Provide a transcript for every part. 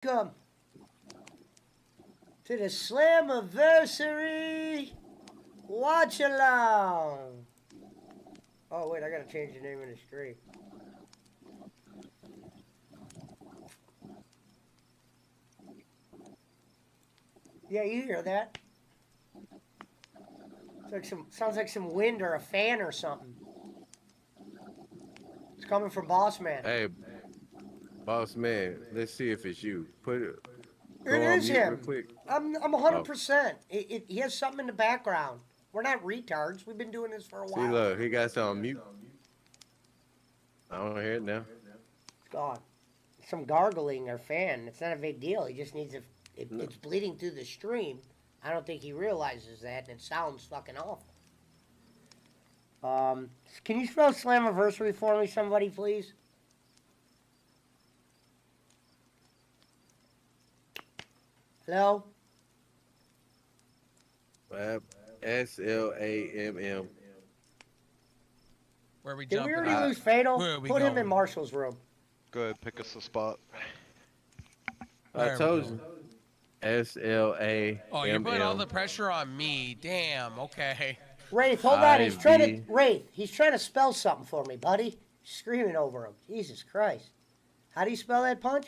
Welcome to the Slammiversary watch along. Oh wait, I gotta change the name of the stream. Yeah, you hear that? It's like sounds like some wind or a fan or something. It's coming from Boss Man. Hey, boss man, let's see if it's you. It Go on is mute real him. quick. I'm Oh, 100%. He has something in the background. We're not retards. We've been doing this for a see, while. look, he got something on mute. I don't hear it now. It's gone. Some gargling or fan. It's not a big deal. He just needs No. it's bleeding through the stream. I don't think he realizes that, and it sounds fucking awful. Can you spell Slammiversary for me, somebody, please? Hello? SLAMM. Where are we Did we jumping? already at? lose Fatal? Where are we Put him in going? Marshall's room. Go ahead, pick us a spot. Where I are we told going? you. SLAMM. Oh, you're putting all the pressure on me. Damn. Okay. Wraith, hold on. He's trying to IV. Wraith. He's trying to spell something for me, buddy. Screaming over him. Jesus Christ. How do you spell that punch?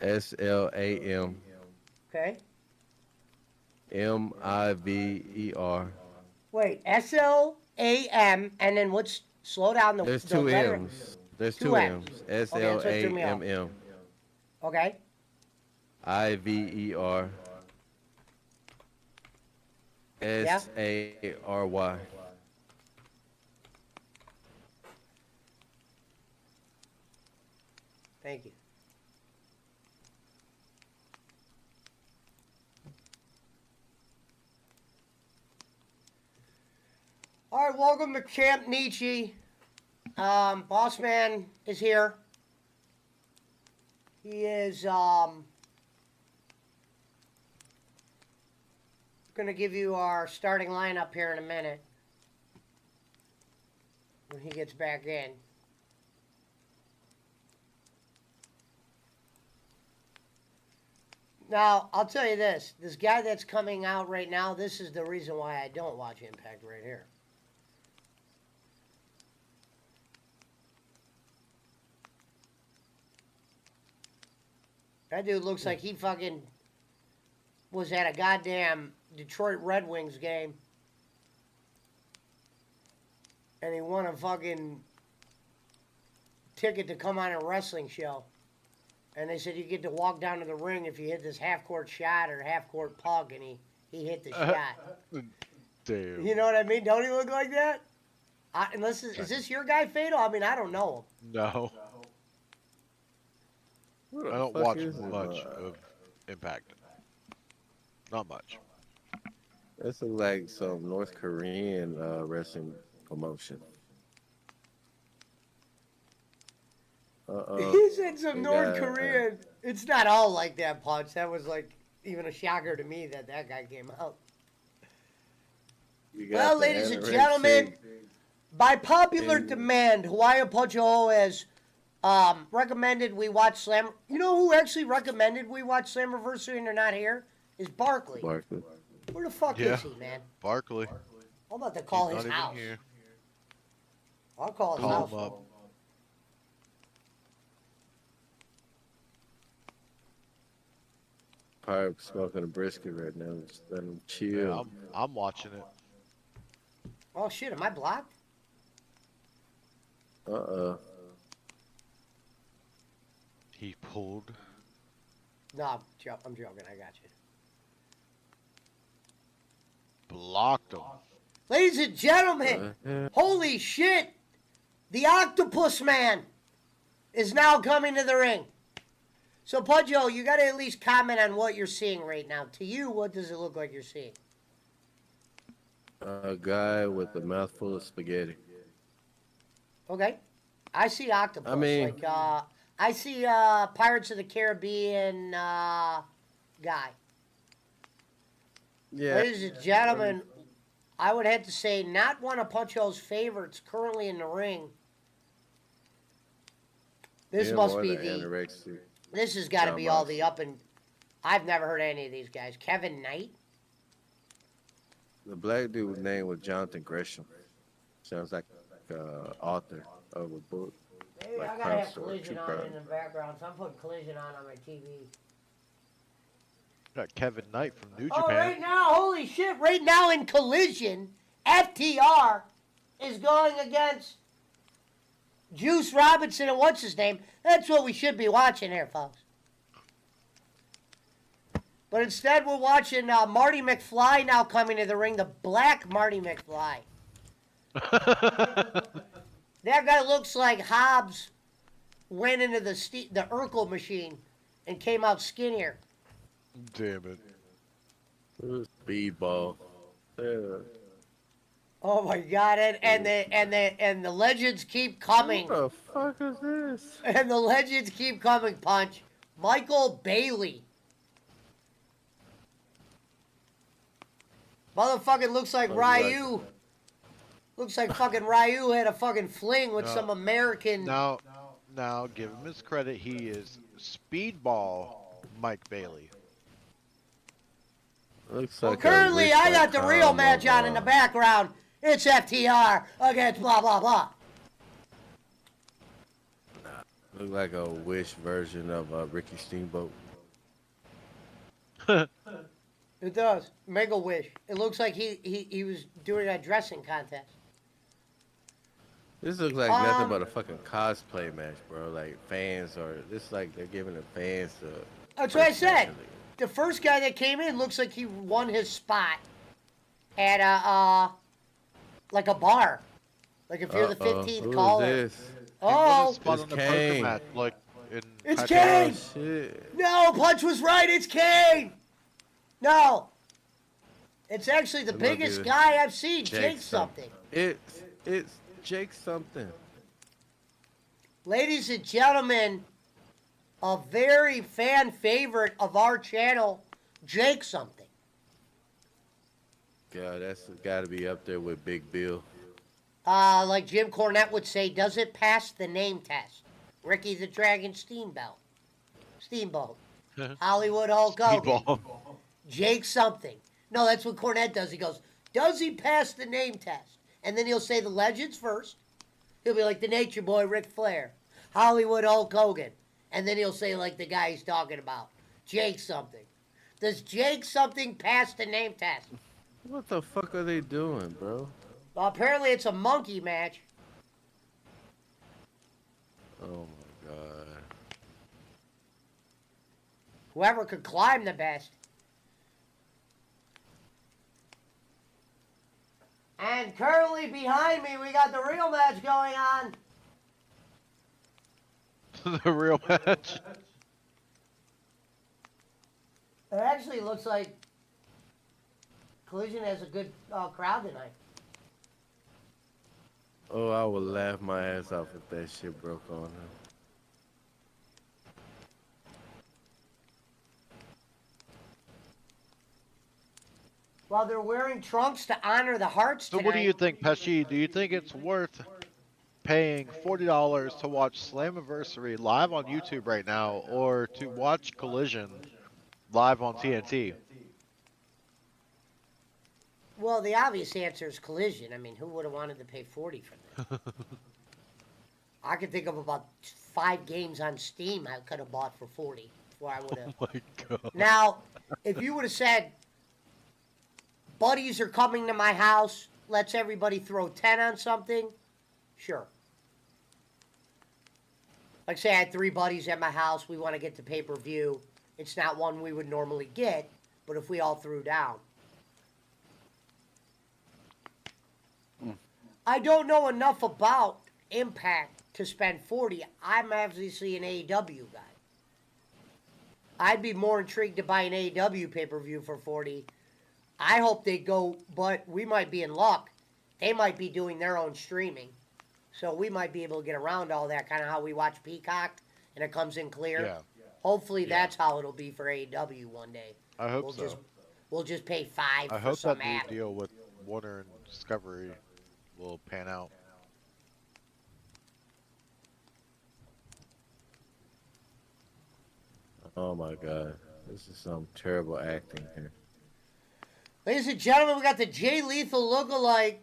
SLAMMIVER. Okay. Wait. SLAM and then what's? Slow down the. There's the two letter. M's. There's Two two M's. M's. that's what threw me off. SLAMM. Okay. IVER. SARY. Thank you. All right, welcome to Camp Nietzsche. Boss Man is here. He is gonna give you our starting lineup here in a minute when he gets back in. Now, I'll tell you this guy that's coming out right now, this is the reason why I don't watch Impact right here. That dude looks like he fucking was at a goddamn Detroit Red Wings game. And he won a fucking ticket to come on a wrestling show. And they said you get to walk down to the ring if you hit this half-court shot or half-court puck, and he hit the shot. Damn. You know what I mean? Don't he look like that? Unless is this your guy, Fatal? I mean, I don't know him. No, What I the don't fuck watch is it, much of Impact. Not much. This looks like some North Korean wrestling promotion. He said some They North got, Korean. It's not all like that, Punch. That was like even a shocker to me that guy came out. You got Well, the ladies and anorexic- gentlemen, by popular and- demand, Hawaii Punch-O has recommended we watch Slam. You know who actually recommended we watch Slammiversary and they're not here? Is Barkley. Barkley. Where the fuck Yeah. is he, man? Barkley. I'm about to call He's his not house. even here. I'll call his Call house. him up. Probably smoking a brisket right now. Just let him chill. Yeah, I'm watching it. Oh shit, am I blocked? He pulled. No, I'm joking. I got you. Blocked him. Ladies and gentlemen, holy shit! The Octopus Man is now coming to the ring. So, Pudjo, you got to at least comment on what you're seeing right now. To you, what does it look like you're seeing? A guy with a mouthful of spaghetti. Okay. I see Octopus. I mean- like, I see Pirates of the Caribbean guy. Yeah. Ladies and gentlemen, I would have to say not one of Pudjo's favorites currently in the ring. This Him must or be the the anorexic. This has got to John be all Mox. the up and. I've never heard of any of these guys. Kevin Knight. The black dude's name was Jonathan Gresham. Sounds like author of a book. Maybe Like I gotta Crime have Story, Collision True on Crime. in the background, so I'm putting Collision on my TV. Got Kevin Knight from New Oh, Japan. right now, holy shit! Right now in Collision, FTR is going against Juice Robinson and what's his name? That's what we should be watching here, folks. But instead, we're watching Marty McFly now coming to the ring, the black Marty McFly. That guy looks like Hobbs went into the Urkel machine and came out skinnier. Damn it. Speedball. Yeah. Oh my God! And the legends keep coming. What the fuck is this? And the legends keep coming, Punch. Michael Bailey. Motherfucking looks like Ryu. Looks like fucking Ryu had a fucking fling with No. some American. Now, give him his credit. He is Speedball Mike Bailey. Looks Well, like a currently, I got the real wish.com match of, on in the background. It's FTR against blah, blah, blah. Look like a Wish version of Ricky Steamboat. It does. Make a wish. It looks like he was doing a dressing contest. This looks like nothing but a fucking cosplay match, bro. Like fans are. This like they're giving the fans the. That's what I said. personality. The first guy that came in looks like he won his spot at a like a bar. Like if you're the 15th Who is caller. this? He won Oh, his spot It's on the poker Kane. match, like in It's Taipei. Kane! Shit. no, Punch was right. It's Kane. No, it's actually the It might be biggest the guy I've seen. Jake Jake something. It's Jake something. Ladies and gentlemen, a very fan favorite of our channel, Jake something. God, that's got to be up there with Big Bill. Like Jim Cornette would say, does it pass the name test? Ricky the Dragon Steamboat. Hollywood Hulk Hogan. Speedball. Jake something. No, that's what Cornette does. He goes, does he pass the name test? And then he'll say the legends first. He'll be like the Nature Boy Ric Flair, Hollywood Hulk Hogan. And then he'll say like the guy he's talking about, Jake something. Does Jake something pass the name test? What the fuck are they doing, bro? Well, apparently it's a monkey match. Oh my god. Whoever could climb the best. And currently behind me, we got the real match going on. The real match. It actually looks like Collision has a good crowd tonight. Oh, I would laugh my ass off if that shit broke on him. While they're wearing trunks to honor the Hearts So tonight. what do you think, Pesci? Do you think it's worth paying $40 to watch Slammiversary live on YouTube right now, or to watch Collision live on TNT? Well, the obvious answer is Collision. I mean, who would have wanted to pay 40 for that? I could think of about 5 games on Steam I could have bought for 40 before I would have. Oh my god. Now, if you would have said, buddies are coming to my house, let's everybody throw 10 on something, sure. Like say I had 3 buddies at my house, we want to get the pay-per-view. It's not one we would normally get, but if we all threw down. I don't know enough about Impact to spend 40. I'm obviously an AEW guy. I'd be more intrigued to buy an AEW pay-per-view for 40. I hope they go, but we might be in luck. They might be doing their own streaming. So we might be able to get around all that, kind of how we watch Peacock and it comes in clear. Yeah. Hopefully that's how it'll be for AEW one day. I hope We'll so. We'll just pay 5 I for hope some that new app. deal with Warner and Discovery will pan out. Oh my god, this is some terrible acting here. Ladies and gentlemen, we got the Jay Lethal lookalike.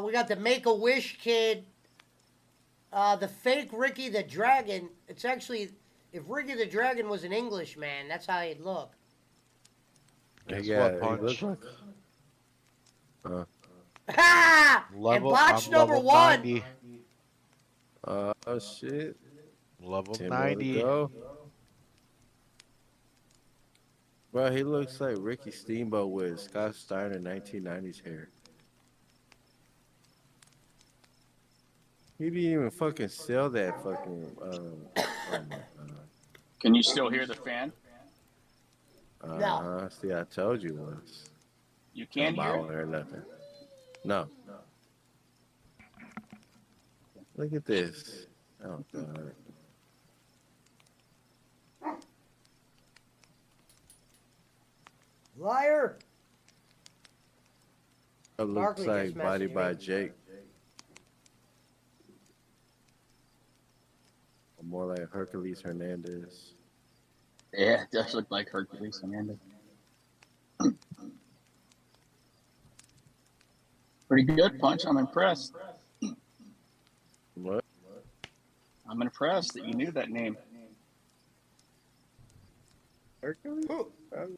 We got the Make-A-Wish kid. The fake Ricky the Dragon. It's actually, if Ricky the Dragon was an Englishman, that's how he'd look. Guess He what, looks Punch? like. Ha! And Level, botch I'm number level one. 90. Oh shit. Level 10 more to 90. go. Bro, he looks like Ricky Steamboat with Scott Steiner 1990s hair. He didn't even fucking sell that fucking. Oh my god. Can you still hear the fan? No. See, I told you once. You can I hear won't it? hear nothing. No. Look at this. Oh god. Liar. It looks Barkley like just Body messaged by me. Jake. Or more like Hercules Hernandez. Yeah, it does look like Hercules Hernandez. Pretty good, Punch. I'm impressed. What? I'm impressed that you knew that name. Hercules? Who?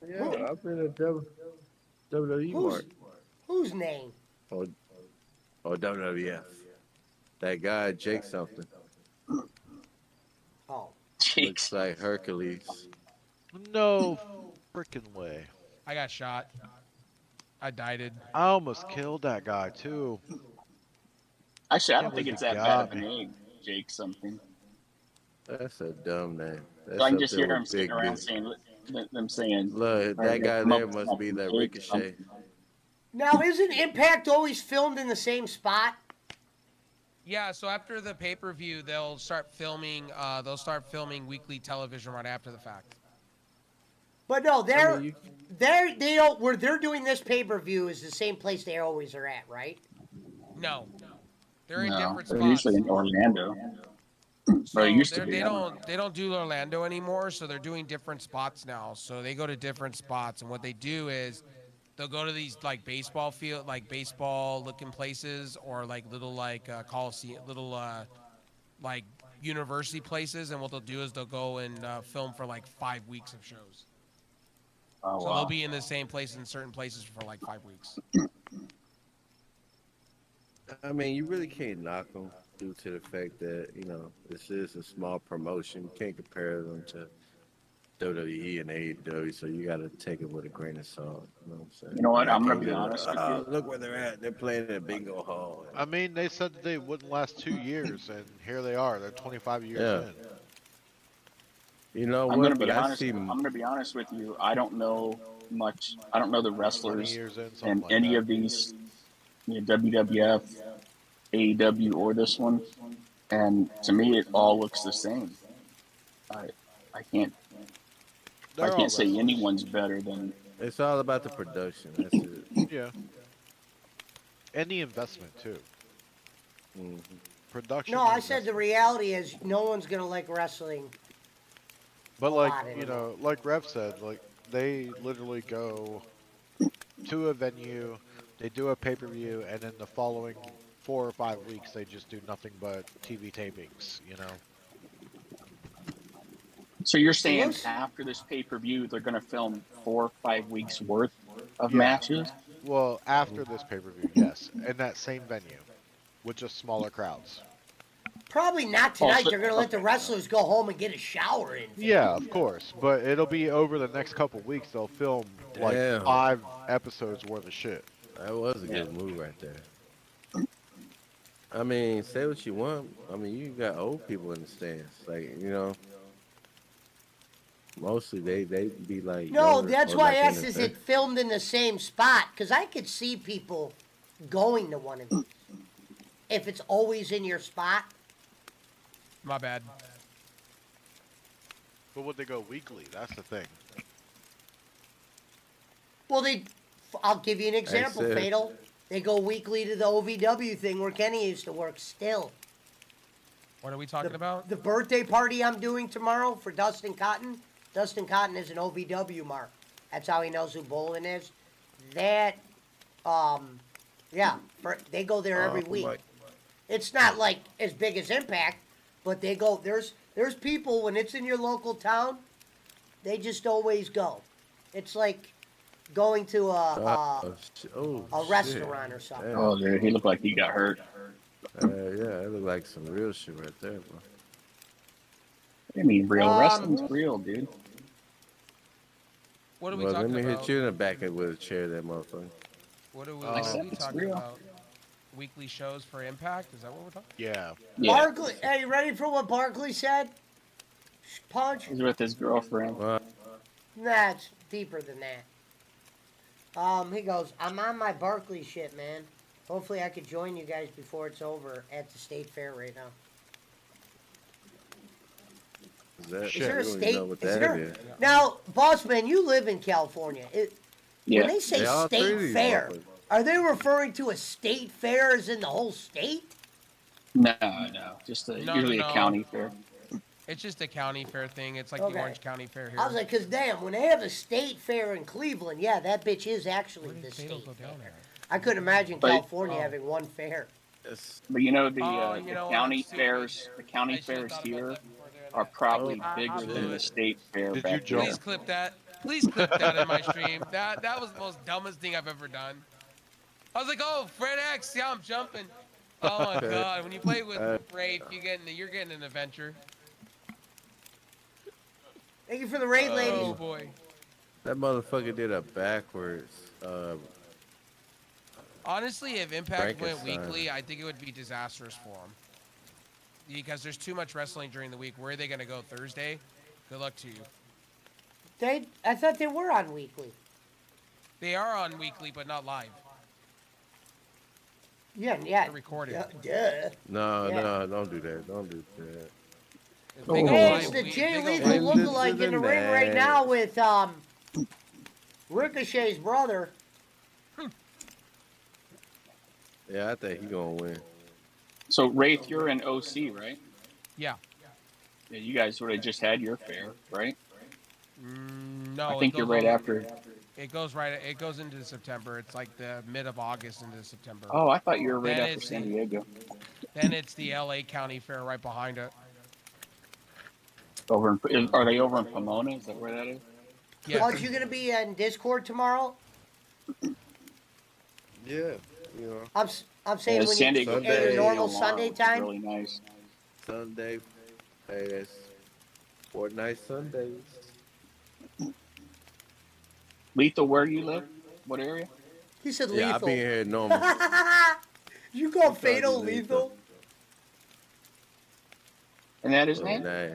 Yeah, I've been a WWE Who's, mark. whose name? Or WWF. That guy, Jake something. Oh. Looks Jeez. like Hercules. No freaking way. I got shot. I died. I almost killed that guy, too. Actually, I don't Can't think believe it's he that bad got of a me. name, Jake something. That's a dumb name. That's So I can up just there hear him with sitting Big around B. saying, them saying, Look, or that they guy come up there with must be something, that Jake Ricochet. something. Now, isn't Impact always filmed in the same spot? Yeah, so after the pay-per-view, they'll start filming. They'll start filming weekly television right after the fact. But no, I mean, they don't, where they're doing this pay-per-view is the same place they always are at, right? No, they're in No, different they're spots. usually in Orlando. So Or it used to they're- be. they I don't know. don't do Orlando anymore. So they're doing different spots now. So they go to different spots, and what they do is they'll go to these like baseball field, like baseball looking places, or like little like coliseum, little like university places. And what they'll do is they'll go and film for like 5 weeks of shows. Oh, So wow. they'll be in the same place in certain places for like 5 weeks. I mean, you really can't knock them due to the fact that, you know, this is a small promotion. You can't compare them to WWE and AEW, so you got to take it with a grain of salt. You know what I'm saying? You know what? I I'm gonna can't be like, honest with "Oh, you. look where they're at. They're playing in a bingo hall. I mean, they said that they wouldn't last 2 years, and here they are. They're 25 years Yeah. in. You know I'm what? gonna But be I honest. see. I'm gonna be honest with you. I don't know much. I don't know the 20 wrestlers years in, something in like any that. of these, WWF, AEW, or this one. And to me, it all looks the same. I can't. They're I all can't say wrestlers. anyone's better than. It's all about the production. That's it. Yeah. And the investment, too. Mhm. Production. No, and I said the investment. reality is no one's gonna like wrestling. But a like, lot you anymore. know, like Rev said, like they literally go to a venue, they do a pay-per-view, and then the following 4 or 5 weeks they just do nothing but TV tapings, you know. So you're saying looks- after this pay-per-view, they're gonna film 4 or 5 weeks worth of Yeah. matches? Well, after this pay-per-view, yes, in that same venue with just smaller crowds. Probably not tonight. so- They're gonna let the wrestlers go home and get a shower in. Yeah, of course, but it'll be over the next couple weeks. They'll film like Damn. 5 episodes worth of shit. That was a good move right there. I mean, say what you want. I mean, you got old people in the stands. Like, you know, mostly they be like. No, younger that's or why like I in asked, the is thir- it filmed in the same spot? Because I could see people going to one of these. If it's always in your spot. My bad. But would they go weekly? That's the thing. Well, I'll give you an example, said- Fatal. They go weekly to the OVW thing where Kenny used to work still. What are we talking about? The birthday party I'm doing tomorrow for Dustin Cotton, Dustin Cotton is an OVW mark. That's how he knows who Bolin is. That, yeah, they go there every week. It's not like as big as Impact, but they go. There's people when it's in your local town, they just always go. It's like going to a restaurant or something. Oh, dude, he looked like he got hurt. Yeah, it looked like some real shit right there, bro. I mean, real wrestling's real, dude. What are we Well, let talking me about? hit you in the back with a chair, that motherfucker. What are we It's talking real. about? Weekly shows for Impact? Is that what we're talking? Yeah. Yeah, Barkley, are you ready for what Barkley said? Punch? he's with his girlfriend. Nah, it's deeper than that. He goes, I'm on my Barkley shit, man. Hopefully I could join you guys before it's over at the state fair right now. Is that, Is there a you don't even state? know what Is that there? is. Now, boss man, you live in California. Yeah, When they say They all three of state these fair, motherfuckers. are they referring to a state fair as in the whole state? no, just usually a No. county fair. It's just a county fair thing. It's like Okay. the Orange County Fair here. I was like, because damn, when they have a state fair in Cleveland, yeah, that bitch is actually Where did the Fatal state go fair. down there? I couldn't imagine But- California having one fair. It's, But you know the You know what, county I'm stupid. fairs, the county I should've fairs thought about here that before doing are that. probably Oh, bigger I'll than do the it. state fair Did back you there. jump? Please clip that. Please clip that in my stream. That was the most dumbest thing I've ever done. I was like, oh, Fred X, yeah, I'm jumping. Oh my god, when you play with Rafe, you're getting an adventure. Thank you for the raid, Oh ladies. boy. that motherfucker did a backwards. Honestly, if Impact went Frankenstein. weekly, I think it would be disastrous for them. Because there's too much wrestling during the week. Where are they going to go Thursday? Good luck to you. I thought they were on weekly. They are on weekly, but not live. Yeah. They're recorded. Duh. No, Yeah. no, don't do that. Don't do that. If they go Hey, live it's the week- Jay they go Lethal live- Lethal lookalike in the ring right now with Ricochet's brother. Yeah, I think he gonna win. So Wraith, you're in OC, right? Yeah. Yeah, you guys sort of just had your fair, right? No, I think it you're goes right on- after. It goes right. It goes into September. It's like the mid of August into September. Oh, I thought you were right Then after it's San the- Diego. Then it's the LA County Fair right behind it. Are they over in Pomona? Is that where that is? Yeah. Aren't you gonna be in Discord tomorrow? Yeah, you know, I'm saying Yeah, when San you Diego at your Sunday normal alarm Sunday was time. Really nice. Sunday. Hey, that's Fortnite Sundays. Lethal, where you live? What area? He said Yeah, I lethal. be here normal. You call Thought fatal you lethal? And that is Oh, name? nah.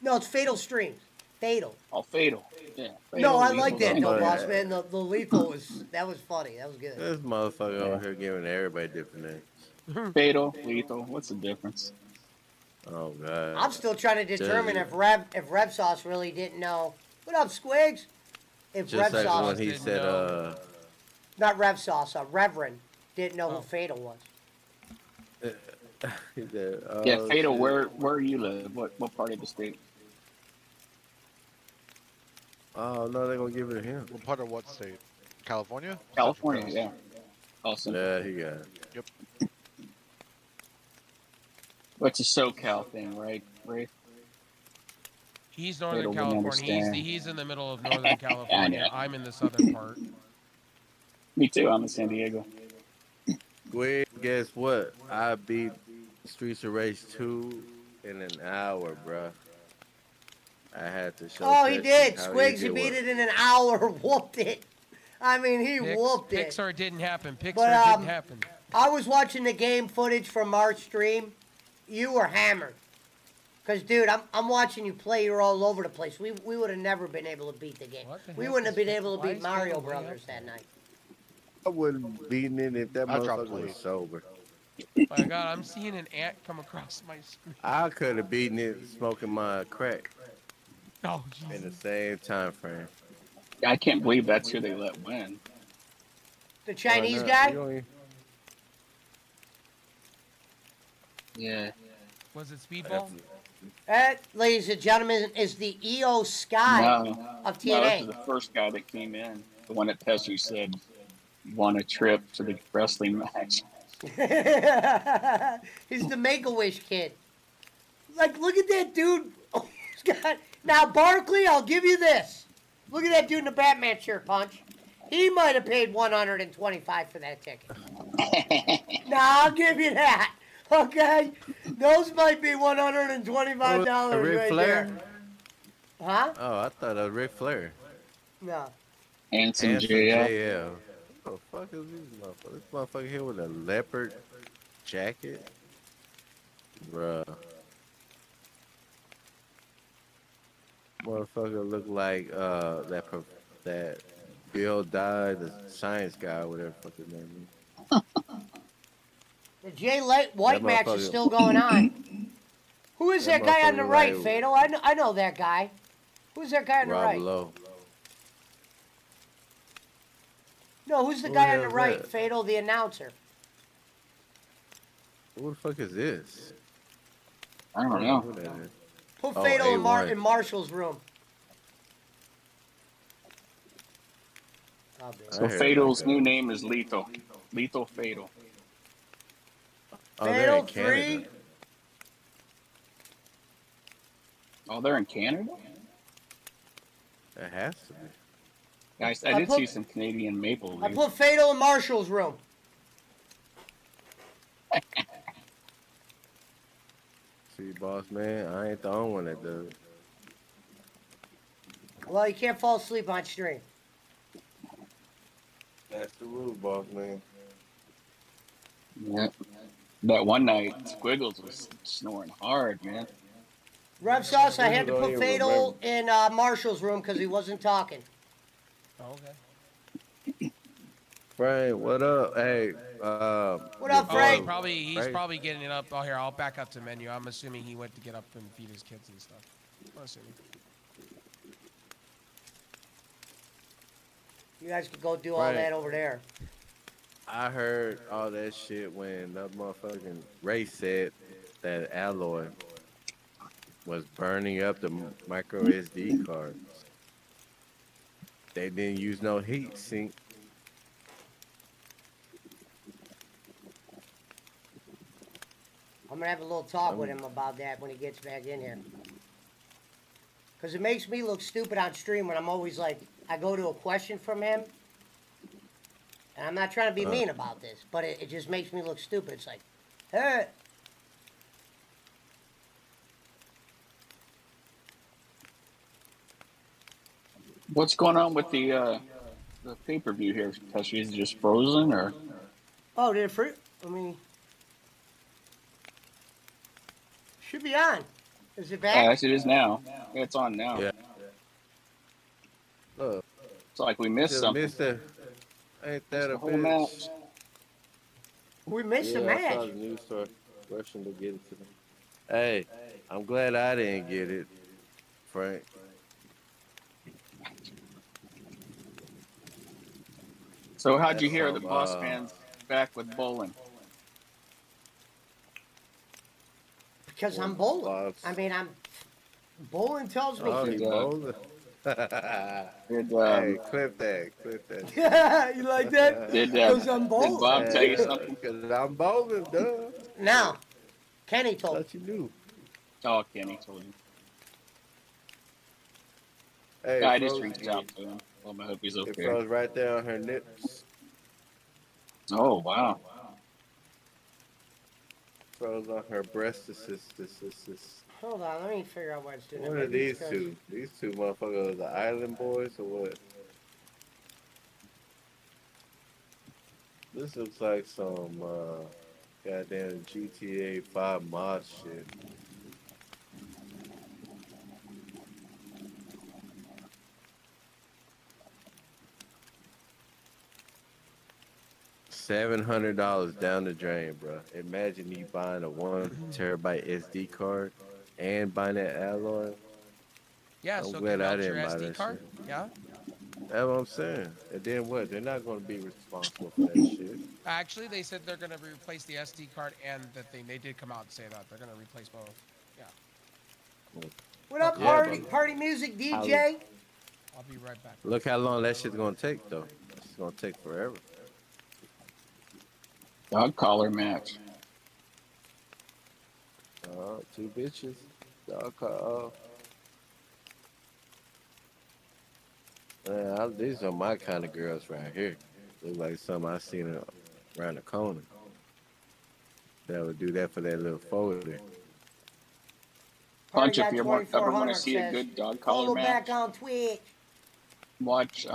No, it's fatal streams. Fatal. Oh, Fatal. Yeah. No, I Fatal, like Lethal, that Lethal. though, Yeah. boss man. The lethal was funny. That was good. This motherfucker over here giving everybody different names. Fatal, Lethal. What's the difference? Oh god. I'm still trying to determine Just- if Rev Sauce really didn't know. What up, Squigs? If Just Rev like Sauce, when he didn't said, know. not Rev Sauce, Reverend didn't know Oh. who Fatal was. he said, Yeah, oh, Fatal. shit. Where you live? What part of the state? Oh no, they're gonna give it to him. What part of what state? California? California. Central Yeah. Awesome. Yeah, he got it. What's a SoCal thing, right? Right. He's Northern Fatal wouldn't California. understand. He's in the middle of Northern California. I'm in the southern part. Me too. I'm in San Diego. Wait, guess what? I beat Streets of Rage 2 in an hour, bruh. I had to show. Oh, he did. Texas how Squigs, easy he it beat was. it in an hour. Whooped it. I mean, he whooped it. Pixar didn't happen. Pixar But, didn't happen. I was watching the game footage from our stream. You were hammered. Cause dude, I'm watching you play. You're all over the place. We would have never been able to beat the game. What the We heck wouldn't have is- been able to why beat is Mario Fatal way up Brothers there? that night. I wouldn't have beaten it if that I dropped motherfucker was late. sober. My God, I'm seeing an ant come across my screen. I could have beaten it smoking my crack Oh, in the Jesus. same time frame. I can't believe that's who they let win. The Chinese Why not? guy. You don't even- Yeah. Was it Speedball? That, ladies and gentlemen, is the EO Sky of No, this TNA. is the first guy that came in. The one that Pesci said won a trip to the wrestling match. He's the Make-A-Wish kid. Like, look at that dude. Oh, he's got... Now, Barkley, I'll give you this. Look at that dude in the Batman shirt, Punch. He might have paid $125 for that ticket. Now, I'll give you that. Okay? Those might be $125 Ric right Flair? there. Huh? Oh, I thought it was Ric Flair. No. Handsome Handsome JL. JL. What the fuck is this motherfucker? This motherfucker here with a leopard jacket? Bruh. Motherfucker look like that Bill Nye, the science guy, whatever the fuck his name is. The Jay White That match is motherfucker- still going on. Who is that That guy on the motherfucker right, like- Fatal? I know that guy. Who's that guy on the Rob right? Lowe. No, who's the Who guy the on the hell's right? that? Fatal, the announcer. Who the fuck is this? I don't know. Who that is. Put Oh, Fatal A1. in Marshall's room. Oh, baby. So I heard Fatal's like new that. name is Lethal. Lethal Fatal. Oh, they're Fatal in Canada. 3. Oh, they're in Canada? That has to be. Guys, I I did put- see some Canadian Maple I Leaf. put Fatal in Marshall's room. See, boss man, I ain't the only one that does it. Well, you can't fall asleep on stream. That's the rule, boss man. Yeah. That one night, Squiggles was snoring hard, man. Rev Sauce, I had to Don't put even Fatal in Marshall's room because he wasn't talking. Oh, okay. Frank, what up? Hey, What up, Oh, Frank? he's probably getting it up. Oh, here, I'll back up to menu. I'm assuming he went to get up and feed his kids and stuff. I'm assuming. You guys could go do all Right. that over there. I heard all that shit when that motherfucking Ray said that Alloy was burning up the micro SD cards. They didn't use no heat sink. I'm gonna have a little talk with him about that when he gets back in here. Cause it makes me look stupid on stream when I'm always like, I go to a question from him, and I'm not trying to be mean about this, but it just makes me look stupid. It's like, hey, What's going on with the pay-per-view here? Pesci, is it just frozen or? oh, did it free? I mean, should be on. Is it back? Yes, it is now. Yeah, it's on now. Yeah. Look, It's like we missed just something. missed it. Ain't that The a whole bitch? match. We missed Yeah, the I saw match. the news story. Rushing to get it to them. Hey, I'm glad I didn't get it, Frank. So how'd you That's hear the some, Boss Man's back with bowling? Because I'm bowling. Box. I mean, bowling tells me. Oh, to. he Yeah. bowling. Did Hey, clip that. You like that? did Because I'm did bowling. Bob tell you something? Because I'm bowling, duh. Now, Kenny told me. Thought you knew. Oh, Kenny told you. Hey, I just Froze- reached out to him. Well, I hope he's It okay. froze right there on her nips. Oh wow. Froze on her breast. Hold on, let me figure out what it's doing. What are these two? These two motherfuckers, the Island Boys or what? This looks like some goddamn GTA 5 mod shit. $700 down the drain, bro. Imagine you buying a 1 terabyte SD card and buying that alloy. Yeah, I'm so glad I connect your didn't buy SD that card. shit. Yeah. That's what I'm saying. And then what? They're not going to be responsible for that shit. Actually, they said they're going to replace the SD card and the thing. They did come out and say that they're going to replace both. Yeah. What up, Yeah, party music DJ? I'll be right back. Look how long that shit's gonna take, though. It's gonna take forever. Dog collar match. Two bitches. Dog call. Man, these are my kind of girls right here. Look like something I seen around the corner. That would do that for that little folder. Punch, Party if Guy you ever want 2400 to see a says, good dog collar follow match, back on Twitch. watch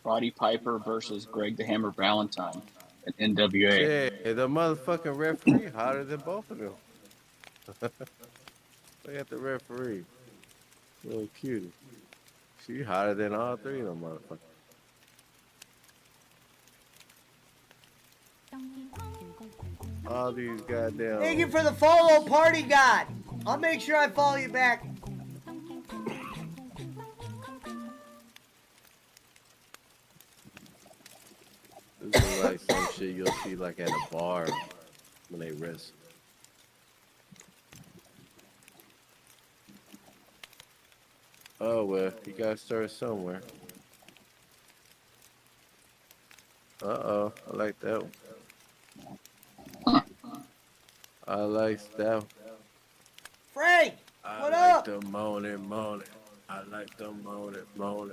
Roddy Piper versus Greg the Hammer Valentine at NWA. Shit, the motherfucking referee hotter than both of them. Look at the referee. Little cutie. She hotter than all three of them motherfuckers. All these goddamn. Thank you for the follow, Party God. I'll make sure I follow you back. This is like some shit you'll see like at a bar when they wrestle. Oh well, you gotta start somewhere. Uh-oh, I like that one. I like that one. Frank, I what like up? the moaning. I like the moaning.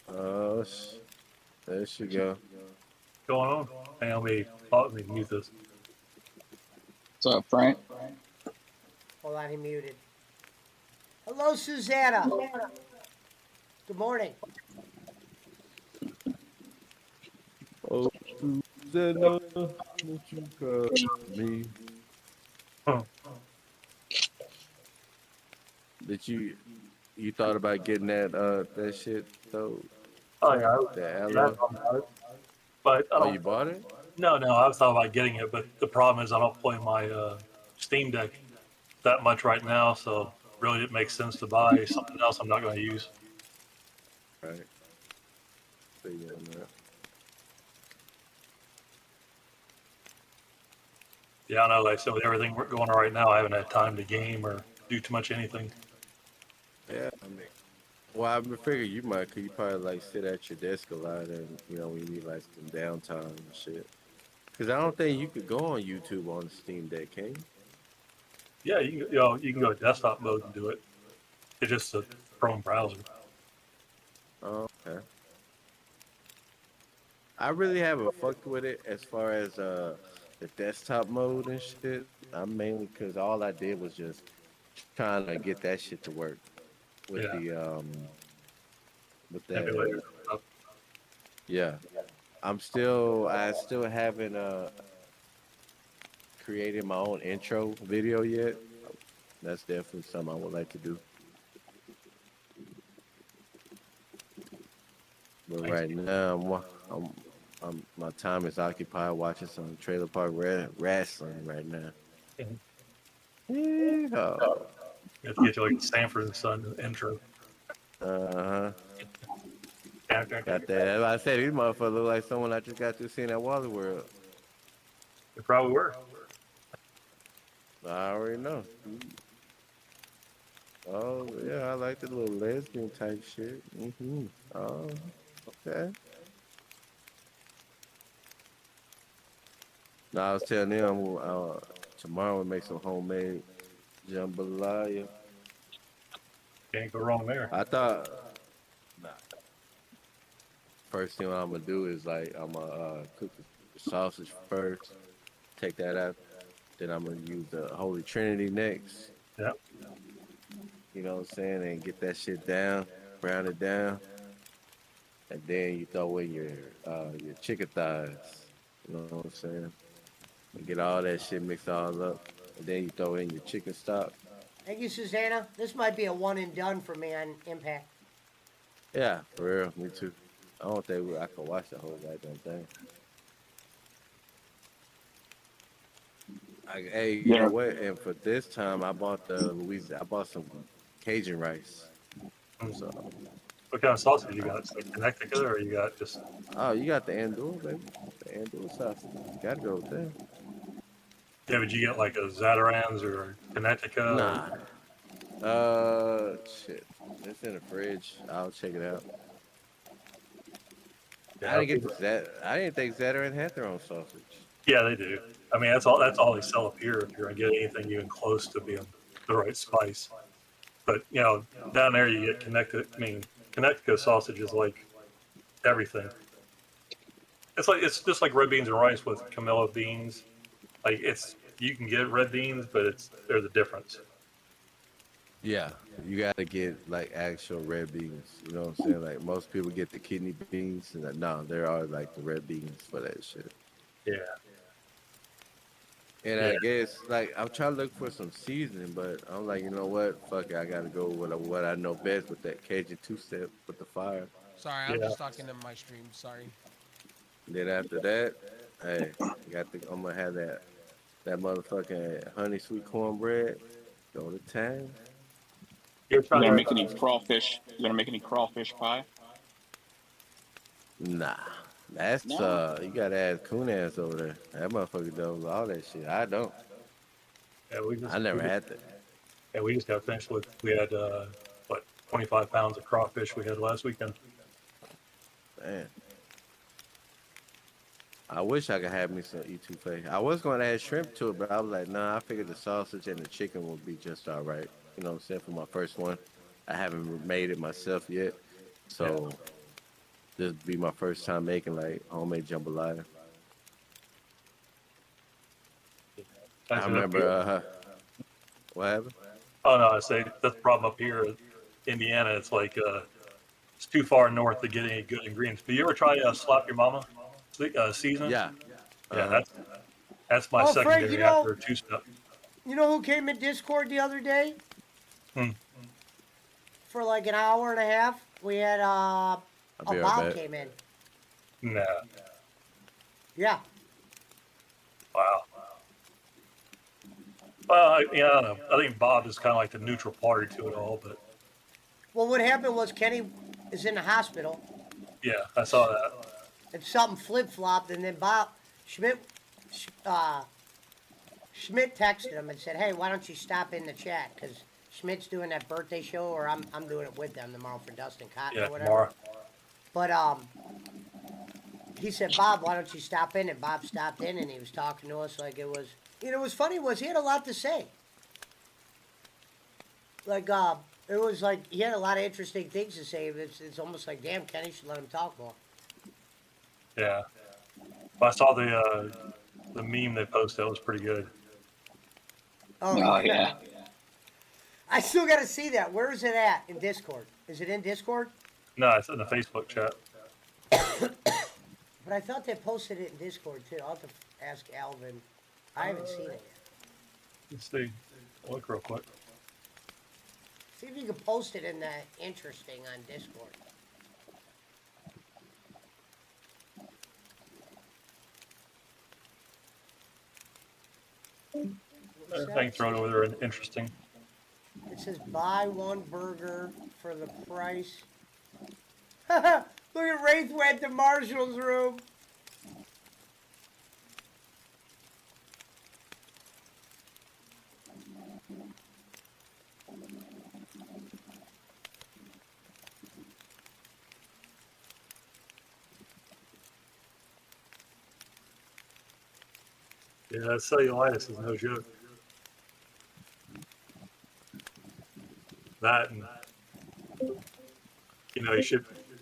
Oh, there she go. Going on? Hang on, let me mute this. What's up, Frank? Hold on, he muted. Hello, Susanna. Good morning. Oh, Susanna, won't you call me? Huh. Did you thought about getting that shit though? Oh yeah, The yeah, I aloe? thought about it. But I Oh, don't. you bought it? No, I've thought about getting it, but the problem is I don't play my Steam Deck that much right now, so really it makes sense to buy something else I'm not going to use. Right. See you on that. Yeah, I know. Like I said, with everything going on right now, I haven't had time to game or do too much anything. Yeah, I mean, well, I figure you might, cause you probably like sit at your desk a lot, and when you need like some downtime and shit. Cause I don't think you could go on YouTube on the Steam Deck, can you? Yeah, you can go to desktop mode and do it. It's just a Chrome browser. Oh, okay. I really haven't fucked with it as far as the desktop mode and shit. I'm mainly cause all I did was just trying to get that shit to work with Yeah. with Emulator that. stuff. Yeah. I still haven't created my own intro video yet. That's definitely something I would like to do. But right now, my time is occupied watching some Trailer Park Wrestling right now. Mhm. Yeah. You have to get you like the Sanford and Son intro. Uh-huh. Yeah, Got that. That's why I said these motherfuckers look like someone I just got to see in that Wally World. they probably were. I already know. Oh, yeah, I like the little lesbian type shit. Mm-hmm. Oh, okay. Now, I was telling them tomorrow we'll make some homemade jambalaya. Can't go wrong there. I thought, nah, first thing I'm going to do is like, I'm going to cook the sausage first, take that out. Then I'm going to use the Holy Trinity next. Yeah. You know what I'm saying? And get that shit down, brown it down. And then you throw in your chicken thighs. You know what I'm saying? And get all that shit mixed all up. And then you throw in your chicken stock. Thank you, Susanna. This might be a one and done for me on Impact. Yeah, for real. Me too. I don't think I can watch the whole goddamn thing. Hey, you know what? And for this time, I bought I bought some Cajun rice. So, What kind of sausage you got? Like Connecticut, or you got just? oh, you got the andouille, baby. The andouille sausage. You gotta go with that. Yeah, would you get like a Zatarans or Connecticut? Nah. Shit. It's in the fridge. I'll check it out. Yeah, I didn't get the Zat. I didn't think Zatarain had their own sausage. yeah, they do. I mean, that's all. That's all they sell up here. If you're gonna get anything even close to being the right spice, but down there you get Connecticut. I mean, Connecticut sausage is like everything. It's just like red beans and rice with Camilla beans. Like you can get red beans, but there's a difference. Yeah, you gotta get like actual red beans. You know what I'm saying? Like most people get the kidney beans, and no, there are like the red beans for that shit. Yeah, And Yeah. I guess like I'm trying to look for some seasoning, but I'm like, you know what? Fuck it, I gotta go with what I know best with that Cajun two-step with the fire. Sorry, I'm Yeah. just talking to my stream. Sorry. Then after that, hey, I'm gonna have that motherfucking honey sweet cornbread. Go to town. you're You trying gonna to. make any crawfish? You gonna make any crawfish pie? Nah, that's No. you gotta ask Kunaz over there. That motherfucker does all that shit. I don't. Yeah, I never had that. yeah, we just got finished with. We had what 25 pounds of crawfish we had last weekend. Man. I wish I could have me some etouffee. I was going to add shrimp to it, but I was like, nah, I figured the sausage and the chicken would be just all right. You know what I'm saying? For my first one. I haven't made it myself yet. So this would be my first time making like homemade jambalaya. I remember, what happened? Oh no, I say that's the problem up here in Indiana. It's like it's too far north to get any good ingredients. But you ever try slap your mama seasoning? Yeah. Yeah, Uh-huh. that's my Oh, Frank, secondary after two step. You know who came in Discord the other day? Hmm. For like an hour and a half? We had I'll be right Bob back. came in. Nah. Yeah. Wow. Well, I don't know. I think Bob is kind of like the neutral party to it all, but Well, what happened was Kenny is in the hospital yeah, I saw that. and something flip flopped, and then Schmidt texted him and said, "Hey, why don't you stop in the chat? Because Schmidt's doing that birthday show, or I'm doing it with them tomorrow for Dustin Cotton Yeah, or whatever." tomorrow. But he said, "Bob, why don't you stop in?" And Bob stopped in, and he was talking to us like it was. You know, what's funny was he had a lot to say. Like it was like he had a lot of interesting things to say. It's almost like, damn, Kenny should let him talk more. Yeah. But I saw the meme they posted. That was pretty good. Oh, Oh yeah. I still got to see that. Where is it at in Discord? Is it in Discord? No, it's in the Facebook chat. But I thought they posted it in Discord too. I'll have to ask Alvin. I haven't seen it yet. Let's see. Look real quick. See if you can post it in the interesting on Discord. I can throw it over there and interesting. It says buy one burger for the price. Look at Wraith went to Marshall's room. Yeah, cellulitis is no joke. That and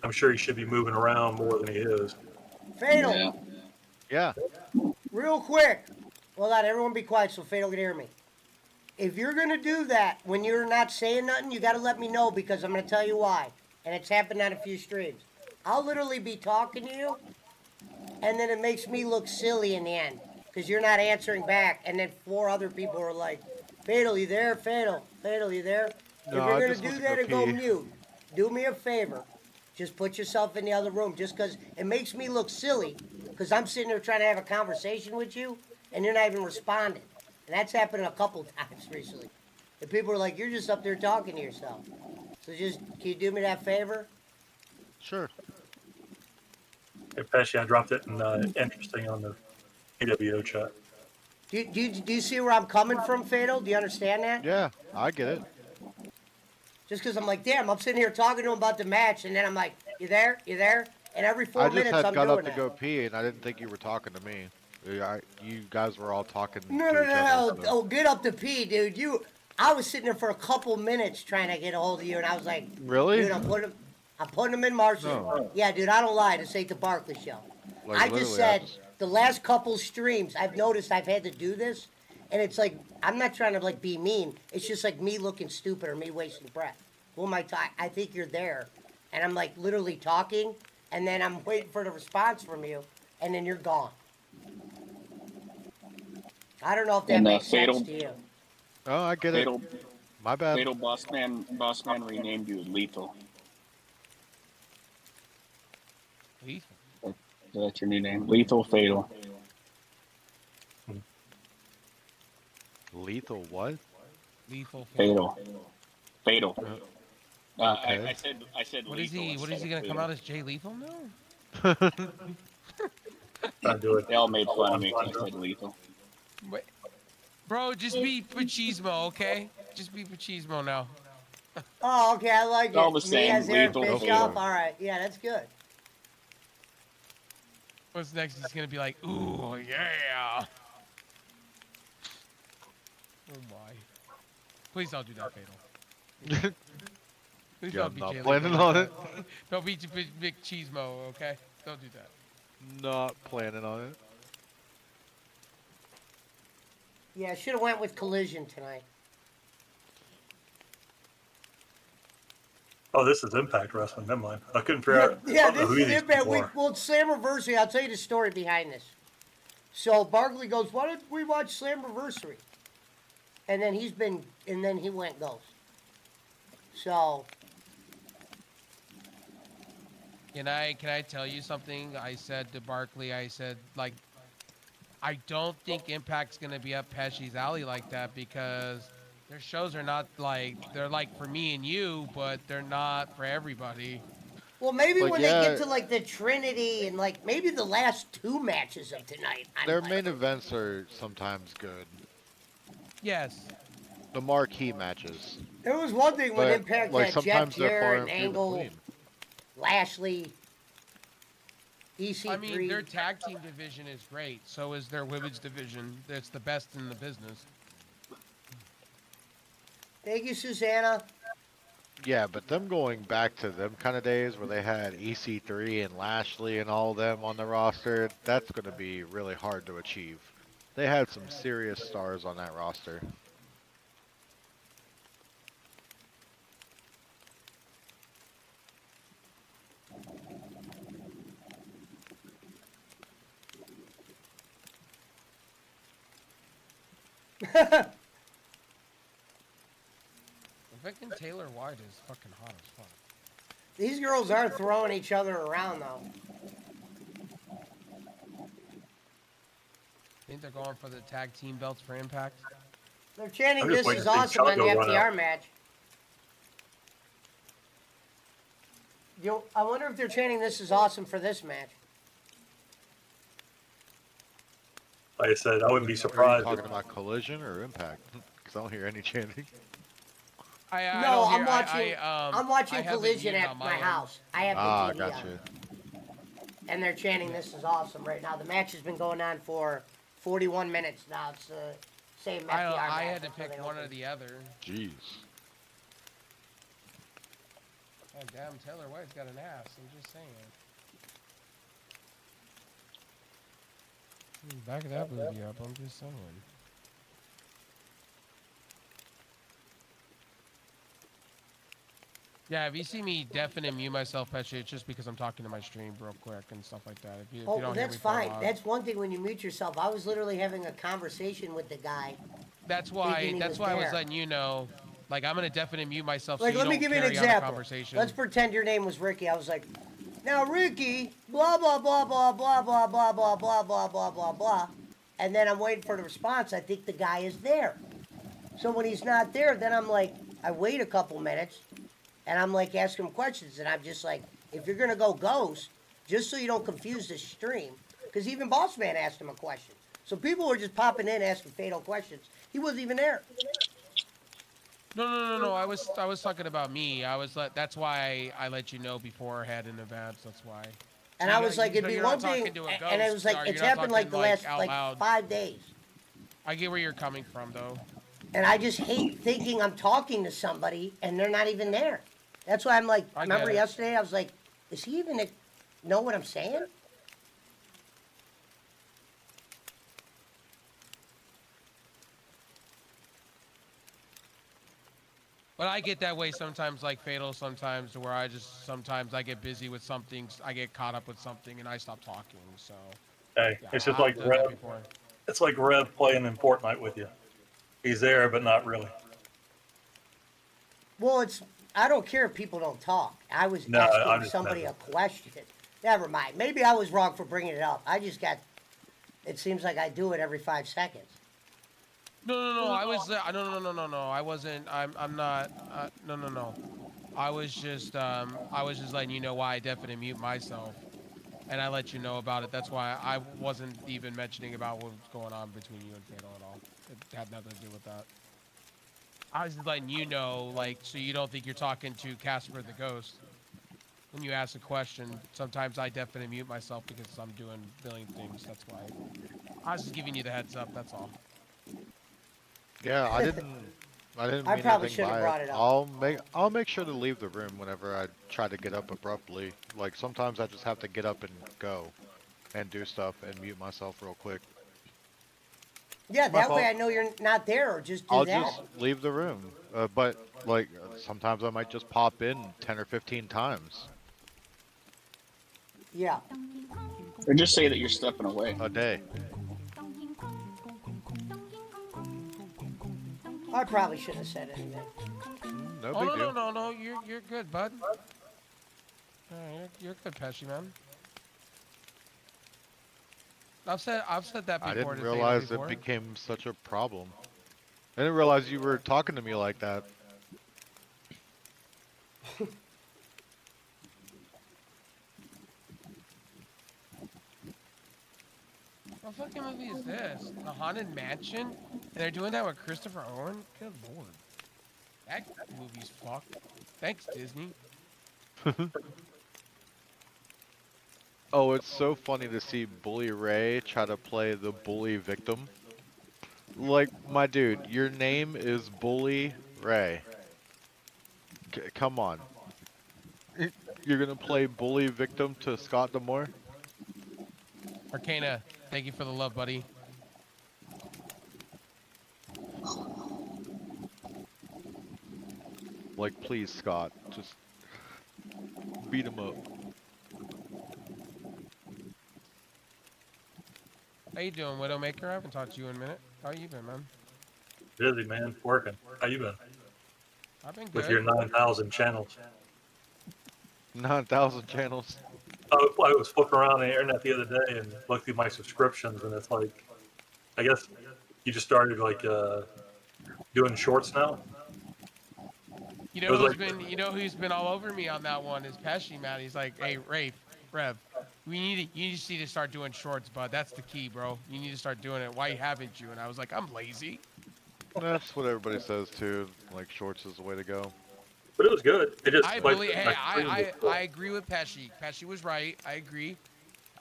I'm sure he should be moving around more than he is. Fatal, Yeah. Yeah. real quick. Hold on, everyone be quiet so Fatal can hear me. If you're gonna do that when you're not saying nothing, you gotta let me know because I'm gonna tell you why. And it's happened on a few streams. I'll literally be talking to you, and then it makes me look silly in the end because you're not answering back. And then 4 other people are like, "Fatal, you there? Fatal, Fatal, you there?" No, if I you're just gonna do went to that go and go pee. mute, do me a favor. Just put yourself in the other room, just because it makes me look silly. Because I'm sitting there trying to have a conversation with you, and you're not even responding. And that's happened a couple times recently. And people are like, "You're just up there talking to yourself." So just, can you do me that favor? Sure. Hey, Pesci, I dropped it in interesting on the AWO chat. Do you see where I'm coming from, Fatal? Do you understand that? Yeah, I get it. Just because I'm like, damn, I'm sitting here talking to him about the match, and then I'm like, you there? You there? And every I 4 just minutes had I'm got up doing to that. go pee, and I didn't think you were talking to me. You guys were all talking No, to no, each no, other. no. So. Oh, get up to pee, dude. I was sitting there for a couple minutes trying to get a hold of you, and I was like, Really? dude, I'm putting them in Marshall. No. Yeah, dude, I don't lie. This ain't the Barkley show. Like, I just literally, said the last couple streams, I've noticed I've had to do this, and it's like I'm not trying to like be mean. It's just like me looking stupid or me wasting breath. Who am I talking? I think you're there, and I'm like literally talking, and then I'm waiting for the response from you, and then you're gone. I don't know if that And makes Fatal, sense to you. Oh, I get it. Fatal, My bad. Fatal Boss Man renamed you Lethal. Lethal. That's your new name, Lethal Fatal. Lethal what? Lethal. Fatal. Fatal. Okay. I said What is lethal. he? What is he gonna come out as? Jay Lethal now? I do it. They all made fun of me because I said lethal. Wait. Bro, just be Machismo, okay? Just be Machismo now. Oh, okay, I like it. All the Me same, as Eric lethal Bischoff. fatal. All right, yeah, that's good. What's next? He's gonna be like, ooh, yeah. Oh my. Please don't do that, Fatal. Please Yeah, don't I'm be not Jay planning Lethal. on it. Don't be Big Cheesemo, okay? Don't do that. Not planning on it. Yeah, should have went with Collision tonight. Oh, this is Impact Wrestling. Never mind. I couldn't figure out. Yeah, I don't know this who is these it, man. people are. Well, it's Slammiversary. I'll tell you the story behind this. So Barkley goes, "Why don't we watch Slammiversary?" And then he went ghost. So Can I tell you something? I said to Barkley, I said, like, I don't think Impact's gonna be up Pesci's alley like that because their shows are not like they're like for me and you, but they're not for everybody. well, maybe Like, when yeah. they get to like the Trinity and like maybe the last two matches of tonight. Their main events are sometimes good. Yes. The marquee matches. There was one thing when But, Impact like, had Jeff sometimes they're far Jarrett, and few Angle, between. Lashley, EC3. I mean, their tag team division is great. So is their women's division. It's the best in the business. Thank you, Susanna. Yeah, but them going back to them kind of days where they had EC3 and Lashley and all them on the roster, that's going to be really hard to achieve. They had some serious stars on that roster. Vic and Taylor White is fucking hot as fuck. These girls are throwing each other around though. Think they're going for the tag team belts for Impact? They're chanting I'm just "This waiting is to see awesome" on the Chaco run FTR out. match. I wonder if they're chanting "This is awesome" for this match. Like I said, I wouldn't be Are you surprised. talking about Collision or Impact? Because I don't hear any chanting. I No, don't I'm hear- watching. I I'm watching I have it Collision muted at on my end. house. I have the Ah, TV gotcha. on, and they're chanting "This is awesome" right now. The match has been going on for 41 minutes now. It's the same FTR match. I had to until pick they one or open. the other. Jeez. Oh, damn, Taylor White's got an ass. I'm just saying. Back that booty up. I'm just saying. Yeah, if you see me deafen and mute myself, Pesci, it's just because I'm talking to my stream real quick and stuff like that. If you Oh, don't hear that's me for a fine. while. That's one thing when you mute yourself. I was literally having a conversation with the guy. That's thinking why. he That's was why I was there. letting you know. Like, I'm gonna deafen and mute myself. Like, so let you me don't give you an carry on the example. conversation. Let's pretend your name was Ricky. I was like, now Ricky, blah blah blah blah blah blah blah blah blah blah blah blah blah, and then I'm waiting for the response. I think the guy is there. So when he's not there, then I'm like, I wait a couple minutes, and I'm like asking him questions, and I'm just like, if you're gonna go ghost, just so you don't confuse the stream, because even Boss Man asked him a question. So people were just popping in asking fatal questions. He wasn't even there. No. I was talking about me. That's why I let you know beforehand in advance. That's why. And So I was like, it'd so be you're one not talking thing, to a and it ghost, was like, or it's you're not happened like talking, the last out like loud. 5 days. I get where you're coming from, though. And I just hate thinking I'm talking to somebody and they're not even there. That's why I'm like, I get remember it. yesterday, I was like, is he even know what I'm saying? But I get that way sometimes, like Fatal, sometimes where sometimes I get busy with something, I get caught up with something, and I stop talking. So, Hey, yeah, it's just I've like done that Rev. before. It's like Rev playing in Fortnite with you. He's there, but not really. Well, I don't care if people don't talk. I was No, I'm asking just somebody saying. a question. Never mind. Maybe I was wrong for bringing it up. It seems like I do it every 5 seconds. No. I was no. I wasn't. I'm not. No. I was just letting you know why I definitely mute myself, and I let you know about it. That's why I wasn't even mentioning about what was going on between you and Fatal at all. It had nothing to do with that. I was just letting you know, like, so you don't think you're talking to Casper the Ghost. When you ask a question, sometimes I definitely mute myself because I'm doing a million things. That's why. I was just giving you the heads up. That's all. Yeah, I didn't I mean probably anything shouldn't have by brought it. it up. I'll make sure to leave the room whenever I try to get up abruptly. Like sometimes I just have to get up and go and do stuff and mute myself real quick. Yeah, My that way fault. I know you're not there, or just do I'll that. just leave the room. But like sometimes I might just pop in 10 or 15 times Yeah. Or just say that you're stepping away. a day. I probably shouldn't have said anything. No Oh big deal. no. You're good, bud. You're good, Pesci, man. I've said that I before didn't to Fatal realize it before. became such a problem. I didn't realize you were talking to me like that. What fucking movie is this? The Haunted Mansion? And they're doing that with Christopher Owen? Good lord. That movie's fucked. Thanks, Disney. Oh, it's so funny to see Bully Ray try to play the bully victim. Like, my dude, your name is Bully Ray. Come on. You're gonna play bully victim to Scott Demore? Arcana, thank you for the love, buddy. Like, please, Scott, just beat him up. How you doing, Widowmaker? I haven't talked to you in a minute. How you been, man? Busy, man. Working. How you been? I've been good. With your 9,000 channels. 9,000 channels. I was flipping around the internet the other day and looked through my subscriptions, and it's like, I guess you just started like doing shorts now. You It know was who's like, been who's been all over me on that one is Pesci, man. He's like, hey, Rev, you just need to start doing shorts, bud. That's the key, bro. You need to start doing it. Why haven't you? And I was like, I'm lazy. That's what everybody says too. Like, shorts is the way to go. but it was good. It just I like believe. Hey, my stream was cool. I agree with Pesci. Pesci was right. I agree.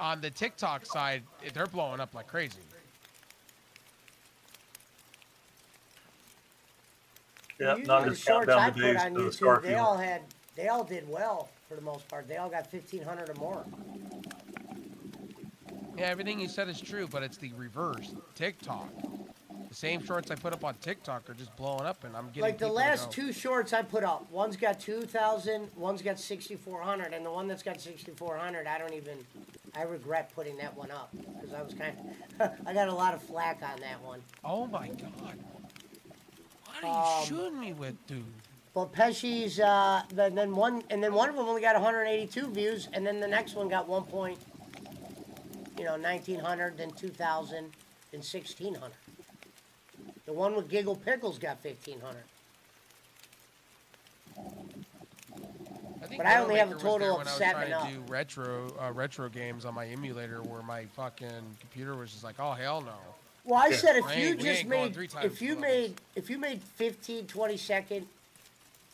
On the TikTok side, they're blowing up like crazy. Yeah, Usually not the just count shorts I down the put days on to the YouTube, Starfield. they all did well for the most part. They all got 1,500 or more. Yeah, everything you said is true, but it's the reverse. TikTok. The same shorts I put up on TikTok are just blowing up, and I'm getting Like the people to last go. 2 shorts I put up, one's got 2,000, one's got 6,400, and the one that's got 6,400, I regret putting that one up because I was I got a lot of flack on that one. Oh my god. What are you shooting me with, dude? But Pesci's, then one of them only got 182 views, and then the next one got 1,900, then 2,000, then 1,600. The one with Giggle Pickles got 1,500. I think But I only have a Widowmaker was total there of when I was 7 trying up. to do retro games on my emulator, where my fucking computer was just like, oh hell no. Well, I Yeah. said if We you ain't just going made 3 times if you the levels. made 15, 20 second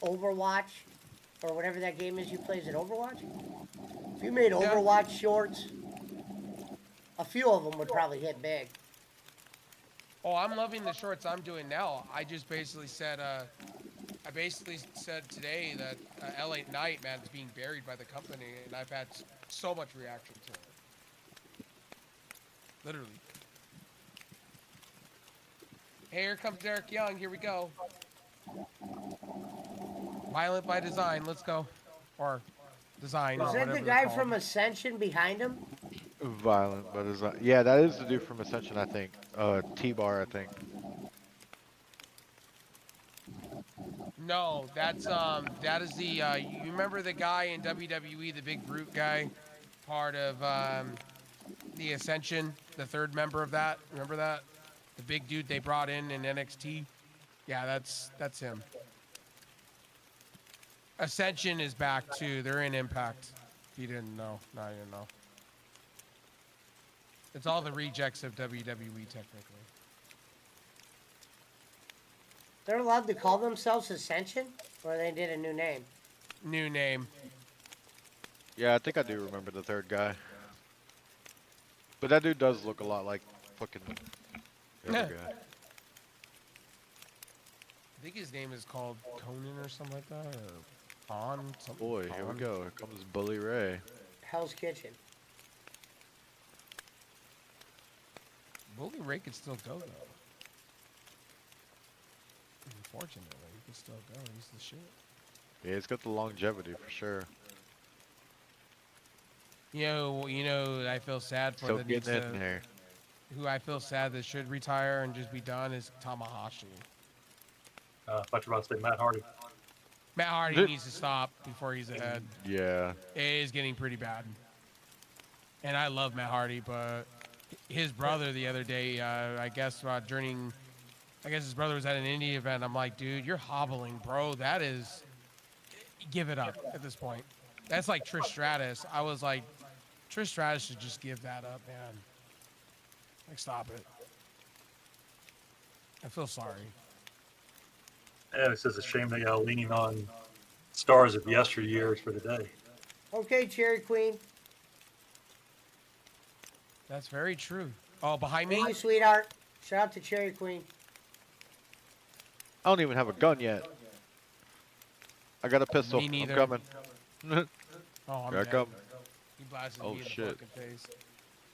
Overwatch or whatever that game is you play, is it Overwatch? If you made Yeah. Overwatch shorts, a few of them would probably hit big. Oh, I'm loving the shorts I'm doing now. I basically said today that LA Knight, man, is being buried by the company, and I've had so much reaction to it. Literally. Hey, here comes Derek Young. Here we go. Violent by design. Let's go. Or design. Is or that whatever the they're guy called. from Ascension behind him? Violent, but is that? Yeah, that is the dude from Ascension, I think. T-Bar, I think. No, that is the you remember the guy in WWE, the big brute guy, part of the Ascension, the third member of that. Remember that? The big dude they brought in NXT. Yeah, that's him. Ascension is back too. They're in Impact. If you didn't know, now you know. It's all the rejects of WWE technically. They're allowed to call themselves Ascension, or they did a new name. New name. Yeah, I think I do remember the third guy. But that dude does look a lot like fucking the other guy. I think his name is called Conan or something like that, or Pawn. Something. Boy, here we go. Here comes Bully Ray. Hell's Kitchen. Bully Ray could still go though. Unfortunately, he can still go. He's the shit. Yeah, he's got the longevity for sure. You know, I feel sad for Still the needs getting in there. who I feel sad that should retire and just be done is Tamahashi. I thought you were about to say Matt Hardy. Matt Hardy needs to stop before he's ahead. Yeah. It is getting pretty bad. And I love Matt Hardy, but his brother the other day, I guess his brother was at an indie event. I'm like, dude, you're hobbling, bro. That is, give it up at this point. That's like Trish Stratus. I was like, Trish Stratus should just give that up, man. Like, stop it. I feel sorry. Yeah, it's just a shame they gotta lean on stars of yesteryears for today. Okay, Cherry Queen. That's very true. Oh, behind me? Thank you, sweetheart. Shout out to Cherry Queen. I don't even have a gun yet. I got a pistol. Me neither. I'm coming. Oh, I'm Here I dead. come. He blasted Oh, me in the shit. fucking face.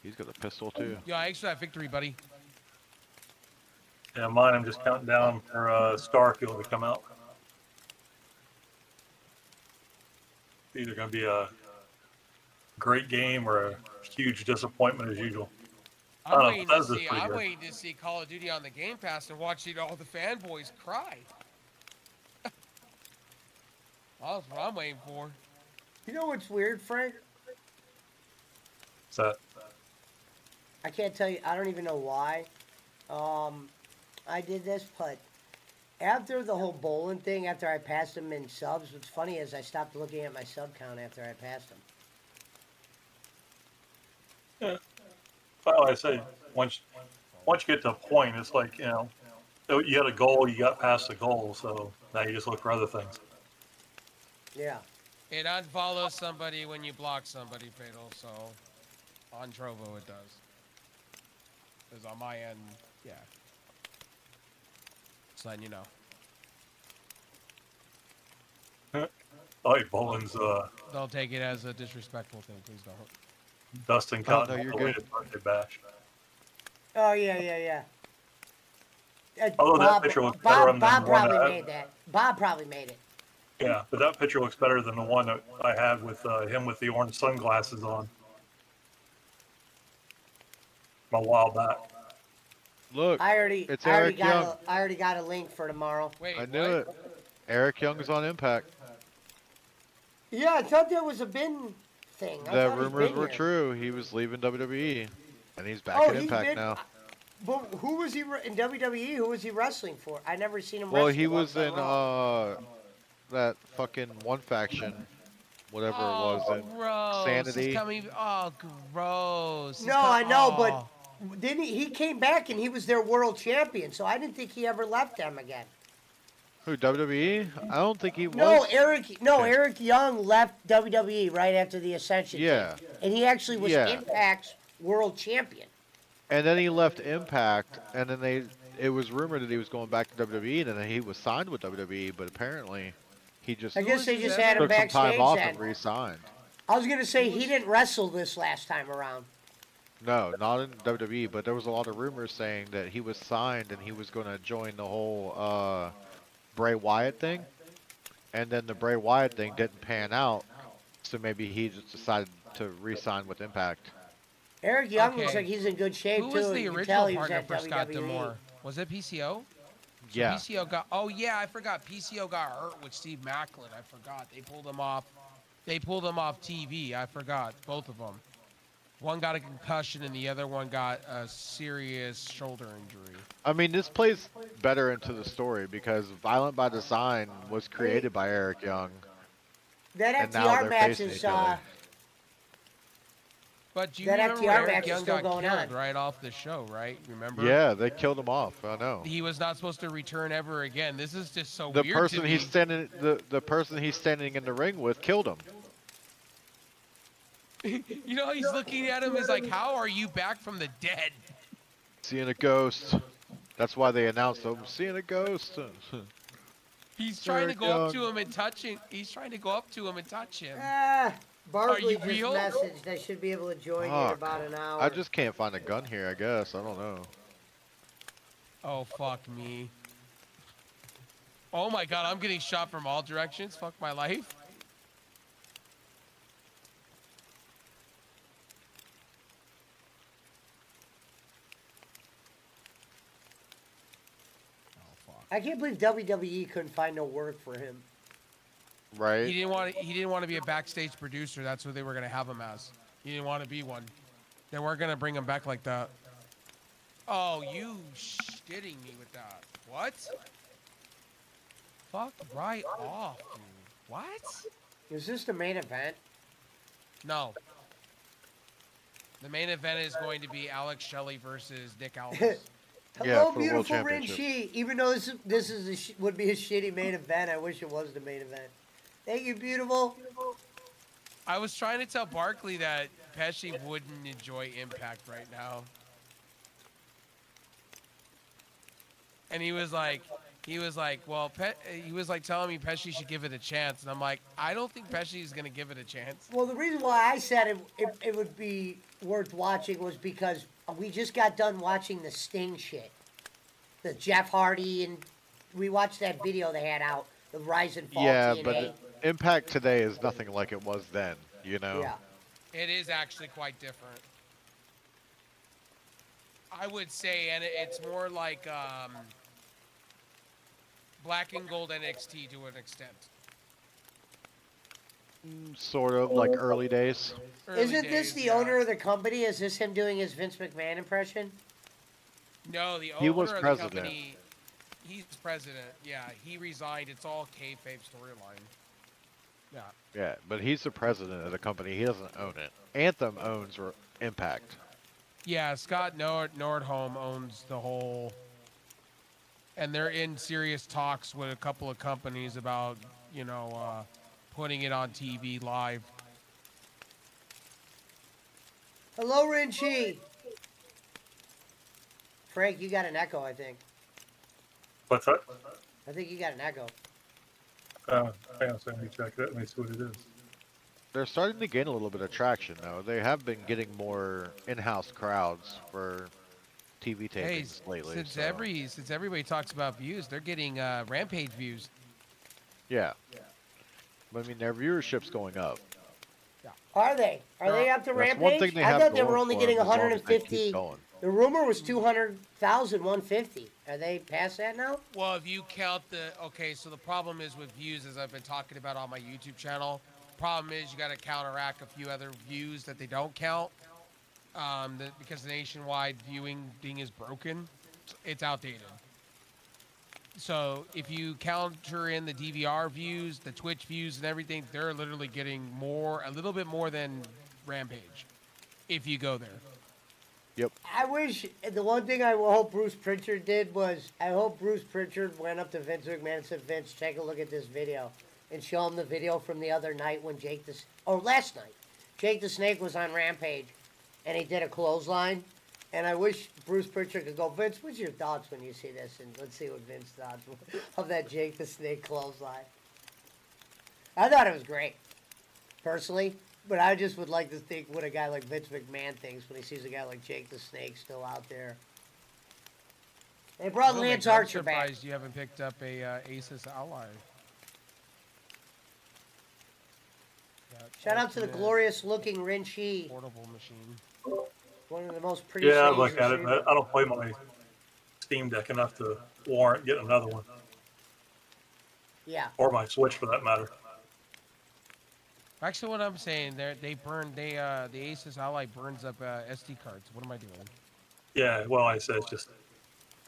He's got a pistol too. Yo, thanks for that victory, buddy. Yeah, mine, I'm just counting down for Starfield to come out. It's either going to be a great game or a huge disappointment as usual. I don't know, Bethesda's pretty I'm good. waiting to see Call of Duty on the Game Pass and watching all the fanboys cry. That's what I'm waiting for. You know what's weird, Frank? So, I can't tell you. I don't even know why. I did this, but after the whole bowling thing, after I passed him in subs, what's funny is I stopped looking at my sub count after I passed him. yeah. Well, like I say, once you get to a point, it's like, you had a goal, you got past the goal, so now you just look for other things. Yeah. It unfollows somebody when you block somebody, Fatal, so on Trovo it does. Because on my end, yeah. Just letting you know. I like Bolin's Don't take it as a disrespectful thing, please don't. Dustin Oh, no, Cotton you're related birthday bash. Oh yeah. Although that picture looks better than Bob the one probably I- made that. Bob probably made it. Yeah, but that picture looks better than the one that I had with him with the orange sunglasses on a while back. Look, I already it's Eric Young. I already got a link for tomorrow. Wait, I knew what? it. Eric Young's on Impact. Yeah, I thought that was a bin thing. I The thought he's rumors been were here. true. He was leaving WWE, and he's back Oh, at he's Impact been- now. But who was he in WWE? Who was he wrestling for? I never seen him. Well, wrestle he once was on in Raw. that fucking One Faction whatever it was in gross. Sanity. He's coming. Oh, gross. He's No, com- I know, oh. but didn't he came back and he was their world champion, so I didn't think he ever left them again. Who, WWE? I don't think he No, was. Eric Young left WWE right after the Ascension Yeah. thing. And he actually was Yeah. Impact's world champion. And then he left Impact, and then it was rumored that he was going back to WWE, and then he was signed with WWE, but apparently he just I guess they just had him took some backstage time off then. and re-signed. I was gonna say he didn't wrestle this last time around. No, not in WWE, but there was a lot of rumors saying that he was signed and he was going to join the whole Bray Wyatt thing, and then the Bray Wyatt thing didn't pan out, so maybe he just decided to re-sign with Impact. Eric Young Okay. looks like he's in good shape Who too. was the You can tell original he was partner at for Scott WWE. D'Amore? Was it PCO? So Yeah. PCO got. Oh yeah, I forgot. PCO got hurt with Steve Macklin. I forgot. They pulled him off. They pulled him off TV. I forgot. Both of them. One got a concussion and the other one got a serious shoulder injury. I mean, this plays better into the story because Violent by Design was created by Eric Young, That and now FTR they're match facing is each other. But you That remember FTR when Eric match is Young still got going killed on. right off the show, right? Remember? Yeah, they killed him off. I know. He was not supposed to return ever again. This is just so The weird person to me. he's standing, the person he's standing in the ring with, killed him. You know, he's looking at him as like, how are you back from the dead? Seeing a ghost. That's why they announced him. Seeing a ghost. He's trying to Eric go up Young. to him and touch him. He's trying to go up to him and touch him. Barkley you just real? messaged. I should be able to join you in Fuck. about an hour. I just can't find a gun here. I guess I don't know. Oh, fuck me. Oh my god, I'm getting shot from all directions. Fuck my life. Oh, fuck. I can't believe WWE couldn't find no work for him. Right? He didn't want to be a backstage producer. That's what they were gonna have him as. He didn't want to be one. They weren't gonna bring him back like that. Oh, you shitting me with that. What? Fuck right off, dude. What? Is this the main event? No. The main event is going to be Alex Shelley versus Nick Aldis. Yeah, Hello, for the World beautiful Rin Championship. Chi. Even though this is would be a shitty main event, I wish it was the main event. Thank you, beautiful. I was trying to tell Barkley that Pesci wouldn't enjoy Impact right now. And he was like, well, he was like telling me Pesci should give it a chance. And I'm like, I don't think Pesci is going to give it a chance. Well, the reason why I said it would be worth watching was because we just got done watching the Sting shit. The Jeff Hardy, and we watched that video they had out, the Rise and Fall Yeah, TNA. but Impact today is nothing like it was then. You know. Yeah. It is actually quite different. I would say, and it's more like Black and Gold NXT to an extent. Sort of like early days. Early Isn't this days, the yeah. owner of the company? Is this him doing his Vince McMahon impression? No, the He owner was of the president. company. He's president. Yeah, he resigned. It's all kayfabe storyline. Yeah. Yeah, but he's the president of the company. He doesn't own it. Anthem owns Impact. Yeah, Scott Nordholm owns the whole, and they're in serious talks with a couple of companies about, putting it on TV live. Hello, Rin Chi. Frank, you got an echo, I think. What's that? I think you got an echo. Hang on a second, let me check that. Let me see what it is. They're starting to gain a little bit of traction, though. They have been getting more in-house crowds for TV tapings Hey, lately. since so, everybody talks about views, they're getting Rampage views. yeah. But, I mean, their viewership's going up. Are they? Are they up to That's Rampage? one thing they I have thought they going were only for getting them, as long as they keep 150. going. The rumor was 200,000, 150. Are they past that now? Well, if you count so the problem is with views, as I've been talking about on my YouTube channel, problem is you got to counteract a few other views that they don't count, because the nationwide viewing thing is broken. It's outdated. So if you counter in the DVR views, the Twitch views, and everything, they're literally getting a little bit more than Rampage. If you go there. Yep. I wish the one thing I hope Bruce Pritchard did was I hope Bruce Pritchard went up to Vince McMahon and said, Vince, take a look at this video, and show him the video from the other night when last night, Jake the Snake was on Rampage, and he did a clothesline. And I wish Bruce Pritchard could go, Vince, what's your thoughts when you see this? And let's see what Vince thought of that Jake the Snake clothesline. I thought it was great, personally. But I just would like to think what a guy like Vince McMahon thinks when he sees a guy like Jake the Snake still out there. They brought Lance Archer back. I'm surprised you haven't picked up a Asus Ally. Shout out to the glorious-looking Rin Chi. Portable machine. One of the most pretty. Yeah, I look at it. I don't play my Steam Deck enough to warrant getting another one. Yeah. Or my Switch, for that matter. Actually, what I'm saying, the Asus Ally burns up SD cards. What am I doing? Yeah, well, I said just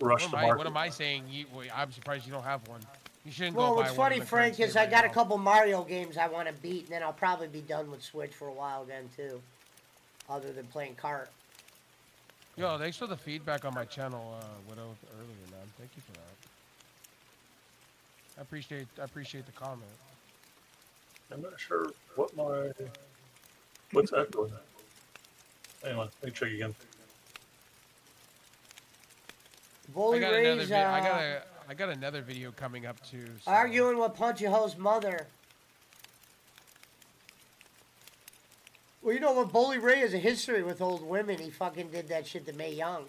rush the market. What am I saying? I'm surprised you don't have one. You shouldn't go Well, buy what's one funny, in the Frank, current is state I right got now. a couple Mario games I want to beat, and then I'll probably be done with Switch for a while again, too. Other than playing kart. Yo, thanks for the feedback on my channel, Widow, earlier, man. Thank you for that. I appreciate the comment. I'm not sure what's that doing? Hang on, let me check again. Bully Ray's I got another video coming up too. So. arguing with Punchy Ho's mother. Well, you know what? Bully Ray has a history with old women. He fucking did that shit to Mae Young.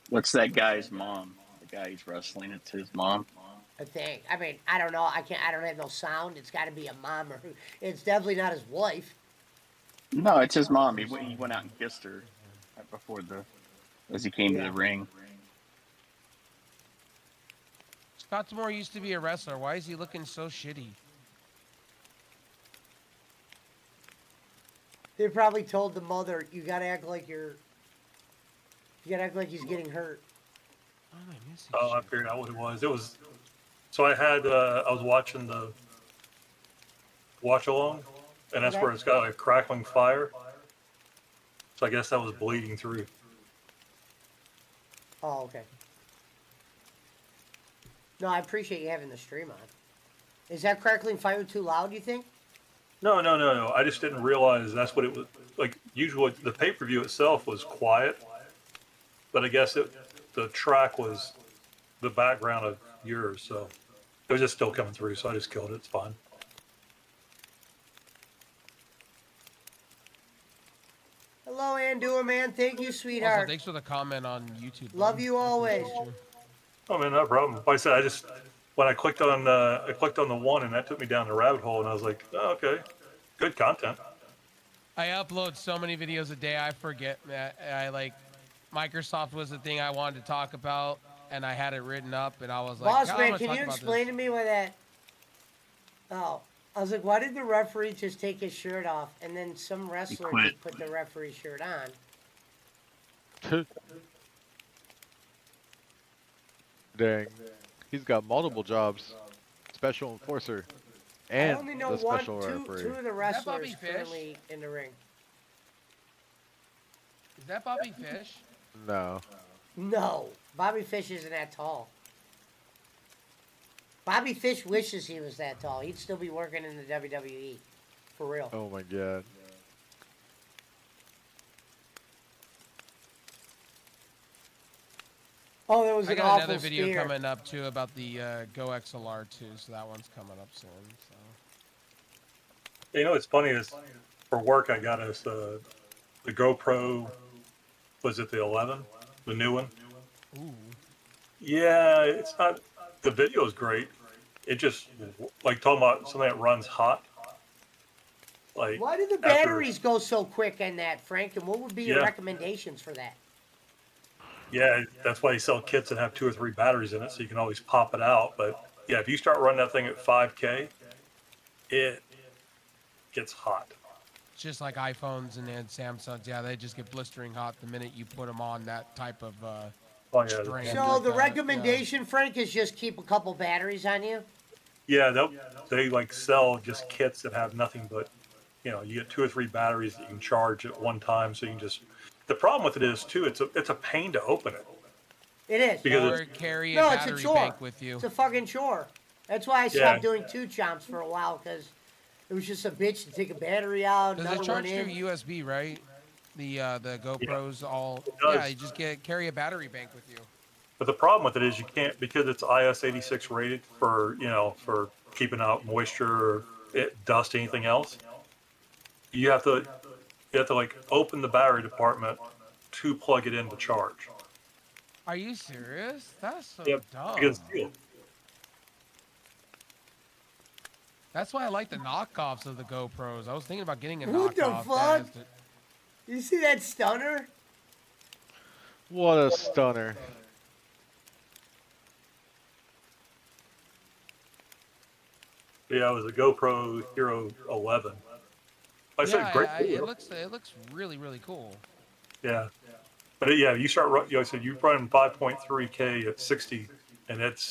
What's that guy's mom? The guy he's wrestling, it's his mom. I think. I mean, I don't know. I don't have no sound. It's got to be a mom, or it's definitely not his wife. No, it's his mom. He went out and kissed her right before as he came to the ring. Scottsmore used to be a wrestler. Why is he looking so shitty? They probably told the mother, "You gotta act like he's getting hurt." Oh, I figured out what it was. It was. So I was watching the watch along, and that's where it's got a crackling fire. So I guess that was bleeding through. Oh, okay. No, I appreciate you having the stream on. Is that crackling fire too loud, you think? No. I just didn't realize that's what it was. Like, usually the pay-per-view itself was quiet, but I guess the track was the background of yours, so it was just still coming through, so I just killed it. It's fine. Hello, Andua, man. Thank you, Also, sweetheart. thanks for the comment on YouTube. Love you always. Oh man, no problem. Like I said, when I clicked on the one, and that took me down the rabbit hole, and I was like, oh, okay, good content. I upload so many videos a day, I forget. Microsoft was the thing I wanted to talk about, and I had it written up, and I was like, Boss "God, I'm man, gonna can talk you about explain this." to me why that? Oh, I was like, why did the referee just take his shirt off, and then some wrestler quit. just put the referee shirt on? Dang. He's got multiple jobs. Special enforcer. And I only know the special referee. two of the Bobby wrestlers Fish? currently in the ring. Is that Bobby Fish? No. No, Bobby Fish isn't that tall. Bobby Fish wishes he was that tall. He'd still be working in the WWE. For real. Oh my god. Oh, there was I an got awful another video spear. coming up too about the Go XLR too, so that one's coming up soon. So. You know, what's funny is for work I got us the GoPro. Was it the 11, the new one? Ooh. Yeah, it's not. The video is great. It just like talking about something that runs hot. Like, Why do the after- batteries go so quick in that, Frank? And what would be your Yeah. recommendations for that? Yeah, that's why they sell kits that have 2 or 3 batteries in it, so you can always pop it out. But yeah, if you start running that thing at 5K, it gets hot. Just like iPhones and Samsungs, yeah, they just get blistering hot the minute you put them on that type of Oh yeah. Strange. the- So like the that, recommendation, Frank, is just keep a couple batteries on you. Yeah, they like sell just kits that have nothing but, you get 2 or 3 batteries that you can charge at one time. So you can just. The problem with it is too, it's a pain to open it It is. because Or it's carry a No, it's a battery chore. bank with you. It's a fucking chore. That's why I Yeah. stopped doing 2 chomps for a while, because it was just a bitch to take a battery out, Does another it charge one through in. USB, right? The GoPros all. It does. Yeah, you just carry a battery bank with you. But the problem with it is you can't, because it's IS-86 rated for for keeping out moisture, dust, anything else. You have to like open the battery department to plug it in to charge. Are you serious? That's so Yep, dumb. because it's sealed. That's why I like the knockoffs of the GoPros. I was thinking about getting a What the knockoff. fuck? You see that stunner? What a stunner. Yeah, it was a GoPro Hero 11. Like I said, great. it looks really really cool. Yeah, but yeah, you start. I said you run 5.3K at 60, and it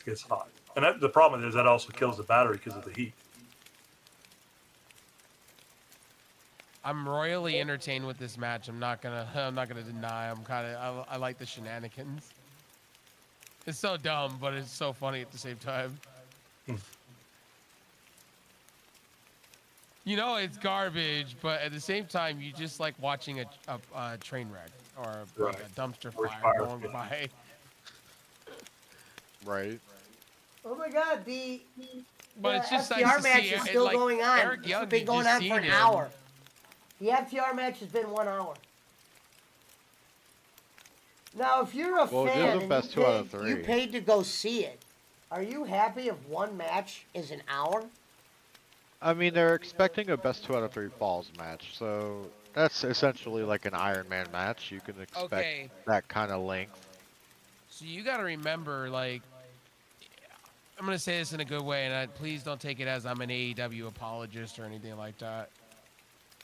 gets hot. And the problem is that also kills the battery because of the heat. I'm royally entertained with this match. I'm not gonna deny. I like the shenanigans. It's so dumb, but it's so funny at the same time. You know it's garbage, but at the same time, you just like watching a train wreck or like Right. a dumpster Or fire fire, going yeah. by. Right. Oh my god, the But it's just FTR nice to match see is it, still like, going on. Eric It's Young, been you going just on for seen an him. hour. The FTR match has been 1 hour. Now, if you're a Well, it is fan the and best you 2 out of paid, 3. you paid to go see it, are you happy if one match is an hour? I mean, they're expecting a best 2 out of 3 falls match, so that's essentially like an Iron Man match. You can expect Okay. that kind of length. So you got to remember, like, I'm gonna say this in a good way, and please don't take it as I'm an AEW apologist or anything like that.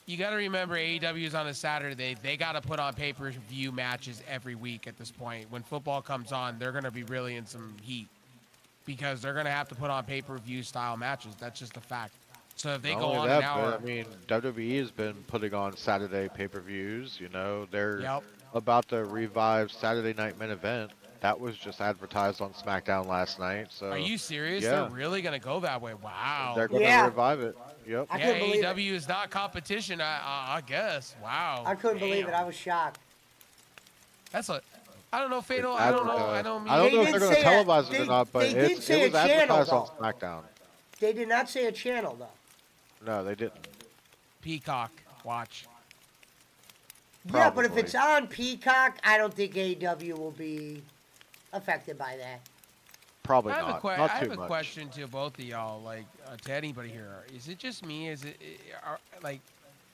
You got to remember, AEW is on a Saturday. They got to put on pay-per-view matches every week at this point. When football comes on, they're gonna be really in some heat because they're gonna have to put on pay-per-view style matches. That's just a fact. So if they Not go only on that, an hour, but I mean, WWE has been putting on Saturday pay-per-views. You know, they're Yep. about to revive Saturday Night Main Event. That was just advertised on SmackDown last night. So are you serious? yeah. They're really gonna go that way? Wow. they're going to Yeah. revive it. Yep. I Yeah, couldn't believe it. AEW is not competition. I guess. Wow. I couldn't believe it. Damn. I was shocked. That's a. I don't know, Fatal. It's I don't know. advertised. I don't mean. I don't They know if did they're going to say a- televise it they- or not, but they did it say was a channel, advertised on though. SmackDown. They did not say a channel, though. No, they didn't. Peacock. Watch. Yeah, but if Probably. it's on Peacock, I don't think AEW will be affected by that. Probably I have not. a, que- Not I too have a much. question to both of y'all, like to anybody here. Is it just me? Is it like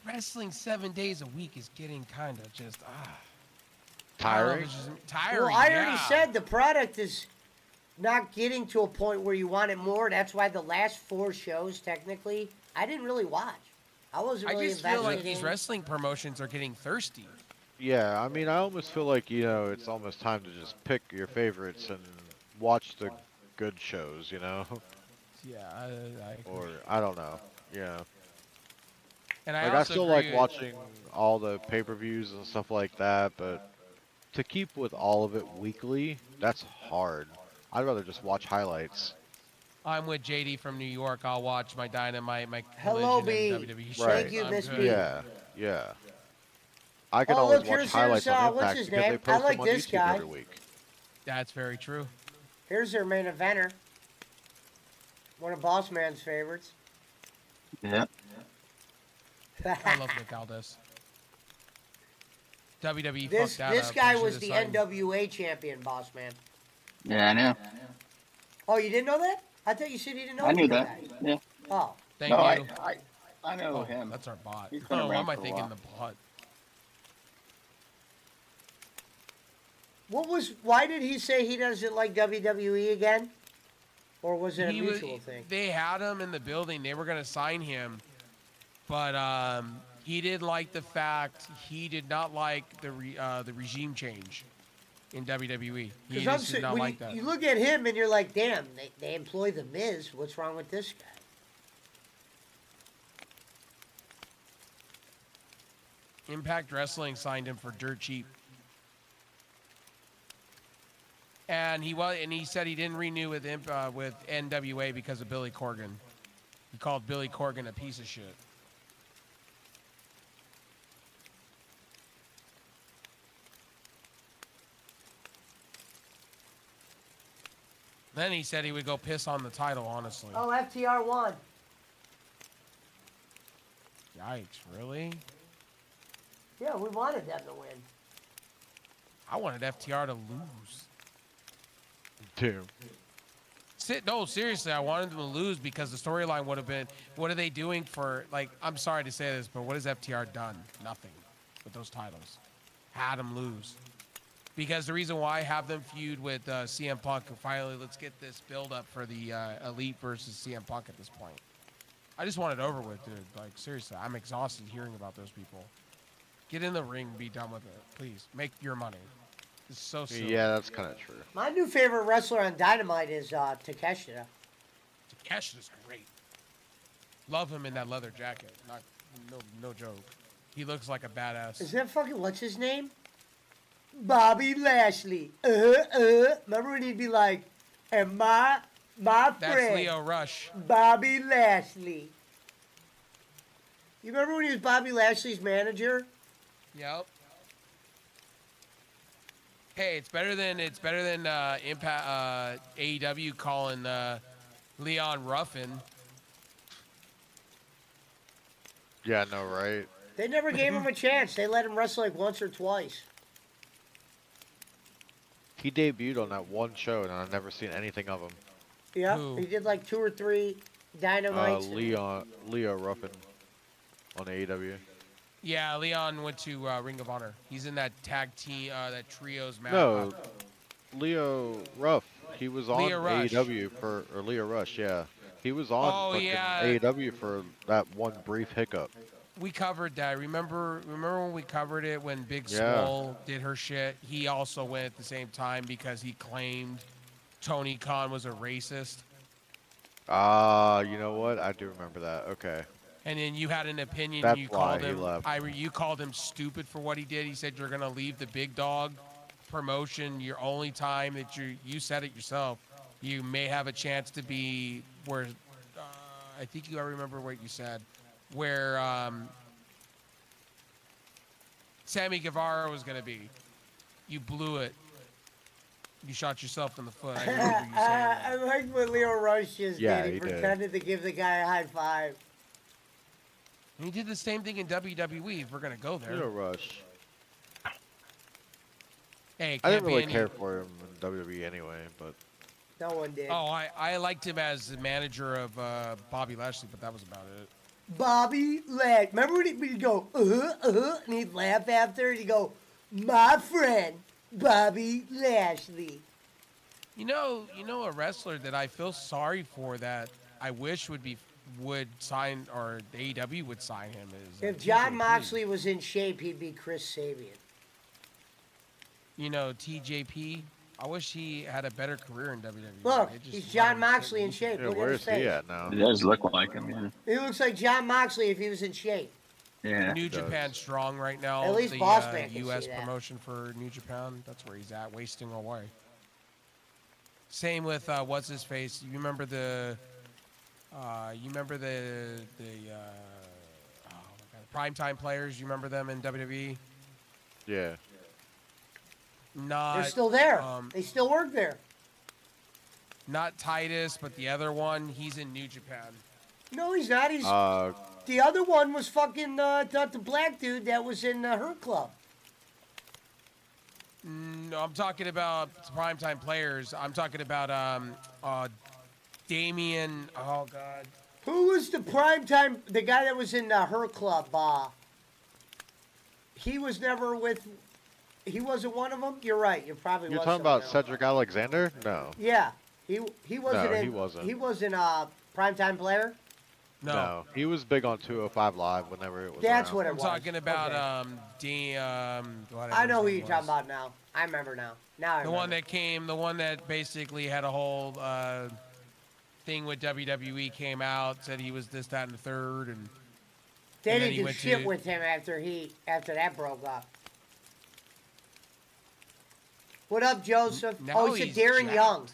wrestling 7 days a week is getting kind of just I don't know, Tiring? it's just tiring. Well, I already yeah. said the product is not getting to a point where you want it more. That's why the last 4 shows, technically, I didn't really watch. I wasn't I really just feel like invested these in. wrestling promotions are getting thirsty. Yeah, I mean, I almost feel like, you know, it's almost time to just pick your favorites and watch the good shows, you know? Yeah, I agree. Or, I don't know. Yeah. And I Like, I also still agree like watching all the pay-per-views and stuff like that, but to keep with all of it weekly, that's hard. I'd rather just watch highlights. I'm with JD from New York. I'll watch my Dynamite, my Hello, Collision, B. and WWE Right. shows. Thank you, I'm Miss good. B. Yeah, yeah. I can Oh, always look, watch here's- highlights here's, on what's Impact his because they name? I post like them on this YouTube guy. every week. That's very true. Here's their main eventer. One of Boss Man's favorites. Yeah. I love Nick Aldis. WWE This fucked that this up. guy They was should've the signed- NWA champion, Boss Man. Yeah, I know. Oh, you didn't know that? I thought you said you didn't know I knew the that. guy. Yeah. Oh, Thank No, you. I know Oh, him. that's our bot. He's been Oh, why around am I for a thinking while. the bot? why did he say he doesn't like WWE again? Or was it a He was- mutual thing? They had him in the building. They were gonna sign him, but He didn't like the fact he did not like the regime change in WWE. He just did not like that. You look at him and you're like, damn, they employ the Miz. What's wrong with this guy? Impact Wrestling signed him for dirt cheap. And he said he didn't renew with NWA because of Billy Corgan. He called Billy Corgan a piece of shit. Then he said he would go piss on the title, honestly. Oh, FTR won. Yikes, really? Yeah, we wanted them to win. I wanted FTR to lose. Damn. No, seriously, I wanted them to lose because the storyline would have been, what are they doing for, like, I'm sorry to say this, but what has FTR done? Nothing with those titles. Had them lose. Because the reason why I have them feud with CM Punk, and finally let's get this build up for the Elite versus CM Punk at this point. I just want it over with, dude. Like, seriously, I'm exhausted hearing about those people. Get in the ring and be done with it, please. Make your money. It's so silly. Yeah, that's kind of true. My new favorite wrestler on Dynamite is Takeshita. Takeshita's great. Love him in that leather jacket. No joke. He looks like a badass. Is that fucking, what's his name? Bobby Lashley. Remember when he'd be like, and my friend. That's Leo Rush. Bobby Lashley. You remember when he was Bobby Lashley's manager? Yep. Hey, it's better than Impact AEW calling Leon Ruffin. Yeah, I know, right? They never gave him a chance. They let him wrestle like once or twice. He debuted on that one show, and I've never seen anything of him. Yeah, Who? he did like 2 or 3 Dynamites. Leo Ruffin on AEW. Yeah, Leon went to Ring of Honor. He's in that tag team, that trios match. No, Leo Ruff. He was on Leo Rush. AEW or Leo Rush, yeah. He was on fucking AEW for that one brief hiccup. We covered that. Remember when we covered it when Big Swole did her shit? He also went at the same time because he claimed Tony Khan was a racist. You know what? I do remember that. Okay. And then you had an opinion. That's you why called he him. left. You called him stupid for what he did. He said you're gonna leave the big dog promotion. Your only time that you said it yourself. You may have a chance to be where. I think I remember what you said. Where Sammy Guevara was gonna be. You blew it. You shot yourself in the foot. I remember you saying that. I like what Leo Rush just did. He he did. pretended to give the guy a high five. And he did the same thing in WWE. If we're gonna go there. Leo Rush. Hey, it I can't didn't be really any- care for him in WWE anyway, but No one did. Oh, I liked him as the manager of Bobby Lashley, but that was about it. Bobby Lashley. Remember when he'd go, and he'd laugh after, and he'd go, my friend, Bobby Lashley. You know a wrestler that I feel sorry for that I wish would sign, or AEW would sign him is If John TJP. Moxley was in shape, he'd be Chris Sabian. You know, TJP. I wish he had a better career in WWE. Look, It just he's John wasn't- Moxley in shape. yeah, Look at where his is he face. at now? It does look like him, yeah. He looks like John Moxley if he was in shape. Yeah. New does. Japan Strong right now. At least the Boss Man can U.S. see that. promotion for New Japan. That's where he's at, wasting away. Same with what's his face? You remember the oh my God, primetime players? You remember them in WWE? Yeah. Not They're still there. um, They still work there. not Titus, but the other one. He's in New Japan. No, he's not. He's the other one was fucking the black dude that was in her club. No, I'm talking about primetime players. I'm talking about Damian. Oh God. Who was the primetime? The guy that was in her club. He was never with. He wasn't one of them. You're right. You're probably. You're was talking about someone else. Cedric Alexander? No. Yeah, he wasn't. No, in, he wasn't. He wasn't a primetime player. No. he was big on 205 Live whenever it was That's around. what it I'm was. talking about Okay. whatever I know his who name you're talking was. about now. I remember now. Now I The remember. one that basically had a whole thing with WWE, came out, said he was this, that, and the third, and They and then didn't he do went shit to- with him after that broke up. What up, Joseph? Now Oh, he he's said Darren jacked. Young.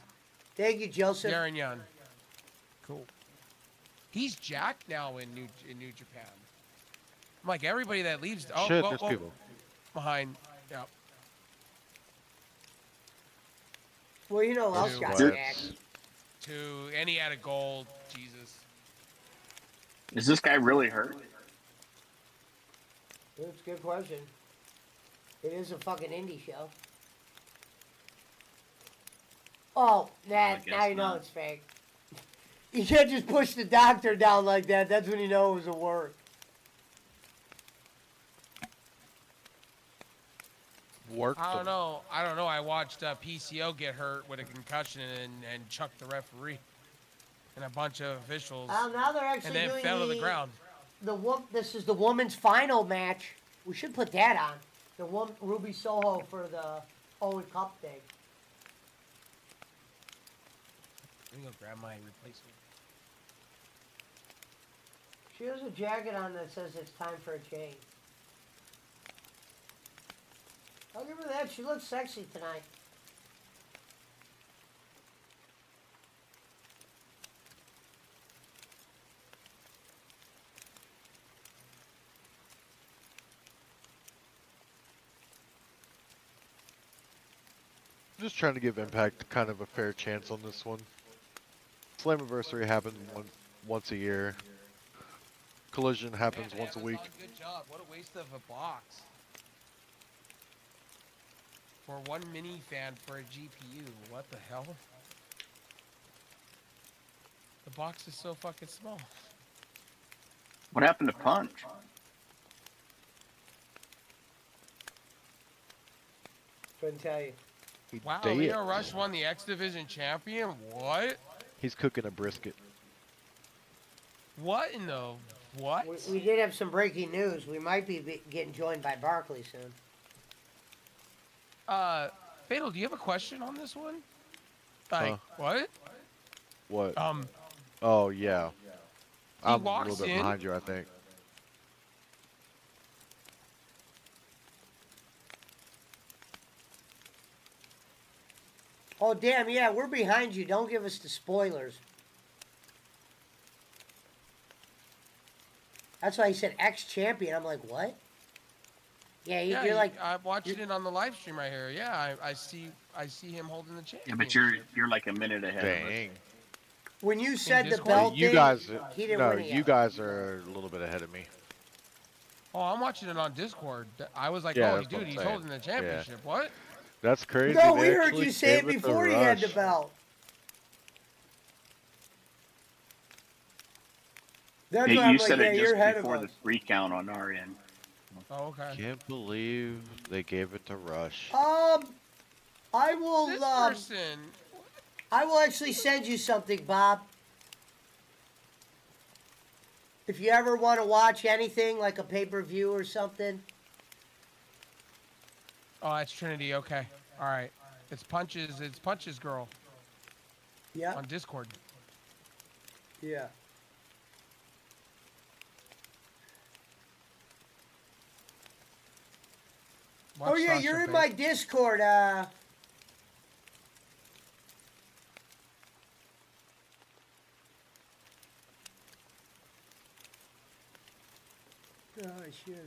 Thank you, Joseph. Darren Young. Cool. He's jacked now in New Japan. I'm like, everybody that leaves. Oh, Shit, whoa, there's whoa, people. behind. Yep. Well, you know who else Dude, got what? jacked? And he had a gold. Jesus. Is this guy really hurt? That's a good question. It is a fucking indie show. Oh, I guess now you know not. it's fake. You can't just push the doctor down like that. That's when you know it was a work. Worked I don't him. know. I watched PCO get hurt with a concussion and chuck the referee and a bunch of officials, Now they're actually and then doing fell to the ground. This is the women's final match. We should put that on. The one Ruby Soho for the Owen Cup thing. Let me go grab my replacement. She has a jacket on that says it's time for a change. I'll give her that. She looks sexy tonight. Just trying to give Impact kind of a fair chance on this one. Slammiversary happens once a year. Collision happens Man, once a week. Amazon, good job. What a waste of a box. For one mini fan for a GPU. What the hell? The box is so fucking small. What happened to Punch? Couldn't tell you. He Wow, dead. Leo Rush won the X Division champion? What? He's cooking a brisket. What in the... What? We did have some breaking news. We might be getting joined by Barkley soon. Fatal, do you have a question on this one? Like, what? What? Oh, yeah. I'm a walks little bit in. behind you, I think. Oh, damn, yeah, we're behind you. Don't give us the spoilers. That's why he said ex-champion. I'm like, what? Yeah, you're like... I'm watching it on the live stream right here. Yeah, I see him holding the Yeah, championship. but you're like a minute ahead of us. Dang. When you said the Discord? belt You thing, guys, he didn't no, win it you yet. guys are a little bit ahead of me. Oh, I'm watching it on Discord. I was like, Yeah, oh, that's what dude, I'm he's saying. holding the championship. What? That's crazy. No, They we heard actually you say it gave to before he had the Rush. belt. That's Hey, why I'm you like, said yeah, it you're just ahead of before us. the recount on our end. Oh, okay. Can't believe they gave it to Rush. I will, This person... I will actually send you something, Bob. If you ever want to watch anything, like a pay-per-view or something. Oh, that's Trinity. Okay. All right. It's Punches girl Yeah, on Discord. yeah. Watch Oh, yeah, Sasha you're in Banks. my Discord, Oh, I should have.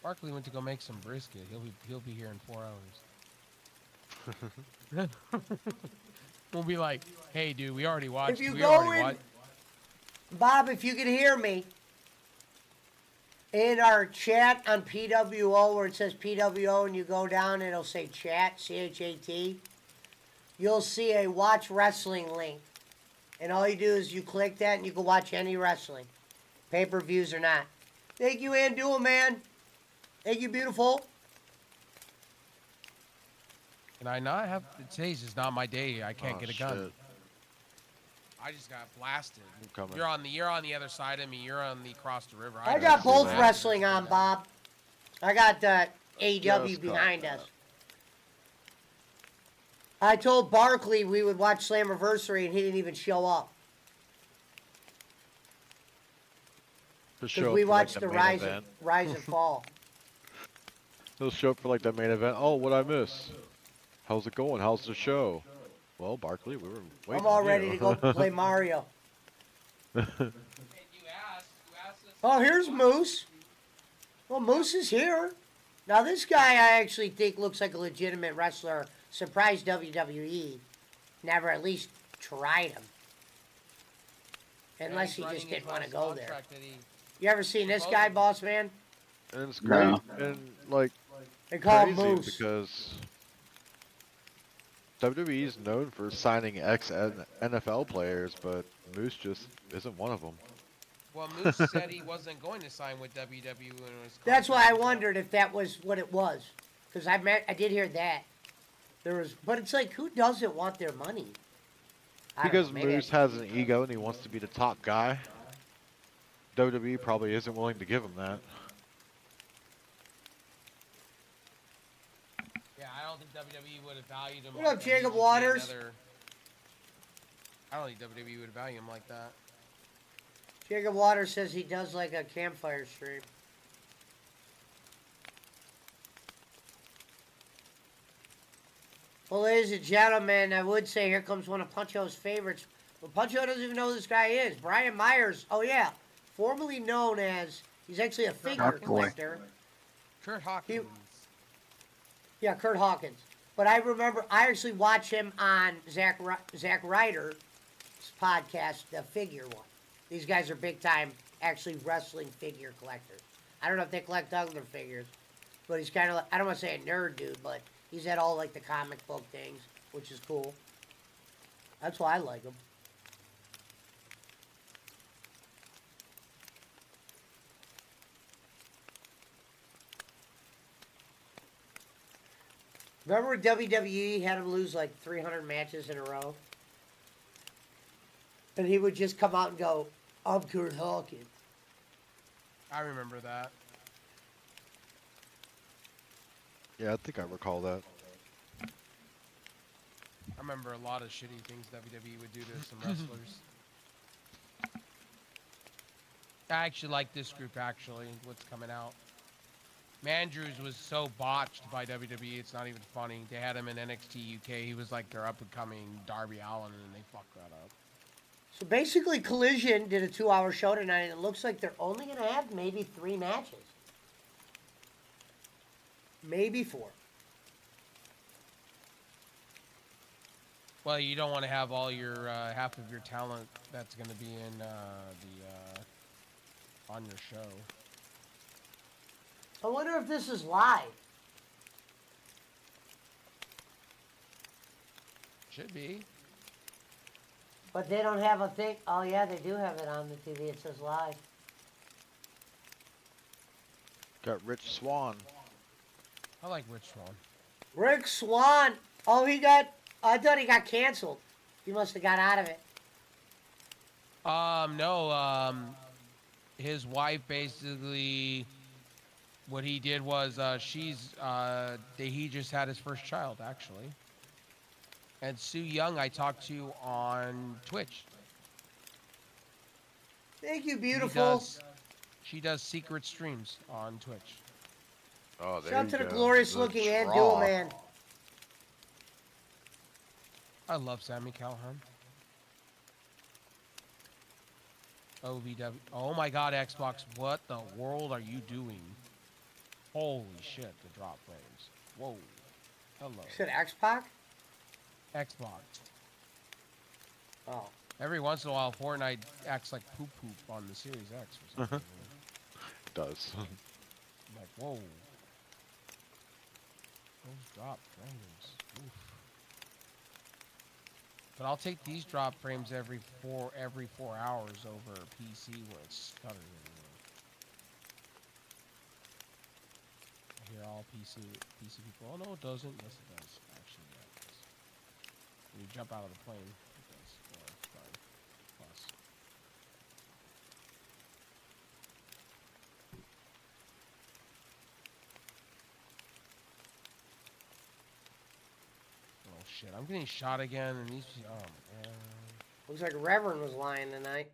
Barkley went to go make some brisket. He'll be here in 4 hours. We'll be like, hey, dude, we already watched. If you we go already in, watched. Bob, if you can hear me, in our chat on PWO where it says PWO and you go down, it'll say chat, C-H-A-T. You'll see a watch wrestling link. And all you do is you click that and you can watch any wrestling. Pay-per-views or not. Thank you, Andua, man. Thank you, beautiful. Can I not have? Today's is not my day. I can't Oh, get a gun. shit. I just got blasted. I'm coming. You're on the other side of me. You're on the across the river. I just got both that. wrestling on, Bob. I got AEW Just behind caught us. that. I told Barkley we would watch Slammiversary, and he didn't even show up. He'll Because show we up for, like, watched the the main rise event. and fall. He'll show up for like the main event. Oh, what'd I miss? How's it going? How's the show? Well, Barkley, we were waiting I'm all on ready you. to go play Mario. You asked us. Oh, here's Moose. Well, Moose is here. Now, this guy I actually think looks like a legitimate wrestler. Surprised WWE never at least tried him. Unless he just didn't want to go there. You ever seen this guy, boss man? And it's great. No. And like They call him crazy Moose. because WWE is known for signing ex-NFL players, but Moose just isn't one of them. Well, Moose said he wasn't going to sign with WWE when it was. That's why I wondered if that was what it was. Because I did hear that. But it's like, who doesn't want their money? I don't Because know, maybe Moose has an ego and he wants to be the top guy. WWE probably isn't willing to give him that. Yeah, I don't think WWE would have valued him. What like up, that. Jacob He'd just be Waters? I don't think WWE would value him like that. Jacob Waters says he does like a campfire stream. Well, ladies and gentlemen, I would say here comes one of Puncho's favorites. But Puncho doesn't even know who this guy is. Brian Myers. Oh, yeah. Formerly known as, he's actually a figure Hawk Boy. collector. Kurt Hawkins. Yeah, Kurt Hawkins. But I remember, I actually watched him on Zack Ryder's podcast, the figure one. These guys are big time, actually wrestling figure collectors. I don't know if they collect other figures, but he's kind of, I don't want to say a nerd dude, but he's at all like the comic book things, which is cool. That's why I like him. Remember when WWE had him lose like 300 matches in a row? And he would just come out and go, I'm Kurt Hawkins. I remember that. Yeah, I think I recall that. I remember a lot of shitty things WWE would do to some wrestlers. I actually like this group, actually, what's coming out. Mandrews was so botched by WWE, it's not even funny. They had him in NXT UK. He was like their up-and-coming Darby Allin, and they fucked that up. So basically, Collision did a 2-hour show tonight, and it looks like they're only going to have maybe 3 matches. Maybe 4. Well, you don't want to have all your half of your talent that's going to be in on your show. I wonder if this is live. Should be. But they don't have a thing. Oh, yeah, they do have it on the TV. It says live. Got Rich Swann. I like Rich Swann. Rick Swan. Oh, I thought he got canceled. He must have got out of it. No, his wife basically, what he did was, he just had his first child, actually. And Sue Young, I talked to on Twitch. Thank you, beautiful. She does secret streams on Twitch. Oh, there Shout out you to the go. glorious The looking and draw. dual man. I love Sammy Calhoun. OVW. Oh my God, Xbox, what the world are you doing? Holy shit, the drop frames. Whoa. Hello. You said X-Pac? Xbox. Oh. Every once in a while, Fortnite acts like poop on the Series X or something. It does. Like, whoa. Those drop frames. Oof. But I'll take these drop frames every 4 hours over a PC where it's stuttering everywhere. I hear all PC people. Oh no, it doesn't. Yes, it does. Actually, yeah, it does. When you jump out of the plane, it does. Oh, it's fine. shit. I'm getting shot again, and these. Oh my god. Looks like Reverend was lying tonight.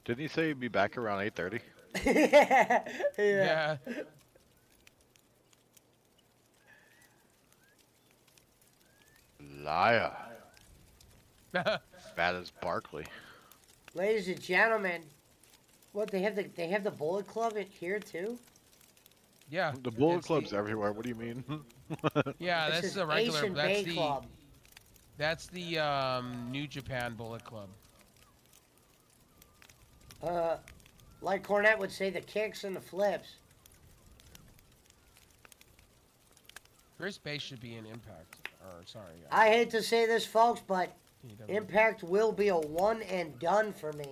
Didn't he say he'd be back around 8:30? Yeah. Liar. Bad as Barkley. Ladies and gentlemen, what they have the Bullet Club in here too? Yeah. The Bullet it's Club's everywhere. What do you mean? Yeah, This that's is the regular. Asian Bay Club. That's the New Japan Bullet Club. Like Cornette would say, the kicks and the flips. Chris Bay should be in Impact. Or sorry. I hate to say this, folks, but AEW. Impact will be a one and done for me.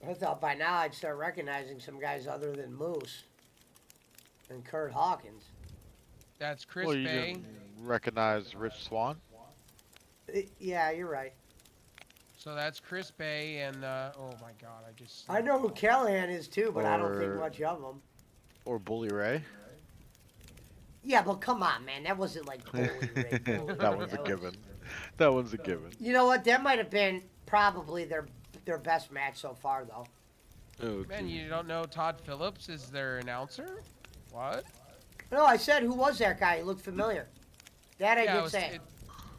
I thought by now I'd start recognizing some guys other than Moose and Kurt Hawkins. That's Chris Well, you Bay. didn't recognize Rich Swan? Yeah, you're right. So that's Chris Bay and oh my god, I just. I know who Callahan is too, but I don't think Or- much of him. Or Bully Ray? Yeah, but come on, man, that wasn't like Bully Ray. Bully That Ray. one's a was- given. That one's a given. You know what? That might have been probably their best match so far, though. Oh, Man, you don't know Todd Phillips is their announcer? What? No, I said who was that guy? He looked familiar. That I Yeah, did say.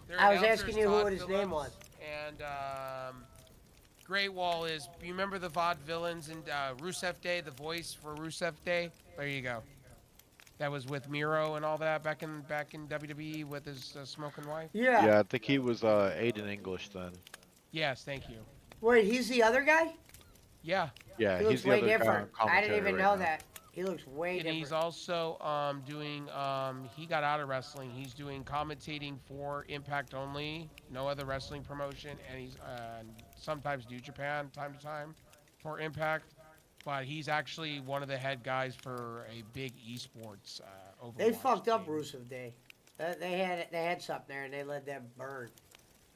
their I was announcer asking is you who Todd his name Phillips, And Great Wall is. You remember the Vaudevillains and Rusev Day, the voice for Rusev Day? There you go. That was with Miro and all that back in WWE with his smoking wife. Yeah. Yeah, I think he was Aiden English then. Yes, thank you. Wait, he's the other guy? Yeah, Yeah, He he's looks the way other guy on different. I didn't commentary even right know now. that. He looks way and different. he's also doing. He got out of wrestling. He's doing commentating for Impact only, no other wrestling promotion, and he's sometimes New Japan time to time for Impact. But he's actually one of the head guys for a big esports Overwatch They fucked up team. Rusev Day. They had something there and they let them burn.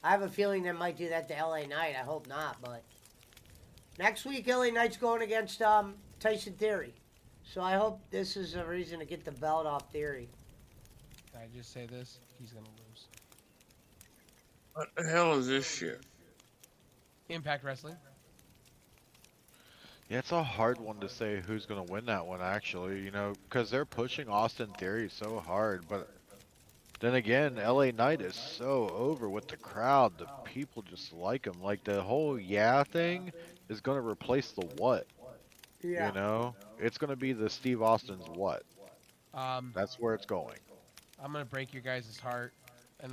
I have a feeling they might do that to LA Knight. I hope not, but next week LA Knight's going against Tyson Theory. So I hope this is a reason to get the belt off Theory. Can I just say this? He's gonna lose. What the hell is this shit? Impact Wrestling. Yeah, it's a hard one to say who's going to win that one, actually, you know, because they're pushing Austin Theory so hard, but then again, LA Knight is so over with the crowd. The people just like him. Like, the whole yeah thing is going to replace the what, Yeah. you know? It's going to be the Steve Austin's what. That's where it's going. I'm gonna break your guys' heart, and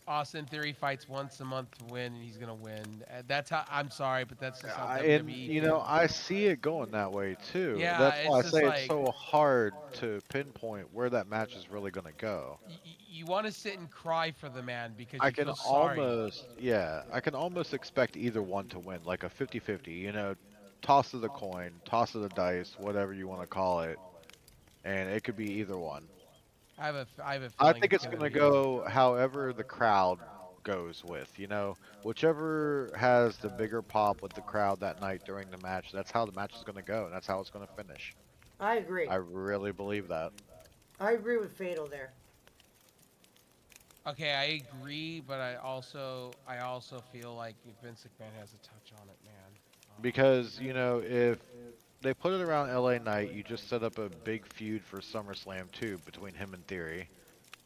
Austin Theory fights once a month to win, and he's gonna win. That's how. I'm sorry, but that's just how And, WWE you know, feels. I see it going that way, too. Yeah, That's why I it's just say like- it's so hard to pinpoint where that match is really going to go. You want to sit and cry for the man because I you can feel sorry. I can almost expect either one to win, like a 50-50, you know, toss of the coin, toss of the dice, whatever you want to call it, and it could be either one. I have a feeling I think it's gonna going to be- go however the crowd goes with, you know, whichever has the bigger pop with the crowd that night during the match, that's how the match is going to go, and that's how it's going to finish. I agree. I really believe that. I agree with Fatal there. Okay, I agree, but I also feel like Vince McMahon has a touch on it, man. Because, you know, if they put it around LA Knight, you just set up a big feud for SummerSlam too between him and Theory.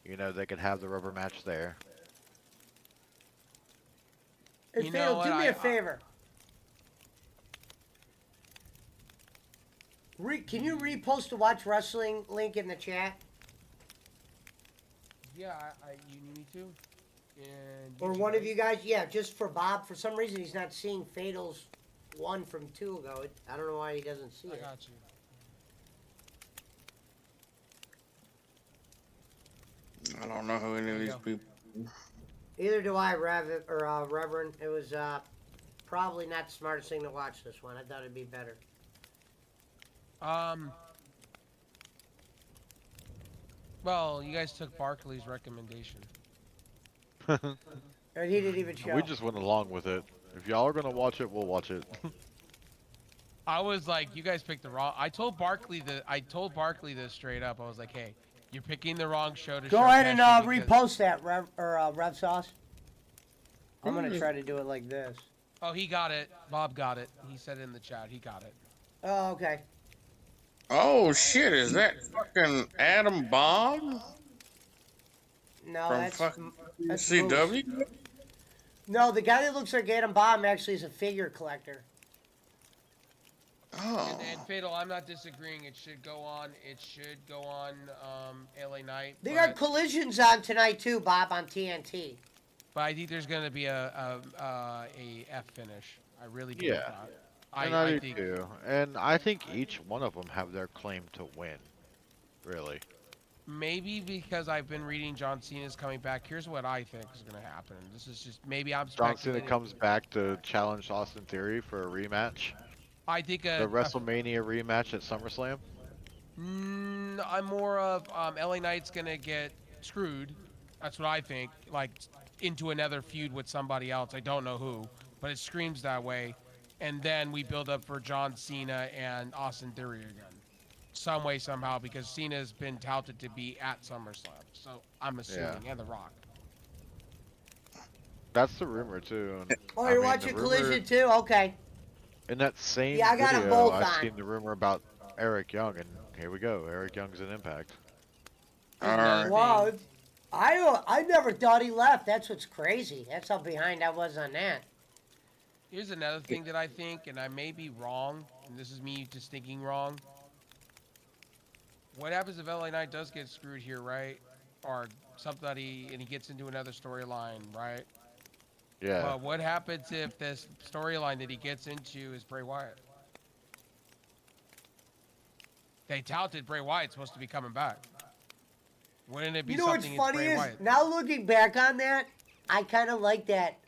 You know, they could have the rubber match there. Hey, You know Fatal, what, do me I- a favor. Can you repost the Watch Wrestling link in the chat? Yeah, you need me to. And Or one of you guys? Yeah, just for Bob. For some reason, he's not seeing Fatal's one from 2 ago. I don't know why he doesn't see I it. got you. I don't know who any of these There people. Either do I, Reverend. It was probably not the smartest thing to watch this one. I thought it'd be better. Well, you guys took Barkley's recommendation. Or he didn't even show. We just went along with it. If y'all are gonna watch it, we'll watch it. I was like, you guys picked the wrong. I told Barkley this straight up. I was like, hey, you're picking the wrong show to Go show ahead and Pesci because- repost that, Rev Sauce. I'm gonna try to do it like this. Oh, he got it. Bob got it. He said it in the chat. He got it. Oh, okay. Oh shit! Is that fucking Adam Bomb No, from that's fucking that's CW? Moose. No, the guy that looks like Adam Bomb actually is a figure collector. Oh, And Fatal, I'm not disagreeing. It should go on. It should go on LA Night. They but, got collisions on tonight too, Bob, on TNT. but I think there's gonna be a F finish. I really believe Yeah. that. And I do think too. And I think each one of them have their claim to win. Really. maybe because I've been reading John Cena's coming back. Here's what I think is gonna happen. This is just maybe I'm John Cena speculating. comes back to challenge Austin Theory for a rematch. I think The WrestleMania rematch at SummerSlam. I'm more of LA Knight's gonna get screwed. That's what I think. Like into another feud with somebody else. I don't know who, but it screams that way. And then we build up for John Cena and Austin Theory again, some way somehow, because Cena's been touted to be at SummerSlam. So I'm assuming, and The Rock. That's the rumor too. And, Oh, I you're mean, watching the rumor- Collision too? Okay. In that same Yeah, I got 'em video, both I've on. seen the rumor about Eric Young, and here we go. Eric Young's an Impact. alright. Wow. I never thought he left. That's what's crazy. That's how behind I was on that. Here's another thing that I think, and I may be wrong, and this is me just thinking wrong. What happens if LA Knight does get screwed here, right? Or somebody, and he gets into another storyline, right? Yeah. But what happens if this storyline that he gets into is Bray Wyatt? They touted Bray Wyatt's supposed to be coming back. Wouldn't it be You know what's something funny Bray is, Wyatt? now looking back on that, I kind of like that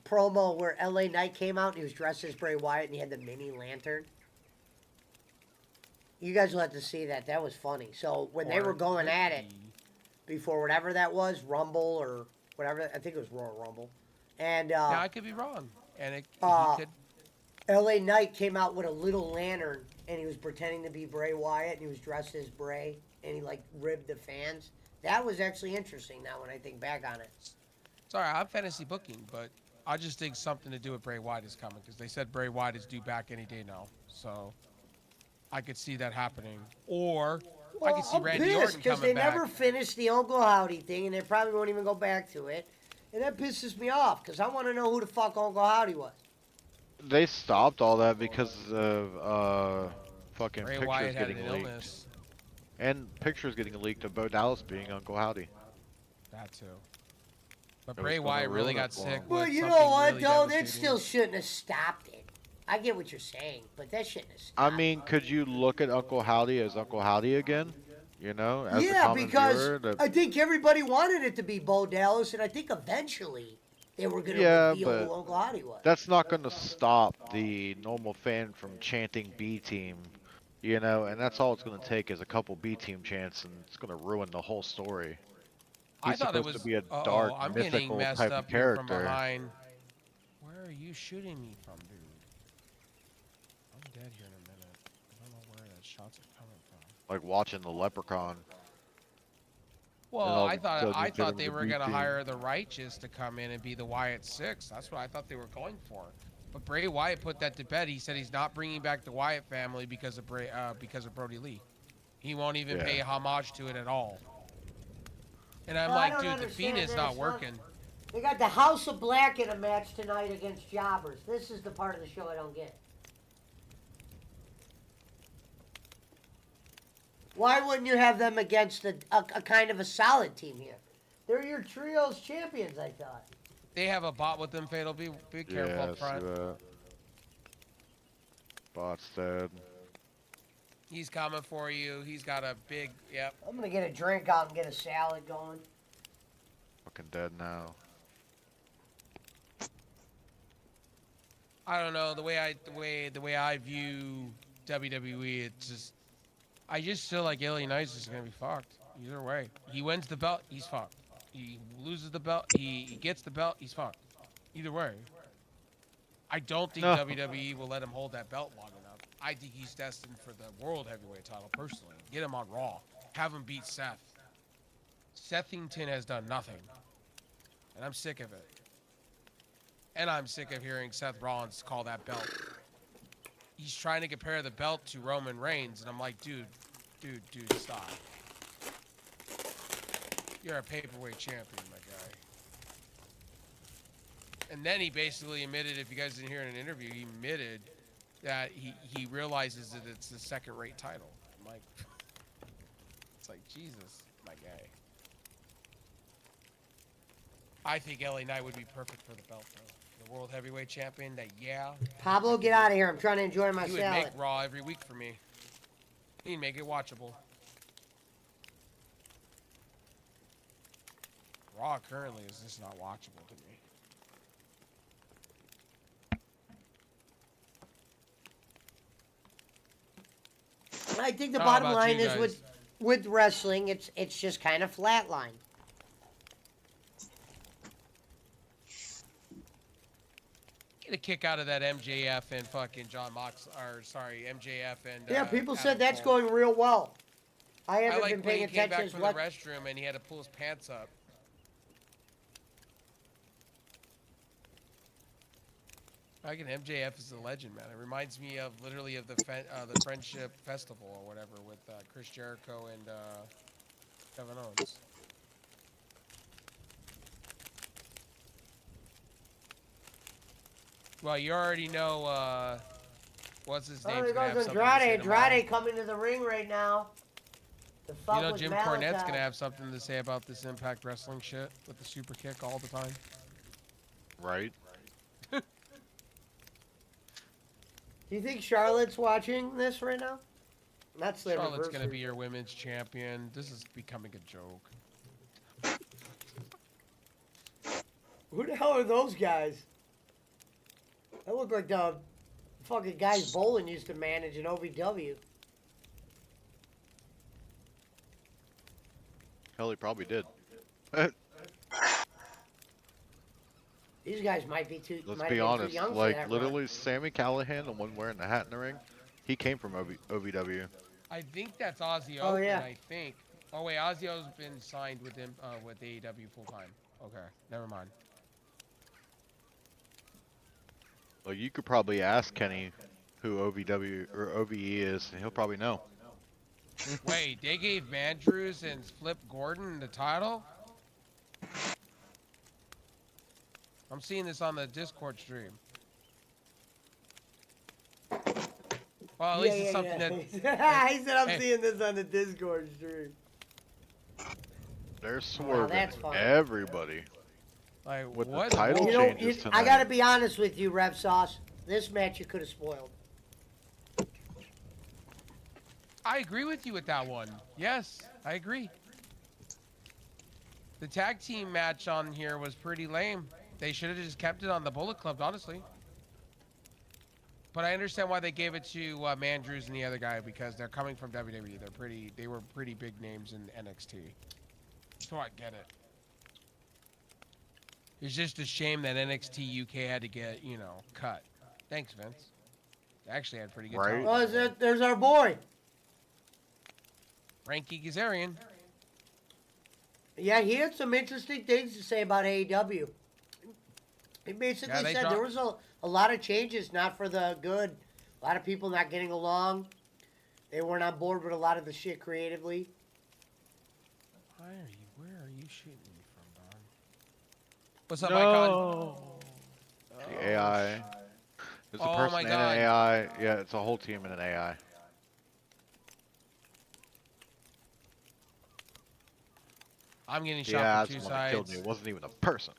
promo where LA Knight came out and he was dressed as Bray Wyatt and he had the mini lantern. You guys will have to see that. That was funny. So when they were going at it before whatever that was, Rumble or whatever, I think it was Royal Rumble. And Now I could be wrong, and he could. LA Knight came out with a little lantern and he was pretending to be Bray Wyatt and he was dressed as Bray and he like ribbed the fans. That was actually interesting now when I think back on it. Sorry, I'm fantasy booking, but I just think something to do with Bray Wyatt is coming because they said Bray Wyatt is due back any day now. So I could see that happening, or I could see I'm Randy pissed Orton because coming they back. never finished the Uncle Howdy thing and they probably won't even go back to it. And that pisses me off because I want to know who the fuck Uncle Howdy was. They stopped all that because of fucking Bray pictures Wyatt had getting an leaked. illness. And pictures getting leaked of Bo Dallas being Uncle Howdy. That too. But It was Bray gonna Wyatt really ruin got it for sick. him. Well, with you know something what, really though? That devastating. still shouldn't have stopped it. I get what you're saying, but that shouldn't have stopped I mean, could you look at Uncle Howdy as Uncle Howdy again? You know, as the yeah, common because viewer, that- I think everybody wanted it to be Bo Dallas, and I think eventually they were going to Yeah, reveal but who Uncle Howdy was. that's not going to stop the normal fan from chanting B Team, you know, and that's all it's going to take is a couple B Team chants, and it's going to ruin the whole story. I He's thought it supposed was to be a Uh-oh, dark, I'm getting mythical messed type up of here from character. behind. Where are you shooting me from, dude? I'm dead here in a minute. I don't know where that shots are coming from. Like watching the Leprechaun. Well, all I the thought judges they getting were the gonna B team. hire the Righteous to come in and be the Wyatt Six. That's what I thought they were going for. But Bray Wyatt put that to bed. He said he's not bringing back the Wyatt family because of Brody Lee. He won't even Yeah. pay homage to it at all. And I'm Well, I like, don't dude, the understand Fiend is this, not son. working. They got the House of Black in a match tonight against Jobbers. This is the part of the show I don't get. Why wouldn't you have them against a kind of a solid team here? They're your trios champions, I thought. They have a bot with them, Fatal. Be careful Yeah, up I see front. that. Bot's dead. He's coming for you. He's got a big, yep. I'm gonna get a drink out and get a salad going. Fucking dead now. I don't know the way I view WWE. It's just I just feel like LA Knight's just gonna be fucked either way. He wins the belt, he's fucked. He loses the belt. He gets the belt. He's fucked. Either way. I don't think No. WWE will let him hold that belt long enough. I think he's destined for the World Heavyweight title personally. Get him on Raw. Have him beat Seth. Sethington has done nothing. And I'm sick of it. And I'm sick of hearing Seth Rollins call that belt. He's trying to compare the belt to Roman Reigns, and I'm like, dude, stop. You're a paperweight champion, my guy. And then he basically admitted, if you guys didn't hear in an interview, he admitted that he realizes that it's the second-rate title. I'm like, it's like, Jesus, my guy. I think LA Knight would be perfect for the belt, though. The World Heavyweight Champion, Pablo, get out of here. I'm trying to enjoy my he would salad. make Raw every week for me. He'd make it watchable. Raw currently is just not watchable to me. I think the How bottom about line you is guys? with wrestling, it's just kind of flatline. Get a kick out of that MJF and fucking John Mox, or sorry, MJF and Yeah, people said Adam that's Cole. going real well. I I haven't like been when he paying came attention back as from much. the restroom and he had to pull his pants up. Fucking MJF is a legend, man. It reminds me of literally of the Friendship Festival or whatever with Chris Jericho and Kevin Owens. Well, you already know what's his name. Oh, there goes Andrade. Andrade coming to the ring right now. The fuck You know with Jim Malachi. Cornette's gonna have something to say about this Impact Wrestling shit with the super kick all the time. Right? Do you think Charlotte's watching this right now? That's the Charlotte's gonna be your women's champion. This is becoming a joke. Who the hell are those guys? That look like the fucking guys Bolin used to manage in OVW. Hell, he probably did. These guys might be too. Let's might be have been honest. Too young for Like, that literally, Sammy Callahan, the one wearing the hat in the ring, he came from OVW. I think that's Ozzy Oh, Open, yeah. I think. Oh wait, Ozzy has been signed with him with AEW full time. Okay, never mind. Well, you could probably ask Kenny who OVW or OVE is, and he'll probably know. Wait, they gave Mandrews and Flip Gordon the title? I'm seeing this on the Discord stream. Well, at least it's something that. he said, "I'm Hey. seeing this on the Discord stream." They're swerving that's fine. everybody Like, with the what? title You know, changes I gotta tonight. be honest with you, Rev Sauce. This match you could have spoiled. I agree with you with that one. Yes, I agree. The tag team match on here was pretty lame. They should have just kept it on the Bullet Club, honestly. But I understand why they gave it to Mandrews and the other guy, because they're coming from WWE. They were pretty big names in NXT. So I get it. It's just a shame that NXT UK had to get, cut. Thanks, Vince. They actually had pretty good Right. talent. Well, there's our boy. Frankie Kazarian. Yeah, he had some interesting things to say about AEW. He basically Yeah, they said there was a lot of changes, not for the good. A lot of people not getting along. They weren't on board with a lot of the shit creatively. Where are you shooting me from, Don? What's up, Icon? No. The AI. There's a Oh person my and God. an AI. Yeah, it's a whole team and an AI. I'm getting Yeah, shot that's from the two one that killed sides. me. It wasn't even a person.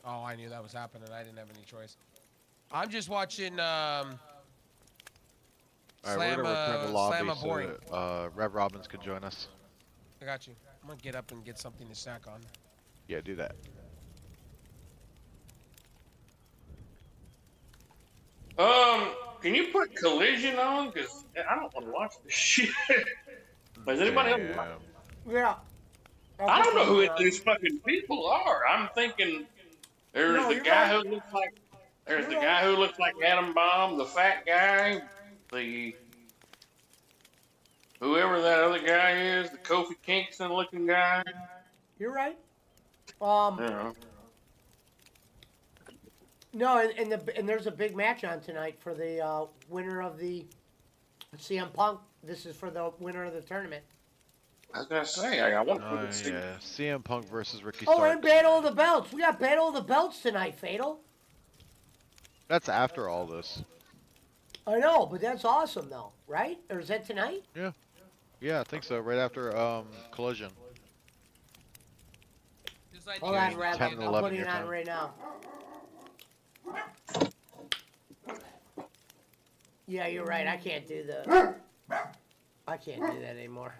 Oh, I knew that was happening. I didn't have any choice. I'm just watching All right, we're Slam, gonna return to the lobby Slam boring. so Rev Robbins could join us. I got you. I'm gonna get up and get something to snack on. Yeah, do that. Can you put Collision on? Cause I don't want to watch this shit. Does anybody else? Damn. Yeah. I don't know who Uh, these fucking people are. I'm thinking there's No, the you're guy right. who looks like You're right. Adam Bomb, the fat guy, the whoever that other guy is, the Kofi Kingston looking guy. You're right. You know. No, and there's a big match on tonight for the winner of the CM Punk. This is for the winner of the tournament. I was gonna say, I want to see. Yeah, CM Punk versus Ricky Oh, Starks. and Battle of the Belts. We got Battle of the Belts tonight, Fatal. That's after all this. I know, but that's awesome though, right? Or is that tonight? Yeah. Yeah, I think so. Right after Collision. Hold on, June Rev. 10 and I'm 11 putting your it on time. right now. Yeah, you're right. I can't do the. I can't do that anymore.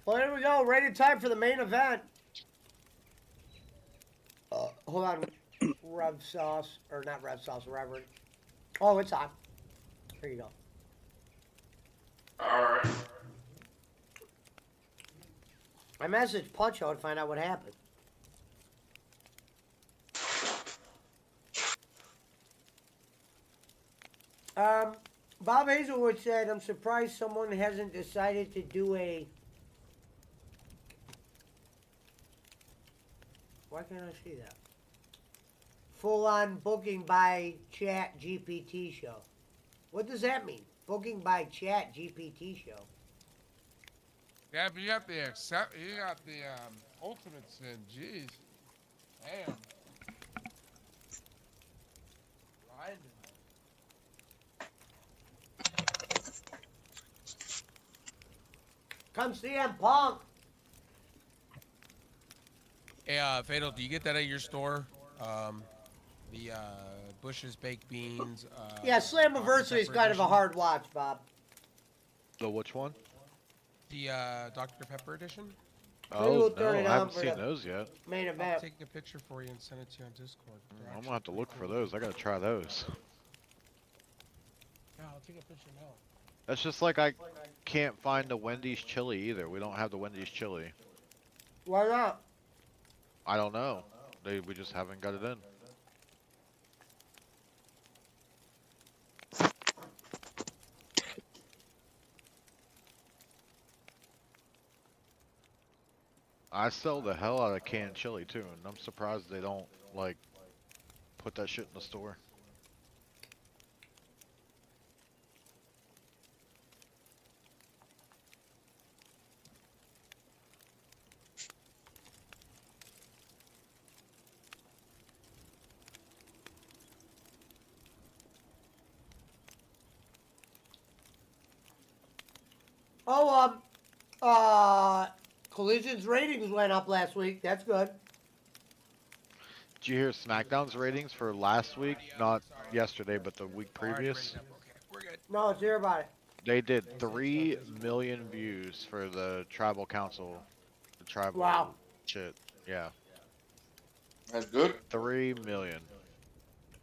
Well, here we go. Rated time for the main event. Hold on. Rev sauce. Or not Rev sauce, Reverend. Oh, it's on. Here you go. All right. I messaged Puncho to find out what happened. Bob Hazelwood said, I'm surprised someone hasn't decided to do a... Why can't I see that? Full-on booking by Chat GPT show. What does that mean? Booking by Chat GPT show. Yeah, but you got the ultimate sin. Jeez. Damn. Grinding. Come CM Punk. Hey, Fatal, do you get that at your store? The Bush's baked beans. Yeah, Slammiversary is kind of a hard watch, Bob. The which one? The Dr. Pepper edition. Oh, will no, turn it I on haven't for seen the- those yet. Main I'll event. take a picture for you and send it to you on Discord. I'm gonna have to look for those. I gotta try those. Yeah, I'll take a picture now. That's just like I can't find the Wendy's chili either. We don't have the Wendy's chili. Why not? I don't know. We just haven't got it in. I sell the hell out of canned chili too, and I'm surprised they don't like put that shit in the store. Oh, Collision's ratings went up last week. That's good. Did you hear SmackDown's ratings for last week? Not yesterday, but the week Already previous. written up. Okay, we're good. No, let's hear about it. They did 3 million views for the tribal council. The tribal Wow. shit. Yeah. That's good. 3 million.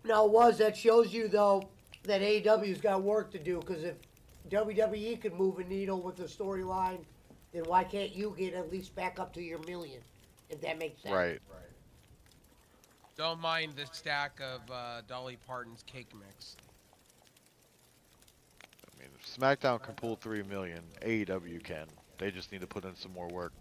No, that shows you though that AEW's got work to do, because if WWE could move a needle with the storyline, then why can't you get at least back up to your million? If that makes sense. Right. Don't mind the stack of Dolly Parton's cake mix. I mean, if SmackDown can pull 3 million, AEW can. They just need to put in some more work.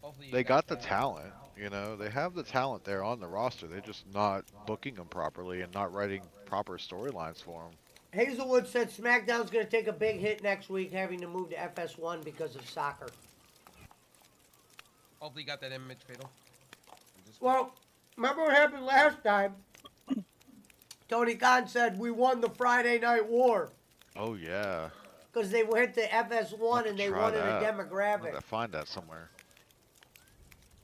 Hopefully you They got the that. talent, you know. They have the talent there on the roster. They're just not booking them properly and not writing proper storylines for them. Hazelwood said SmackDown's going to take a big hit next week, having to move to FS1 because of soccer. Hopefully you got that image, Fatal. Well, remember what happened last time? Tony Khan said we won the Friday Night War Oh yeah. because they went to FS1 and they Try wanted that. a I demographic. gotta find that somewhere.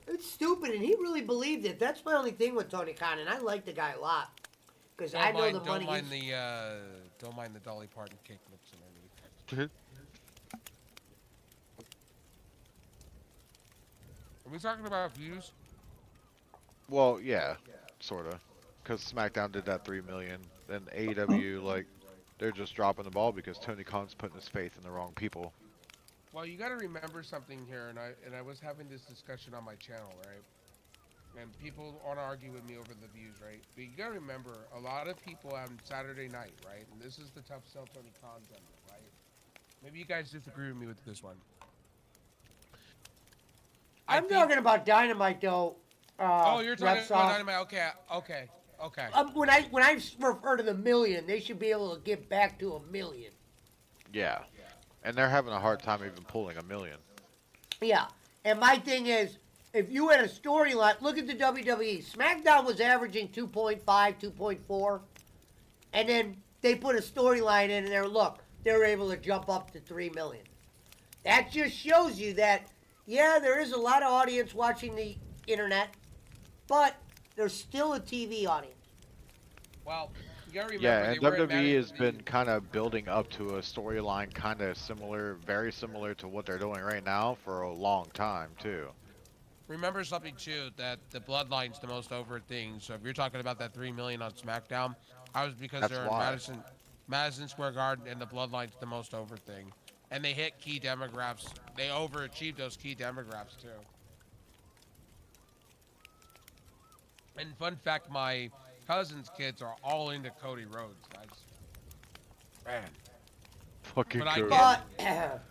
It's stupid, and he really believed it. That's my only thing with Tony Khan, and I like the guy a lot because I know the money. Don't mind the Dolly Parton cake mix underneath. Are we talking about views? Well, yeah, sorta. because SmackDown did that 3 million. Then AEW, like, they're just dropping the ball because Tony Khan's putting his faith in the wrong people. Well, you got to remember something here, and I was having this discussion on my channel, right? And people want to argue with me over the views, right? But you got to remember, a lot of people on Saturday night, right? And this is the tough sell Tony Khan's under, right? Maybe you guys disagree with me with this one. I'm talking about Dynamite, though. Oh, you're talking Ref about Soft. Dynamite. Okay. When I refer to the million, they should be able to get back to $1 million. Yeah. And they're having a hard time even pulling $1 million. Yeah. And my thing is, if you had a storyline, look at the WWE. SmackDown was averaging 2.5, 2.4. And then they put a storyline in there. Look, they were able to jump up to 3 million. That just shows you that, yeah, there is a lot of audience watching the internet, but there's still a TV audience. Well, you gotta remember, Yeah, and they were at WWE has been kind of building up to a storyline kind of similar, very similar to what they're doing right now for a long time, too. Remember something too, that the Bloodline's the most over thing. So if you're talking about that 3 million on SmackDown, I was because That's they're why. in Madison Square Garden, and the Bloodline's the most over thing. And they hit key demographics. They overachieved those key demographics too. And fun fact, my cousin's kids are all into Cody Rhodes, guys. Man. Fucking But I Cody. But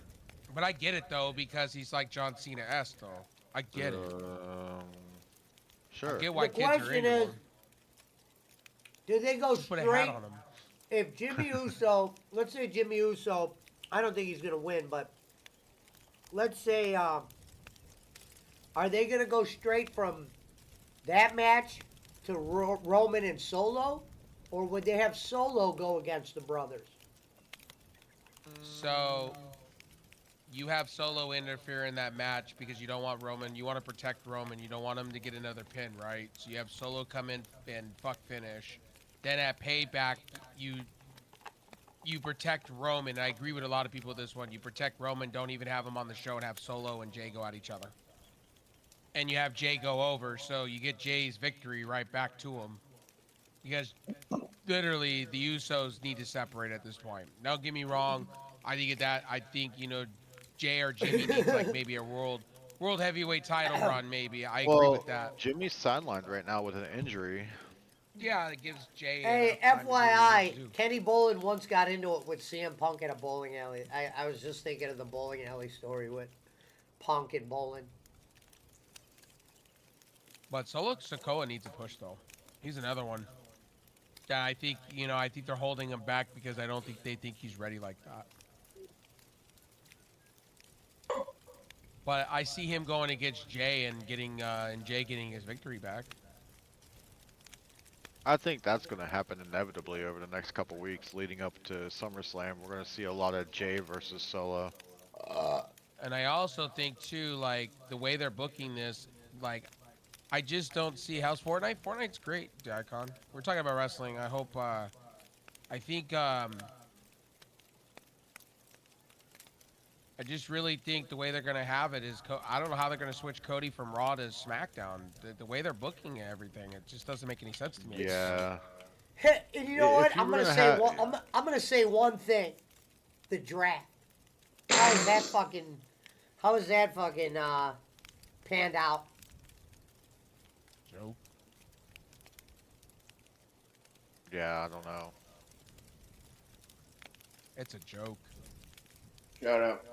But I get it though, because he's like John Cena-esque though. I get it. Sure. I get why the kids are question into is, him. do they go Just put a straight? hat on him. If Jimmy Uso, let's say Jimmy Uso, I don't think he's going to win, but let's say, are they going to go straight from that match to Roman and Solo? Or would they have Solo go against the brothers? So, you have Solo interfere in that match because you don't want Roman. You want to protect Roman. You don't want him to get another pin, right? So you have Solo come in and fuck finish. Then at Payback, you protect Roman. I agree with a lot of people with this one. You protect Roman, don't even have him on the show, and have Solo and Jay go at each other. And you have Jay go over, so you get Jay's victory right back to him. Because literally, the Usos need to separate at this point. Don't get me wrong. I think, Jay or Jimmy needs like maybe a world heavyweight title run, maybe. I agree with that. Jimmy's sidelined right now with an injury. Yeah, it gives Jay. Hey, enough time to do what he FYI, needs to do. Kenny Bolin once got into it with CM Punk at a bowling alley. I was just thinking of the bowling alley story with Punk and Bolin. But Solo Sikoa needs a push though. He's another one. Yeah, I think they're holding him back because I don't think they think he's ready like that. But I see him going against Jay and Jay getting his victory back. I think that's going to happen inevitably over the next couple weeks leading up to SummerSlam. We're going to see a lot of Jay versus Solo. And I also think too, like the way they're booking this, like I just don't see how's Fortnite. Fortnite's great, Icon. We're talking about wrestling. I hope. I think. I just really think the way they're gonna have it is. I don't know how they're gonna switch Cody from Raw to SmackDown. The way they're booking everything, it just doesn't make any sense to me. Yeah. Hey, and you know If what? you I'm were gonna to say have- one. I'm gonna say one thing. The draft. How is that fucking? How is that fucking panned out? Joke. Yeah, I don't know. It's a joke. Shout out.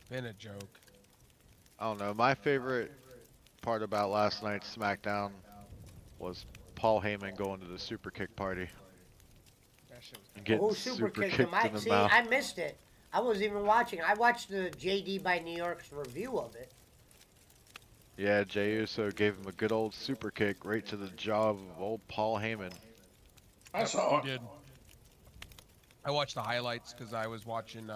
Been a joke. I don't know. My favorite part about last night's SmackDown was Paul Heyman going to the super kick party That shit was and getting Oh, super kicked kicked him. in the See, mouth. I missed it. I wasn't even watching. I watched the JD by New York's review of it. Yeah, Jey Uso gave him a good old super kick right to the jaw of old Paul Heyman. I saw it. Did. I watched the highlights because I was watching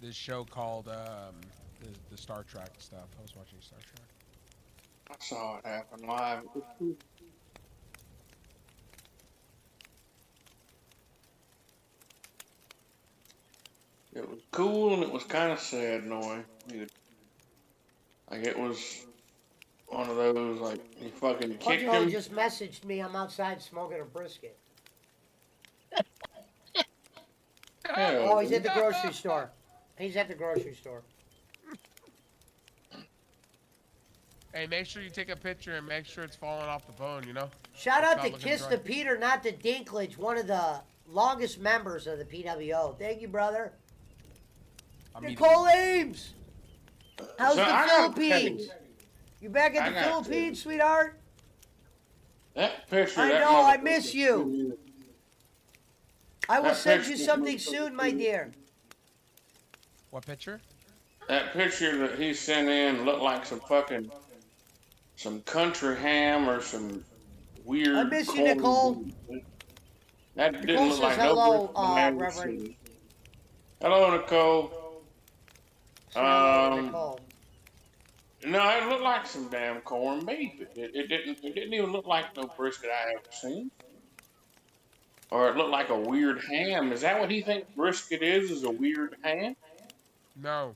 this show called the Star Trek stuff. I was watching Star Trek. I saw it happen live. It was cool and it was kind of sad in a way. Like it was one of those like he fucking kicked Pudjo him. just messaged me. I'm outside smoking a brisket. Hell, Oh, he's dude. at the grocery store. He's at the grocery store. Hey, make sure you take a picture and make sure it's falling off the bone, you know? Shout It's out not to looking Kiss dry. the Peter, not to Dinklage, one of the longest members of the PWO. Thank you, brother. I'm eating- Nicole Ames. How's So the I gotta Philippines? tell You back at I the gotta tell Philippines, you. sweetheart? That picture. I that know, I motherfucker miss you. I will That send you picture- something soon, my dear. What picture? That picture that he sent in looked like some country ham or some weird. I miss you, corn Nicole. beef. That didn't Nicole look says like hello, no brisket I've Reverend. seen. Hello, Nicole. Say hello to Um, Nicole. No, it looked like some damn corned beef. It didn't. It didn't even look like no brisket I ever seen. Or it looked like a weird ham. Is that what he thinks brisket is? Is a weird ham? No,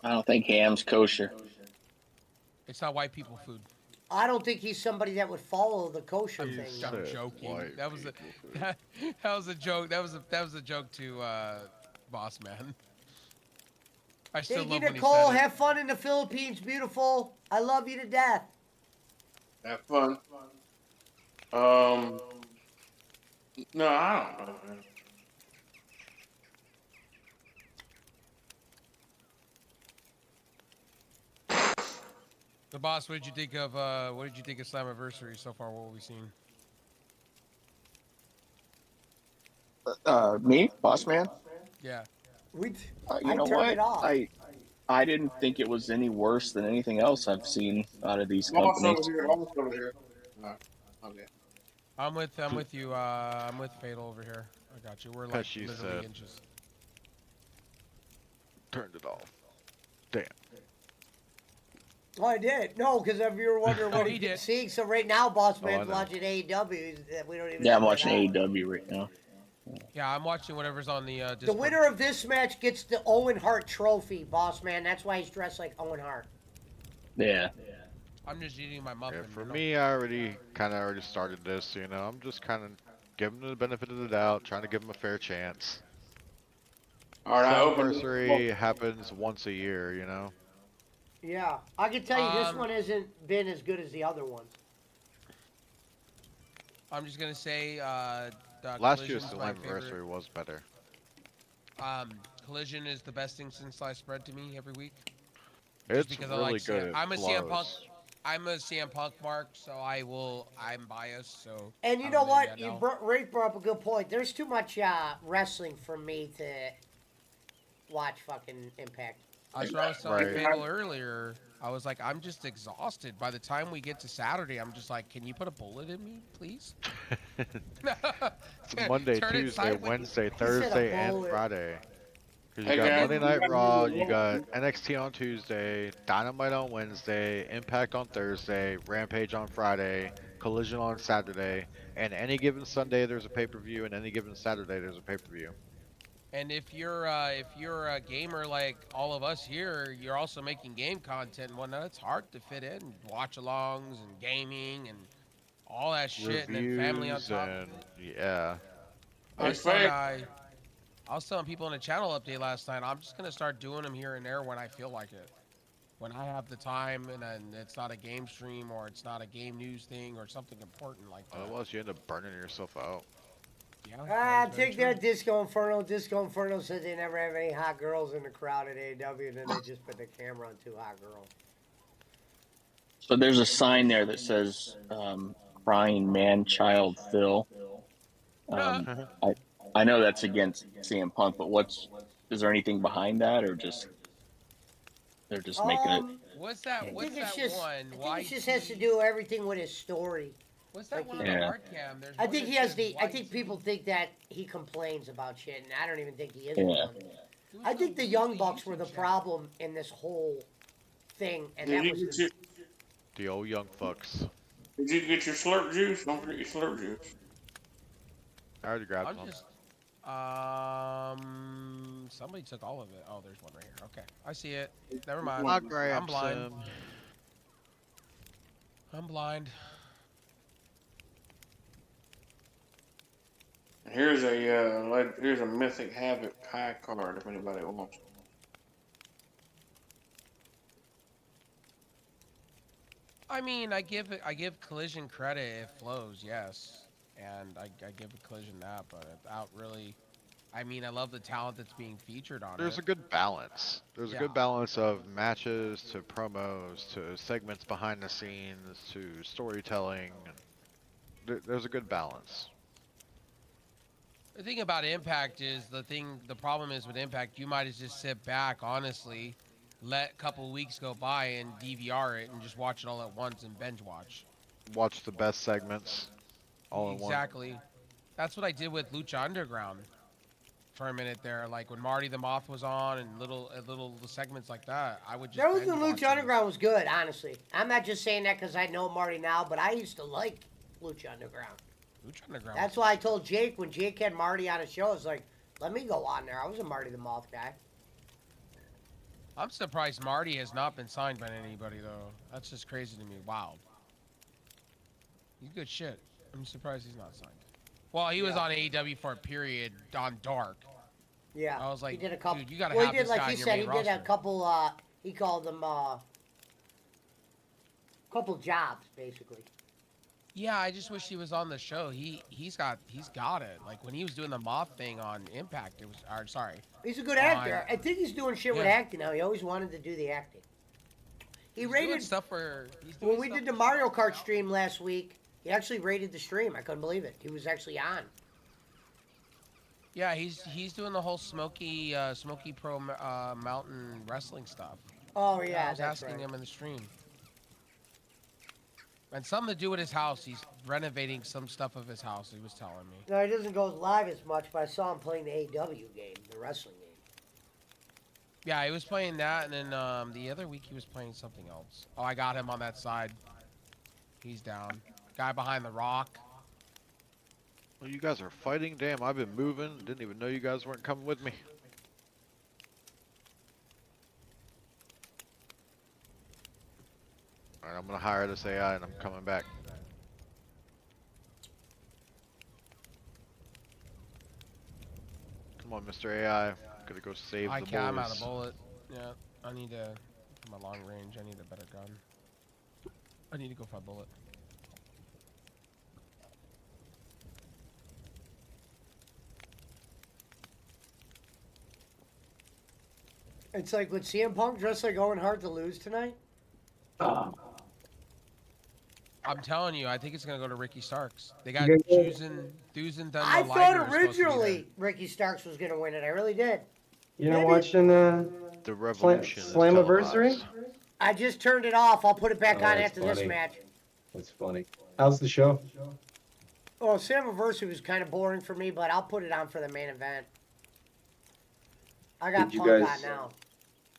I don't think ham's kosher. it's not white people food. I don't think he's somebody that would follow the kosher I'm, thing. I'm Said joking. white That was a people food. that was a joke. That was a joke to Boss Man. I still Thank you, love when Nicole. he said it. Have fun in the Philippines, beautiful. I love you to death. Have fun. No, I don't know, man. The boss, what did you think of Slammiversary so far? What have we seen? Me, boss man. Yeah. We, You I know turned what? it off. I didn't think it was any worse than anything else I've seen out of these Lost over companies. here. Lost over here. Okay. I'm with you. I'm with Fatal over here. I got you. We're like Cause she literally said- inches. Turned it off. Damn. Oh, I did. No, because if you were wondering Oh, what he he's did. seeing, so right now, Boss Oh, I Man's know. watching AEW. We don't even. Yeah, I'm know watching that. AEW right now. Yeah, I'm watching whatever's on the The Discord. winner of this match gets the Owen Hart Trophy, Boss Man. That's why he's dressed like Owen Hart. Yeah. I'm just eating my muffin. Yeah, for you know? me, I already started this. You know, I'm just kind of giving them the benefit of the doubt, trying to give them a fair chance. All right. I opened. Anniversary happens once a year. You know. Yeah, I can tell you this Um, one hasn't been as good as the other ones. I'm just gonna say Last year's Collision's my Slammiversary favorite. was better. Collision is the best thing since sliced bread to me every week. It's because I really like good. CM at I'm a CM Punk. close. I'm a CM Punk mark, so I'm biased. So. And you I'm know gonna what? get You no. Ray brought up a good point. There's too much wrestling for me to watch fucking Impact. That's what I was telling Right. Fatal earlier. I was like, I'm just exhausted. By the time we get to Saturday, I'm just like, can you put a bullet in me, please? Monday, Turn it Tuesday, sideways. Wednesday, said a Thursday, and bullet. Friday. Because Hey, you got guys. Monday Night Raw, you got NXT on Tuesday, Dynamite on Wednesday, Impact on Thursday, Rampage on Friday, Collision on Saturday, and any given Sunday there's a pay-per-view, and any given Saturday there's a pay-per-view. And if you're a gamer like all of us here, you're also making game content and whatnot. It's hard to fit in watch-alongs and gaming and all that shit, and then family on Reviews top. and yeah. I was, Hey, telling, Frank. I was telling people in a channel update last night, I'm just gonna start doing them here and there when I feel like it. When I have the time and then it's not a game stream or it's not a game news thing or something important like that. Otherwise you end up burning yourself out. Yeah, Ah, that's very take true. that, Disco Inferno. Disco Inferno said they never have any hot girls in the crowd at AEW, and then they just put the camera on two hot girls. So there's a sign there that says crying man child Phil. I know that's against CM Punk, but is there anything behind that, or just they're just making it? What's that? I What's think it's that just, one? I think Why it just has to do everything with his story. What's that like one he- on the Yeah. hard cam? There's I one think that he has says the. I white think tee. people think that he complains about shit, and I don't even think he is Yeah. one. Doing I think some the Young goofy Bucks were YouTube the channel. problem in this whole thing, and Did that you, was get the, your, The old young fucks. did you get your slurp juice? Don't forget your slurp juice. I already grabbed I'm some. just, Somebody took all of it. Oh, there's one right here. Okay, I see it. Never mind. I'll grab I'm blind. some. I'm blind. Here's a Mythic Havoc high card if anybody wants. I mean, I give Collision credit. It flows, yes, and I give Collision that, but without really. I mean, I love the talent that's being featured on There's it. a good balance. There's a good balance of matches to promos to segments behind the scenes to storytelling. There's a good balance. The thing about Impact is the problem is with Impact, you might just sit back, honestly, let a couple weeks go by and DVR it and just watch it all at once and binge watch. Watch the best segments all in one. Exactly. That's what I did with Lucha Underground for a minute there. Like when Marty the Moth was on and little segments like that, I would just. That was binge the watch Lucha them. Underground was good, honestly. I'm not just saying that because I know Marty now, but I used to like Lucha Underground. Lucha Underground. That's why I told Jake when Jake had Marty on his show, I was like, let me go on there. I was a Marty the Moth guy. I'm surprised Marty has not been signed by anybody though. That's just crazy to me. Wow. He's good shit. I'm surprised he's not signed. Well, he was on AEW for a period on Dark. Yeah. I was like, he did a couple. dude, you gotta well, have he did, this like guy he in your said, main he did a roster. couple. He called them couple jobs basically. Yeah, I just wish he was on the show. He's got it. Like when he was doing the Moth thing on Impact, it was. Or, sorry. He's a good actor. I think he's doing shit with Yeah. acting now. He always wanted to do the acting. He rated doing stuff where he's doing when we stuff did the for Mario stuff. Kart stream last week. He actually rated the stream. I couldn't believe it. He was actually on. Yeah, he's doing the whole Smoky Pro Mountain Wrestling stuff. Oh yeah, I was that's asking right. him in the stream. And something to do with his house. He's renovating some stuff of his house. He was telling me. No, he doesn't go live as much, but I saw him playing the AEW game, the wrestling game. Yeah, he was playing that, and then the other week he was playing something else. Oh, I got him on that side. He's down. Guy behind the rock. Well, you guys are fighting? Damn, I've been moving. Didn't even know you guys weren't coming with me. Alright, I'm gonna hire this AI and I'm coming back. Come on, Mr. AI. Gotta go save the boys. I'm out of bullet. Yeah, I need to, for my long range, I need a better gun. I need to go for a bullet. It's like, would CM Punk dress like Owen Hart to lose tonight? I'm telling you, I think it's gonna go to Ricky Starks. They got Yeah. Thuzen done. I thought originally Ricky Starks was going to win it. I really did. You know, Maybe. watching The revolution is Slammiversary? televised. I just turned it off. I'll put it back Oh, on that's after this funny. match. That's funny. How's the show? Oh, Slammiversary was kind of boring for me, but I'll put it on for the main event. I got Did you Punk guys- on now.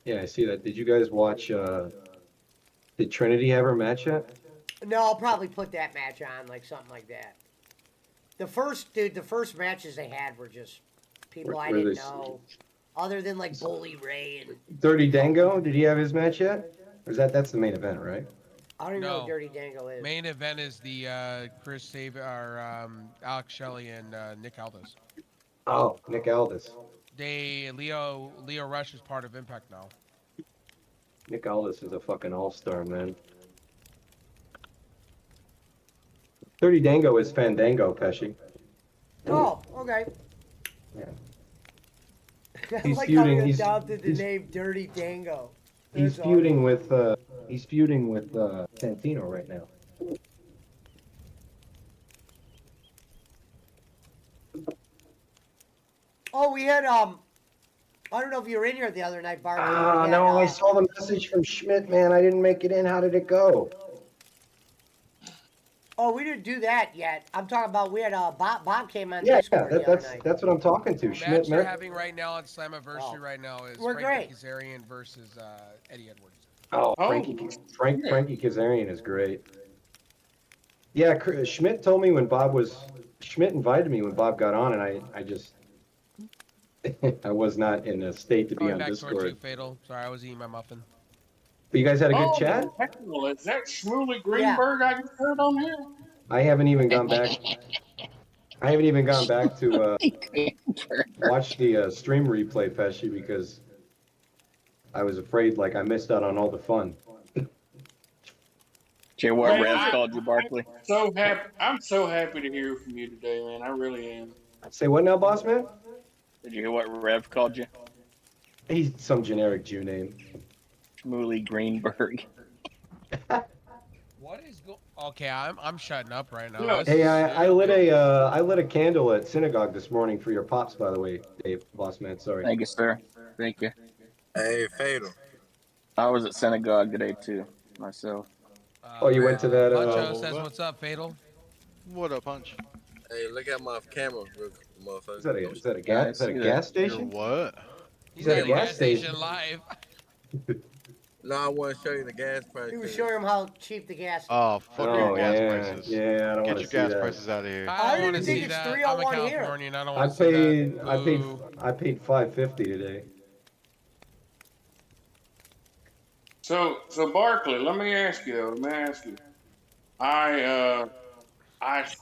Yeah, I see that. Did you guys watch, did Trinity have her match yet? No, I'll probably put that match on, like something like that. The first matches they had were just people I Were didn't they- know. Other than like Bully Ray and Dirty Dango, did he have his match yet? Or is that's the main event, right? I don't even know No. who Dirty Dango is. Main event is the Chris Saber, or Alex Shelley and Nick Aldis. Oh, Nick Aldis. Leo Rush is part of Impact now. Nick Aldis is a fucking all-star, man. Dirty Dango is Fandango, Pesci. Oh, okay. Yeah. I He's like how feuding- you he's- adopted the he's- name Dirty Dango. He's That's feuding with Santino right now. Oh, we had I don't know if you were in here the other night, Barbara. Ah, We had, no, I saw the message from Schmidt, man. I didn't make it in. How did it go? Oh, we didn't do that yet. I'm talking about we had Bob came on Yeah, Discord the other night. that's what I'm talking to. The Schmidt, match they're man. having right now on Slammiversary Oh. right now is We're Frankie great. Kazarian versus Eddie Edwards. Oh, Oh, Frankie Kazarian is great. Yeah, Schmidt told me when Schmidt invited me when Bob got on, and I just I was not in a state to be Going on back towards you, Discord. Fatal. Sorry, I was eating my muffin. But you guys had a good Oh, chat? hell, is that Shmuley Yeah. Greenberg I just heard on here? I haven't even gone back. I haven't even gone back to watch the stream replay, Pesci, because I was afraid like I missed out on all the fun. Jay, what Man, Rev called you, Barkley? So happy! I'm so happy to hear from you today, man. I really am. Say what now, boss man? Did you hear what Rev called you? He's some generic Jew name. Shmuley Greenberg. What is going? Okay, I'm shutting up right now. Yeah. This Hey, is I lit a candle at synagogue this morning for your pops, by the way, Dave, boss man. Sorry. Thank you, sir. Thank you. Hey, Fatal. I was at synagogue today too, myself. Oh, you went to that, Puncho uh, says, "What's up, Fatal?" What up, Punch? Hey, look at my camera, motherfucker. Is that a gas? Is that a gas You're station? what? He's at at a a gas gas station. station live. No, I want to show you the gas price. He was showing him how cheap the gas is. Oh, fuck Oh your gas yeah, prices. yeah. I don't Get want your to see gas that. prices out of here. I I don't want to didn't see think it's that. I'm a 301 here. Californian. I don't I want to see paid. that. Boo. I paid $5.50 today. So Barkley, let me ask you though. Let me ask you. I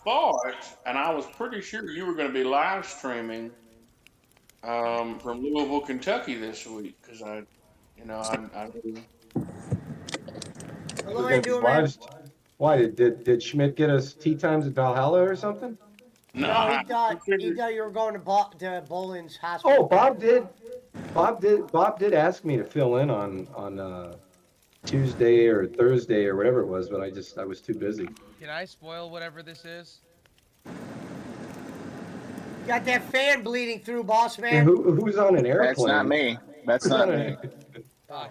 thought, and I was pretty sure you were going to be live streaming from Louisville, Kentucky this week, because I Hello, how you doing, man? Why did Schmidt get us tea times at Valhalla or something? no, No, I he thought figured- you were going to Bolin's hospital. Oh, Bob did. Bob did ask me to fill in on Tuesday or Thursday or whatever it was, but I was too busy. Can I spoil whatever this is? You got that fan bleeding through, boss Hey, man. who's on an airplane? That's not me. That's Who's not on me.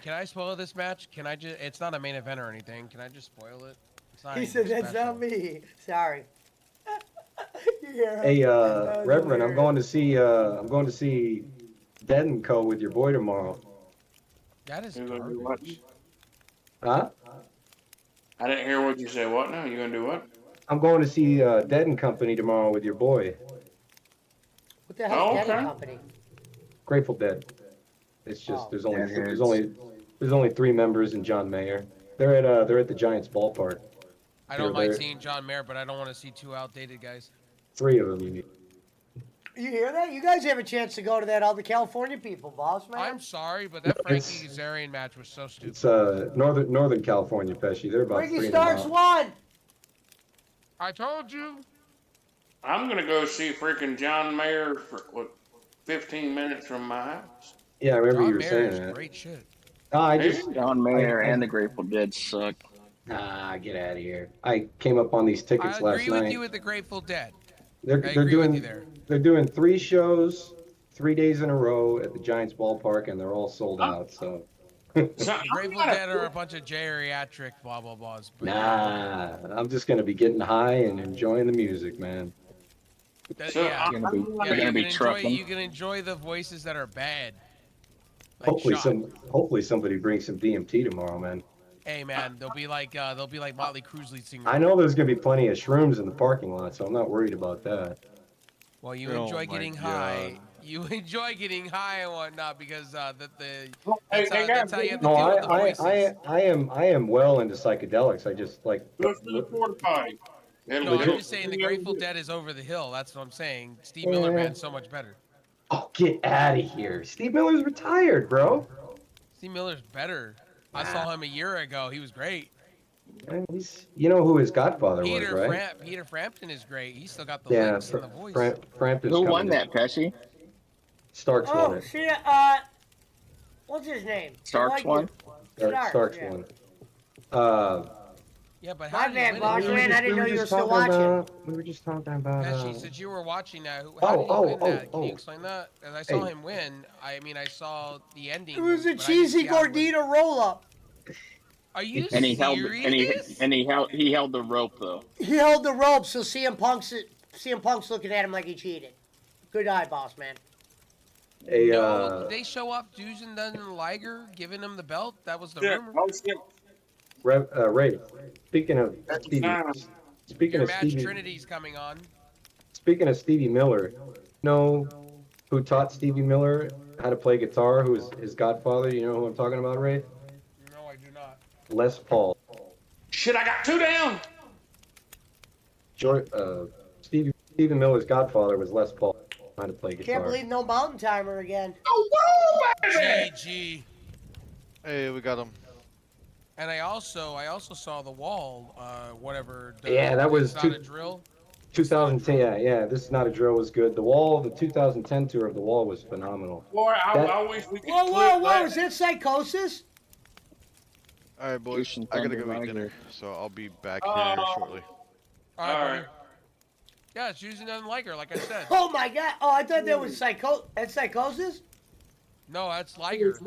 Can I spoil this match? Can I just? It's not a main event or anything. Can I just spoil it? It's not He anything said, "That's special. not me." Sorry. You hear him? Hey, That was Reverend, I'm hilarious. going to see Dead and Co with your boy tomorrow. That is You're gonna do what? garbage. Huh? I didn't hear what you said. What now? You gonna do what? I'm going to see Dead and Company tomorrow with your boy. What the hell is Okay. that company? Grateful Dead. It's just Oh. there's Deadheads. only 3 members and John Mayer. They're at the Giants ballpark. I don't They're- mind seeing John Mayer, but I don't want to see 2 outdated guys. 3 of them you need. You hear that? You guys have a chance to go to that. All the California people, boss man. I'm sorry, but that Frankie Kazarian match was so stupid. It's Northern California, Pesci. They're about Ricky 3 Starks won. I told you. I'm gonna go see freaking John Mayer for 15 minutes from my house. Yeah, I remember John you were Mayer saying is that. great shit. No, I just John Mayer I- and the Grateful Dead suck. get out of here. I came up on these tickets I last agree with night. you with the Grateful Dead. They're I they're agree with doing you there. they're doing 3 shows, 3 days in a row at the Giants ballpark, and they're all sold out. So So I'm Grateful not a- Dead are a bunch of geriatric blah blah blahs. But nah, I'm just gonna be getting high and enjoying the music, man. So yeah, Gonna be, I'm yeah, we're you gonna can be enjoy trucking. you can enjoy the voices that are bad. Like Hopefully Sean. hopefully somebody brings some DMT tomorrow, man. Hey man, they'll be like Motley Crue's lead singer. I know there's gonna be plenty of shrooms in the parking lot, so I'm not worried about that. Well, you Oh enjoy my getting high. You enjoy getting high and whatnot because Hey, that's hey, how guys, you have to No, deal with the voices. I am well into psychedelics. I just like go to the porta potty. It'll No, I'm do- just saying the Grateful Dead is over the hill. That's what I'm saying. Steve Miller Yeah. Band's so much better. oh, get out of here. Steve Miller's retired, bro. Steve Miller's better. I saw him a year ago. He was great. And you know who his godfather was, Peter right? Peter Frampton is great. He's still got the Yeah, licks and the voice. Frampton's Who coming won in. that, Pesci? Starks won Oh, it. see, what's his name? Starks won? Starks yeah. won. Yeah, but My how did he bad, win boss it? man. I didn't know you were still talking watching. we were just talking about. Pesci, since you were watching that, how did he win that? Can you explain that? As I saw Hey. him win, I mean, I saw the ending. It was a but I didn't cheesy see how he win. gordita roll up. Are you And he serious? he held the rope though. He held the rope, so CM Punk's looking at him like he cheated. Good eye, boss man. No, did they show off Dusan and Liger giving him the belt? That was the Yeah, rumor. oh, shit. Ray, speaking of That's Stevie, fine. speaking Your of match Stevie, Trinity's coming on. speaking of Stevie Miller, know who taught Stevie Miller how to play guitar, who was his godfather? You know who I'm talking about, Ray? No, I do not. Les Paul. Shit, I got 2 down. Stevie Miller's godfather was Les Paul. How to play Can't guitar. believe no mountain timer again. Oh, baby. GG. Hey, we got him. And I also saw the wall. Whatever. Yeah, that was it's not a drill. 2010. Yeah. This is not a drill was good. The Wall, the 2010 tour of The Wall was phenomenal. Boy, That- I wish we could Whoa, clip whoa, whoa! that. Is that psychosis? All right, boys. Ocean I gotta Thunder go eat right dinner, here. so I'll be back here Oh. shortly. All right. All buddy. right. Yeah, Susan doesn't like her, like I said. Oh my god! Oh, I thought that was psychosis. No, that's Liger.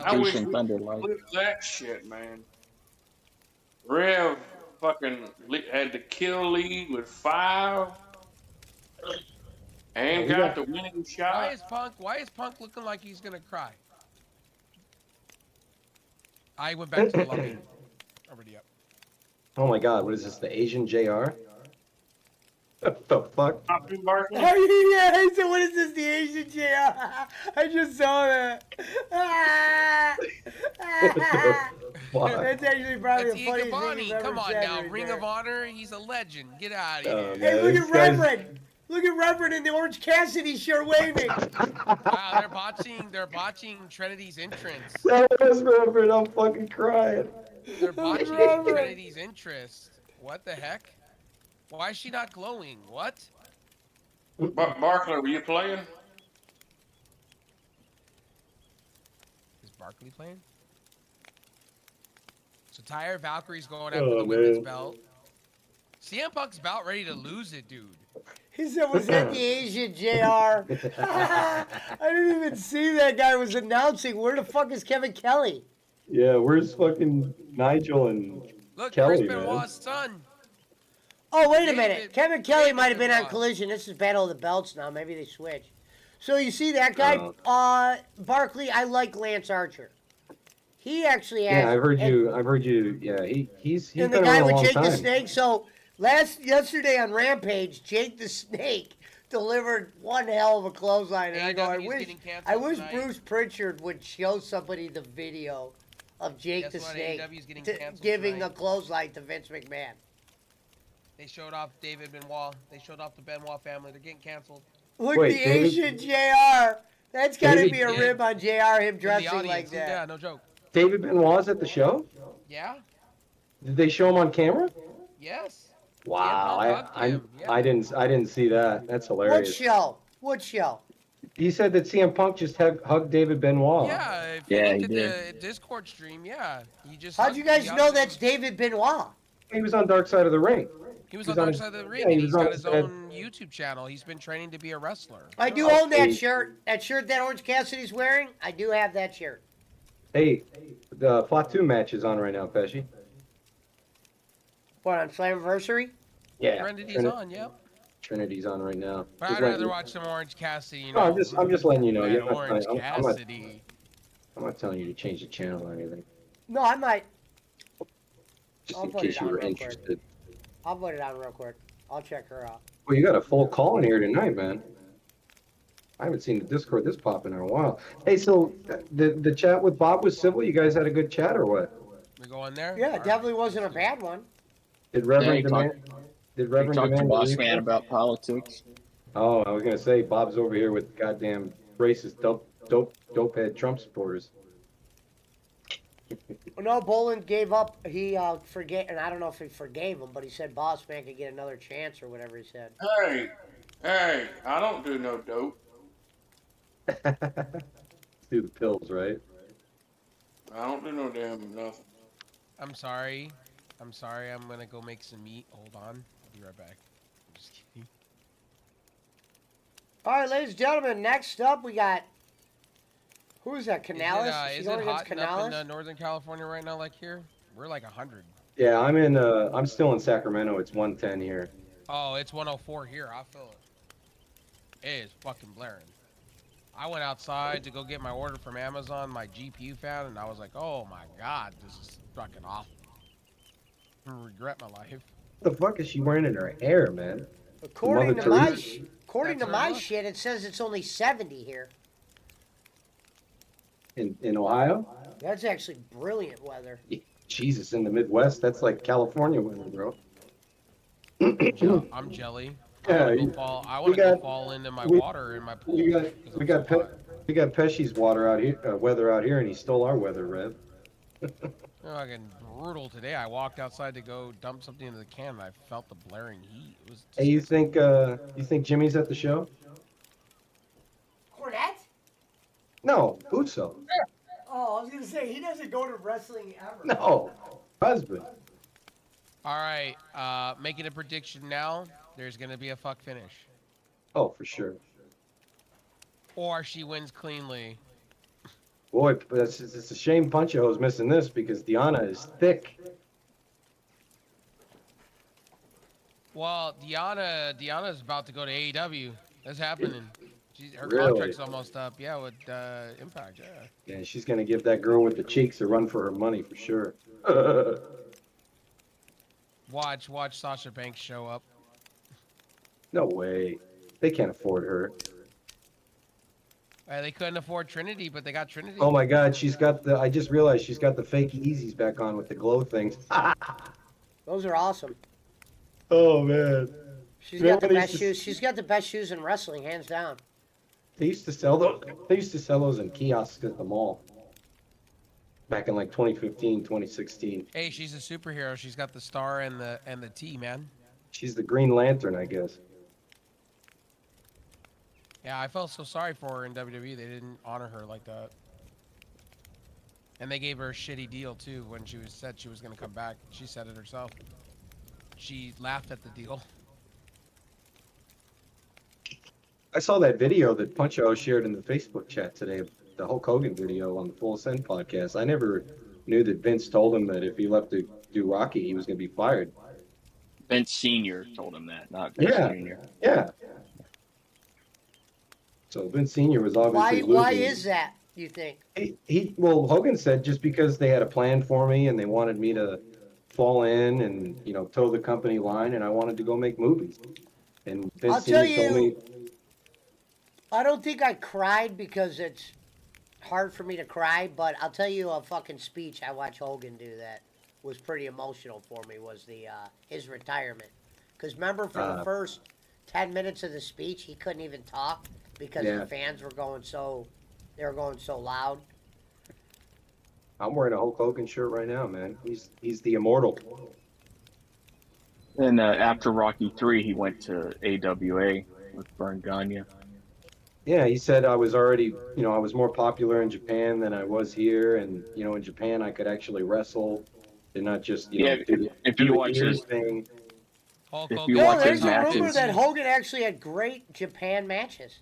I wish Ocean we Thunder could like. clip that shit, man. Rev fucking had the kill lead with 5. And he got got- the winning Why shot. is Punk looking like he's gonna cry? I went back to the lobby. Already up. Oh my God, what is this? The Asian JR? What the fuck? Not too Barkley. Oh yeah, I said, what is this? The Asian JR? I just saw that. What the fuck? That's actually probably That's the Ian funniest thing Gabani. you've ever Come on said now, right Ring there. of Honor. He's a legend. Get out of here. Oh, Hey, man, look this at guy's- Reverend. Look at Reverend in the Orange Cassidy shirt waving. Wow, they're botching Trinity's entrance. That was Reverend, I'm fucking crying. They're botching Reverend. Trinity's interest. What the heck? Why is she not glowing? What? Barkley, were you playing? Is Barkley playing? So Tyre Valkyrie's going after Oh, the women's man. belt. CM Punk's about ready to lose it, dude. He said, was that the Asian JR? I didn't even see that guy was announcing. Where the fuck is Kevin Kelly? Yeah, where's fucking Nigel and Look, Kelly, Chris man? Benoit's son. Oh, wait a David- minute. Kevin Kelly David might have been on Benoit. Collision. This is Battle of the Belts now. Maybe they switched. So you see that guy, Oh. Barkley, I like Lance Archer. He actually has... Yeah, I've heard you, yeah, he's And the been guy around a with long Jake the time. Snake. So yesterday on Rampage, Jake the Snake delivered one hell of a clothesline, and I go, AEW 's getting canceled I wish tonight. Bruce Pritchard would show somebody the video of Jake Guess the what? Snake AEW 's getting canceled giving tonight. a clothesline to Vince McMahon. They showed off David Benoit. They showed off the Benoit family. They're getting canceled. Look, Wait, the David- Asian JR. That's got to David- be a Yeah. rib on JR, him In the dressing audience. like Yeah, that. no joke. David Benoit's at the show? Yeah? Did they show him on camera? Yes. Wow, Punk hugged I him, yeah. I didn't see that. That's What hilarious. show? What show? He said that CM Punk just hugged David Benoit. Yeah, if you Yeah, looked he at the Discord stream, yeah. He just How'd you guys he know hugged that's him. David Benoit? He was on Dark Side of the Ring. He was he's on on Dark his- Side of the Ring, yeah, he and was he's on got his his head. own YouTube channel. He's been training to be a wrestler. I do Oh, own that hey. shirt. That shirt that Orange Cassidy's wearing, I do have that shirt. Hey, the Fatu match is on right now, Pesci. What, on Slammiversary? Yeah. Trinity's on, yep. Trinity's on right now. But Just I'd letting rather you- watch some Orange Cassidy, you No, know. I'm just letting you know. Man, You're not Orange telling- I'm not- Cassidy. I'm not telling you to change the channel or anything. No, I might. Just I'll in put case it you on were real quick. interested. I'll put it on real quick. I'll check her out. Well, you got a full call in here tonight, man. I haven't seen the Discord this popping in a while. Hey, so the chat with Bob was civil. You guys had a good chat or what? We go in there? Yeah, All it right. definitely wasn't a bad one. Did Reverend he talked- demand? Did We Reverend talked to demand? Boss leave? Man about politics. Oh, I was gonna say Bob's over here with goddamn racist dope head Trump supporters. No, Boland gave up. He forget, and I don't know if he forgave him, but he said Boss Man could get another chance or whatever he said. Hey, I don't do no dope. Do the pills, right? I don't do no damn nothing. I'm sorry. I'm sorry. I'm going to go make some meat. Hold on. I'll be right back. I'm just kidding. All right, ladies and gentlemen, next up we got, who is that, Canales? Is he it going hot against enough in Canales? Northern California right now like here? We're like 100. Yeah, I'm still in Sacramento. It's 110 here. Oh, it's 104 here. I feel it. It is fucking blaring. I went outside to go get my order from Amazon, my GPU fan, and I was like, oh my god, this is fucking awful. I regret my life. What the fuck is she wearing in her hair, man? According Mother to my, Teresa. According That's to her my look. shit, it says it's only 70 here. In Ohio? That's actually brilliant weather. Jesus, in the Midwest, that's like California weather, bro. I'm jelly. Yeah, I we want to go got- fall into my we- water in my pool. We got 'cause we I'm got so hot. we got Pesci's weather out here, and he stole our weather, Rev. Fucking brutal today. I walked outside to go dump something into the can, and I felt the blaring heat. It was. Hey, you think Jimmy's at the show? Cornette? No, Uso. Oh, I was gonna say he doesn't go to wrestling ever. No, husband. All right, making a prediction now. There's gonna be a fuck finish, Oh, for sure. or she wins cleanly. Boy, but it's a shame Punch-O's missing this because Deanna is thick. Well, Deanna's about to go to AEW. That's happening. Her Really? contract's almost up. Yeah, with Impact. Yeah. Yeah, she's gonna give that girl with the cheeks a run for her money for sure. Watch Sasha Banks show up. No way. They can't afford her. They couldn't afford Trinity, but they got Trinity. Oh my God, I just realized she's got the fake Yeezys back on with the glow things. Those are awesome. Oh man. She's got the Remember they best used to- shoes. She's got the best shoes in wrestling, hands down. They used to sell those. They used to sell those in kiosks at the mall. Back in like 2015, 2016. Hey, she's a superhero. She's got the star and the T, man. She's the Green Lantern, I guess. Yeah, I felt so sorry for her in WWE. They didn't honor her like that. And they gave her a shitty deal too when she said she was going to come back. She said it herself. She laughed at the deal. I saw that video that Punch-O shared in the Facebook chat today, the Hulk Hogan video on the Full Ascent podcast. I never knew that Vince told him that if he left to do Rocky, he was going to be fired. Vince Senior told him that, not Vince Yeah. Junior. Yeah. So Vince Sr. was obviously Why losing. is that, you think? Well, Hogan said just because they had a plan for me and they wanted me to fall in and, toe the company line, and I wanted to go make movies. And Vince I'll tell Sr. told me, I don't think I cried because it's hard for me to cry, but I'll tell you a fucking speech I watched Hogan do that was pretty emotional for me was his retirement. Because remember, for the first 10 minutes of the speech, he couldn't even talk because Yeah. the fans were going so loud. I'm wearing a Hulk Hogan shirt right now, man. He's the immortal. And after Rocky 3, he went to AWA with Vern Gagne. Yeah, he said I was already, I was more popular in Japan than I was here, and in Japan I could actually wrestle, and not just Yeah, if you watch his thing. Hulk If Hogan. you No, watch there's his a rumor matches- that Hogan actually had great Japan matches.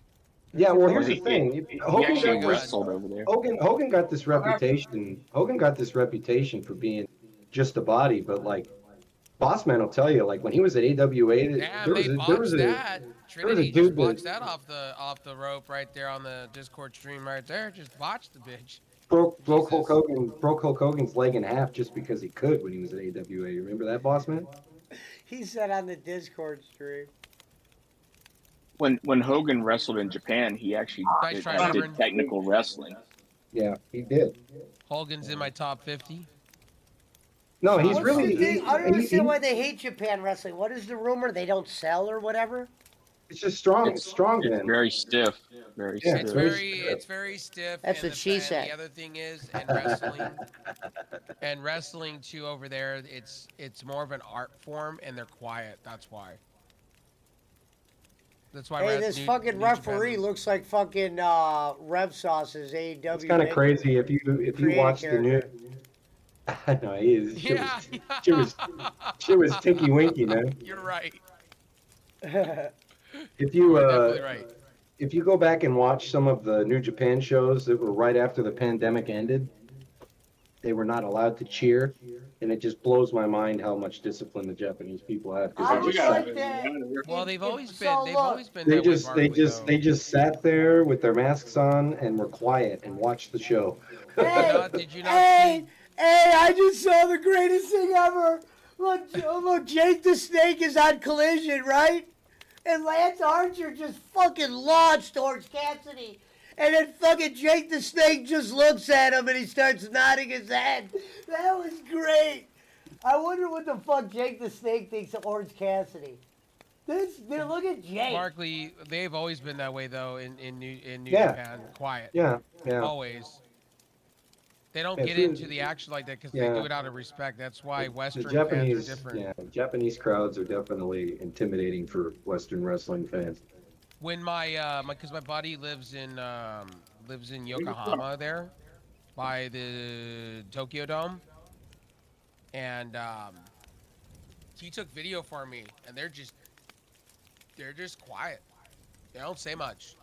Yeah, well, here's the He- thing. He Hogan actually got, wrestled over there. Hogan got this reputation. Hogan got this reputation for being just a body, but like, Bossman will tell you, like when he was at AWA, Damn, they there botched was that. Trinity dude just botched that off the rope right there on the Discord stream right there. Just botched the bitch. broke Jesus. Hulk Hogan's leg in half just because he could when he was at AWA. You remember that, Bossman? He said on the Discord stream. When Hogan wrestled in Japan, he actually Nice try, did Reverend. technical wrestling. Yeah, he did. Hogan's in my top 50. No, he's What's really. the thing? I don't he- understand he- why they hate Japan wrestling. What is the rumor? They don't sell or whatever? It's just strong. It's- strong It's man. very stiff. Very Yeah, It's stiff. very stiff. That's and what she and said. The other thing is, and wrestling too over there, it's more of an art form, and they're quiet. That's why. That's why. Hey, New this fucking Japan- referee looks like fucking Rev Sauce's AEW. It's kind of crazy if you creative watch the new. I know he is. Yeah. She was Tinky Winky, man. You're right. If you You're definitely right. if you go back and watch some of the New Japan shows that were right after the pandemic ended, they were not allowed to cheer, and it just blows my mind how much discipline the Japanese people have. I Because just they like just, that. Well, they've always So been. They've look, always been. they that way, just Barkley, though. they just sat there with their masks on and were quiet and watched the show. Did you not Hey, see? hey, I just saw the greatest thing ever. Look, Jake the Snake is on Collision, right? And Lance Archer just fucking launched Orange Cassidy. And then fucking Jake the Snake just looks at him and he starts nodding his head. That was great. I wonder what the fuck Jake the Snake thinks of Orange Cassidy. Look at Jake. Markley, they've always been that way though in New Yeah. Japan. Quiet. Yeah. Always. They don't Yeah, get food- into the action like that because Yeah. they do it out of respect. That's why Western The fans Japanese, are different. yeah, Japanese crowds are definitely intimidating for Western wrestling fans. When because my buddy lives in Yokohama there, by the Tokyo Dome, and he took video for me, and they're just quiet. They don't say much,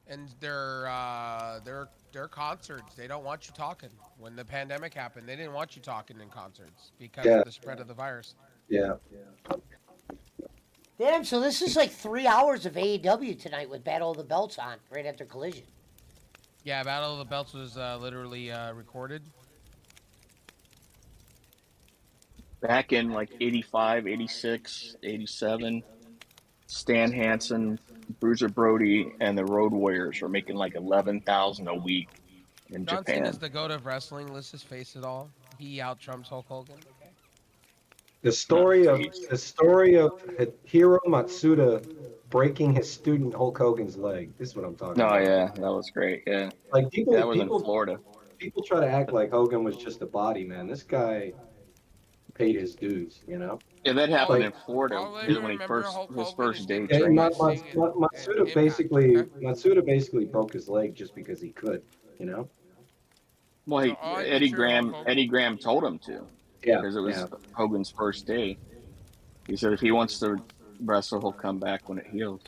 and their concerts, they don't want you talking. When the pandemic happened, they didn't want you talking in concerts because Yeah. of the spread of the virus. Yeah. Damn, so this is like 3 hours of AEW tonight with Battle of the Belts on, right after Collision. Yeah, Battle of the Belts was literally recorded. Back in like 85, 86, 87, Stan Hansen, Bruiser Brody, and the Road Warriors were making like $11,000 a week in John Japan. Cena's the goat of wrestling. Let's just face it all. He out trumps Hulk Hogan. The story of Hiro Matsuda breaking his student Hulk Hogan's leg. This is what I'm talking Oh about. yeah, that was great. Yeah, Like people, that was people, in Florida. people try to act like Hogan was just a body, man. This guy paid his dues, you know. Yeah, that happened Like- in Florida All I when he remember his Hogan first is day doing- And training. Matsuda Impact. basically Okay. Matsuda basically broke his leg just because he could, you know. Well, So I Eddie picture Graham Hulk Hogan- Eddie Graham told him to Yeah, because it was yeah. Hogan's first day. He said if he wants to wrestle, he'll come back when it heals.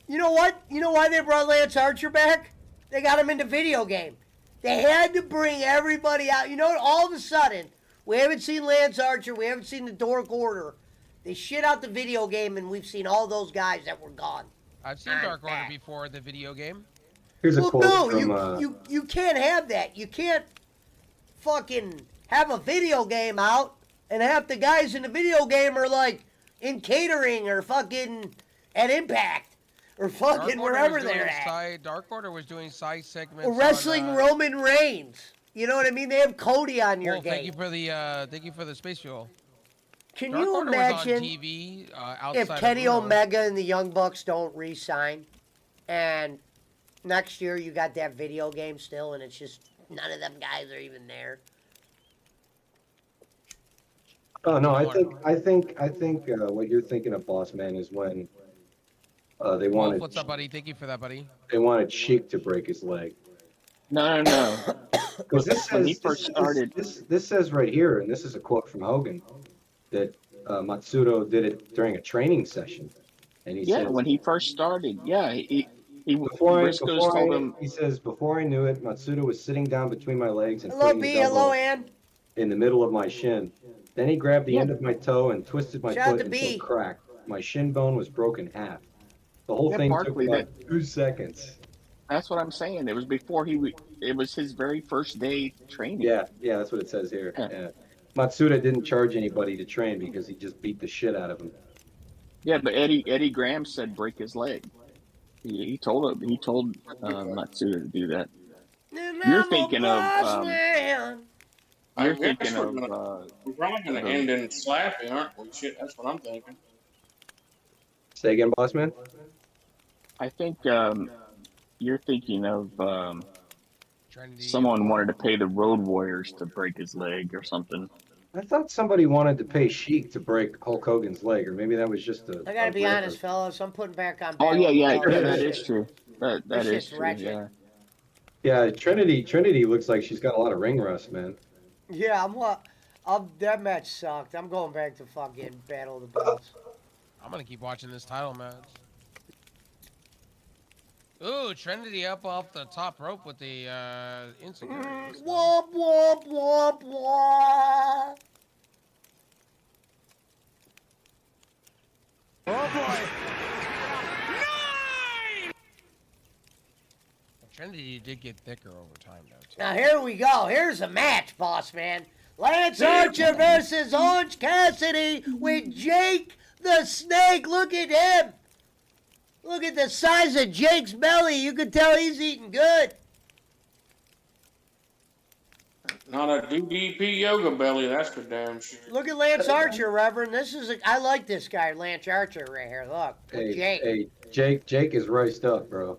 You know what? You know why they brought Lance Archer back? They got him into video game. They had to bring everybody out. You know, all of a sudden, we haven't seen Lance Archer. We haven't seen the Dark Order. They shit out the video game, and we've seen all those guys that were gone. I've seen I'm Dark Order back. before the video game. Here's a Well, quote no, from you can't have that. You can't fucking have a video game out and half the guys in the video game are like in catering or fucking at Impact or fucking Dark Order wherever was doing they're at. Dark Order was doing side segments. Or wrestling on, Roman Reigns. You know what I mean? They have Cody on your Well, game. thank you for the space fuel. Can Dark you Order was on imagine TV outside if of Kenny Bruno. Omega and the Young Bucks don't re-sign and next year you got that video game still and it's just none of them guys are even there? Oh no, I think what you're thinking of, Boss Man, is when they Wolf, wanted what's up, buddy? Thank you for that, buddy. they wanted Sheik to break his leg. No. Because this When says he first started- this says right here, and this is a quote from Hogan, that Matsudo did it during a training session, and he Yeah, says, when he first started, yeah, he Briscoes told him. he says, before I knew it, Matsuda was sitting down between my legs and Hello, putting B. his Hello, elbow Ann. in the middle of my shin. Then he grabbed the Yeah. end of my toe and twisted my Shout out foot to until B. it cracked. My shin bone was broken half. The whole Yeah, thing Barkley, took about 2 seconds. That's what I'm saying. It was before it was his very first day training. Yeah, that's what it says here. Yeah. Yeah. Matsuda didn't charge anybody to train because he just beat the shit out of him. Yeah, but Eddie Graham said break his leg. He told Matsuda to do that. And You're I'm a thinking of, boss man. You're I guess thinking we're probably going to end in Slappy, aren't we? Shit, that's what I'm thinking. Say again, boss man? I think you're thinking of Trinity. someone wanted to pay the Road Warriors to break his leg or something. I thought somebody wanted to pay Sheik to break Hulk Hogan's leg, or maybe that was just a. I gotta a be record. honest, fellas. I'm putting back on. Oh Battle yeah, of the Belts. that This is true. That this is shit's true. wretched. Yeah. Yeah, Trinity looks like she's got a lot of ring rust, man. Yeah, that match sucked. I'm going back to fucking Battle of the Belts. I'm gonna keep watching this title match. Ooh, Trinity up off the top rope with the insecurities. Womp womp womp womp. Trinity did get thicker over time, though. Too. Now here we go. Here's a match, boss man. Lance Archer versus Orange Cassidy with Jake the Snake. Look at him. Look at the size of Jake's belly. You can tell he's eating good. Not a DDP yoga belly, that's for damn sure. Look at Lance Archer, Reverend. I like this guy, Lance Archer, right here. Look, with Jake. Jake is riced up, bro.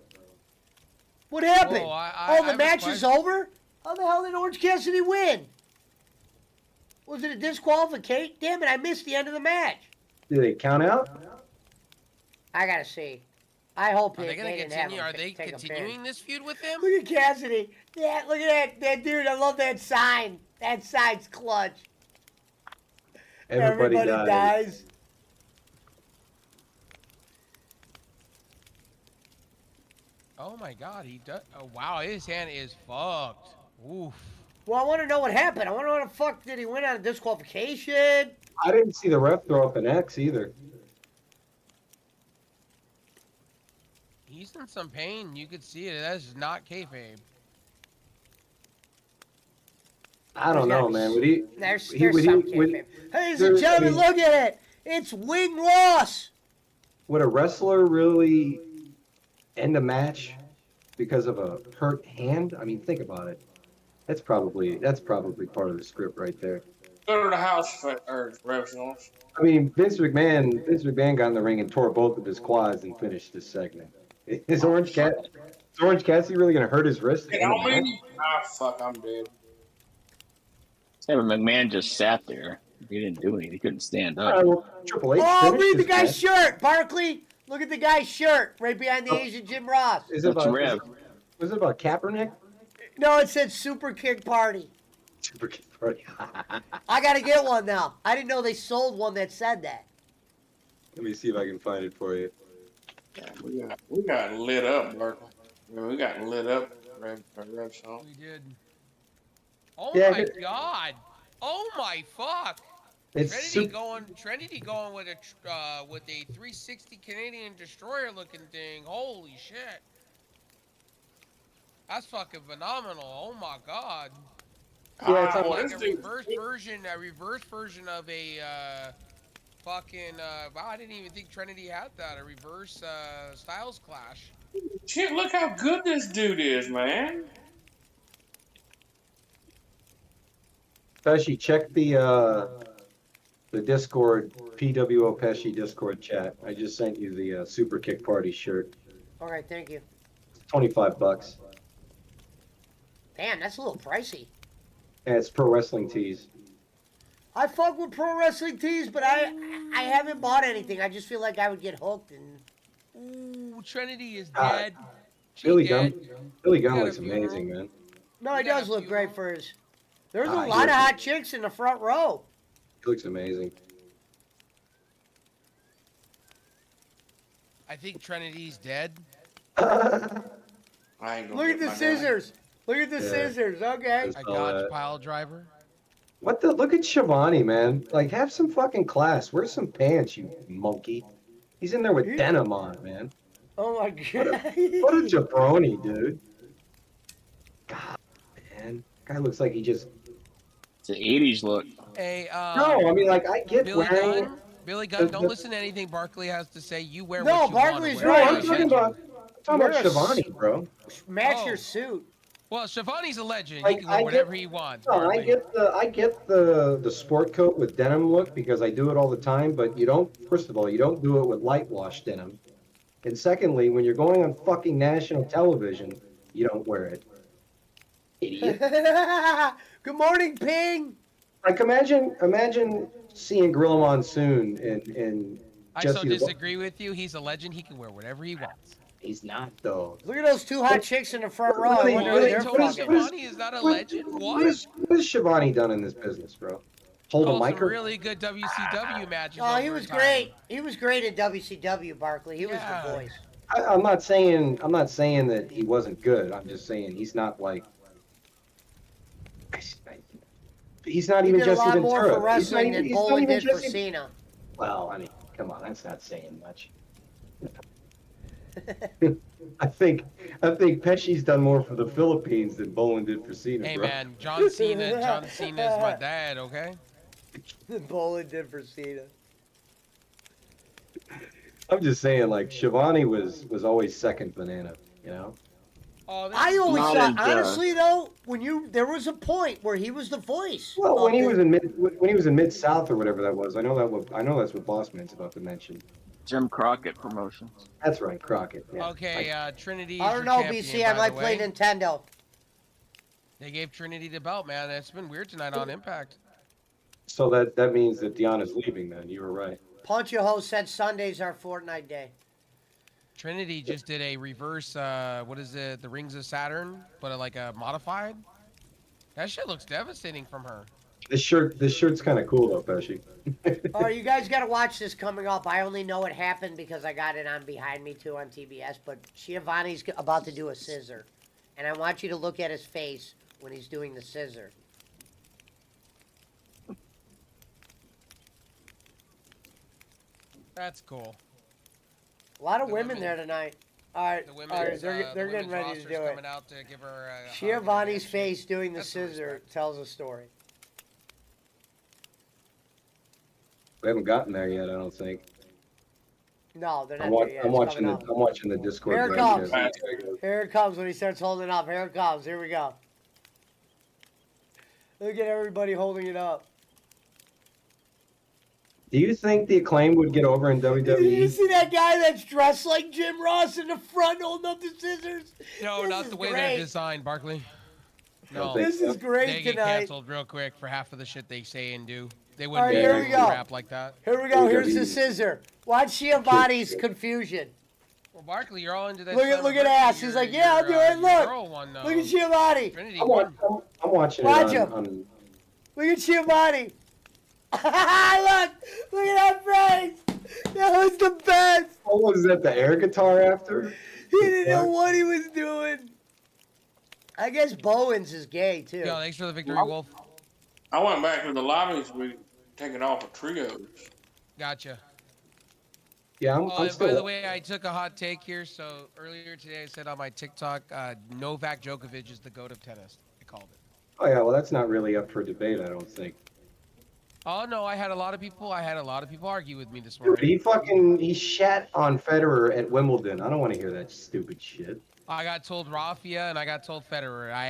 What happened? Whoa, the match is over? How the hell did Orange Cassidy win? Was it a disqualification? Damn it, I missed the end of the match. Do they count out? I gotta see. I hope Are they going to didn't have continue? him Are they take a continuing pin. this feud with him? Look at Cassidy. Yeah, look at that dude. I love that sign. That sign's clutch. Everybody dies. Oh my God, he does. Oh wow, his hand is fucked. Oof. Well, I want to know what happened. I want to know what the fuck did he win on a disqualification? I didn't see the ref throw up an X either. He's in some pain. You could see it. That is not kayfabe. I don't know, man. Would he? There's would some he- kayfabe. Ladies and there- gentlemen, I mean- look at it. It's Wing Ross. Would a wrestler really end a match because of a hurt hand? I mean, think about it. That's probably part of the script right there. Go to the house or restaurants. I mean, Vince McMahon got in the ring and tore both of his quads and finished this segment. Is Orange Cassidy really gonna hurt his wrist? Hey, how many? Ah, fuck, I'm dead. Kevin McMahon just sat there. He didn't do anything. He couldn't stand up. Well, Triple H. Oh, finished read the this guy's match. shirt, Barkley. Look at the guy's shirt right behind the Asian Jim Ross. Is it That's about? Rev. Was it about Kaepernick? No, it said Super Kick Party. Super Kick Party. I gotta get one now. I didn't know they sold one that said that. Let me see if I can find it for you. Yeah, we got lit up, Berkeley. Yeah, we got lit up. Rev song. We did. Oh Yeah, my but- God. Oh my fuck. It's Trinity going with a 360 Canadian destroyer looking thing. Holy shit. That's fucking phenomenal. Oh my God. Yeah, it's well, Like this a dude- reverse version of a fucking wow, I didn't even think Trinity had that. A reverse Styles Clash. Shit, look how good this dude is, man. Pesci, check the Discord, PWO Pesci Discord chat. I just sent you the Super Kick Party shirt. All right, thank you. It's $25. Damn, that's a little pricey. And it's Pro Wrestling Tees. I fuck with pro wrestling tees, but I haven't bought anything. I just feel like I would get hooked and. Ooh, Trinity is Ah, dead. She Billy dead. Gunn. Billy Gunn Got a looks funeral. amazing, man. No, he You got does a look few great more? for his. There's a Ah, lot he of looks- hot chicks in the front row. He looks amazing. I think Trinity's dead. I ain't gonna Look get at the my scissors. Look at the Yeah. scissors. Okay. A Oh, Dodge pile driver. What the? Look at Shivani, man. Like, have some fucking class. Wear some pants, you monkey. He's in there with Yeah. denim on, man. Oh my god. What a jabroni, dude. God, man. Guy looks like he just. It's an 80s look. Hey, No, I mean, like, I get Billy wearing. Gunn. Billy Gunn, the- don't the- listen to anything Barkley has to say. You wear No, what you Barkley's want. No, right. I'm talking about. Wear a Shivani, bro. Match Oh. your suit. Well, Shivani's a legend. Like, he can wear I whatever get- he wants. No, I Barkley. get the sport coat with denim look because I do it all the time. But you don't. First of all, you don't do it with light wash denim. And secondly, when you're going on fucking national television, you don't wear it. Idiot. Good morning, Ping. Like imagine seeing Gorilla Monsoon and I so Jesse. disagree with you. He's a legend. He can wear whatever he wants. He's not though. Look at those two hot chicks in the front row. I Really, wonder really, who they're Tony what is- fucking. Schiavone is not a legend. What? What has Shivani done in this business, bro? Hold a Called some micro. really good WCW matches. Oh, he over was time. great. He was great at WCW, Barkley. He was Yeah. the voice. I'm not saying that he wasn't good. I'm just saying he's not like. He's not He even did a Jesse lot more Ventura. for wrestling than he's not Bowen even did for Jesse- Cena. Well, I mean, come on, that's not saying much. I think I think Pesci's done more for the Philippines than Bowen did for Cena, Hey bro. man, John Cena is my dad. Okay. Bowling did for Cena. I'm just saying, like Shivani was always second banana, you know. Oh, this I is always Not thought, as, honestly though, there was a point where he was the voice. Well, of the- when he was in Mid South or whatever that was, I know that's what Bossman's about to mention. Jim Crockett Promotions. That's right, Crockett. Yeah. okay. Trinity I is don't your know, champion, BC. I by might the play way. Nintendo. They gave Trinity the belt, man. It's been weird tonight on Impact. So that means that Deanna's leaving. Then you were right. Poncho said Sundays are Fortnite Day. Trinity just did a reverse. What is it? The Rings of Saturn, but like a modified. That shit looks devastating from her. This shirt's kind of cool though, Pesci. Oh, you guys got to watch this coming up. I only know it happened because I got it on behind me too on TBS. But Schiavone's about to do a scissor, and I want you to look at his face when he's doing the scissor. That's cool. A lot of The women women- there tonight. All right, The all women's, right, they're the getting women's ready to roster's do it. coming out to give her a hug and a Schiavone's handshake. face doing the That's some scissor respect. tells a story. We haven't gotten there yet, I don't think. No, they're not I'm, there wa- yet. I'm It's watching coming the up. I'm watching the Discord. Here it broadcast. comes. Here it comes when he starts holding up. Here it comes. Here we go. Look at everybody holding it up. Do you think the Acclaim would get over in You WWE? see that guy that's dressed like Jim Ross in the front holding up the scissors? No, This not is the way great. they're designed, Barkley. No, think This is great they get tonight. canceled real quick for half of the shit they say and do. They All wouldn't right, be here doing we go. crap like that. Here we go. Here's the WWE. scissor. Watch Schiavone's confusion. Well, Barkley, you're all into that. Look at Slammiversary. ass. He's like, yeah, I'll do it. Your Look. girl one, Look at Schiavone. Trinity I'm, won. I'm watching Watch it him. on Look at Schiavone. Look at that face. That was the best. what was that, the air guitar after? He didn't know what he was doing. I guess Bowens is gay too. Yo, thanks for the victory, Wolf. I went back to the lobbies. We taking off of trios. Gotcha. Yeah, Oh, I'm and still. by the way, I took a hot take here. So earlier today, I said on my TikTok, Novak Djokovic is the GOAT of tennis. I called it. Oh yeah, well that's not really up for debate, I don't think. Oh no, I had a lot of people argue with me this Dude, morning. he shat on Federer at Wimbledon. I don't want to hear that stupid shit. I got told Raffia and I got told Federer. I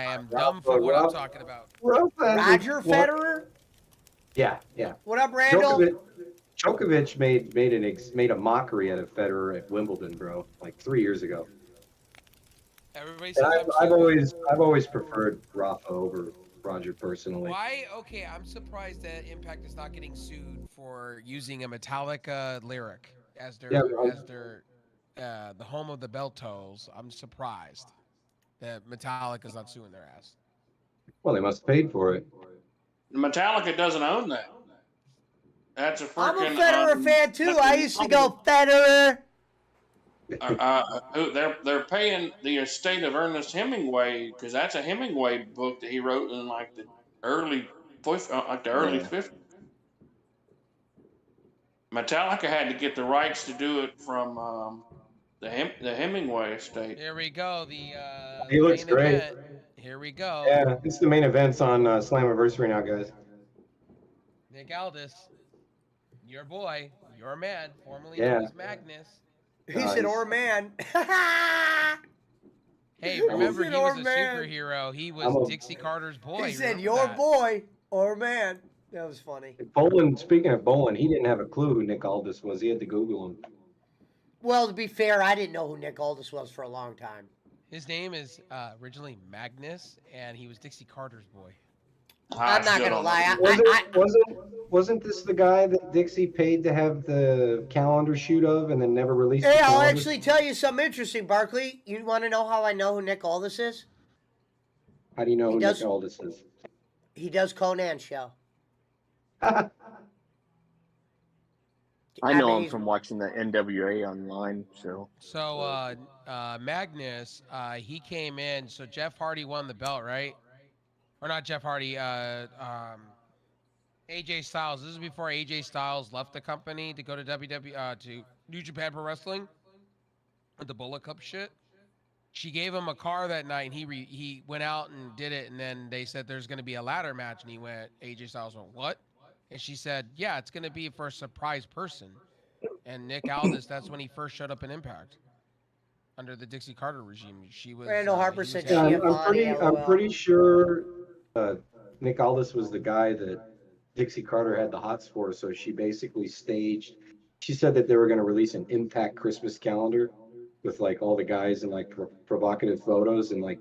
am dumb for what I'm talking about. Roger Federer. Yeah. What up, Randall? Djokovic made a mockery out of Federer at Wimbledon, bro, like 3 years ago. Everybody And says I'm stupid. I've always preferred Rafa over Roger personally. Why? Okay, I'm surprised that Impact is not getting sued for using a Metallica lyric as their the home of the bell tolls. I'm surprised that Metallica's not suing their ass. Well, they must have paid for it. Metallica doesn't own that. That's a I'm a freaking. Federer fan too. I used to go Federer. They're paying the estate of Ernest Hemingway because that's a Hemingway book that he wrote in like the early 50s. Metallica had to get the rights to do it from the Hemingway estate. Here we go. The He looks main great. event. Here we go. Yeah, it's the main events on Slammiversary now, guys. Nick Aldis, your boy, your man, formerly Yeah. known as Magnus. He said, "Or man." Hey, remember said, he was "Or a man." superhero. He I'm was a- Dixie Carter's boy. He said, Remember "Your that? boy or man." That was funny. Bolin, speaking of Bolin, he didn't have a clue who Nick Aldis was. He had to Google him. Well, to be fair, I didn't know who Nick Aldis was for a long time. His name is originally Magnus, and he was Dixie Carter's boy. I'm not gonna lie. Wasn't this the guy that Dixie paid to have the calendar shoot of and then never released Hey, the I'll calendar? actually tell you something interesting, Barkley. You want to know how I know who Nick Aldis is? How do you know He who does- Nick Aldis is? He does Conan show. I know mean, him he's- from watching the NWA online show. So Magnus, he came in. So Jeff Hardy won the belt, right? Or not Jeff Hardy. AJ Styles. This is before AJ Styles left the company to go to WWE to New Japan Pro Wrestling with the Bullet Cup shit. she gave him a car that night, and he went out and did it, and then they said there's going to be a ladder match, and he went. AJ Styles went, what? And she said, yeah, it's going to be for a surprise person. And Nick Aldis, that's when he first showed up in Impact under the Dixie Carter regime. She was. Randall Harper he was said head- she- I'm pretty sure Nick Aldis was the guy that Dixie Carter had the hots for. So she basically staged. She said that they were going to release an Impact Christmas calendar with like all the guys and like provocative photos, and like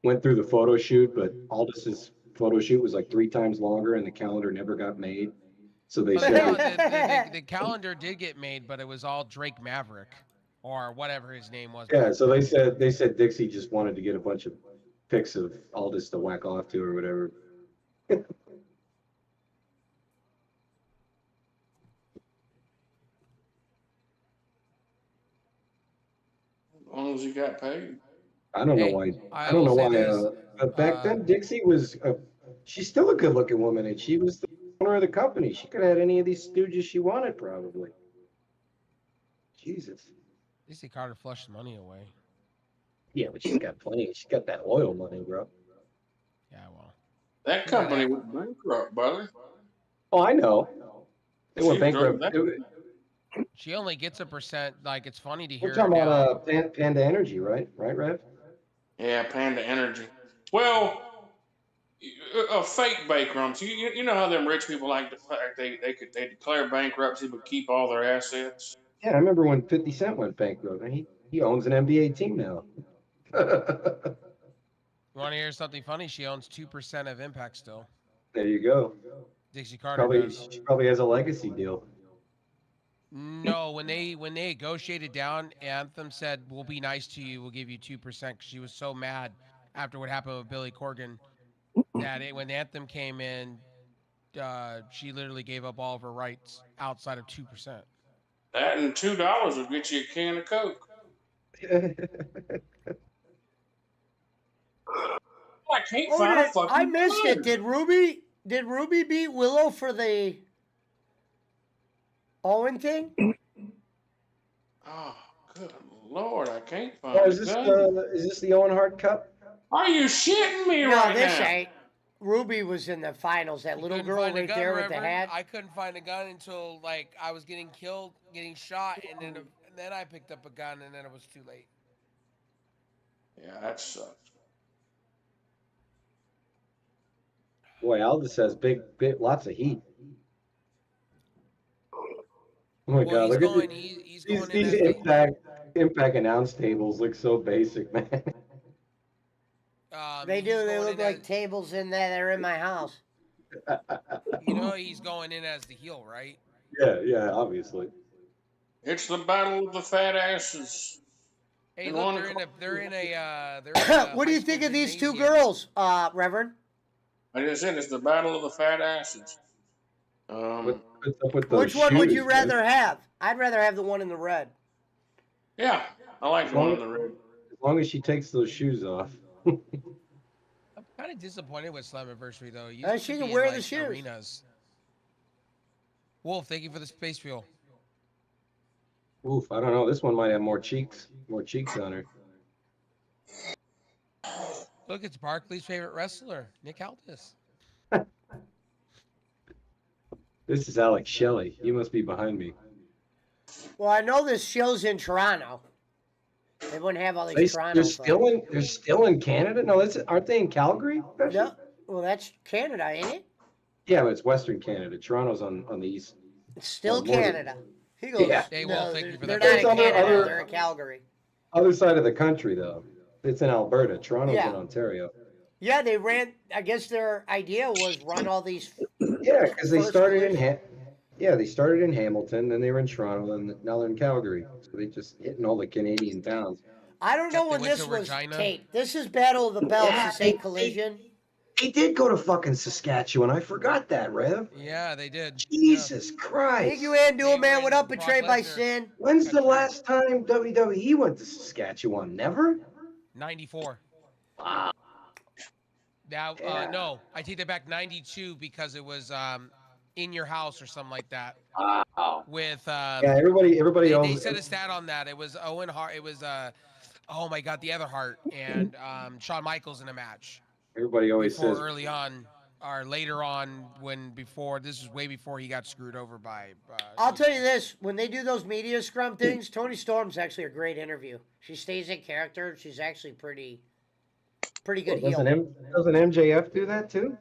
went through the photo shoot, but Aldis's photo shoot was like 3 times longer, and the calendar never got made. So they But said, no, that- the calendar did get made, but it was all Drake Maverick or whatever his name was. yeah. back So then. they said Dixie just wanted to get a bunch of pics of Aldis to whack off to or whatever. As long as he got paid. I don't know Hey, why. I I don't know will say why. this, But back then, Dixie was. She's still a good-looking woman, and she was the owner of the company. She could have had any of these stooges she wanted, probably. Jesus. Dixie Carter flushed money away. Yeah, but she's got plenty. She's got that oil money, bro. Yeah, well. That company went bankrupt, brother. Oh, I know. They went She drove bankrupt. that. She only gets a percent. Like, it's funny to We're hear talking now. about Panda Energy, right? Right, Rev? Yeah, Panda Energy. Well, a fake bankruptcy. You know how them rich people like to they declare bankruptcy but keep all their assets. Yeah, I remember when 50 Cent went bankrupt. And he owns an NBA team now. You want to hear something funny? She owns 2% of Impact still. There you go. Dixie Carter does. She probably has a legacy deal. No, when they negotiated down, Anthem said, "We'll be nice to you. We'll give you 2%." Because she was so mad after what happened with Billy Corgan that when Anthem came in, she literally gave up all of her rights outside of 2%. That and $2 will get you a can of Coke. I can't find a fucking. I missed card. it. Did Ruby beat Willow for the Owen thing? Oh, good lord! I can't find. Oh, is this the Owen Hart Cup? Are you shitting me No, right this now? ain't. Ruby was in the finals. That little Couldn't girl find a right gun, there with the Reverend. hat. I couldn't find a gun until like I was getting killed, getting shot, and then I picked up a gun, and then it was too late. Yeah, that sucks. Boy, Aldis has lots of heat. Oh my Well, God! he's Look going. at He's going in these as the, Impact announce tables look so basic, man. They he's do. They going look in like as- tables in there. They're in my house. You know, he's going in as the heel, right? Yeah, obviously. It's the battle of the fat asses. Hey, In look, one they're in a What do high you think school of these two gymnasium. girls, Reverend? I just said it's the battle of the fat asses. What's up with those Which one would shoes, you man? rather have? I'd rather have the one in the red. Yeah, I like the one in the red. As long as she takes those shoes off. I'm kind of disappointed with Slammiversary though. It used She to can be wear in, the like, shoes. arenas. Wolf, thank you for the space fuel. Oof, I don't know. This one might have more cheeks on her. Look, it's Barkley's favorite wrestler, Nick Aldis. This is Alex Shelley. You must be behind me. Well, I know this show's in Toronto. They wouldn't have all these Toronto. They're still in Canada? No, aren't they in Calgary? No, well, that's Canada, ain't it? Yeah, but it's Western Canada. Toronto's on the east. It's still northern. Canada. He goes, Yeah. Hey, no, Wolf, thank you for they're that. not in It's other- Canada. other- They're in Calgary. Other side of the country, though. It's in Alberta. Toronto's Yeah. in Ontario. Yeah, they ran. I guess their idea was run all these. Yeah, because they First started collision. they started in Hamilton, then they were in Toronto, and now they're in Calgary. So they just hitting all the Canadian towns. I don't know They when went this to was Regina. taped. This is Battle of the Belts. Yeah, This ain't Collision. They did go to fucking Saskatchewan. I forgot that, Rev. Yeah, they did. Jesus Thank Christ. you, and do They it, man. were What in up, betrayed by Brock Lesnar. sin? When's the Country. last time WWE went to Saskatchewan? Never? 94. Wow. Now, Yeah. no, I take that back. 92 because it was in your house or something like that. Wow. With Yeah, everybody they owns. set a stat on that. It was Owen Hart. It was Oh my God, the other Hart and Shawn Michaels in a match Everybody always before says early on or later on when before this was way before he got screwed over by. I'll tell you this: when they do those media scrum things, Tony Storm's actually a great interview. She stays in character. She's actually pretty good heel. Doesn't MJF do that too?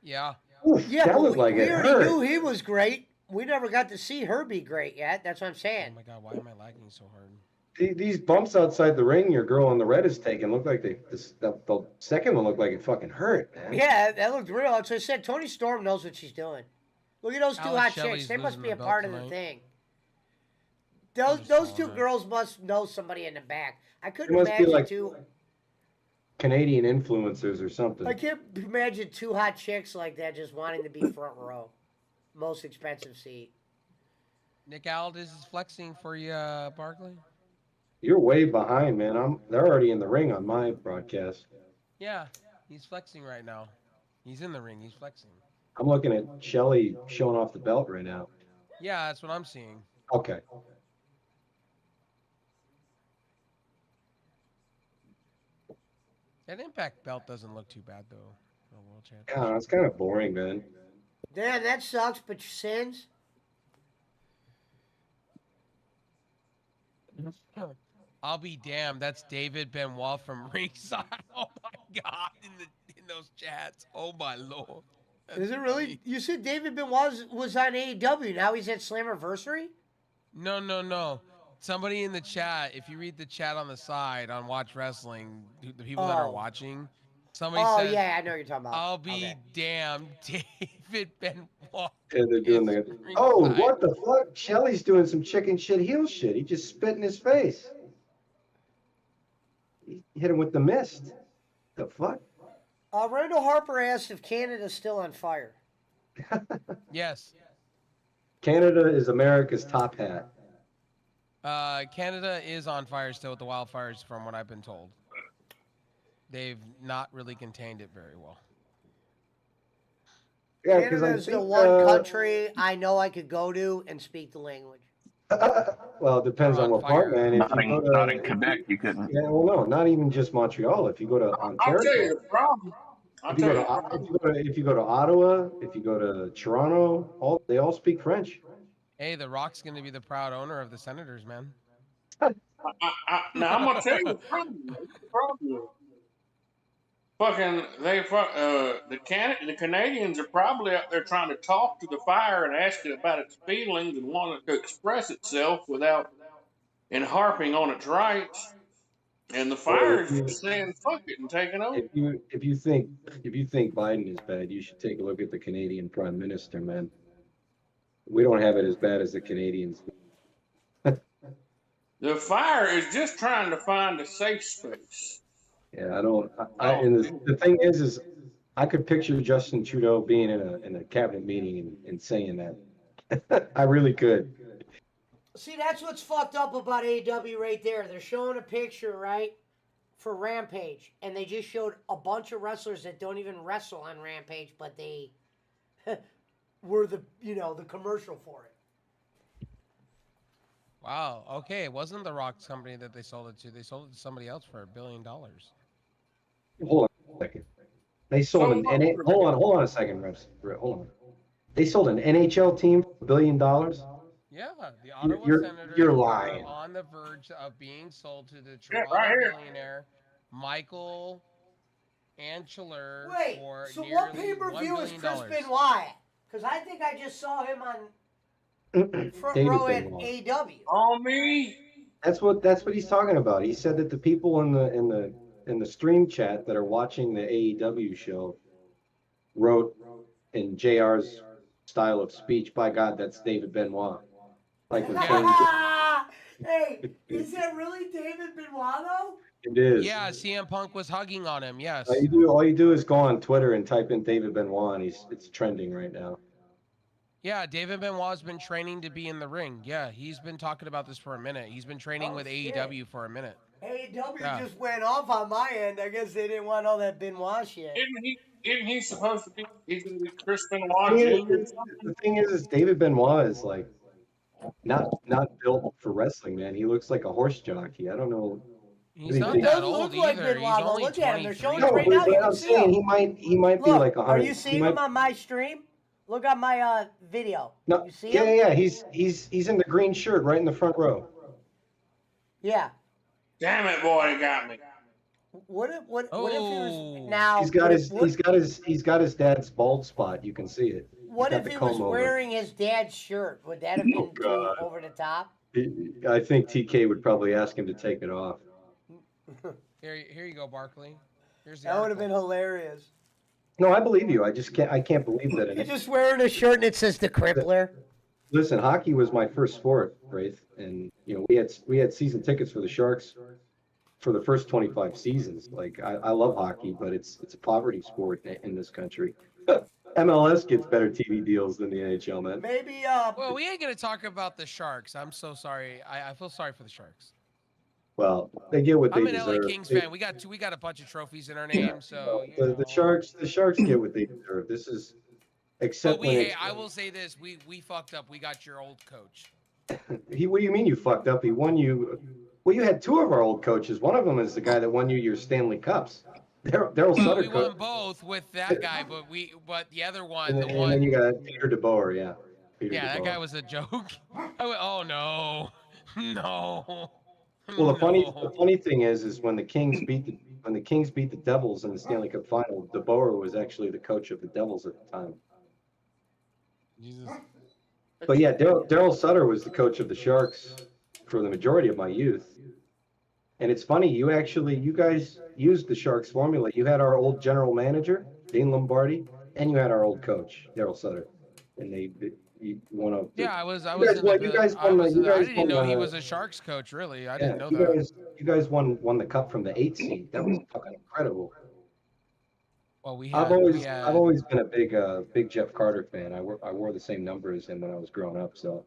Yeah. Oof, Yeah, that but looked like we it already hurt. knew he was great. We never got to see her be great yet. That's what I'm Oh saying. my God, why am I lagging so hard? These bumps outside the ring your girl in the red is taking look like the second one looked like it fucking hurt, man. Yeah, that looked real. That's what I said. Tony Storm knows what she's doing. Look at those two Alex hot Shelley's chicks. They must losing be the a belt part of the tonight. thing. I'm Those just those following two that. girls must know somebody in the back. I They couldn't must be imagine like two. Canadian influencers or something. I can't imagine two hot chicks like that just wanting to be front row, most expensive seat. Nick Aldis is flexing for you, Barkley. You're way behind, man. They're already in the ring on my broadcast. Yeah, he's flexing right now. He's in the ring. He's flexing. I'm looking at Shelly showing off the belt right now. Yeah, that's what I'm seeing. Okay. That Impact belt doesn't look too bad though. For a world Yeah, championship. it's kind of boring, man. Damn, that sucks, but sins. I'll be damned. That's David Benoit from ringside. Oh my God, in those chats. Oh my Lord. That's Is it really? funny. You said David Benoit was on AEW. Now he's at Slammiversary? No. Somebody in the chat, if you read the chat on the side on Watch Wrestling, the people that are Oh. watching, somebody Oh, says, yeah, I know what you're talking about. I'll be Okay. damned, David Benoit. Yeah, they're doing is the. ringside. Oh, what the fuck? Shelly's doing some chicken shit heel shit. He just spit in his face. He hit him with the mist. The fuck? Randall Harper asked if Canada's still on fire. Yes. Canada is America's top hat. Canada is on fire still with the wildfires, from what I've been told. They've not really contained it very well. Yeah, because Canada I is the think. one country I know I could go to and speak the language. Well, it depends They're on on what part, fire. man. If you go to, Not in Quebec, you couldn't. yeah, well, no, not even just Montreal. If you go to I'll tell you Ontario, the problem. I'll if you tell go you to the problem. if you go to Ottawa, if you go to Toronto, they all speak French. Hey, The Rock's going to be the proud owner of the Senators, man. Now I'm gonna tell you the problem. The problem is, the Canadians are probably out there trying to talk to the fire and ask it about its feelings and want it to express itself without and harping on its rights. And the Well, fire is just saying fuck it and taking over. if you think Biden is bad, you should take a look at the Canadian Prime Minister, man. We don't have it as bad as the Canadians. The fire is just trying to find a safe space. Yeah, I don't. And the thing is I could picture Justin Trudeau being in a cabinet meeting and saying that. I really could. See, that's what's fucked up about AEW right there. They're showing a picture, right, for Rampage, and they just showed a bunch of wrestlers that don't even wrestle on Rampage, but they were the commercial for it. Wow. Okay, it wasn't The Rock's company that they sold it to. They sold it to somebody else for $1 billion. Hold on a second. They sold an NH. Hold on a second, Reps. Hold on. They sold an NHL team for $1 billion. Yeah, the Ottawa Senators you're are lying. on the verge of being sold to the Yeah, Toronto right here. billionaire Michael Anchler Wait, for so nearly what pay-per-view $1 is billion. Chris Benoit? Because I think I just saw him on front David row at Benoit. AEW. On me. That's what he's talking about. He said that the people in the stream chat that are watching the AEW show wrote in JR's style of speech, by God, that's David Benoit. Like with Hey, is that really David Benoit though? It is. Yeah, CM Punk was hugging on him. Yes. All you do is go on Twitter and type in David Benoit, and it's trending right now. Yeah, David Benoit's been training to be in the ring. Yeah, he's been talking about this for a minute. He's been training with shit. AEW for a minute. AEW Yeah. just went off on my end. I guess they didn't want all that Benoit shit. Isn't he supposed to be? He's gonna be Chris Benoit Jr. or something. The thing is David Benoit is like not built for wrestling, man. He looks like a horse jockey. I don't know. He's He not He thinks- that doesn't old look like either. Bin He's Laden. only Look at him. They're 23. showing No, it right now. but You I'm can see saying him. he might be Look, like 100. are you seeing him on my stream? Look on my video. No, You see yeah, him? yeah, he's in the green shirt right in the front row. Yeah. Damn it, boy, it got me. What if he Oh. was now? He's got he's got his dad's bald spot. You can see it. What got if the he was comb over. wearing his dad's shirt? Would that have been Oh, too God. over the top? I think TK would probably ask him to take it off. Here you go, Barkley. Here's the That would have been article. hilarious. No, I believe you. I can't believe that. He's just wearing a shirt and it says the Crippler. Listen, hockey was my first sport, Wraith, and we had season tickets for the Sharks for the first 25 seasons. Like I love hockey, but it's a poverty sport in this country. MLS gets better TV deals than the NHL, man. Maybe Well, we ain't gonna talk about the Sharks. I'm so sorry. I feel sorry for the Sharks. Well, they get what they I'm an deserve. LA Kings fan. We got a bunch of trophies in our name, so you the know. Sharks get what they deserve. This is except But when hey, it's, I will say this: we fucked up. We got your old coach. what do you mean you fucked up? He won you. Well, you had two of our old coaches. One of them is the guy that won you your Stanley Cups. Daryl Well, Sutter. we won both with that guy, but the other one, the and one. then you got Peter DeBoer, yeah. Peter Yeah, that DeBoer. guy was a joke. I went, oh no, no. Well, the no. funny thing is when the Kings beat the Devils in the Stanley Cup final, DeBoer was actually the coach of the Devils at the time. Jesus. But yeah, Daryl Sutter was the coach of the Sharks for the majority of my youth. And it's funny, you guys used the Sharks formula. You had our old general manager, Dean Lombardi, and you had our old coach, Daryl Sutter. And you won up. Yeah, I was. I you was. guys In won- the, you guys I won- was. you In the, I guys didn't know won, he was a Sharks coach. Really, I didn't know you that. you guys won the cup from the 8th seed. That was fucking incredible. Well, I've always been a big Jeff Carter fan. I wore the same number as him when I was growing up. So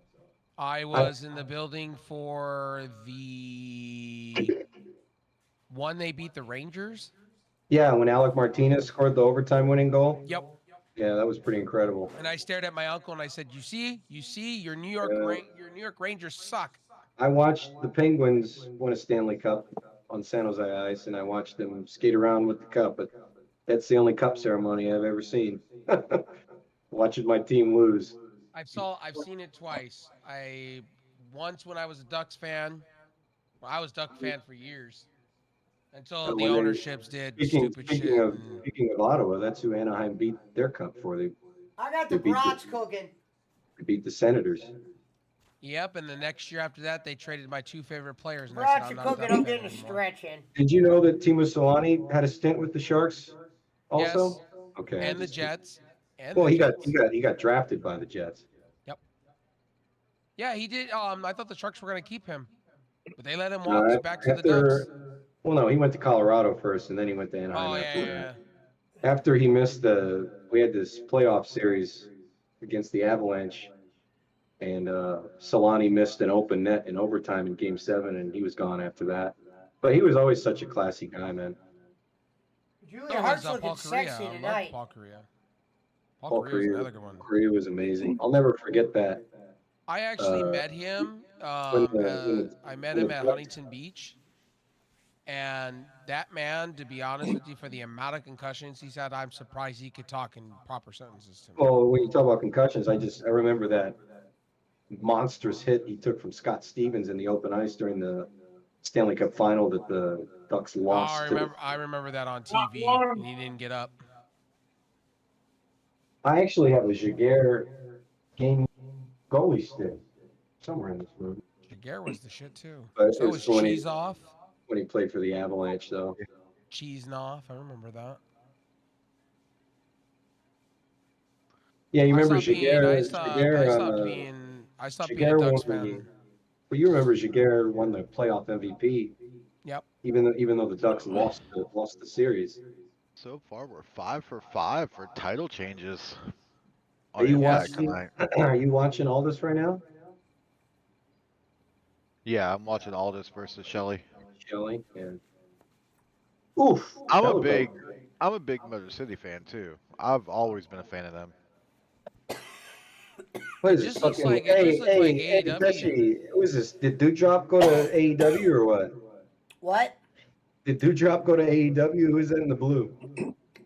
I was in the building for the one they beat the Rangers. yeah, when Alec Martinez scored the overtime winning goal. Yep. Yeah, that was pretty incredible. And I stared at my uncle and I said, "You see, your New York your New York Rangers suck." I watched the Penguins win a Stanley Cup on San Jose ice, and I watched them skate around with the cup. But that's the only cup ceremony I've ever seen. Watching my team lose. I've seen it twice. Once when I was a Ducks fan. Well, I was Duck fan for years until the When they- ownerships did stupid shit. Speaking of Ottawa, that's who Anaheim beat their cup for. They I got the They beat brats cooking. beat the Senators. Yep, and the next year after that, they traded my two favorite players. And I Brats said, are I'm not a cooking. Ducks I'm fan getting a anymore. stretch in. Did you know that Timo Solani had a stint with the Sharks also? Yes. Okay. I And the just- Jets. And Well, the he Jets. got drafted by the Jets. Yeah, he did. I thought the Sharks were going to keep him, but they let him Uh, walk back to the Ducks. Well, no, he went to Colorado first, and then he went to Anaheim Oh after yeah, that. yeah. After he missed we had this playoff series against the Avalanche, and Solani missed an open net in overtime in Game 7, and he was gone after that. But he was always such a classy guy, man. Julia So Hart's was looking Paul Correa. sexy I love tonight. Paul Correa. Paul Paul Correa was Correa, another good one. Correa was amazing. I'll never forget that. I actually met him. when I met when him the at Ducks- Huntington Beach, and that man, to be honest with you, for the amount of concussions he's had, I'm surprised he could talk in proper sentences to me. Well, when you talk about concussions, I remember that monstrous hit he took from Scott Stevens in the open ice during the Stanley Cup final that the Ducks Oh, lost. I remember that on TV, and he didn't get up. I actually have a Jaguar game goalie stick somewhere in this room. Jaguar was the shit too. But So it's was when he- Cheese Off. When he played for the Avalanche, though. Cheese Off. I remember that. Yeah, you remember I stopped being, Jaguar? I stopped being a Jaguar Ducks won fan. Well, you remember Jaguar won the playoff MVP. Yep. Even though the Ducks lost the series. So far, we're 5 for 5 for title changes. Are you Impact watching? tonight. Are you watching all this right now, Yeah, I'm watching Aldis versus Shelley. Shelly? Yeah. Oof. I'm that a was big Motor City fan too. I've always been a fan of them. What is It this just looks fucking? like- it just looks like AEW. Jesse, what is this? Did Dewdrop go to AEW or what? What? Did Dewdrop go to AEW? Who's that in the blue?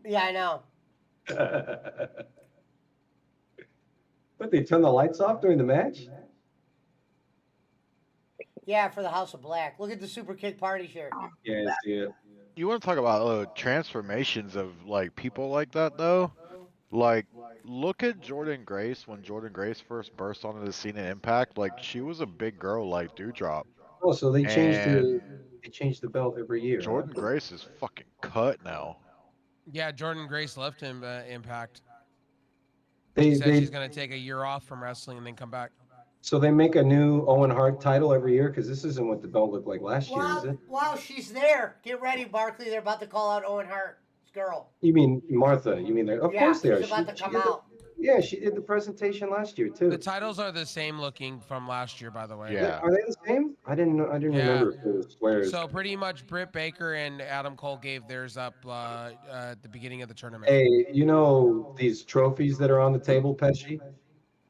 Yeah, I know. But they turn the lights off during the match? Yeah, for the House of Black. Look at the Super Kick Party shirt. Yeah, I see it. You want to talk about transformations of like people like that though? Like, look at Jordan Grace when Jordan Grace first burst onto the scene in Impact. Like, she was a big girl like Dewdrop. Oh, so they changed And the belt every year. Jordan Huh? Grace is fucking cut now. Yeah, Jordan Grace left him Impact. They She said they she's gonna take a year off from wrestling and then come back. so they make a new Owen Hart title every year because this isn't what the belt looked like last year, is it? Wow, she's there. Get ready, Barkley. They're about to call out Owen Hart's girl. You mean Martha? You mean of course they are. She's about to come did the- out. yeah, she did the presentation last year too. The titles are the same looking from last year, by the way. Yeah. Are they the same? I didn't know. I didn't Yeah. remember if it was squares. So pretty much Britt Baker and Adam Cole gave theirs up at the beginning of the tournament. Hey, you know these trophies that are on the table, Pesci?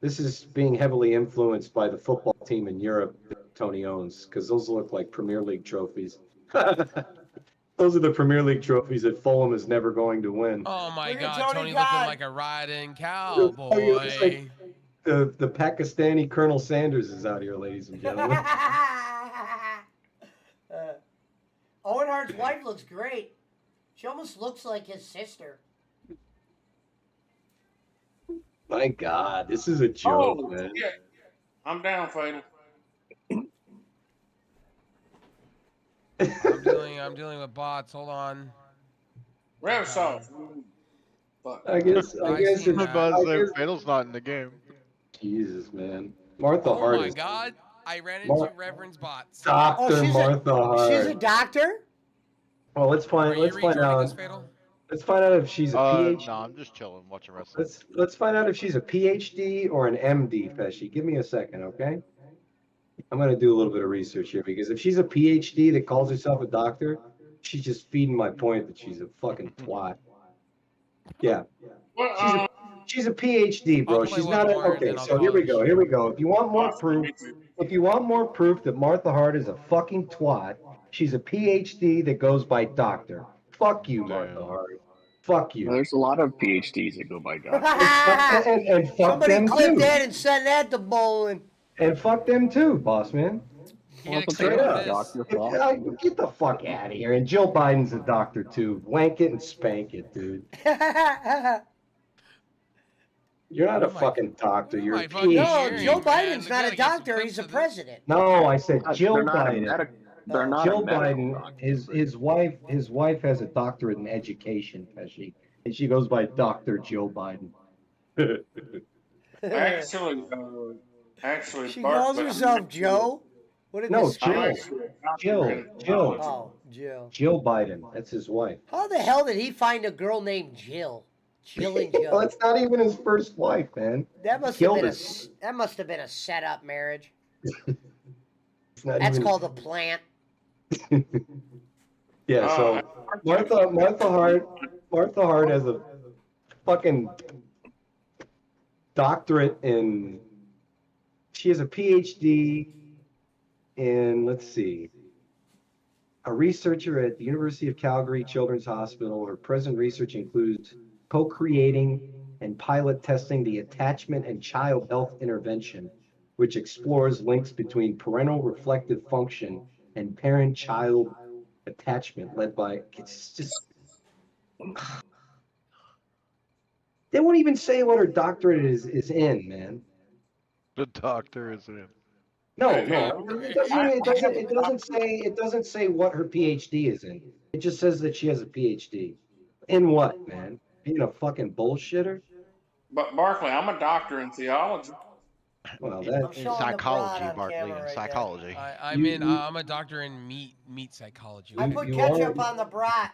This is being heavily influenced by the football team in Europe that Tony owns, because those look like Premier League trophies. Those are the Premier League trophies that Fulham is never going to win. Oh my Look at God, Tony Tony Khan. looking like a riding It's cowboy. like the Pakistani Colonel Sanders is out here, ladies and gentlemen. Owen Hart's wife looks great. She almost looks like his sister. My God, this is a joke, Oh, man. yeah. I'm down, Fatal. I'm dealing with bots. Hold on. Rev sauce. Fuck. I guess I it's, seen I was that. about I to say, guess- Fatal's not in the game. Jesus, man. Martha Oh Hart my is God, I ran Mar- into Reverend's bots. Dr. Martha Hart. She's a doctor? Well, let's Are find you let's find rejoining out. us, Fatal? Let's find out if she's a PhD. No, I'm just chilling, watching wrestling. Let's find out if she's a PhD or an MD, Pesci. Give me a second, okay? I'm gonna do a little bit of research here because if she's a PhD that calls herself a doctor, she's just feeding my point that she's a fucking twat. Yeah, Well, she's a PhD, bro. I'll play She's one not a, more and okay. then I'll So here we call go. it. Here we go. If you want more proof that Martha Hart is a fucking twat, she's a PhD that goes by doctor. Fuck you, Martha Hart. Fuck you. There's a lot of PhDs that go by doctor. And fuck Somebody them clip too. that and send that to bowling. And fuck them too, boss man. You Well, get if straight excited up. for this? Doctor Flaw. Get the fuck out of here. And Jill Biden's a doctor too. Wank it and spank it, dude. You're not a Oh my- fucking doctor. You're a my fucking PhD. No, hearing, Joe man. Biden's We not gotta a get some doctor. clips He's a of this. president. No, I said Jill They're not a Biden. medical. They're not Jill a medical Biden. doctor. His wife has a doctorate in education, Pesci, and she goes by Dr. Jill Biden. Actually, She Bart, calls but herself I'm Joe? What did No, this I'm Jill. actually a doctor Jill. in Jill. theology. Oh, Jill. Jill Biden. That's his wife. How the hell did he find a girl named Jill? Jill and Well, Jill. it's not even his first wife, man. That must have killed been her. that must have been a setup marriage. It's not That's even... called a plant. Yeah, so Martha Hart has a fucking doctorate in. She has a PhD in, let's see, a researcher at the University of Calgary Children's Hospital. Her present research includes co-creating and pilot testing the attachment and child health intervention, which explores links between parental reflective function and parent-child attachment led by, it's just, they won't even say what her doctorate is in, man. The doctor is in. No, it doesn't say what her PhD is in. It just says that she has a PhD. In what, man? Being a fucking bullshitter? But Barkley, I'm a doctor in theology. Well, I'm that showing the Psychology, broad on Barkley, camera in right there. psychology. I'm a doctor in meat psychology. I You- put you ketchup are- on the brat.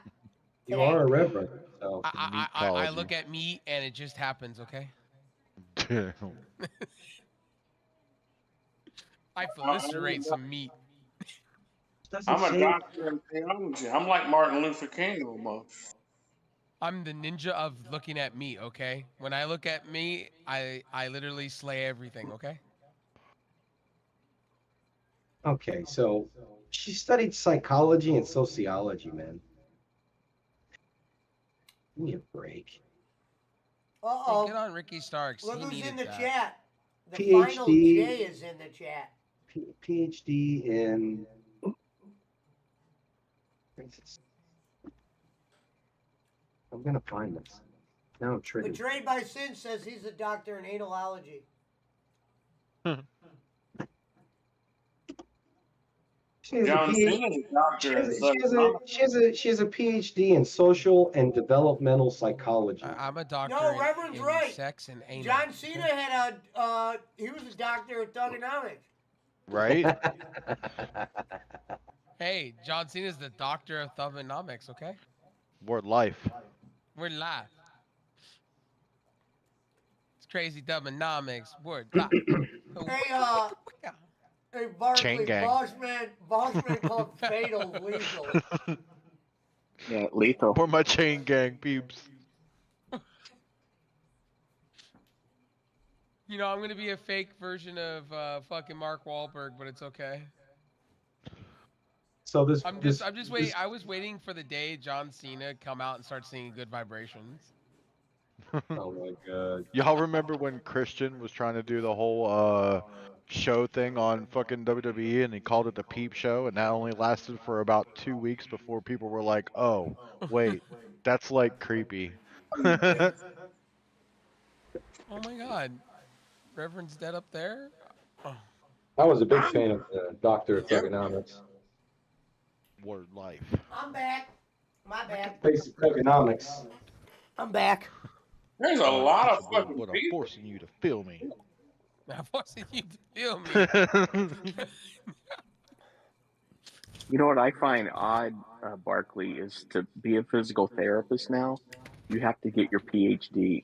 you are a reverend. So I Meatology. look at meat and it just happens, okay? I feliciterate some meat. doesn't I'm a say- doctor in theology. I'm like Martin Luther King almost. I'm the ninja of looking at meat, okay? When I look at meat, I literally slay everything, okay? Okay, so She studied psychology and sociology, man. Give me a break. Hey, Uh-oh. get on Ricky Starks. Look He who's needed in the that. chat. The final PhD. J is in the chat. PhD in. I'm gonna find this. Now I'm triggered. Betrayed by Sin says he's a doctor in analology. She has a John PhD. Cena's a doctor in psychonomics. She has a PhD in social and developmental psychology. I'm a doctor No, in, Reverend's in right. sex and anal. John Cena had he was a doctor of thugonomics. Right? Hey, John Cena's the doctor of thugonomics, okay? Word life. We're live. It's crazy thugonomics. Word live. Hey, Barkley, Chain gang. Bossman called Fatal lethal. Yeah, lethal. For my chain gang peeps. You know, I'm gonna be a fake version of fucking Mark Wahlberg, but it's okay. So this. I'm just waiting. I was waiting for the day John Cena come out and start singing "Good Vibrations." Oh my god. Y'all remember when Christian was trying to do the whole show thing on fucking WWE and he called it the Peep Show and that only lasted for about 2 weeks before people were like, "Oh, wait, that's like creepy." Oh my God, Reverend's dead up there. Oh. I was a big fan of Doctor of Thugonomics. Word life. I'm back. My bad. Basic Thugonomics. I'm back. There's a lot of But fucking I'm people. forcing you to feel me. I'm forcing you to feel me. You know what I find odd, Barkley, is to be a physical therapist now, you have to get your PhD,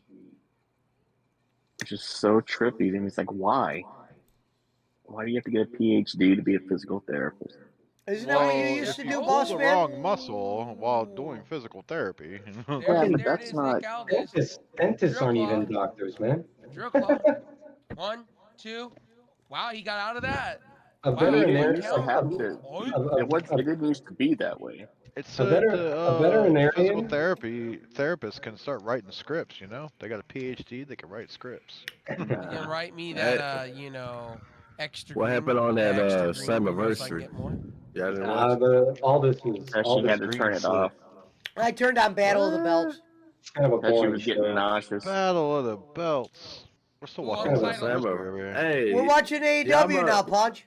which is so trippy. And it's like, why? Why do you have to get a PhD to be a physical therapist? Isn't that what you Well, used if to you do, pull boss the man? wrong muscle while doing physical therapy. There, Yeah, it- but there it that's is, not. Nick Aldis. Dentists Drill aren't claw. even doctors, man. Drill claw. 1, 2. Wow, he got out of that. A Wow, he didn't veterinarian. Used to count. have to. It didn't used to be that way. It's A so the physical veterinarian. therapy therapists can start writing scripts, you know? They got a PhD, they can write scripts. You can write me that, you know, extra What green. happened on that extra green boomer so I can Slammiversary? get more. Y'all didn't watch it? All this was That all she this had to turn it off. I turned on Battle of the Belts. It's kind of a That she boring was getting show. nauseous. Battle of the Belts. We're still Ooh, watching I'm Yeah, titled. Slammiversary. Hey, We're watching AEW now, Punch.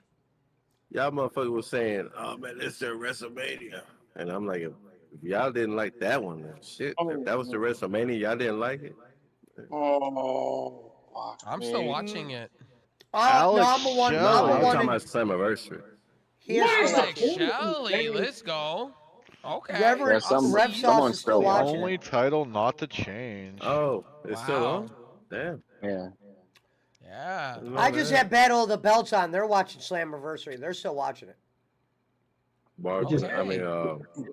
Y'all motherfuckers was saying, "Oh man, it's their WrestleMania," and I'm like, if y'all didn't like that one, then shit. If that was the WrestleMania, y'all didn't like it. Oh, I'm still watching it. No, Alex I'm a one. No, I'm a I'm one. talking about Slammiversary. He is What is still the Alex watching. Shelley, let's go. Okay. Reverend Yeah, some Rev Sauce someone's is still still The watching only it. title not to change. Oh, it's still Wow. on. Damn. Yeah. Yeah. didn't know I just that. had Battle of the Belts on. They're watching Slammiversary. They're still watching it. Barb, just- I mean,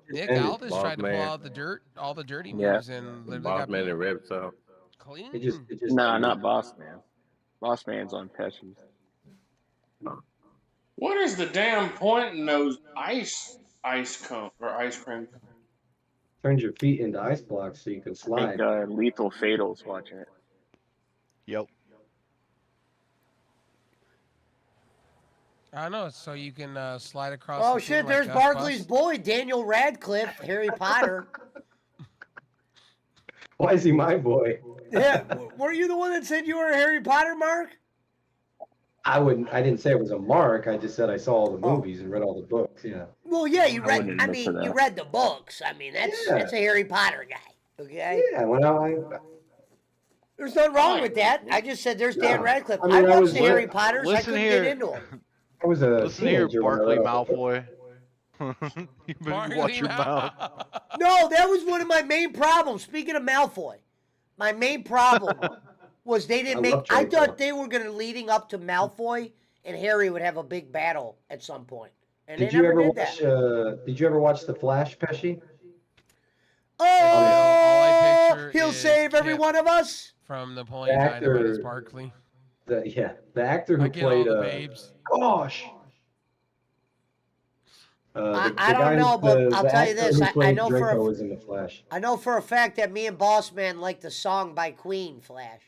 Nick ended. Aldis Boss tried to pull man. out the dirt, all the dirty Yeah. moves, and literally Boss got Man beat. and Reptile. Clean. It just Nah, ended. not Boss Man. Boss Man's on Pesci's. What is the damn point in those ice cone or ice cream? Turns your feet into ice blocks so you can I think slide. Lethal Fatal's watching it. Yep. I know, so you can slide across. Oh the shit! thing There's like Gus Barkley's Bus. boy, Daniel Radcliffe, Harry Potter. Why is he my boy? Yeah, were you the one that said you were a Harry Potter, Mark? I didn't say it was a mark. I just said I saw all the Oh. movies and read all the books. Yeah. Well, yeah, you I read. wouldn't I admit to mean, you that. read the books. I mean, that's a Harry Potter guy. Okay. Yeah. When There's nothing wrong with that. I just said there's Dan No. Radcliffe. I I, mean, I watched was the Harry lit- Potters. I listen couldn't here. get into them. I was a Listen here, teenager when I Barkley read all the books. Malfoy. You better Barkley watch your mouth. No, that was one of my main problems. Speaking of Malfoy, my main problem was they didn't I make. love I Draco. thought they were going to leading up to Malfoy and Harry would have a big battle at some point, and Did they you never ever did watch? that. Did you ever watch The Flash, Pesci? All I Oh, picture he'll is save every Kip one of us. from Napoleon The Dynamite as actor- Barkley. The actor who I get all played. the babes. Gosh. I don't know, but I'll tell you actor this. who I played know Draco was in the Flash. I know for a fact that me and Boss Man like the song by Queen, Flash.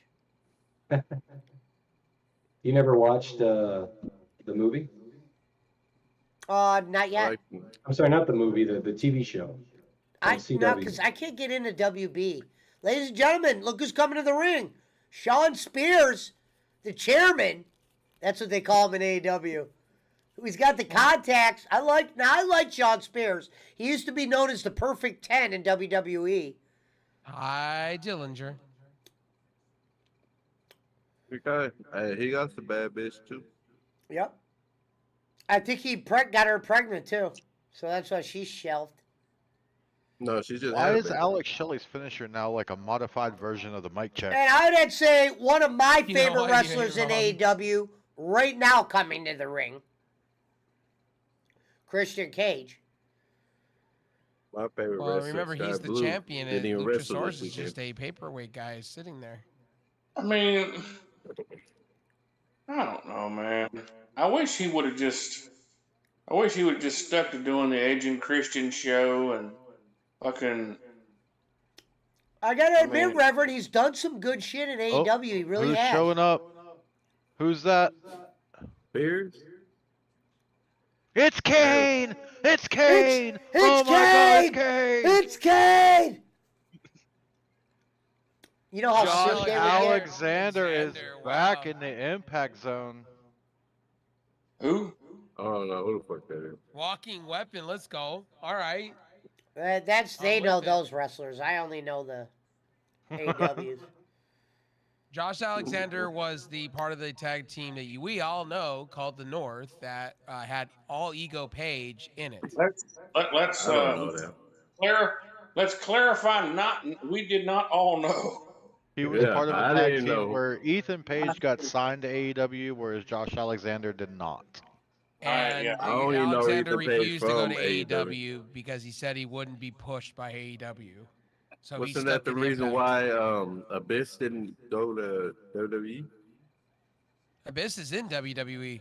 You never watched the movie? Not yet. Like, I'm sorry, not the movie, the TV show on No, CW. because I can't get into WB. Ladies and gentlemen, look who's coming to the ring. Sean Spears, the chairman. That's what they call him in AEW. He's got the contacts. I like Sean Spears. He used to be known as the Perfect 10 in WWE. Hi, Dillinger. he got the bad bitch too. Yep. I think he got her pregnant too. So that's why she's shelved. No, she just Why had a is baby. Alex Shelley's finisher now like a modified version of the mic check? And I would say one of my You know favorite what? You wrestlers in ain't wrong. AEW right now coming to the ring. Christian Cage. My favorite Well, wrestler, remember, Sky he's the Blue, champion, and didn't even wrestle Luchasaurus this is weekend. just a paperweight guy sitting there. I mean, I don't know, man. I wish he would have just. I wish he would have just stuck to doing the Aging Christian show and fucking. I gotta I admit, mean, Reverend, he's done some good shit in AEW. He really Who's has. showing up? Who's that? Spears? It's Kane! It's Kane! It's Oh my God! It's Kane! Kane! It's Kane! You know how Josh sick they would get? Alexander is Wow. back in the Impact Zone. who? I don't know who the fuck that is. Walking weapon. Let's go. All right. They I'm know with it. those wrestlers. I only know the AEWs. Josh Alexander was the part of the tag team that we all know called the North that had All Ego Page in it. Let's I don't know that. let's clarify. We did not all know. He was Yeah, part of a I tag didn't team know. where Ethan Page got signed to AEW, whereas Josh Alexander did not. And yeah. I only know Alexander Ethan Page refused to go from to AEW. AEW because he said he wouldn't be pushed by AEW. So he Wasn't stuck that the in reason Impact. why Abyss didn't go to WWE? Abyss is in WWE.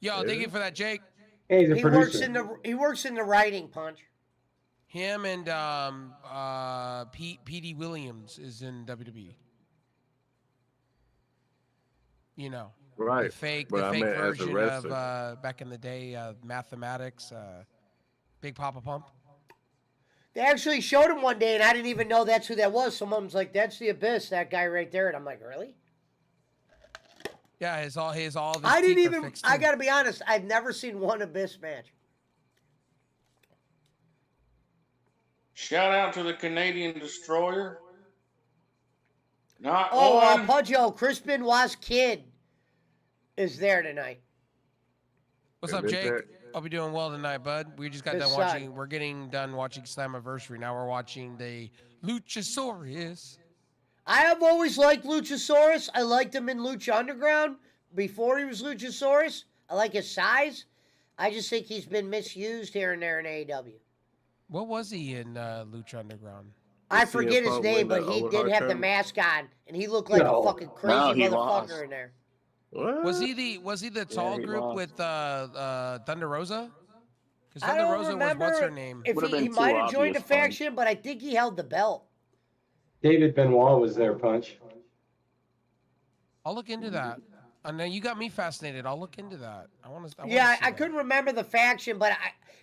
Yo, Is thank you it? for that, Jake. Hey, he's a He works producer. he works in the writing, Punch. Him and P.D. Williams is in WWE. You know, Right. the fake But I meant as a version of wrestler. back in the day, mathematics, Big Papa Pump. They actually showed him one day, and I didn't even know that's who that was. Someone's like, "That's the Abyss, that guy right there," and I'm like, "Really?" Yeah, his all his I didn't teeth are even. fixed I too. gotta be honest. I've never seen one Abyss match. Shout out to the Canadian Destroyer. Not Oh, one. Pudjo, Chris Benoit's kid is there tonight. What's And up, Jake? Impact. Hope you're doing well tonight, bud. We just got His done son. watching. We're getting done watching Slammiversary. Now we're watching the Luchasaurus. I have always liked Luchasaurus. I liked him in Lucha Underground before he was Luchasaurus. I like his size. I just think he's been misused here and there in AEW. What was he in Lucha Underground? I CM forget his Punk name, win the but he Owen did Hart have the tournament? mask on, and he looked like No. a fucking crazy No, he motherfucker lost. in there. What? Was he the tall he group lost. with Thunder Rosa? Because I Thunder don't Rosa remember was what's her name? if Would've he been too might have joined a obvious, Punch. faction, but I think he held the belt. David Benoit was there, Punch. I'll look into that. And then you got me fascinated. I'll look into that. I want to. Yeah, I couldn't remember the faction, but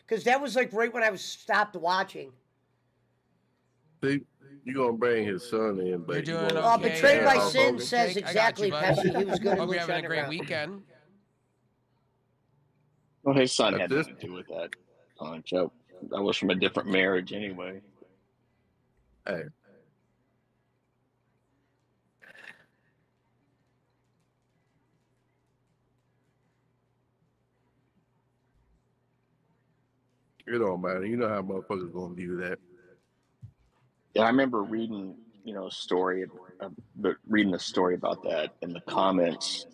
because that was like right when I was stopped watching. See, you gonna bring his son in, but You're you doing gonna okay. Betrayed by Hulk Sin Hogan? says Jake, I got you, exactly, bud. Pepsi. He was good in Hope you're Lucha having a great Underground. weekend. Well, his son At had this- nothing to do with that. Punch. That was from a different marriage anyway. Hey, it don't matter. You know how motherfuckers gonna view that. Yeah, I remember reading, a story, reading a story about that, and the comments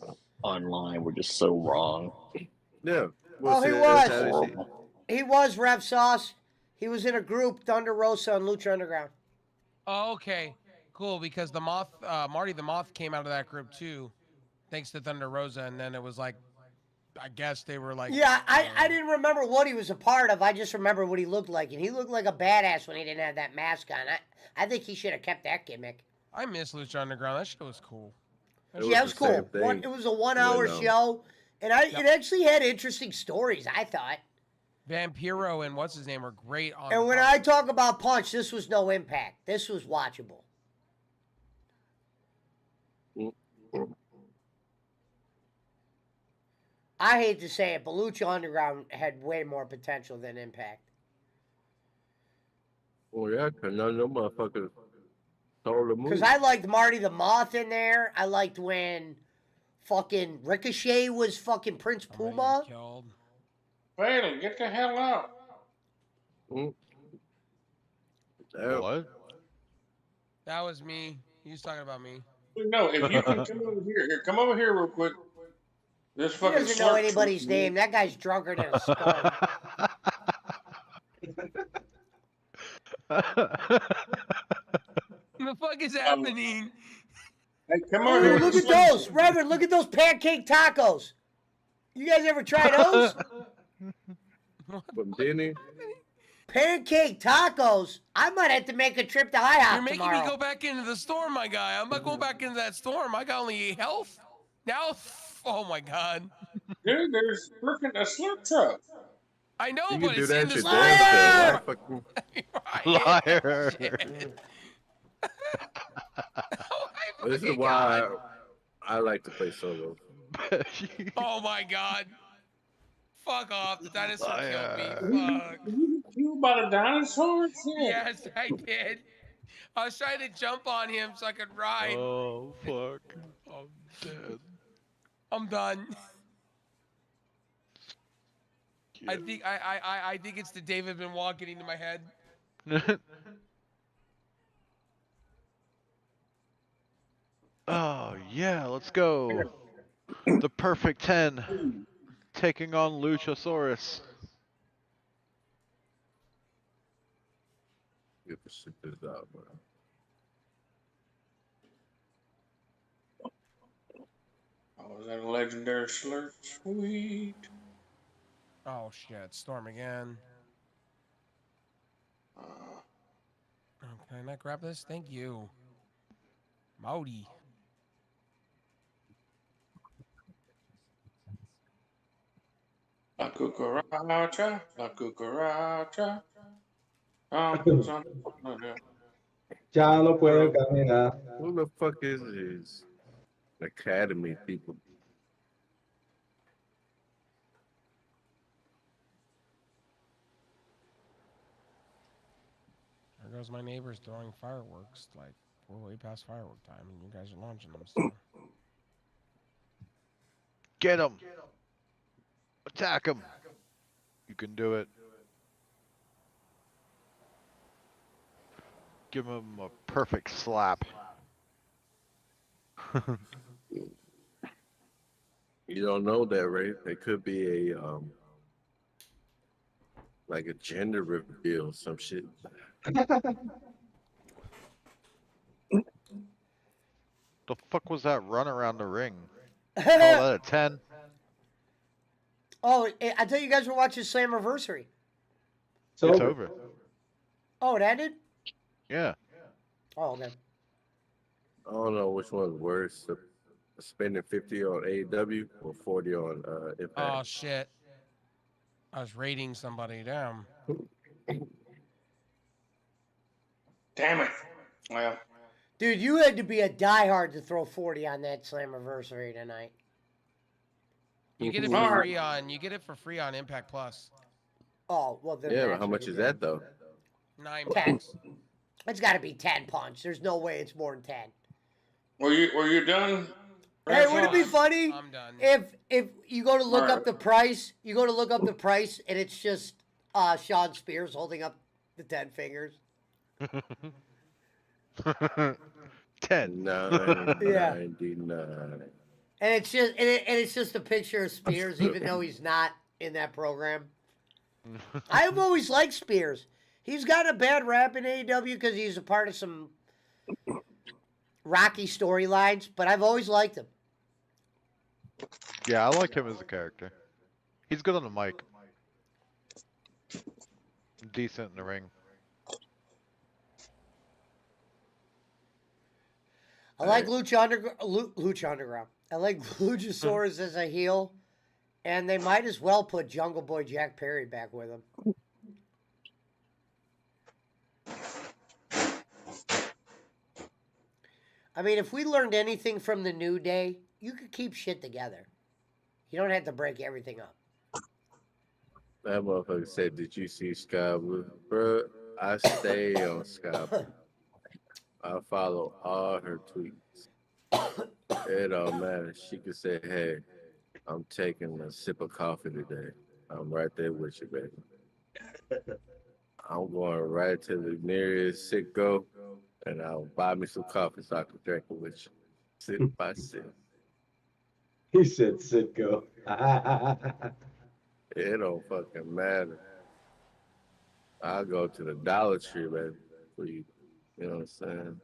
online were just so wrong. Yeah. Oh, he see, was. that's how they see- Horrible. He was Rev Sauce. He was in a group, Thunder Rosa and Lucha Underground. Oh, okay, cool. Because the Marty the Moth came out of that group too, thanks to Thunder Rosa, and then it was like I guess they were like. Yeah, I didn't remember what he was a part of. I just remember what he looked like, and he looked like a badass when he didn't have that mask on. I think he should have kept that gimmick. I miss Lucha Underground. That shit was cool. Yeah, it was cool. It was a 1 hour show, and it actually had interesting stories, I thought. Vampiro and what's his name were great on. And when I talk about Punch, this was no Impact. This was watchable. I hate to say it, but Lucha Underground had way more potential than Impact. Oh yeah, cause none of them motherfuckers told the move. Because I liked Marty the Moth in there. I liked when fucking Ricochet was fucking Prince Puma. Bailey, get the hell out. What? That was me. He was talking about me. No, if you can come over here. Come over here real quick. This He fucking doesn't know anybody's name. That guy's drunker than a skunk. What the fuck is happening? Hey, come on here. Look at those, Reverend. Look at those pancake tacos. You guys ever try those? From Denny. Pancake tacos. I might have to make a trip to IHOP You're making tomorrow. me go back into the storm, my guy. I'm not going back into that storm. I got only health. Now, oh my god. Dude, there's freaking a slurp truck. I know, You but can do it's that in the shit storm. Liar. This is why I like to play solo. Oh my god. Fuck off. The dinosaur killed me. Fuck. You killed by the dinosaur? Yes, I did. I was trying to jump on him so I could ride. Oh, fuck. I'm dead. I'm done. I think it's the David Benoit getting to my head. Oh, yeah, let's go. The perfect 10 taking on Luchasaurus. Get the shit this out, bro. Oh, is that a legendary slurp? Sweet. Oh shit, storm again. Oh, can I not grab this? Thank you. Maudi. La cucaracha, la cucaracha. Ya no puedo caminar. Who the fuck is these Academy people? There goes my neighbors throwing fireworks. Like, we're way past firework time, and you guys are launching them still. Get him. Attack him. You can do it. Give him a perfect slap. You don't know that, right? It could be a like a gender reveal, some shit. The fuck was that run around the ring? Call that a 10? Oh, I thought you guys were watching Slammiversary. It's over. Oh, it ended? Yeah. Oh, okay. I don't know which one's worse. Spending 50 on AEW or 40 on Impact. Oh shit. I was raiding somebody. Damn. Damn it. Well. Dude, you had to be a diehard to throw 40 on that Slammiversary tonight. You get it for free on Impact Plus. Oh, well then. Yeah, but how much is that though? 9 10. bucks. It's got to be 10 punch. There's no way it's more than 10. Were you done? Hey, wouldn't it be funny I'm done. if you go to look up the price, and it's just Sean Spears holding up the 10 fingers. 10. 9.99. And it's just a picture of Spears, even though he's not in that program. I've always liked Spears. He's got a bad rap in AEW because he's a part of some rocky storylines, but I've always liked him. Yeah, I like him as a character. He's good on the mic. Decent in the ring. I like Lucha Underground. I like Luchasaurus as a heel, and they might as well put Jungle Boy Jack Perry back with him. I mean, if we learned anything from the New Day, you could keep shit together. You don't have to break everything up. That motherfucker said, "Did you see Sky Blue, bro? I stay on Sky Blue. I follow all her tweets. It don't matter. She could say, hey, I'm taking a sip of coffee today. I'm right there with you, baby. I'm going right to the nearest Sitco, and I'll buy me some coffee so I can drink it with you, sip by sip. He said Sitco. It don't fucking matter. I'll go to the Dollar Tree, baby, for you. You know what I'm saying?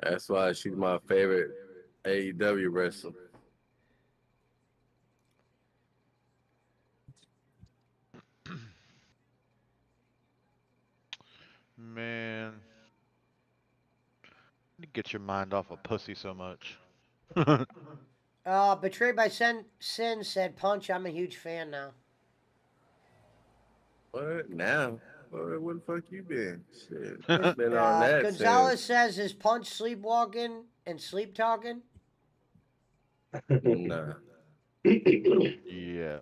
That's why she's my favorite AEW wrestler. Man, you get your mind off of pussy so much. Betrayed by Sin said, Punch, I'm a huge fan now. What now? Where the fuck you been? Shit, it's been on that Gonzalez since. says, is Punch sleepwalking and sleep talking? Nah, Yeah.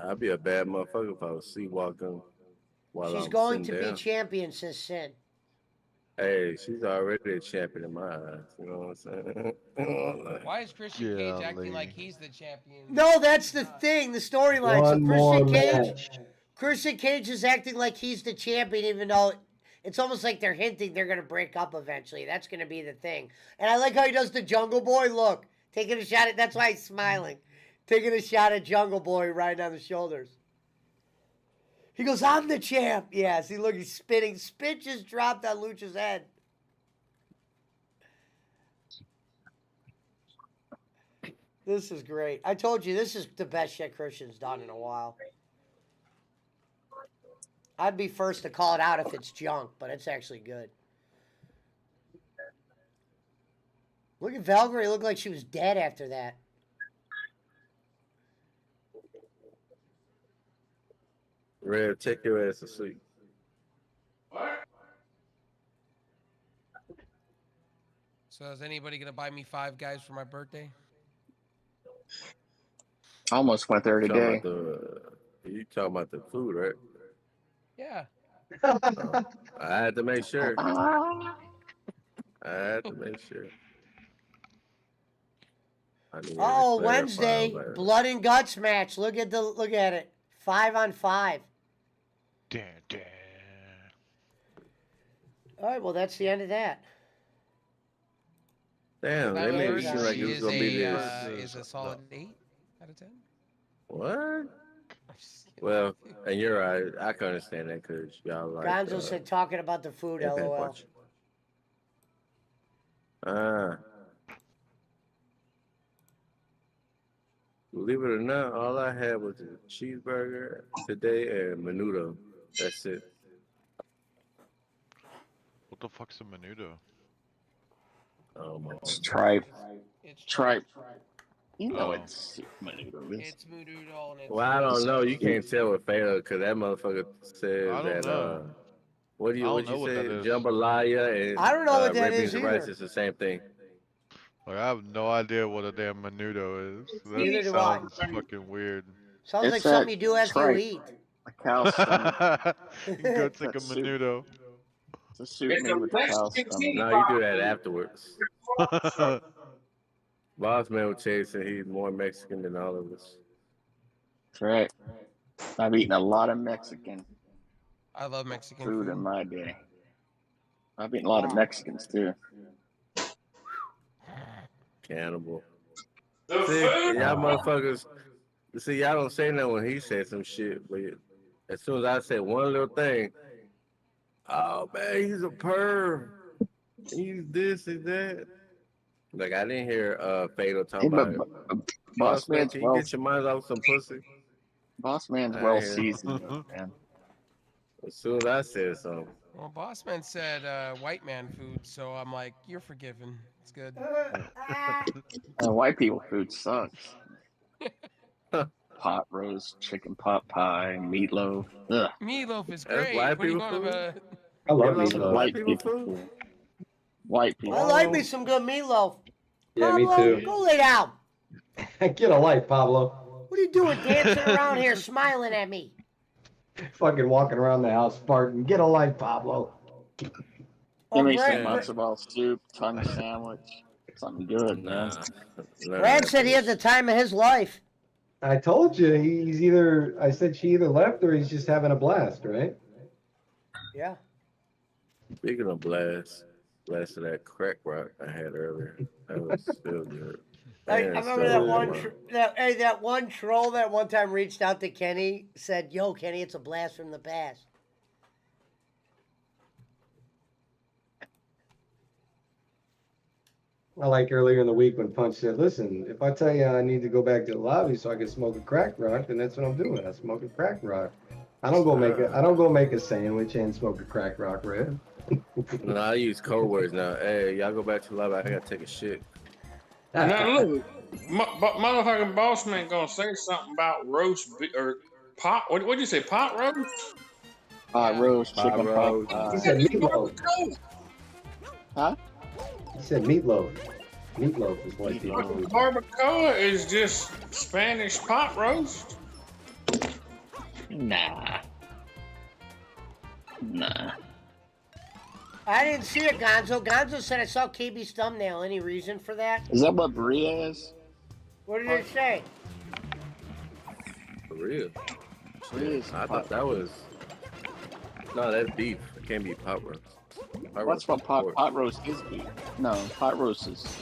I'd be a bad motherfucker if I was sleepwalking while She's I'm going sitting to be down. champion, says Sin. Hey, she's already a champion in my eyes. You know what I'm saying? Why is Christian Cage acting like Golly. he's the champion? No, that's the thing, the storyline. So One more match. Christian Cage is acting like he's the champion, even though it's almost like they're hinting they're going to break up eventually. That's going to be the thing. And I like how he does the Jungle Boy. Look, taking a shot at, that's why he's smiling. Taking a shot at Jungle Boy right on the shoulders. He goes, I'm the champ. Yeah, see, look, he's spitting. Spit just dropped on Lucha's head. This is great. I told you, this is the best shit Christian's done in a while. I'd be first to call it out if it's junk, but it's actually good. Look at Valkyrie. It looked like she was dead after that. Red, take your ass to sleep. So is anybody gonna buy me Five Guys for my birthday? I almost went there today. You talking about the food, right? Yeah. I had to make sure. I had to make sure. Oh, Wednesday, blood and guts match. Look at it. 5-on-5. Damn. All right, well that's the end of that. Damn, they made it seem like it was gonna be this. Is a solid 8 out of 10. What? Well, and you're right. I can understand that because y'all like. Gonzo said talking about the food, LOL. Believe it or not, all I had was a cheeseburger today and menudo. That's it. What the fuck's a menudo? Oh my. It's tripe. It's Tripe. You know Oh. it's menudo. It's menudo and it's. Well, I don't know. You can't tell with Fela because that motherfucker says I don't that. know. What I don't you know what say? that is. Jambalaya and I don't know what that red is beans and rice either. is the same thing. Like, I have no idea what a damn menudo is. That Neither do I. sounds fucking weird. Sounds It's like something you do after tripe. you eat. A cow's stomach. Go take a That soup. menudo. It's a soup It's made a with the cow's Mexican stomach. tea No, you do that party. afterwards. Boss man was chasing. He's more Mexican than all of us. That's right. I've eaten a lot of Mexican I love Mexican food in food. my day. I've eaten a lot of Mexicans too. Cannibal. The See, food. y'all motherfuckers. See, y'all don't say nothing when he said some shit, but as soon as I say one little thing, oh man, he's a perv. He's this and that. Like I didn't hear Fatal Hey, talking but, about but boss man. Can you get your mind off some pussy? Boss Man's I well didn't hear. seasoned, though, man. As soon as I said something, Well, Bossman said white man food, so I'm like, you're forgiven. It's good. White people food sucks. Pot roast, chicken pot pie, meatloaf. Ugh. Meatloaf is that's great. white What are you people on food. about? I love Meatloaf is meatloaf. white White people people food. food. White I people. like me some good meatloaf. Yeah, me Pablo, too. go lay down. Get a life, Pablo. What are you doing dancing around here smiling at me? Fucking walking around the house farting. Get a life, Pablo. Give me some Brad, man. matzo ball soup, tongue sandwich, something good, man. Nah, none of Brad that said he had the bullshit. time of his life. I told you he's either. I said she either left or he's just having a blast, right? Yeah. Speaking of blast of that crack rock I had earlier. That was still good. I And it's remember still that in one my that one troll that one time reached out to Kenny, said, "Yo, Kenny, it's a blast from the past." I like earlier in the week when Punch said, "Listen, if I tell you I need to go back to the lobby so I can smoke a crack rock, then that's what I'm doing. I smoke a crack rock. I don't go make a sandwich and smoke a crack rock, Red." No, I use code words now. Hey, y'all go back to the lobby. I gotta take a shit. Now look, motherfucking boss man gonna say something about or pot. What'd you say? Pot roast? Pot Yeah. roast, Pop chicken pot roast. He pie. said meatloaf. Huh? He said meatloaf. Meatloaf is what he Meatloaf. did. Barbacoa is just Spanish pot roast. Nah. I didn't see it, Gonzo. Gonzo said I saw KB's thumbnail. Any reason for that? Is that what Berea is? What did it say? For real. Berea is I pot. thought that was. No, that's beef. It can't be pot roast. Pot roast That's what is pork. pot roast is beef. No, pot roast is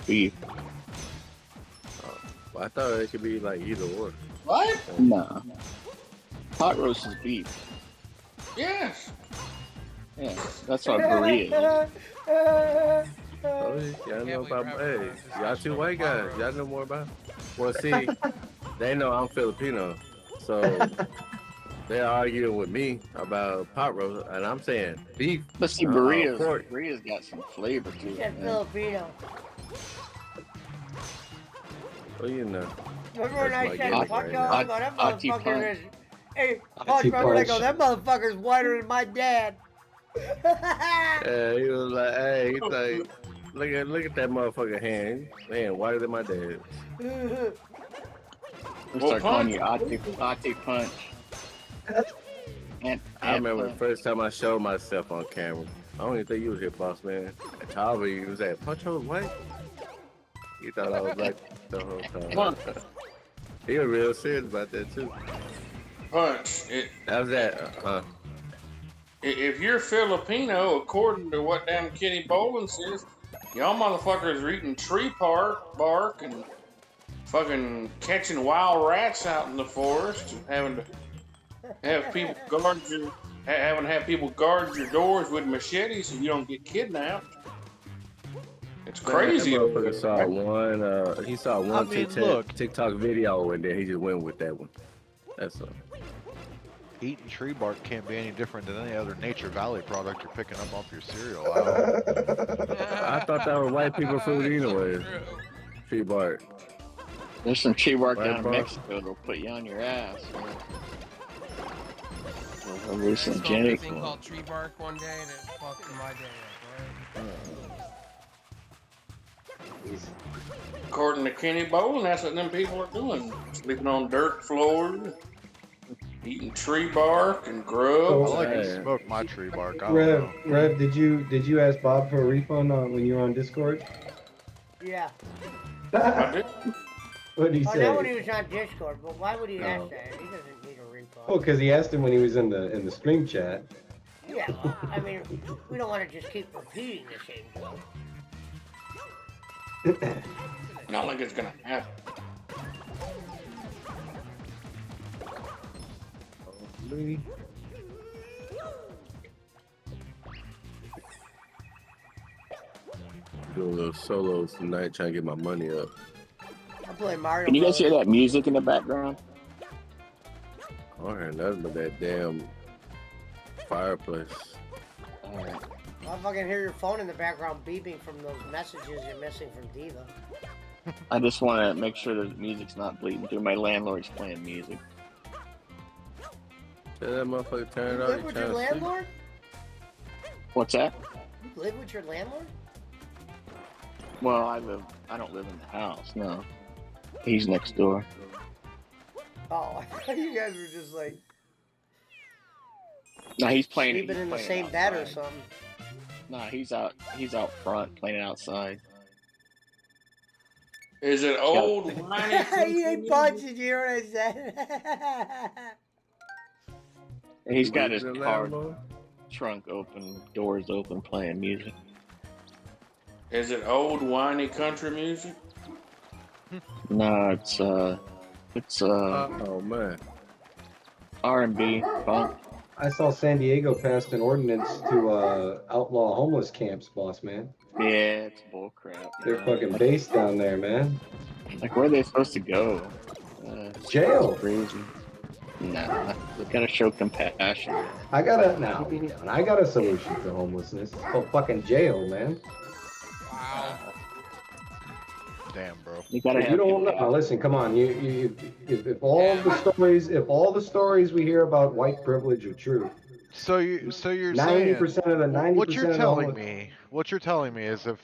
beef. Well, I thought it could be like either or. What? No. Pot roast is beef. Yes. Yeah, that's what Berea is. Oh, y'all Can't know believe we're about. having Hey, a y'all discussion two on white pot guys. roast. Y'all know more about. Well, see, they know I'm Filipino, so they're arguing with me about pot roast, and I'm saying beef. But see, Pork. Berea's got some flavor to He it, said man. Filipino. Well, you know. Remember when That's I my said gimmick Punch? right I now. go, that Ati motherfucker Punch. is. Hey, Punch, Ati remember when I go, Punch. that motherfucker's whiter than my dad. Yeah, he was like, hey, he's like, look at that motherfucker hand. Man, whiter than my dad. We'll Well, start calling Punch. you Ati Punch. And I remember the Punch. first time I showed myself on camera. I don't even think you was here, boss man. However, you was at Punch was white. He thought I was black the whole time. He was real serious about that too. Punch. That was that. If you're Filipino, according to what damn Kenny Bolin says, y'all motherfuckers are eating tree bark and fucking catching wild rats out in the forest and having to have people guard your doors with machetes so you don't get kidnapped. It's crazy. That over motherfucker there, saw right? one. He saw one I mean, look. TikTok video and then he just went with that one. That's all. Eating tree bark can't be any different than any other Nature Valley product you're picking up off your cereal. I thought that was white people food anyway. True. Tree bark. There's some tree bark Right, down in boss? Mexico that'll put you on your ass. There's I some smoked a Jenny. thing called tree bark one day that fucked my day up, right? According to Kenny Bolin, that's what them people are doing. Sleeping on dirt floors, eating tree bark and I grubs. like to Yeah. smoke my tree bark. I don't know. Rev, did you ask Bob for a refund when you were on Discord? Yeah. I did. What did he Oh, say? not when he was on Discord, but why would he ask No. that? He doesn't need a refund. Oh, because he asked him when he was in the stream chat. Yeah, well, I mean, we don't want to just keep repeating the same joke. Not like it's gonna happen. doing little solos tonight, trying to get my money up. I'm playing Mario Can you guys Bros. hear that music in the background? I don't hear nothing but that damn fireplace. All right. I fucking hear your phone in the background beeping from those messages you're missing from Diva. I just want to make sure the music's not bleeding through. My landlord's playing music. Tell that motherfucker turn You it off. live with your landlord? What's that? You live with your landlord? Well, I don't live in the house. No, he's next door. Oh, I thought you guys were just like No, he's playing. sleeping he's in the playing same bed or outside. something. No, he's out. He's out front playing outside. Is it old whiny He country ain't music? punching you, what I said. And he's got his The car landlord? trunk open, doors open, playing music. Is it old whiny country music? No, it's Oh man. R&B funk. I saw San Diego passed an ordinance to outlaw homeless camps, boss man. Yeah, it's bullcrap. They're fucking based down there, man. Like, where are they supposed to go? Jail. It's crazy. Nah, we gotta show compassion. I got a solution to homelessness. It's called fucking jail, man. Wow. Damn, bro. You gotta If have you don't people- know, listen, come on. If all the stories we hear about white privilege are true, So you're 90% saying of the 90% what you're of the telling homeless- me? What you're telling me is if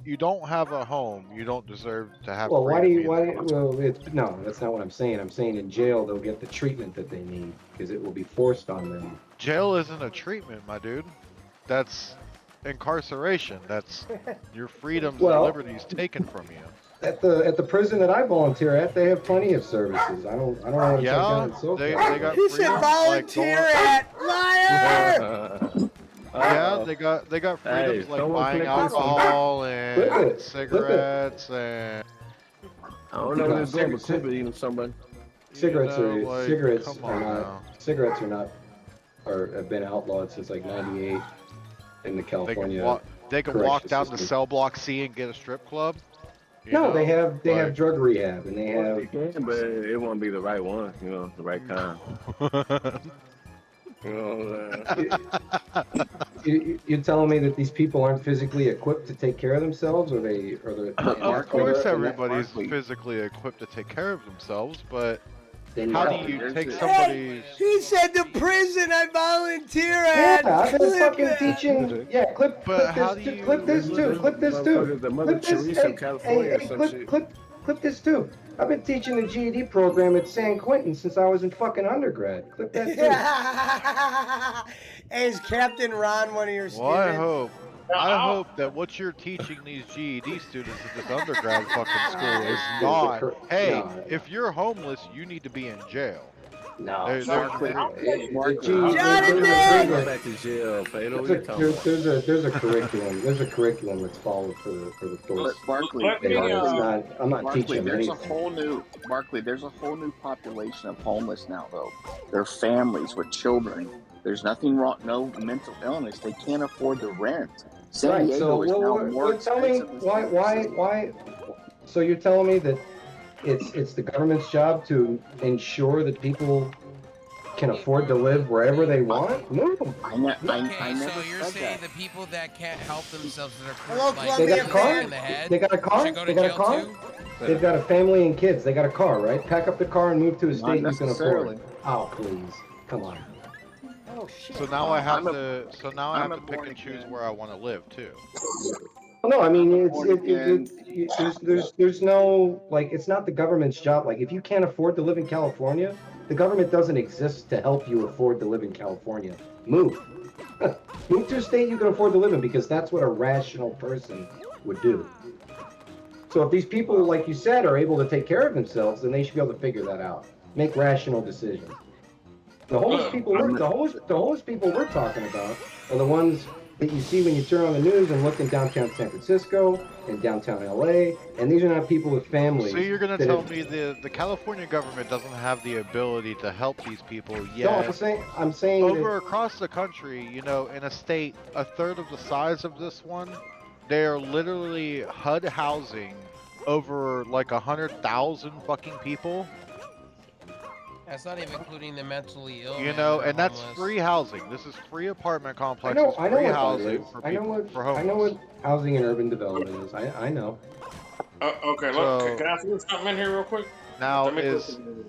you don't have a home, you don't deserve to have. Well, freedom no, that's not what I'm saying. I'm saying in jail they'll get the treatment that they need because it will be forced on them. Jail isn't a treatment, my dude. That's incarceration. That's your freedoms Well- and liberties taken from you. At the prison that I volunteer at, they have plenty of services. I don't want to Yeah, take down its they so got He said freedom, like volunteer going- at liar. Yeah, they got freedoms like someone buying click this one. alcohol Clip and it. cigarettes and I don't know what it's doing, but clip it even somebody. cigarettes you are know, like, cigarettes come are on not now. cigarettes are not or have been outlawed since like '98 in the California. They can walk correction down to system. cell block C and get a strip club. You No, know, they have like- drug rehab and they have. But it won't be the right one, you know, the right kind. You know, You're telling me that these people aren't physically equipped to take care of themselves, or they, or they're. Of course, and everybody's Barkley. physically equipped to take care of themselves, but then how yeah. do you take Hey, somebody's? he said the prison I volunteer at. Yeah, I've been Clip fucking it. teaching. Yeah, But clip how this do too. you- Clip this too. Clip this too. The Mother Clip this. Teresa Hey, of California or some shit. clip this too. I've been teaching the GED program at San Quentin since I was in fucking undergrad. Clip that too. Is Captain Ron one of your Well, I students? hope that what you're teaching these GED students at this undergrad fucking school is not. Hey, No. if you're homeless, you need to be in jail. No. There's- Markley. The Markley. GED Jonathan! Go back to jail, Fatal. What you talking about? There's a curriculum. There's a curriculum that's followed for the course. Barkley. Let me, I'm not Barkley, teaching there's anything. there's a whole new population of homeless now, though. They're families with children. There's nothing wrong, no mental illness. They can't afford the rent. San Right. Diego So is now more well, tell me expensive than why? So you're telling me that it's the government's job to ensure that people can afford to live wherever they want? No. I never Okay, so you're said saying that. the people that can't help themselves that are Hello, like They got a Columbia car? fan. in the head They got a car? should go to They got a jail car? too? They've got a family and kids. They got a car, right? Pack up the car and move to a Not state you can necessarily. afford. Oh, please. Come on. Oh shit. So now I have I'm to. So now I I'm have a to pick born and choose again. where I want to live too. Well, no, I mean, I'm a it's born again. there's no, like, it's not the government's job. Like, if you can't afford to live in California, the government doesn't exist to help you afford to live in California. Move. Move to a state you can afford to live in, because that's what a rational person would do. So if these people, like you said, are able to take care of themselves, then they should be able to figure that out. Make rational decisions. The homeless people we're talking about are the ones that you see when you turn on the news and look in downtown San Francisco and downtown LA, and these are not people with families. So you're gonna that tell have- me the California government doesn't have the ability to help these people No, yet? I'm saying Over that, across the country, you know, in a state a third of the size of this one, They are literally HUD housing over like 100,000 fucking people. That's not even including the mentally ill. You man, know, that are and that's homeless. free housing. This is free apartment I complexes, know free what that housing is. for I know people, what for homeless. I know what housing and urban development is. I know. Okay, look, So- can I throw something in here real quick? Now Let me throw is something in real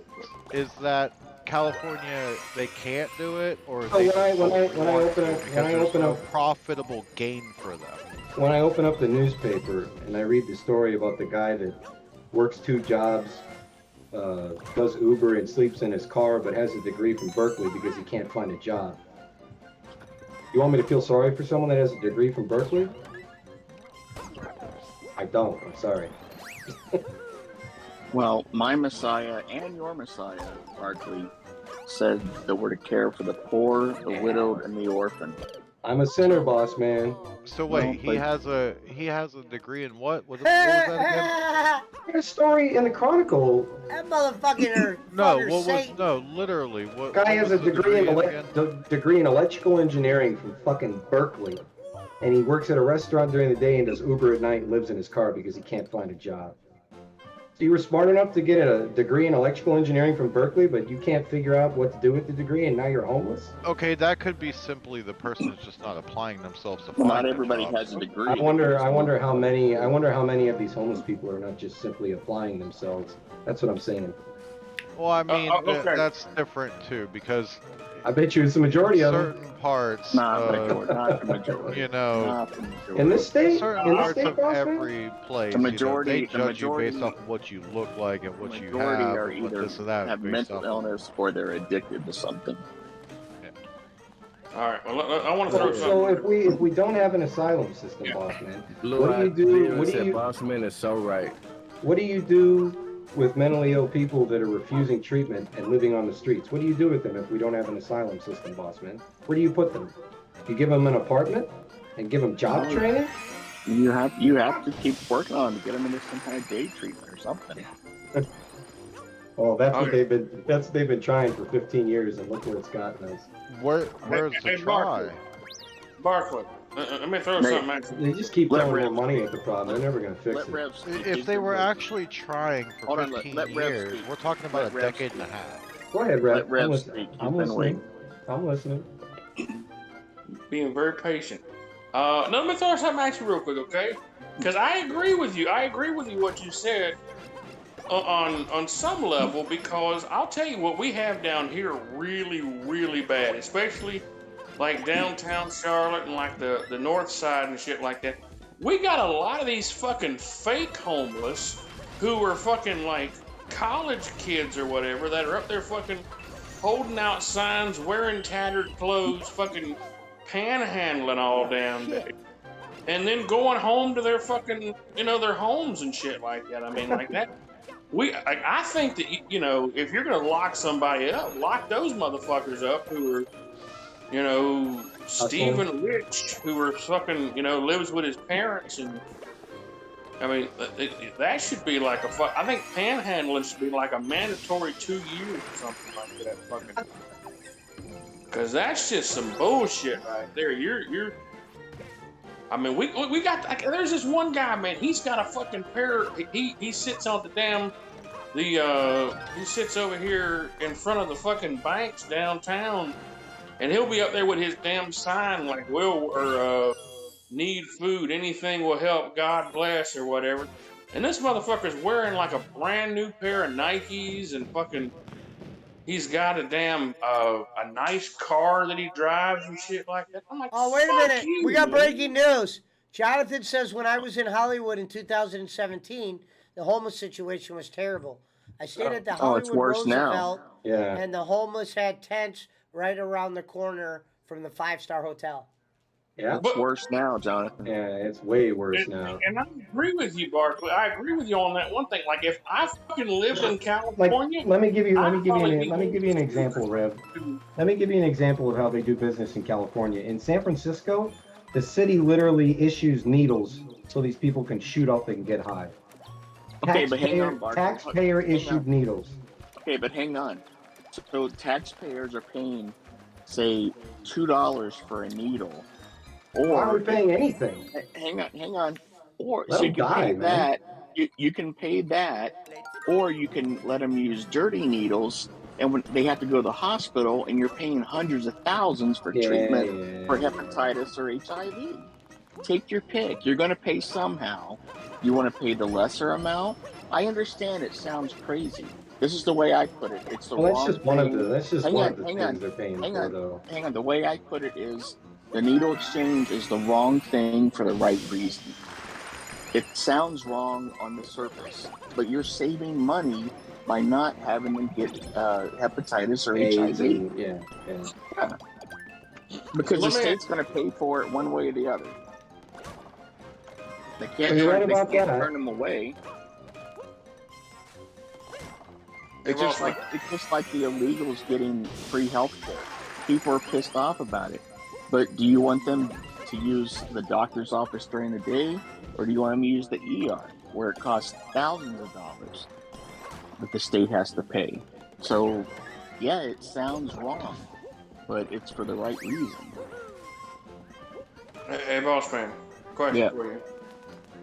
quick. that California they can't do it, or So they when I- just when I- don't when I want open to up- because when I there's open no up- profitable gain for them. When I open up the newspaper and I read the story about the guy that works 2 jobs, does Uber and sleeps in his car, but has a degree from Berkeley because he can't find a job. You want me to feel sorry for someone that has a degree from Berkeley? I don't. I'm sorry. Well, my Messiah and your Messiah, Barkley, said that we're to care for the poor, the widowed, and the orphan. I'm a sinner, boss man. So wait, Well, he but- has a degree in what? What was that again? that There's a story in the Chronicle. motherfucking No, fucker what was Satan. literally what? Guy what has was a the degree in electrical engineering from fucking Berkeley, and he works at a restaurant during the day and does Uber at night and lives in his car because he can't find a job. So you were smart enough to get a degree in electrical engineering from Berkeley, but you can't figure out what to do with the degree, and now you're homeless? Okay, that could be simply the person is just not applying themselves to Well, find not a everybody job. has a degree. I wonder how many of these homeless people are not just simply applying themselves. That's what I'm saying. Well, I mean, okay. that's different too, because I bet you it's the majority of them. certain parts Not the of, majority. Not the majority. you know, Not the majority. In this state, certain in this parts state, of boss man? every place, The majority- you know, the they judge you based majority- off of what you look like and The what you majority have, are and what either this and that. have based mental off of- illness or they're addicted to something. All right, well, I want to throw So something. if we don't have an asylum system, boss man, Blue what do you Eyed do? Bill What do said you Boss Man is so right. what do you do with mentally ill people that are refusing treatment and living on the streets? What do you do with them if we don't have an asylum system, boss man? Where do you put them? You give them an apartment and give them job training? You have to keep working on them to get them into some kind of day treatment or something. Well, that's what Okay. they've been trying for 15 years, and look where it's gotten us. Where's the Hey, try? Barkley, let me throw Mate. something at you. They just keep Let throwing more Rev money speak. at the problem. They're never going to fix Let it. Rev speak. If He's they been were waiting. actually trying for Hold on, 15 let Rev years, speak. we're talking about Let a Rev decade and a speak. half. Go ahead, Rev. Let Rev I'm speak. listening. He's I'm been listening. waiting. I'm listening. Being very patient. Now let me throw something at you real quick, okay? Because I agree with you. I agree with you what you said on some level. Because I'll tell you what we have down here really, really bad, especially like downtown Charlotte and like the north side and shit like that. We got a lot of these fucking fake homeless who are fucking like college kids or whatever that are up there fucking holding out signs, wearing tattered clothes, fucking panhandling all damn day. And then going home to their fucking, their homes and shit like that. I mean, like that. I think that, if you're going to lock somebody up, lock those motherfuckers up who are, Stephen Rich, who are fucking, lives with his parents. And I mean, that should be like I think panhandling should be like a mandatory 2 years or something like that. Fucking. Because that's just some bullshit right there. I mean, we got. There's this one guy, man. He's got a fucking pair. He sits on the damn. He sits over here in front of the fucking banks downtown, and he'll be up there with his damn sign like need food, anything will help, God bless or whatever. And this motherfucker's wearing like a brand new pair of Nikes and fucking. He's got a damn a nice car that he drives and shit like that. I'm like, Oh, wait a fuck minute. you, We got man. breaking news. Jonathan says when I was in Hollywood in 2017, the homeless situation was terrible. I stayed at the Oh, it's Hollywood worse now. Roosevelt, Yeah. and the homeless had tents right around the corner from the 5-star hotel. Yeah. It's worse now, Jonathan. Yeah, it's way worse now. And I agree with you, Barkley. I agree with you on that one thing. Like, if I fucking lived in Like, California, let me give you I'd probably be an example, Rev. Let me give you an example of how they do business in California. In San Francisco, the city literally issues needles so these people can shoot up and get high. Okay, but hang on, Barkley. Taxpayer Hang issued on. needles. Okay, but hang on. So taxpayers are paying, say, $2 for a needle, Why are we Or paying anything? hang on. Or Let so you them can die, pay man. that. You can pay that, or you can let them use dirty needles, and when they have to go to the hospital, and you're paying hundreds of thousands for Yeah, treatment yeah, for yeah. hepatitis or HIV. Take your pick. You're going to pay somehow. You want to pay the lesser amount? I understand it sounds crazy. This is the way I put it. It's the Well, that's wrong just one of the thing. that's just Hang one on, of the hang things on, they're paying hang for, on, though. hang on. The way I put it is the needle exchange is the wrong thing for the right reason. It sounds wrong on the surface, but you're saving money by not having them get hepatitis or AIDS HIV. and yeah. Yeah, because the Let me state's going to pay for it one way or the other. They So can't you're right turn. They about can't that. turn them away. Hey, It's just boss man. like the illegals getting free health care. People are pissed off about it. But do you want them to use the doctor's office during the day, or do you want them to use the ER where it costs thousands of dollars that the state has to pay? So, yeah, it sounds wrong, but it's for the right reason. Hey, boss man. Question Yeah. for you.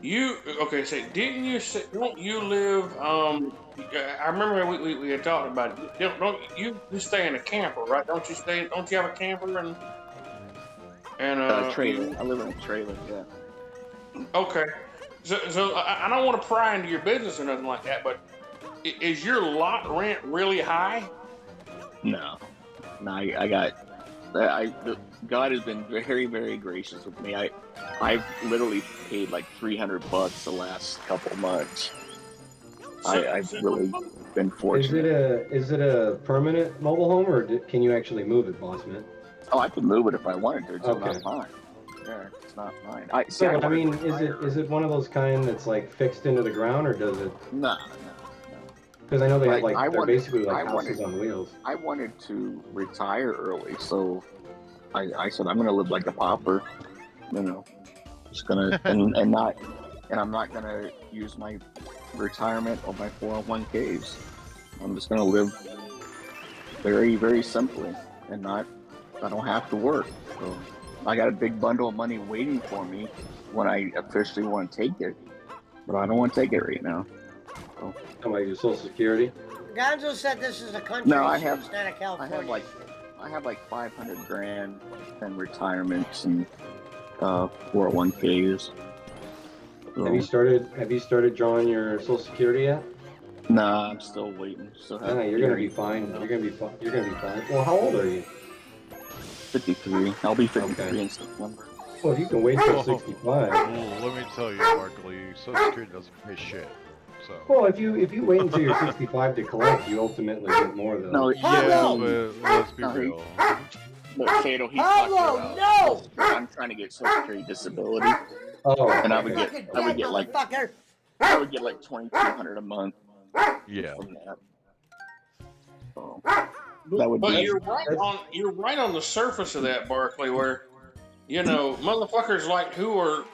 You okay? Say, didn't you say? Don't you live? I remember we had talked about it. Don't you stay in a camper, right? Don't you stay? Don't you have a camper and Trailer. I live in a trailer. Yeah. okay. So I don't want to pry into your business or nothing like that, but is your lot rent really high? No. God has been very, very gracious with me. I've literally paid like $300 the last couple months. I've really been fortunate. Is it a permanent mobile home, or can you actually move it, boss man? Oh, I could move it if I wanted to. It's Okay. not mine. Yeah, it's not mine. I mean, is it one of those kind that's like fixed into the ground, or does it? No. Because I know they have Like, they're basically like I houses wanted- on wheels. I wanted to retire early, so I said I'm gonna live like a pauper. You know, just gonna and I'm not gonna use my retirement or my 401ks. I'm just gonna live very, very simply and I don't have to work. So I got a big bundle of money waiting for me when I officially want to take it, but I don't want to take it right now. So. How about your Social Security? Gonzo said this is a country No, I issue, have- it's not a California issue. I have like 500 grand in retirements and 401ks. So, Have you started drawing your Social Security yet? nah, I'm still waiting. Still have You're gonna be fine. You're gonna be fine. You're gonna be fine. Well, how old are you? 53. I'll be 53 Okay. in September. Well, if you can wait till 65. Well, let me tell you, Markley, Social Security doesn't pay shit. So. Well, if you wait until you're 65 to collect, you ultimately get more though. No, Pablo! Yeah, but let's be No, he- real. look, Fatal, he Pablo, talked about no! I'm trying to get Social Security disability, Oh, and I would okay. get Fucking I would dead get like motherfucker! $2,200 a month Yeah. from that. So, that would But be you're right on the surface of that, Barkley, where motherfuckers like who are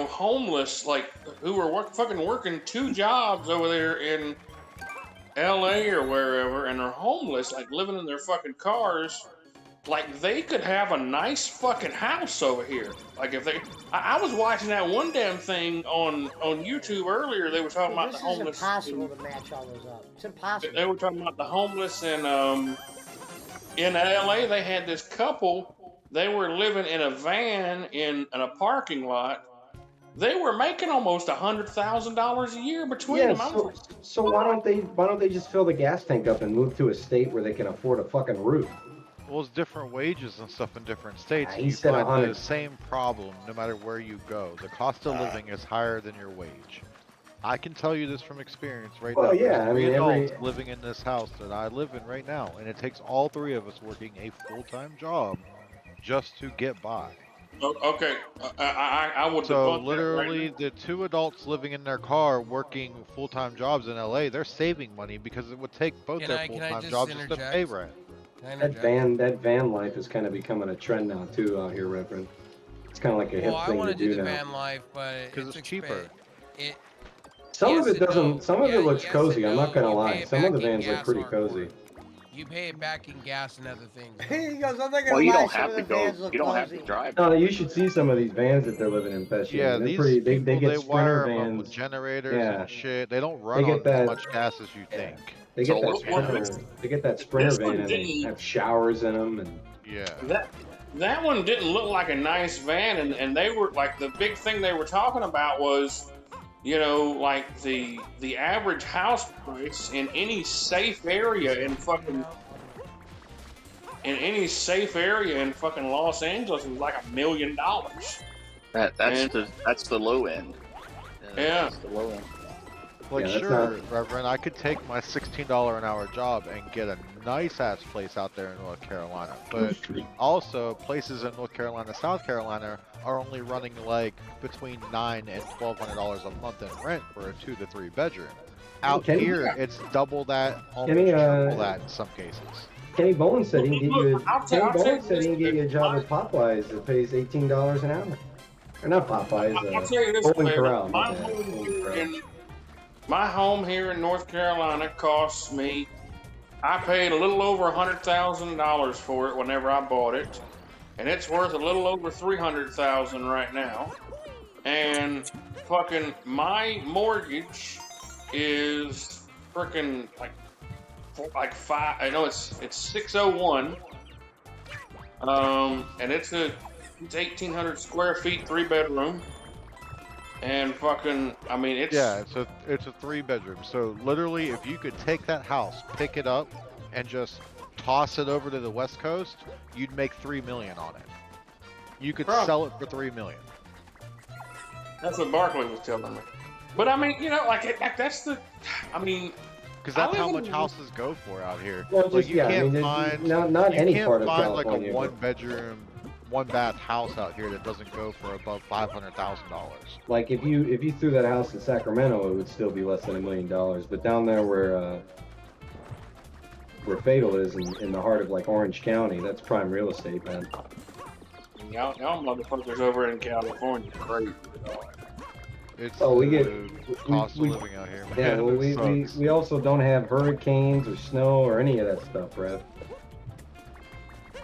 homeless, like who are fucking working 2 jobs over there in L.A. or wherever, and are homeless, like living in their fucking cars. Like they could have a nice fucking house over here. Like if they, I was watching that one damn thing on YouTube earlier. They were talking about the This is homeless. impossible to match all those up. It's impossible. They were talking about the homeless in LA. They had this couple. They were living in a van in a parking lot. They were making almost $100,000 a year between Yeah, them. I was like, so why don't they just fill the gas tank up and move to a state where they can afford a fucking roof? Well, it's different wages and stuff in different states. He You said find 100. the same problem no matter where you go. The cost of living is higher than your wage. I can tell you this from experience right Well, now. yeah, There's I mean, 3 every- adults living in this house that I live in right now, and it takes all 3 of us working a full-time job just to get by. okay, I would. So debunk that right literally, now. the 2 adults living in their car working full-time jobs in LA, they're saving money because it would take both Can their I full-time just jobs just to pay interject? rent. Can I That interject? van life is kind of becoming a trend now too out here, Reverend. It's kind of like a hip Well, I thing want to to do do the now. van life, but 'Cause it's cheaper. It Some yes of it and doesn't. no. Some of Yeah, it looks yes cozy. and I'm not no. gonna You lie. pay it Some of the back in vans look gas pretty hardcore. cozy. you pay it back in gas and other things. He goes, I'm not gonna Well, you lie, don't some have of to the go. vans look You don't have to cozy. drive. No, you should see some of these vans that they're living in, Pesci. Yeah, I mean, they're these pretty. They people, get they Sprinter wire them up with vans. generators Yeah. and shit. They don't run They get on that- as much gas as you Yeah. think. They get that Solar Sprinter. panels. They get that Sprinter This van one and they didn't. have showers in them and. Yeah. That one didn't look like a nice van, and they were like the big thing they were talking about was, you know, like the average house price in any safe area in fucking Los Angeles was like $1 million. That's the low end. Yeah. That's the low end. Like, Yeah, that's sure, not- Reverend, I could take my $16 an hour job and get a nice ass place out there in North Carolina. But also, places in North Carolina, South Carolina are only running like between $900 and $1,200 a month in rent for a 2 to 3 bedroom. Out Kenny- here, it's double that, almost Kenny, triple that in some cases. Kenny Bowen said he can get you. I'll tell Kenny Bowen you said he can get you a job at Popeyes that pays $18 an hour. Or not Popeyes. I'll tell you this Golden way, Corral. my my bad, home Golden here Corral. my home here in North Carolina costs me. I paid a little over $100,000 for it whenever I bought it, and it's worth a little over $300,000 right now. And fucking my mortgage is freaking like five. I know it's 601. And it's 1,800 square feet, 3-bedroom. And fucking, I mean, it's Yeah, it's a 3 bedroom. So literally, if you could take that house, pick it up, and just toss it over to the West Coast, you'd make $3 million on it. You could Bro. sell it for $3 million. That's what Barkley was telling me. But I mean, you know, like that's the. I mean, Because that's I how live much in- houses go for out here. Well, Like, just, you yeah, I can't mean, find, not you any can't part of find like California. a but 1-bedroom, 1-bath house out here that doesn't go for above $500,000. Like if you threw that house in Sacramento, it would still be less than $1 million. But down there where Fatal is in the heart of like Orange County, that's prime real estate, man. y'all motherfuckers over in California are crazy. It's Oh, we the get- cost we- of living out here, man. Yeah, well, It we sucks. also don't have hurricanes or snow or any of that stuff, Rev.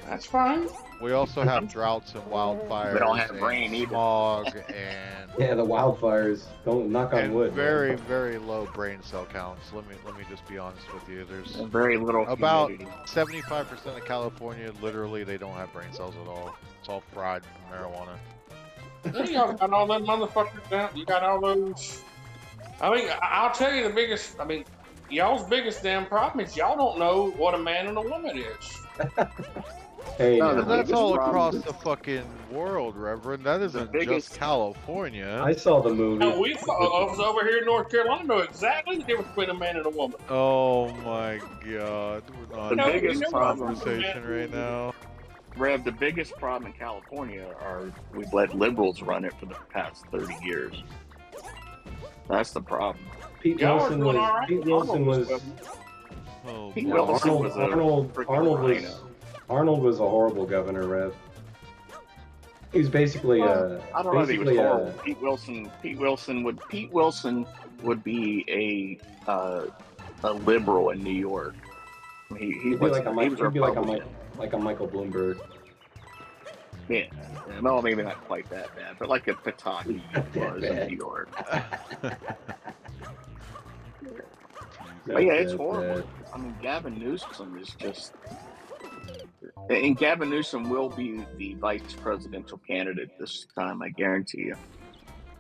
That's fine. We also have droughts and wildfires. We don't have and rain either. smog and Yeah, the wildfires. Don't knock on and wood. man. very, very low brain cell counts. Let me just be honest with you. There's Very little about humidity. 75% of California, literally, they don't have brain cells at all. It's all fried from marijuana. Y'all got all them motherfuckers down. You got all those. I mean, I'll tell you the biggest. I mean, y'all's biggest damn problem is y'all don't know what a man and a woman is. Hey, No, now, the And that's biggest all problem across is- the fucking world, Reverend. That isn't biggest- just California. I saw the movie. Now, we us over here in North Carolina know exactly the difference between a man and a woman. Oh my god. We're not The in biggest this problem- conversation right now. Rev, the biggest problem in California are we've let liberals run it for the past 30 years. That's the problem. Pete Y'all are Wilson doing was. all right. Pete Wilson was. Oh, Pete Yeah, Wilson Arnold, was a Arnold, freaking Arnold was. rhino. Arnold was a horrible governor, Rev. He was basically Well, I don't know if he was basically horrible. Pete Wilson would be a liberal in New York. He he'd be was like a he Mike, was he'd be like a Republican. Mike, like a Michael Bloomberg. Yeah, no, maybe not quite that bad, but like a Pataki That was bad. in New York. But yeah, it's That horrible. bad. I mean, Gavin Newsom is just, and Gavin Newsom will be the vice presidential candidate this time. I guarantee you.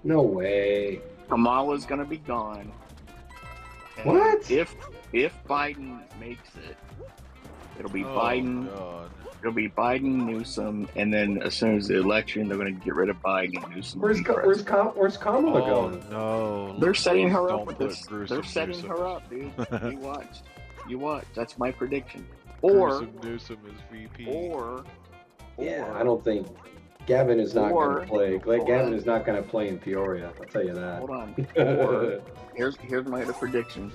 No way. Kamala's gonna be gone. And What? If Biden makes it, it'll be Biden. God. It'll be Biden, Newsom, and then as soon as the election, they're gonna get rid of Biden and Newsom. will Where's be where's Kamala Oh going? no. They're setting her Please up don't with put this. gruesome They're setting Newsom. her up, dude. You watch. You watch. That's my prediction. Or, Gruesome Newsom is VP. or, Yeah, I don't think Gavin is not Or- going to play. hold Gavin on. is not going to play in Peoria. I'll tell you that. hold on. Or here's my other prediction.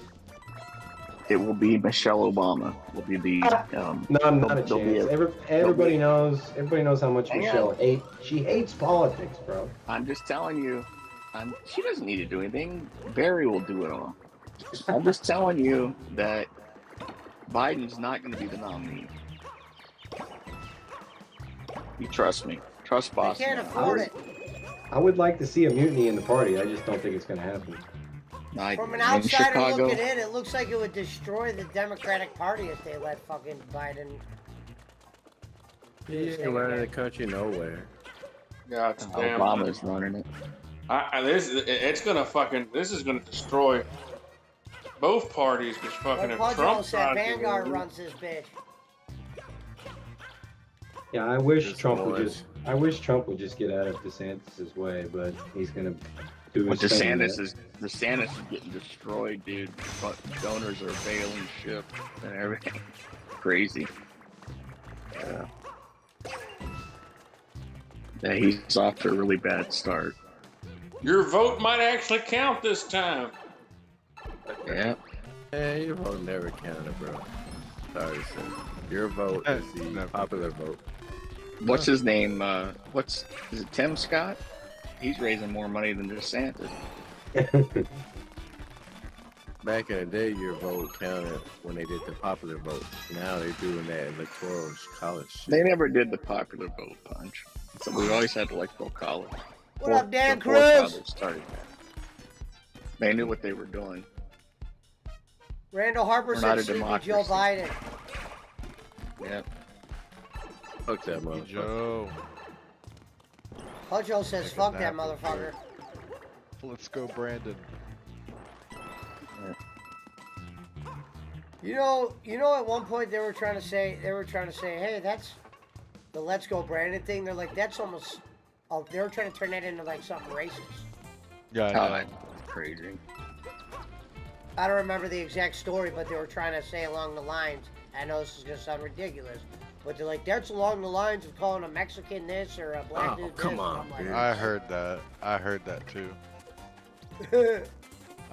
It will be Michelle Obama. Will be the No, not a There'll be chance. a- Everybody knows how much Hang Michelle on. hates. She hates politics, bro. I'm just telling you. She doesn't need to do anything. Barry will do it all. I'm just telling you that Biden's not going to be the nominee. You trust me. Trust They boss. can't man. afford it. I would like to see a mutiny in the party. I just don't think it's going to happen. From an In outsider Chicago, looking in, it looks like it would destroy the Democratic Party if they let fucking Biden. He ain't running the country nowhere. Yeah, it's damn. Obama's running it. This is gonna destroy both parties. Because fucking Like if Pudge Trump said, tries Vanguard to, runs this bitch. Yeah, I wish Just Trump would one. just. I wish Trump would just get out of DeSantis' way, but he's going to do But his thing. DeSantis is getting destroyed, dude. But donors are bailing ship and everything. Crazy. Yeah, he's off to a really bad start. your vote might actually count this time. Yeah. Hey, your vote never counted, bro. Sorry, sir. Your vote is the popular vote. What's his name? Is it Tim Scott? He's raising more money than DeSantis. Back in the day, your vote counted when they did the popular vote. Now they're doing that electoral college shit. They never did the popular vote, Punch. So we always had electoral college. What up, Dan The Cruz? forefathers started that. They knew what they were doing. Randall Harper We're not said a sleepy democracy. Joe Biden. Yeah. Fuck that motherfucker. Joe, Pudge says, Take a fuck that nap or motherfucker. let's go, Brandon. You know, at one point they were trying to say, hey, that's the Let's Go Brandon thing. They're like, that's almost, they were trying to turn that into like something racist. Yeah, I Oh, know. that's crazy. I don't remember the exact story, but they were trying to say along the lines, I know this is going to sound ridiculous, but they're like, that's along the lines of calling a Mexican this or a black dude this. come on, I'm like, dude. I heard that. I heard that too. "Oh."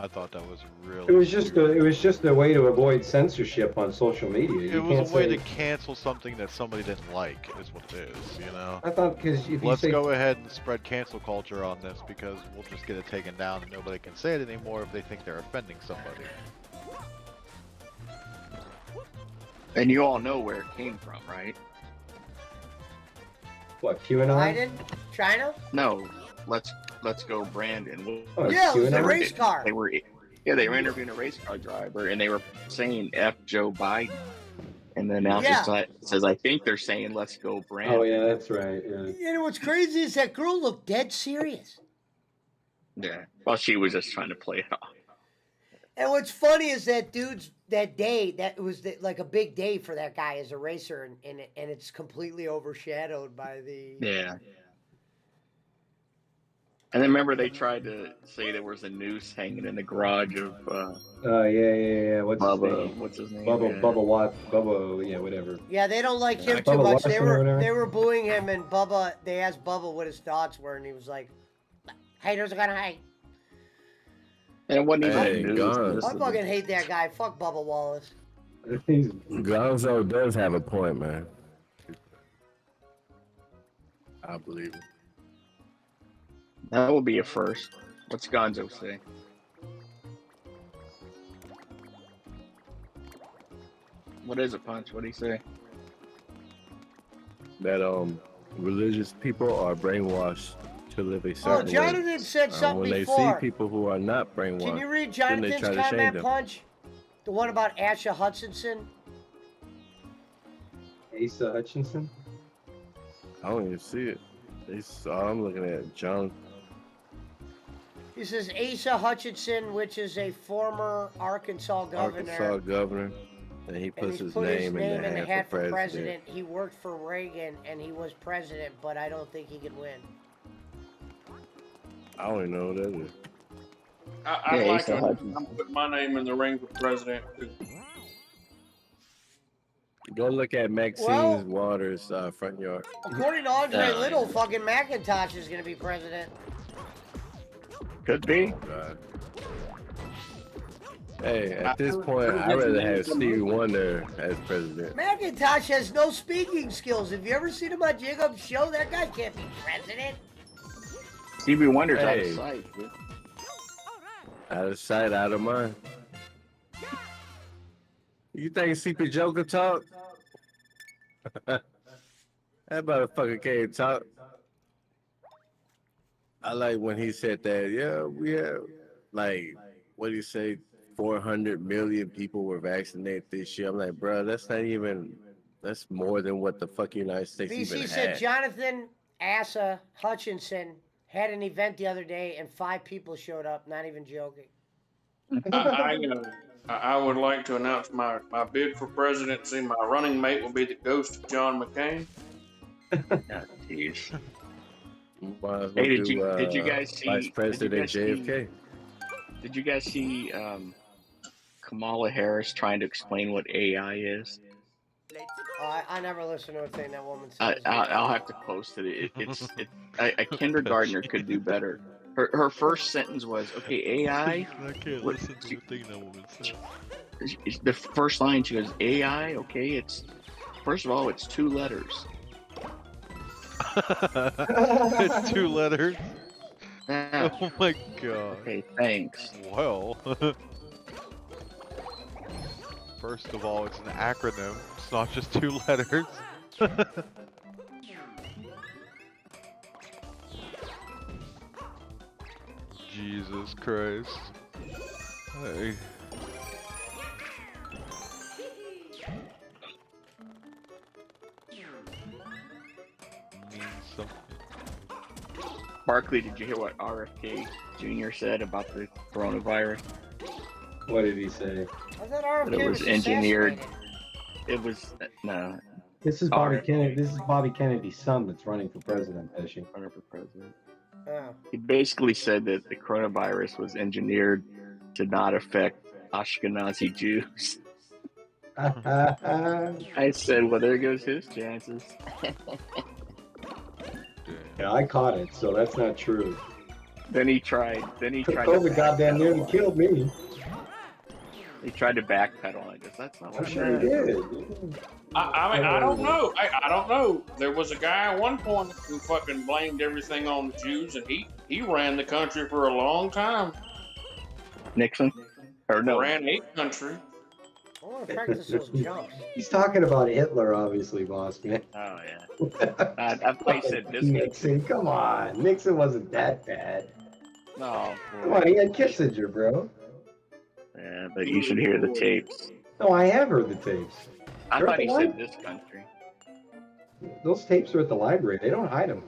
I thought that was really. It was just stupid. a way to avoid censorship on social media. It was a way to cancel something that somebody didn't like, is what it is, you know? I thought because if you Let's say go ahead and spread cancel culture on this because we'll just get it taken down and nobody can say it anymore if they think they're offending somebody. And you all know where it came from, right? what QAnon, Biden? China? No. Let's go, Brandon. oh, Yeah, it was a QAnon? race car. They were interviewing a race car driver, and they were saying "F Joe Biden," and the announcer says, "I think they're saying let's go, Brandon." Oh yeah, that's right. Yeah. And what's crazy is that girl looked dead serious. Yeah. Well, she was just trying to play it off. And what's funny is that that day, that was like a big day for that guy as a racer, and it's completely overshadowed by the. Yeah. And then remember they tried to say there was a noose hanging in the garage of Yeah. What's his Bubba. name? What's his name? Bubba, Yeah. Bubba Watt, Bubba, yeah, whatever. Yeah, they don't like him too Bubba much. Larson or whatever? They were booing him, and Bubba. They asked Bubba what his thoughts were, and he was like, "Haters are gonna hate." And it wasn't even Hey, a news. God. This I is- fucking hate that guy. Fuck Bubba Wallace. He's Gonzo does have a point, man. I believe it. That will be a first. What's Gonzo say? What is it, Punch? What do you say? That religious people are brainwashed to live a certain way. Jonathan said something When they before. see people who are not brainwashed, Can you read then they Jonathan's try to shame comment, them. Punch? The one about Asha Hutchinson? Asa Hutchinson. I don't even see it. I'm looking at John. He says Asa Hutchinson, which is a former Arkansas governor. Arkansas governor, and he And puts he's his put his name name in the hat for president. He worked for Reagan, and he was president, but I don't think he can win. I don't even know what that is. I'd Yeah, like Asa to Hutchinson. put my name in the ring for president. Go look at Maxine's Well- Waters' front yard. According to Andre Yeah. Little, fucking McIntosh is going to be president. Could be. God. Hey, at this point, I'd rather have Stevie Wonder as president. McIntosh has no speaking skills. Have you ever seen him on Jacob's show? That guy can't be president. Stevie Wonder's out Hey. of sight, dude. Out of sight, out of mind. You think CP Joker talk? That motherfucker can't talk. I like when he said that. Yeah, we have like what do you say? 400 million people were vaccinated this year. I'm like, bro, that's not even. That's more than what the fuck United States BC even said had. Jonathan Asa Hutchinson had an event the other day and 5 people showed up. Not even joking. I would like to announce my bid for presidency. My running mate will be the ghost of John McCain. Oh, jeez. Might as well Hey, do, did you guys see Vice President JFK? Did you guys see Kamala Harris trying to explain what AI is? I never listen to a thing that woman says. I'll have to post it. A kindergartner could do better. Her first sentence was, "Okay, AI." I can't listen to a thing that woman says. The first line, she goes, "AI." Okay, it's first of all, it's 2 letters. It's 2 letters. Ah, Oh my god. okay, thanks. Well. First of all, it's an acronym. It's not just 2 letters. Jesus Christ. Hey. Means something. Barkley, did you hear what RFK Jr. said about the coronavirus? What did he say? I thought RFK That it was engineered. assassinated. It was no. This is Bobby Kennedy. This is Bobby Kennedy's son that's running for president, Pesci. Running for president. Oh. He basically said that the coronavirus was engineered to not affect Ashkenazi Jews. I said, well, there goes his chances. Yeah, I caught it, so that's not true. Then he tried. COVID goddamn nearly killed me. He tried to backpedal on it because that's not I'm what sure he did. I mean, I don't know. I don't know. There was a guy at one point who fucking blamed everything on the Jews, and he ran the country for a long time. Nixon? Or no? Ran a country. I want to practice those jumps. He's talking about Hitler, obviously, boss man. Oh yeah. I thought he said this. Nixon, come on. Nixon wasn't that bad. No. Come on, he had Kissinger, bro. Yeah, but you should hear the tapes. No, I have heard the tapes. I They're thought at he the said this country. Those tapes are at the library. They don't hide them.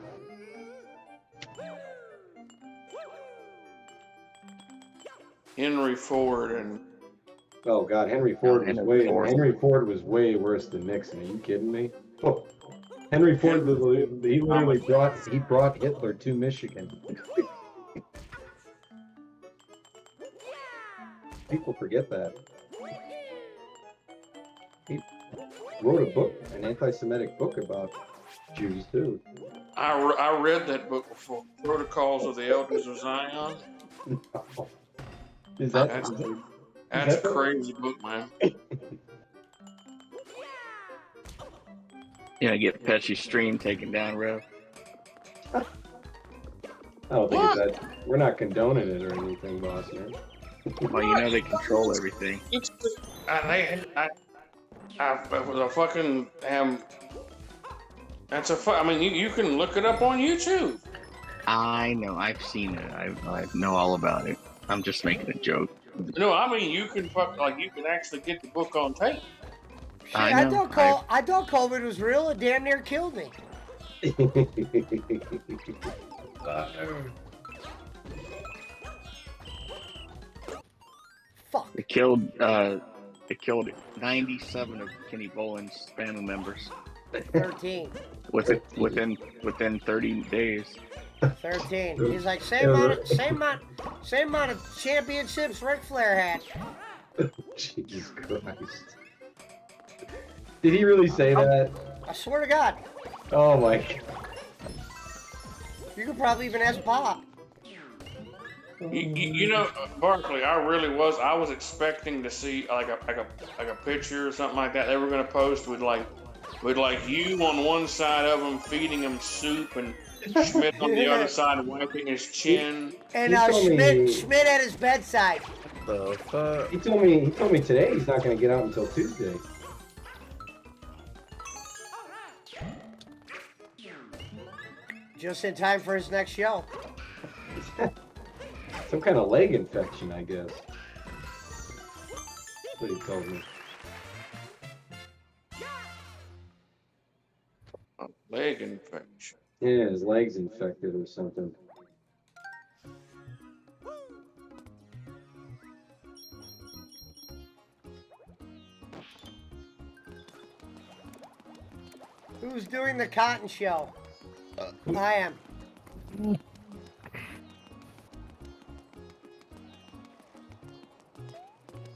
Henry Ford and Oh God, Henry Ford Henry Ford. was way worse than Nixon. Are you kidding me? Oh, Henry Ford literally brought Hitler to Michigan. People forget that. He wrote a book, an anti-Semitic book about Jews too. I read that book before, Protocols of the Elders of Zion. Is that That's a crazy book, man. Yeah, get Pesci's stream taken down, Rev. I don't think it's that. We're not condoning it or anything, boss man. Well, you know they control everything. I mean, you can look it up on YouTube. I know. I've seen it. I know all about it. I'm just making a joke. No, I mean you can you can actually get the book on tape. Shit, I thought COVID was real. It damn near killed me. Fuck. It killed 97 of Kenny Boland's family members. 13. Within 30 days. 13. He's like, same amount of championships Ric Flair had. Jesus Christ. Did he really say that? I swear to God. Oh my God. You could probably even ask Pop. You know, Barkley, I was expecting to see like a picture or something like that. They were gonna post with you on one side of him feeding him soup and Schmidt on the other side wiping his chin. And Schmidt at his bedside. The fuck? He told me today he's not gonna get out until Tuesday. Just in time for his next show. Some kind of leg infection, I guess. That's what he told me. A leg infection. Yeah, his leg's infected or something. Who's doing the cotton show? I am.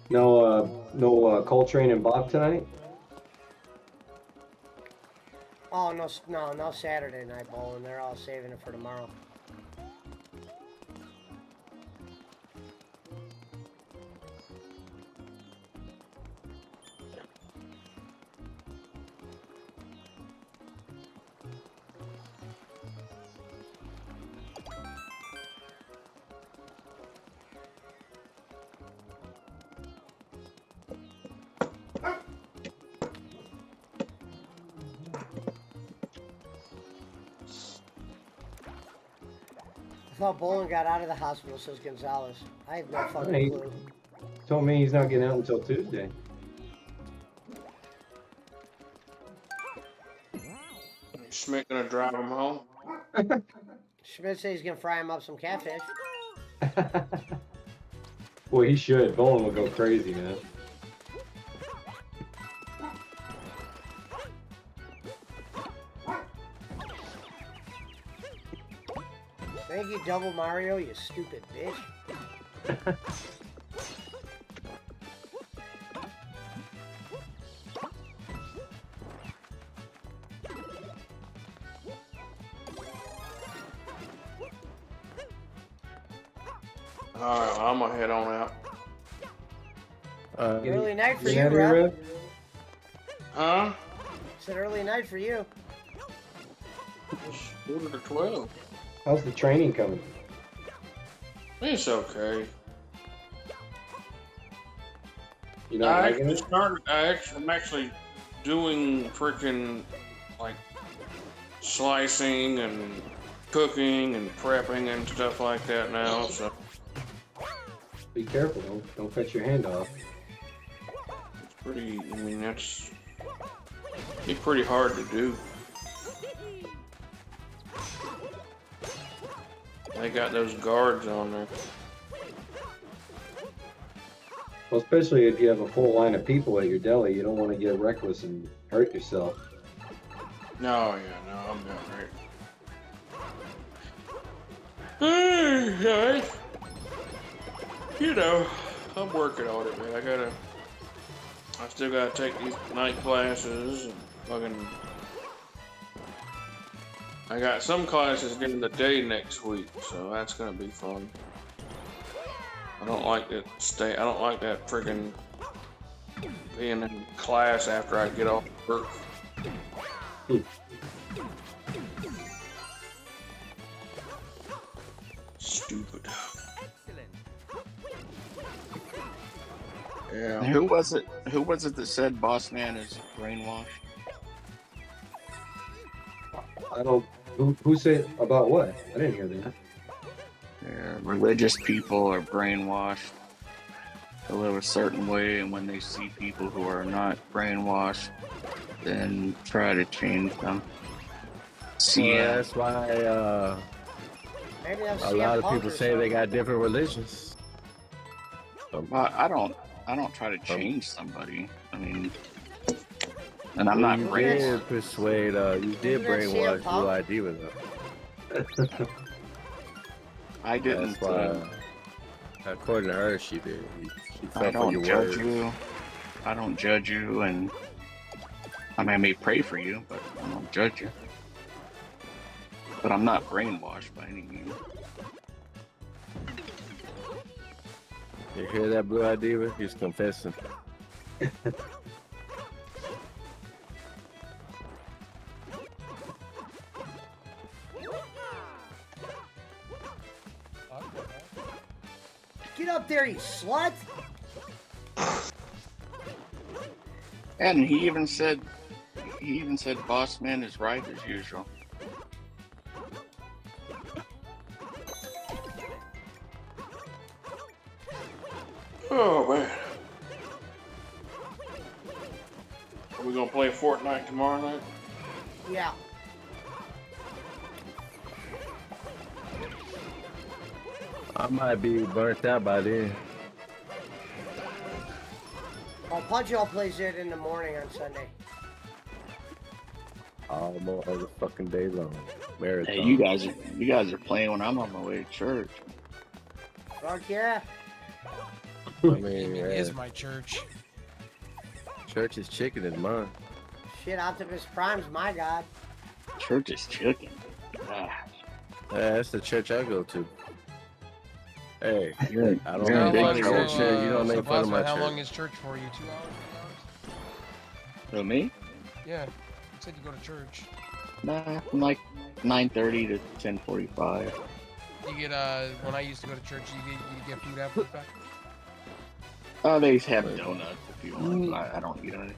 No Coltrane and Bob tonight? Oh, no Saturday night bowling. They're all saving it for tomorrow. I thought Bolin got out of the hospital, says Gonzalez. I have no fucking Right. clue. Told me he's not getting out until Tuesday. Schmidt gonna drive him home. Schmidt says he's gonna fry him up some catfish. Well, he should. Bolin will go crazy, man. Thank you, Double Mario, you stupid bitch. Alright, well, I'm gonna head on out. Early night for You you, out here, Rob. Red? Huh? It's an early night for you. It's 11:45. How's the training coming? It's okay. You not I liking actually it? started. I'm actually doing freaking like slicing and cooking and prepping and stuff like that now. So Be careful, don't cut your hand off. it's pretty. I mean, it's pretty hard to do. They got those guards on there. Well, especially if you have a full line of people at your deli, you don't want to get reckless and hurt yourself. No, yeah, no, I'm not right. Hey, you know, I'm working on it, man. I still gotta take these night classes and fucking. I got some classes during the day next week, so that's gonna be fun. I don't like that friggin' being in class after I get off work. Stupid. Yeah. Who was it? Who was it that said Boss Man is brainwashed? I don't. Who said about what? I didn't hear that. Religious people are brainwashed to live a certain way, and when they see people who are not brainwashed, then try to change them. Yeah, that's why Maybe that's a CM lot of Punk people or say they something. got different religions. Well, I don't try to change somebody. I mean, and I'm not you brainwashed. did persuade, you did Isn't that CM brainwash Punk? Blue ID with them. I didn't. That's why, according to her, she did. She I fell for your don't judge words. you. I don't judge you, and I mean, I may pray for you, but I don't judge you. But I'm not brainwashed by any means. You hear that, Blue ID? He's confessing. Get Get up there, you slut. And he even said Boss Man is right as usual. Oh man. Are we gonna play Fortnite tomorrow night? Yeah. I might be burnt out by then. Well, Punch-Out plays it in the morning on Sunday. All the fucking day long. Marathon. Hey, you guys are playing when I'm on my way to church. Fuck yeah. I mean, Gaming yeah. is my church. Church is chicken is mine. Shit, Optimus Prime's my god. Church is chicken. Ah, Yeah, that's the church I go to. Hey, you're, I don't you're How in make long big is fun of trouble. your church. You don't so make fun of my Bossman, how church. long is church for you? 2 hours? 3 hours? Who, me? Yeah. You said you go to church. Nah, from like 9:30 to 10:45. You get when I used to go to church, you get food after the fact. Oh, they have donuts if you want, but I don't eat any.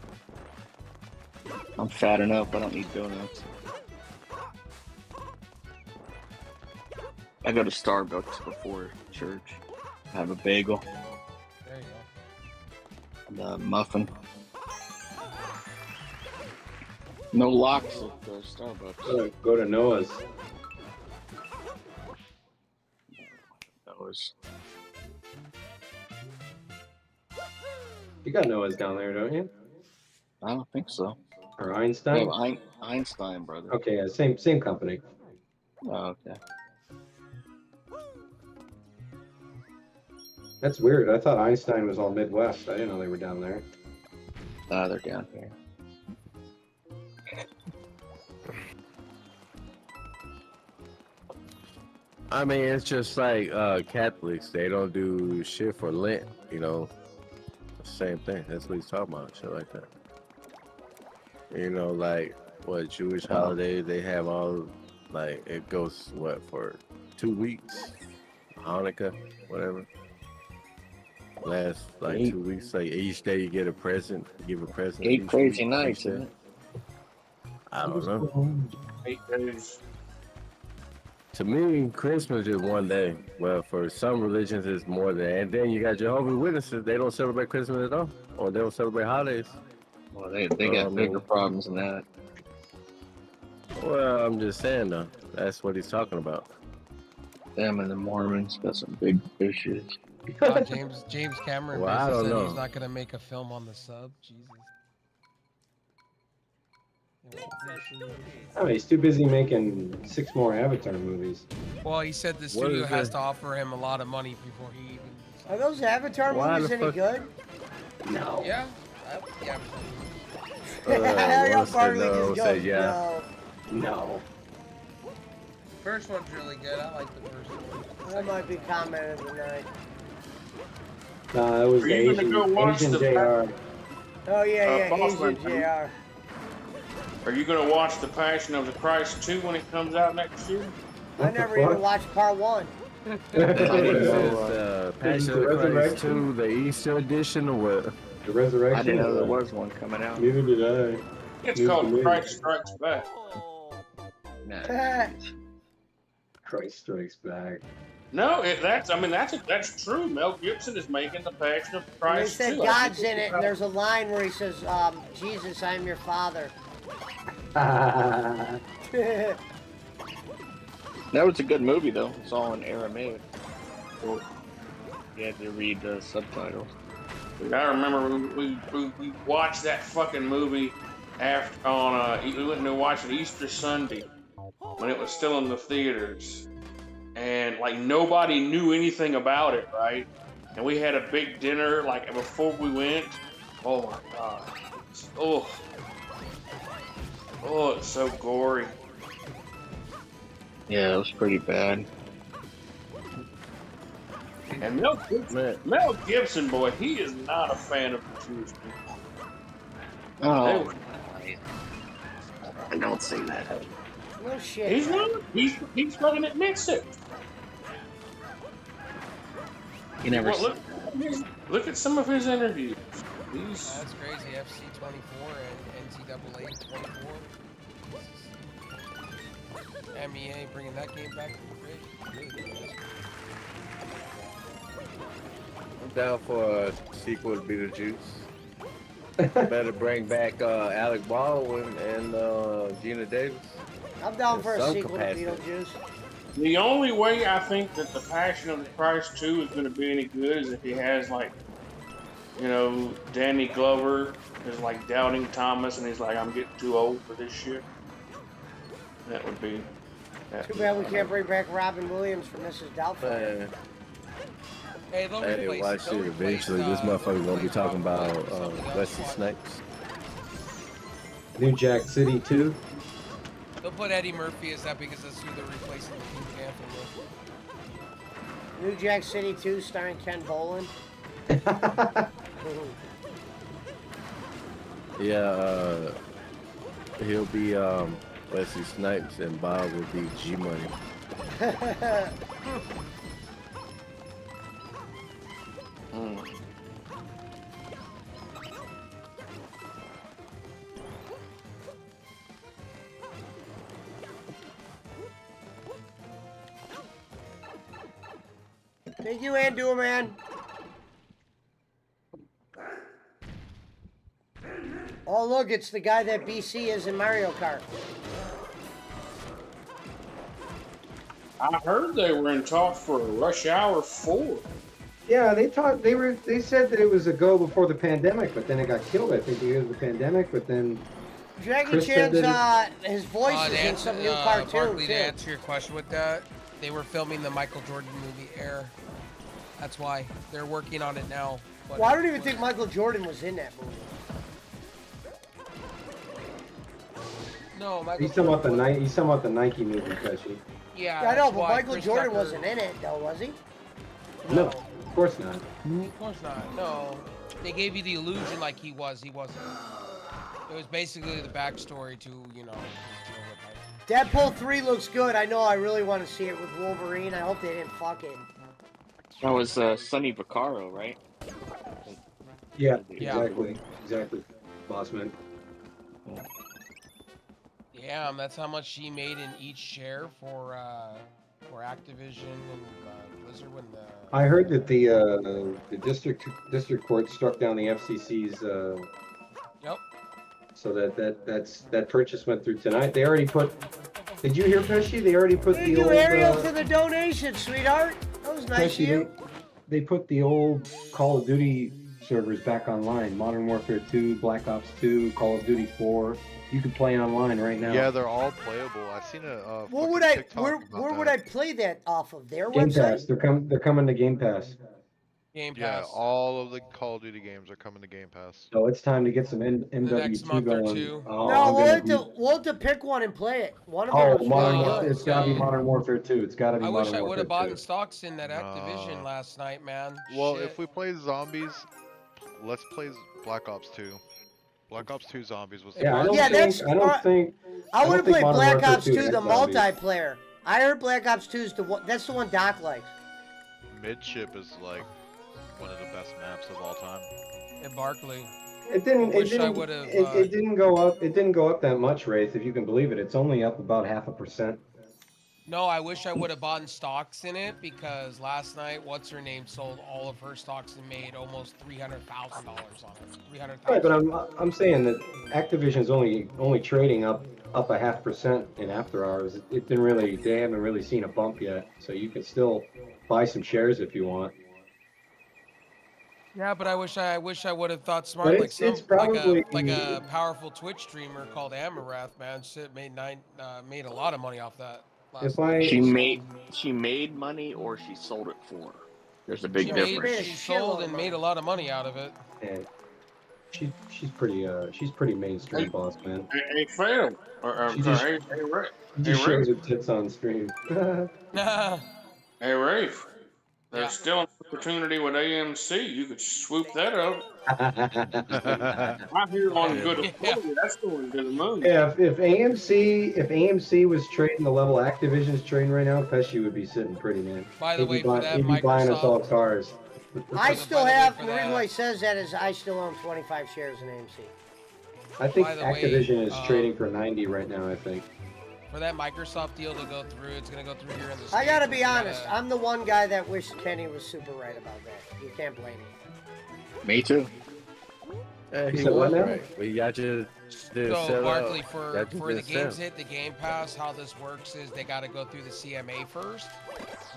I'm fat enough. I don't need donuts. I go to Starbucks before church. Have a bagel There you and a muffin. No locks at Starbucks. Go to Noah's. That was. You got Noah's down there, don't you? I don't think so. Or Yeah, Einstein? Einstein, brother. Okay, yeah, same company. Oh, okay. That's weird. I thought Einstein was all Midwest. I didn't know they were down there. They're down here. I mean, it's just like Catholics. They don't do shit for Lent, you know. Same thing. That's what he's talking about. Shit like that. You know, like what Jewish holidays they have all like it goes what for 2 weeks. Hanukkah, whatever. Last like 2 weeks. Like each day you get a present. You give a present. 8 each crazy week, nights, each day. isn't it? I don't know. 8 days. To me, Christmas is one day. Well, for some religions, it's more than. And then you got Jehovah's Witnesses. They don't celebrate Christmas at all, or they don't celebrate holidays. Well, they got bigger problems than that. Well, I'm just saying though. That's what he's talking about. Them and the Mormons got some big issues. James Cameron Well, I basically don't said know. he's not gonna make a film on the sub. Jesus. Oh, he's too busy making 6 more Avatar movies. Well, he said the What studio is has that? to offer him a lot of money before he even. Are those Avatar Why movies the any fuck- good? No. Yeah. Yeah. Yeah, Wants to Farley know, just say goes, yeah. no. No. First one's really good. I like the first one. That might be comment of the night. Nah, it was Are the you gonna go watch Asian the- JR. Oh yeah, Boss Asian Man, JR. Are you gonna watch The Passion of the Christ 2 when it comes out next year? I What the never even fuck? watched part 1. This is Passion of the the Christ Resurrection? 2, the Easter edition, or what? The Resurrection? I didn't know there was one coming out. Neither did I. It's News to called me. Christ Strikes Back. Nah. Christ Strikes Back. No, that's true. Mel Gibson is making The Passion of the And they Christ said 2. God's in it, and there's a line where he says, Jesus, I'm your father. That was a good movie, though. It's all in Aramaic. So you had to read the subtitles. I remember we watched that fucking movie after we went to watch it Easter Sunday when it was still in the theaters, and like nobody knew anything about it, right? And we had a big dinner like before we went. Oh my god! Oh, it's so gory. Yeah, it was pretty bad. And Mel Gibson, boy, he is not a fan of the Jewish people. Oh, I don't say that. No shit. He's not. He's fucking admits it. You never. Well, look at some of his interviews. He's That's crazy. FC 24 and NCAA 24. MEA bringing that game back to the bridge. Really good. I'm down for a sequel to Beetlejuice. Better bring back Alec Baldwin and Gina Davis. I'm down In for a some sequel capacity. to Beetlejuice. the only way I think that the Passion of the Christ 2 is going to be any good is if he has like, Danny Glover is like doubting Thomas, and he's like, I'm getting too old for this shit. That would be. Too bad we can't bring back Robin Williams for Mrs. Doubtfire. Man, Hey, they'll I didn't replace. watch they'll it replace, eventually. This motherfucker gonna be replace talking Robin about Williams with something else. Wesley Watch. Snipes. New Jack City 2. They'll put Eddie Murphy as that because that's who they're replacing the King Panther with. New Jack City 2 starring Ken Boland. Yeah, he'll be Wesley Snipes and Bob will be G Money. Thank you, Andrew, man. Oh, look, it's the guy that BC is in Mario Kart. I heard they were in talks for a Rush Hour 4. Yeah, they said that it was a go before the pandemic, but then it got killed, I think, because of the pandemic, but then Jackie Chris said Chan's, that his voice is in some new cartoon, Barkley, to too. answer your question with that, they were filming the Michael Jordan movie Air. That's why they're working on it now. But Well, I don't even think Michael Jordan was in that movie. No, Michael. he's talking about the Jordan He's talking about the Nike movie, Pesci. Yeah, I know, that's but why Michael Chris Jordan Tucker- wasn't in it, though, was he? No, of course not. Of course not. No, they gave you the illusion like he was. He wasn't. It was basically the backstory to his deal with like. Deadpool 3 looks good. I know I really want to see it with Wolverine. I hope they didn't fuck it. That was Sonny Vaccaro, right? Yeah, Yeah. exactly. Boss man. Yeah, that's how much she made in each share for Activision and Blizzard when the. I heard that the district court struck down the FCC's. Yep. So that purchase went through tonight. They already put. Did you hear, Pesci? They already put Thank the you, old. Ariel, for the donation, sweetheart. That was nice of Pesci, you. they put the old Call of Duty servers back online. Modern Warfare 2, Black Ops 2, Call of Duty 4. You can play online right now. Yeah, they're all playable. I've seen a. What would fucking I? TikTok Where about would that. I play that off of? Their Game website? Pass. They're coming to Game Pass. Game Yeah, Pass. all of the Call of Duty games are coming to Game Pass. So it's time to get some MW2 next month or going. two. Oh, No, I'm we'll gonna have to pick one and play it. One of them Oh, looks Modern really Warfare. good. It's gotta be Modern Warfare 2. It's gotta be I Modern wish I would Warfare have bought 2. stocks in that Activision last night, man. Well, Shit. if we play zombies, let's play Black Ops 2. Black Ops 2 Zombies was the Yeah, I don't Yeah, think. that's- I don't think. I don't want to think play Modern Black Warfare Ops 2 2, has the zombies. multiplayer. I heard Black Ops 2 is the one. That's the one Doc likes. Midship is like one of the best maps of all time. in Barkley. It didn't. I wish I It didn't. would've, It didn't go up. It didn't go up that much, Wraith. If you can believe it, it's only up about 0.5%. No, I wish I would have bought stocks in it because last night, what's her name sold all of her stocks and made almost $300,000 on it. Right, but $300,000. I'm saying that Activision's only trading up 0.5% in after hours. It didn't really. They haven't really seen a bump yet, so you can still buy some shares if you want. Yeah, but I wish I would have thought smart, But like it's probably- like a powerful Twitch streamer called Amarath, man. Shit made a lot of money off that. If I She made money or she sold it for. There's a big She difference. she sold and made a lot of money out of it. and she's pretty mainstream, boss man. Hey, Phil. She just- Hey, Ray. She just shows her tits on stream. Hey, Rafe. There's Yeah. still an opportunity with AMC. You could swoop that up. I hear on good authority that's going to the moon. Yeah, if AMC was trading the level Activision's trading right now, Pesci would be sitting pretty, man. By the way, for that he'd be buying us all Microsoft, cars. I So, still by the way, have, for the reason that- why he says that is I still own 25 shares in AMC. I think By the way, Activision is trading for 90 right now. I think. For that Microsoft deal to go through, it's going to go through here in the States. I gotta but be we honest, gotta- I'm the one guy that wished Kenny was super right about that. You can't blame him. Me too. Yeah, he said what was now? right. We got you to So sell Barkley, out. for Got you the to games sell. hit the Game Pass, how this works is they got to go through the CMA first,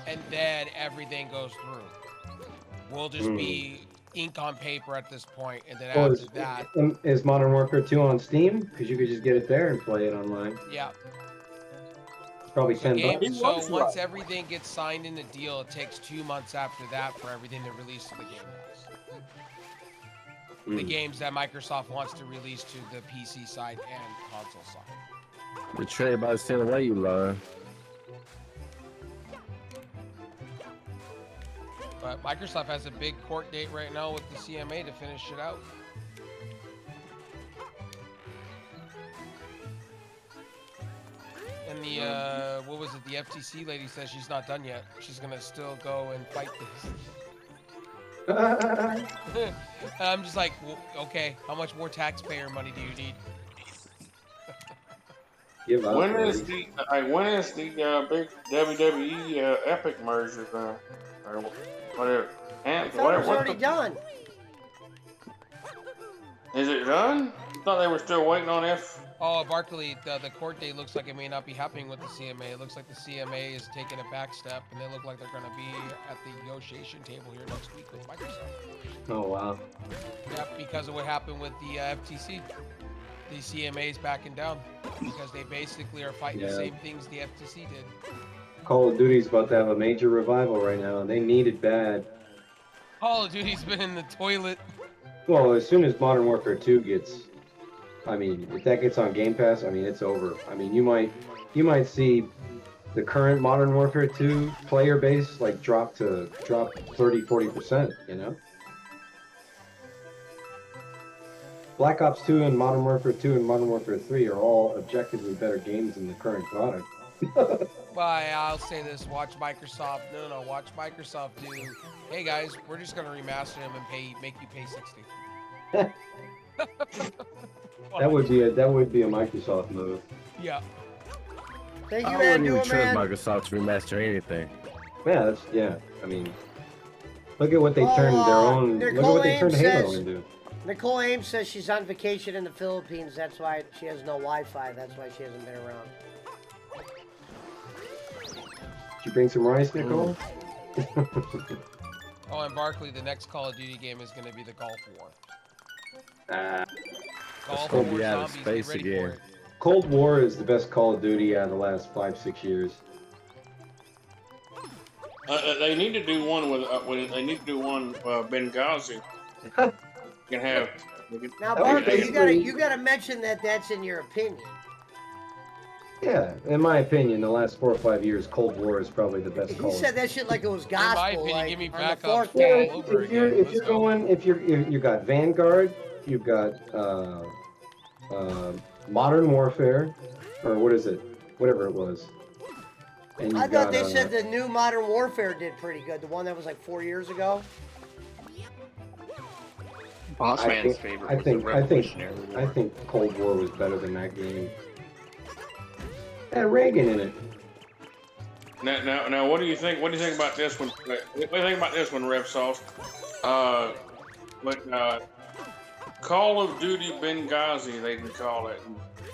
and then everything goes through. We'll just be ink on paper at this point, and then Oh, after that, is Modern Warfare 2 on Steam? Because you could just get it there and play it online. yeah. It's probably So, $10. so once everything gets signed in the deal, it takes 2 months after that for everything to release to the Game Pass. The games that Microsoft wants to release to the PC side and console side. The trade by the away, you learn. But Microsoft has a big court date right now with the CMA to finish it out. And the, what was it, the FTC lady says she's not done yet. She's gonna still go and fight this. I'm just like, well, okay, how much more taxpayer money do you need? Give up. When buddy. is the big WWE Epic merger gonna, or whatever? I thought it was already done. Is it done? I thought they were still waiting on F. Oh, Barkley, the court date looks like it may not be happening with the CMA. It looks like the CMA is taking a back step, and they look like they're going to be at the negotiation table here next week with Microsoft. Oh wow. Yeah, because of what happened with the FTC. The CMA is backing down because they basically are fighting the Yeah. same things the FTC did. Call of Duty's about to have a major revival right now, and they need it bad. Call of Duty's been in the toilet. Well, as soon as Modern Warfare 2 gets, I mean, if that gets on Game Pass, I mean, it's over. I mean, you might see the current Modern Warfare 2 player base like drop 30-40%, you know? Black Ops 2 and Modern Warfare 2 and Modern Warfare 3 are all objectively better games than the current product. Well, I'll say this: watch Microsoft. No, watch Microsoft do. Hey guys, we're just gonna remaster them and make you pay $60. That would be a Microsoft move. Yeah. Thank I you, wouldn't even Andrew, trust man. Microsoft to remaster anything. Yeah. I mean, look at what they turned their own. Look at what they turned Halo into. Nicole Ames says she's on vacation in the Philippines. That's why she has no Wi-Fi. That's why she hasn't been around. Did you bring some rice, Nicole? Oh, and Barkley, the next Call of Duty game is going to be the Gulf War. Gulf gonna War be out of zombies, space get ready again. for it. Cold War is the best Call of Duty out of the last 5-6 years. They need to do one with Benghazi. You can have. Now, That was Barkley, basically- you gotta mention that that's in your opinion. Yeah, in my opinion, the last 4 or 5 years, Cold War is probably the best He Call. said that shit like it was my gospel. opinion, like, give me on the back fourth up. day. Yeah, all over if you're again. Let's go. going, if you got Vanguard, you've got Modern Warfare, or what is it? Whatever it was. And I you've thought got, they said the new Modern Warfare did pretty good. The one that was like 4 years ago. Boss Man's favorite was the Revolutionary War. I think Cold War was better than that game. It had Reagan in it. Now, what do you think? What do you think about this one? What do you think about this one, Rev Sauce? Call of Duty Benghazi, they can call it,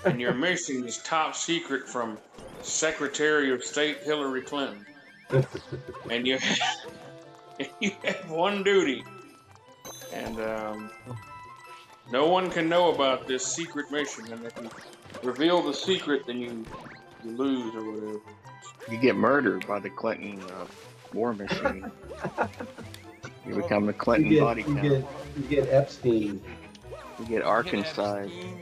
and your mission is top secret from Secretary of State Hillary Clinton, and you have one duty, and no one can know about this secret mission, and if you reveal the secret, then you lose or whatever. You get murdered by the Clinton war machine. You become the Clinton body count. You get Epstein. You get Arkansas. Jesus.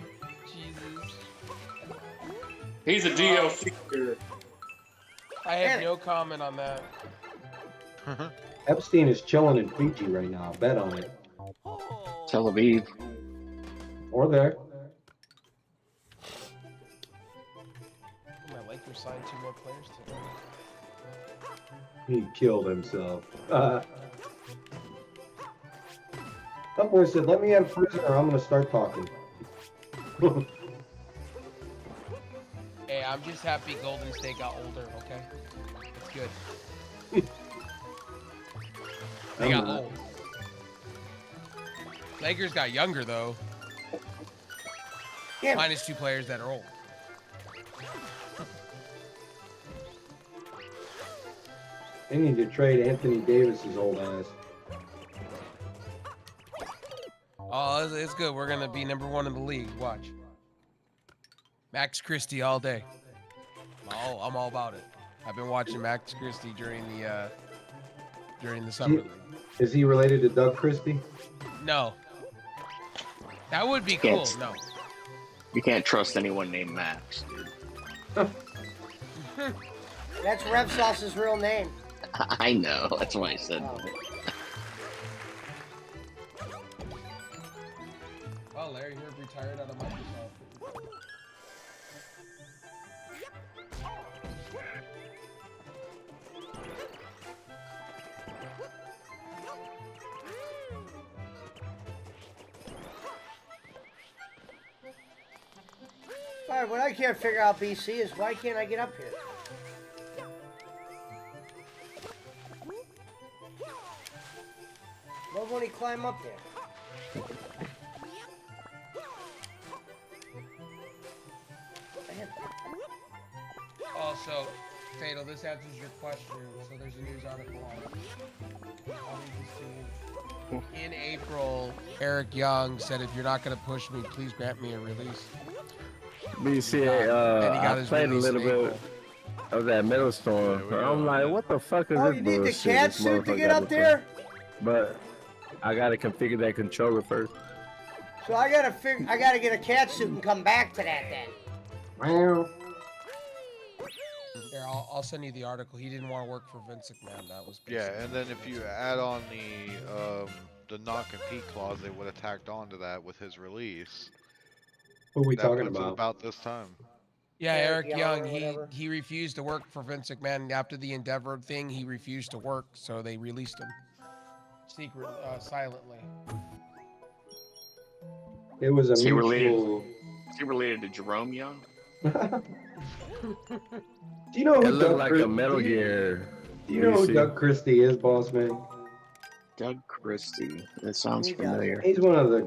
He's a DLC character. I have no comment on that. Epstein is chilling in Fiji right now. I'll bet on it. Tel Aviv. Or there. My Lakers signed 2 more players today. He killed himself. That boy said, let me have prison or I'm going to start talking. Hey, I'm just happy Golden State got older, okay? It's good. They got old. Lakers got younger, though. Yeah. Minus 2 players that are old. They need to trade Anthony Davis's old ass. Oh, it's good. We're going to be number 1 in the league. Watch. Max Christie all day. I'm all about it. I've been watching Max Christie during the summer league. Is he related to Doug Christie? No. That would be cool. No. You can't trust anyone named Max, dude. That's Rev Sauce's real name. I know. That's why I said Oh. that. Oh, Larry Herb retired out of Microsoft. All right, what I can't figure out, BC, is why can't I get up here? Why won't he climb up there? Man. Also, Fatal, this answers your question. So there's a news article on it. I'll read this to you. In April, Eric Young said, if you're not going to push me, please grant me a release. BC, And he got I his played a release in little bit April. of that Metal Storm. I'm like, what the fuck is Oh, this you need the bullshit? cat This suit to motherfucker get got up me playing. there? But I gotta configure that controller first. So I gotta get a cat suit and come back to that then. Wow. Here, I'll send you the article. He didn't want to work for Vince McMahon. That was Yeah, basically- and then if you add on the non-compete clause, they would have tacked on to that with his release. Who are we That talking puts it about? about this time. Yeah, Eric Eric Young Young, or whatever. he refused to work for Vince McMahon after the Endeavor thing. He refused to work, so they released him silently. It was a Is he mutual. Is he related to Jerome Young? Do you know It who looked Doug like Christie? a Metal Gear. Do you know who PC. Doug Christie is, boss man? Doug Christie. That sounds He does. familiar. He's one of the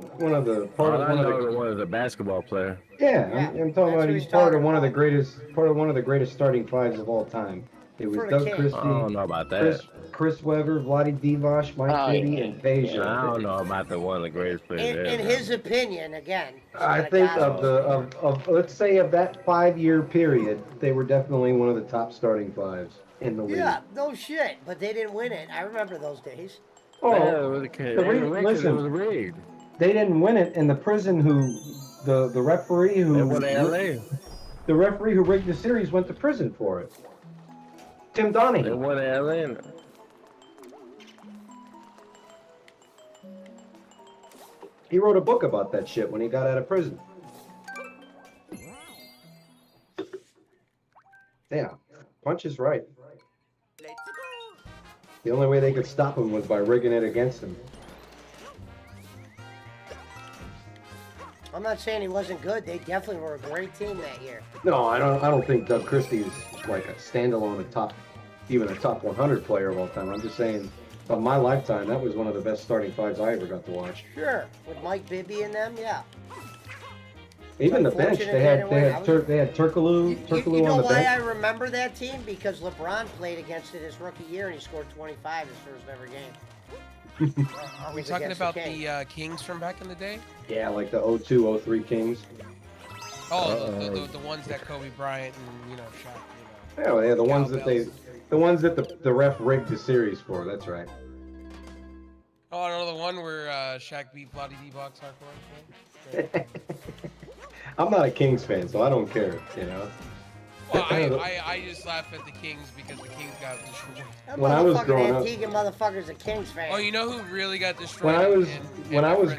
part All of I one of know the. is one is a basketball player. Yeah, Yeah, I'm talking that's about what he's he's part of talking one of the about. greatest starting fives of all time. It was For the Doug Kings. Christie, I don't know about that. Chris Webber, Vlade Divac, Mike Oh, Bibby, yeah. and Phaedra. I don't know about the one of the greatest players In ever. his opinion, again. it's I not a think gospel. of let's say of that 5-year period, they were definitely one of the top starting fives in the league. Yeah, no shit, but they didn't win it. I remember those days. Oh, Yeah, it was okay. the They didn't win 'cause listen. it was rigged. they didn't win it, and the prison the referee who They won in LA. the referee who rigged the series went to prison for it. Tim They Donahue. won in LA. He wrote a book about that shit when he got out of prison. Yeah, Punch is right. The only way they could stop him was by rigging it against him. I'm not saying he wasn't good. They definitely were a great team that year. No, I don't think Doug Christie is like a standalone, even a top 100 player of all time. I'm just saying, of my lifetime, that was one of the best starting fives I ever got to watch. Sure, with Mike Bibby and them, yeah. Even the bench, unfortunate they they had didn't win. they had Turkoglu You know on the why I bench. remember that team? Because LeBron played against it his rookie year and he scored 25 his first ever game. Are we was talking against the about Kings. the Kings from back in the day? Yeah, like the 02, 03 Kings. Oh, the ones that Kobe Bryant and Shaq. Yeah, the ones Cowbells. the ones that the ref rigged the series for. That's right. Oh, no, the one where Shaq beat Vlade Divac hardcore. I'm not a Kings fan, so I don't care. You know. Well, I just laugh at the Kings because the Kings got destroyed. That When I was motherfucking growing up- Antigua motherfucker's a Kings fan. Oh, you know who really got destroyed? When I was And my friend-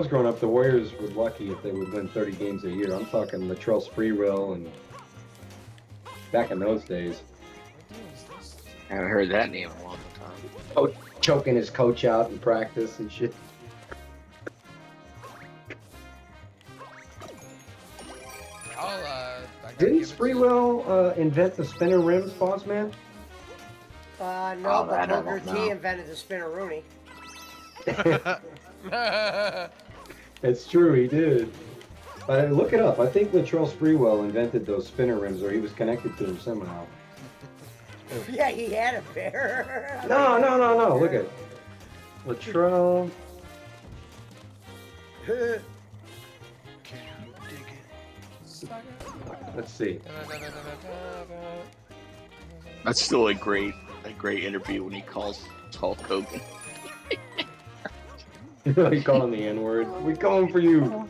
growing up, the Warriors were lucky if they would win 30 games a year. I'm talking Latrell Sprewell and back in those days. I haven't heard that name in a long time. Choking his coach out in practice and shit. I gotta Didn't give it to Sprewell invent the spinner rims, boss man? No, Oh, but that I Booker don't T know. invented the spinner-rooney. It's true, he did. But look it up. I think Latrell Sprewell invented those spinner rims, or he was connected to them somehow. Yeah, he had a pair. No. Look at Latrell. Let's see. That's still a great interview when he calls Hulk Hogan. He called him the N-word. We coming for you.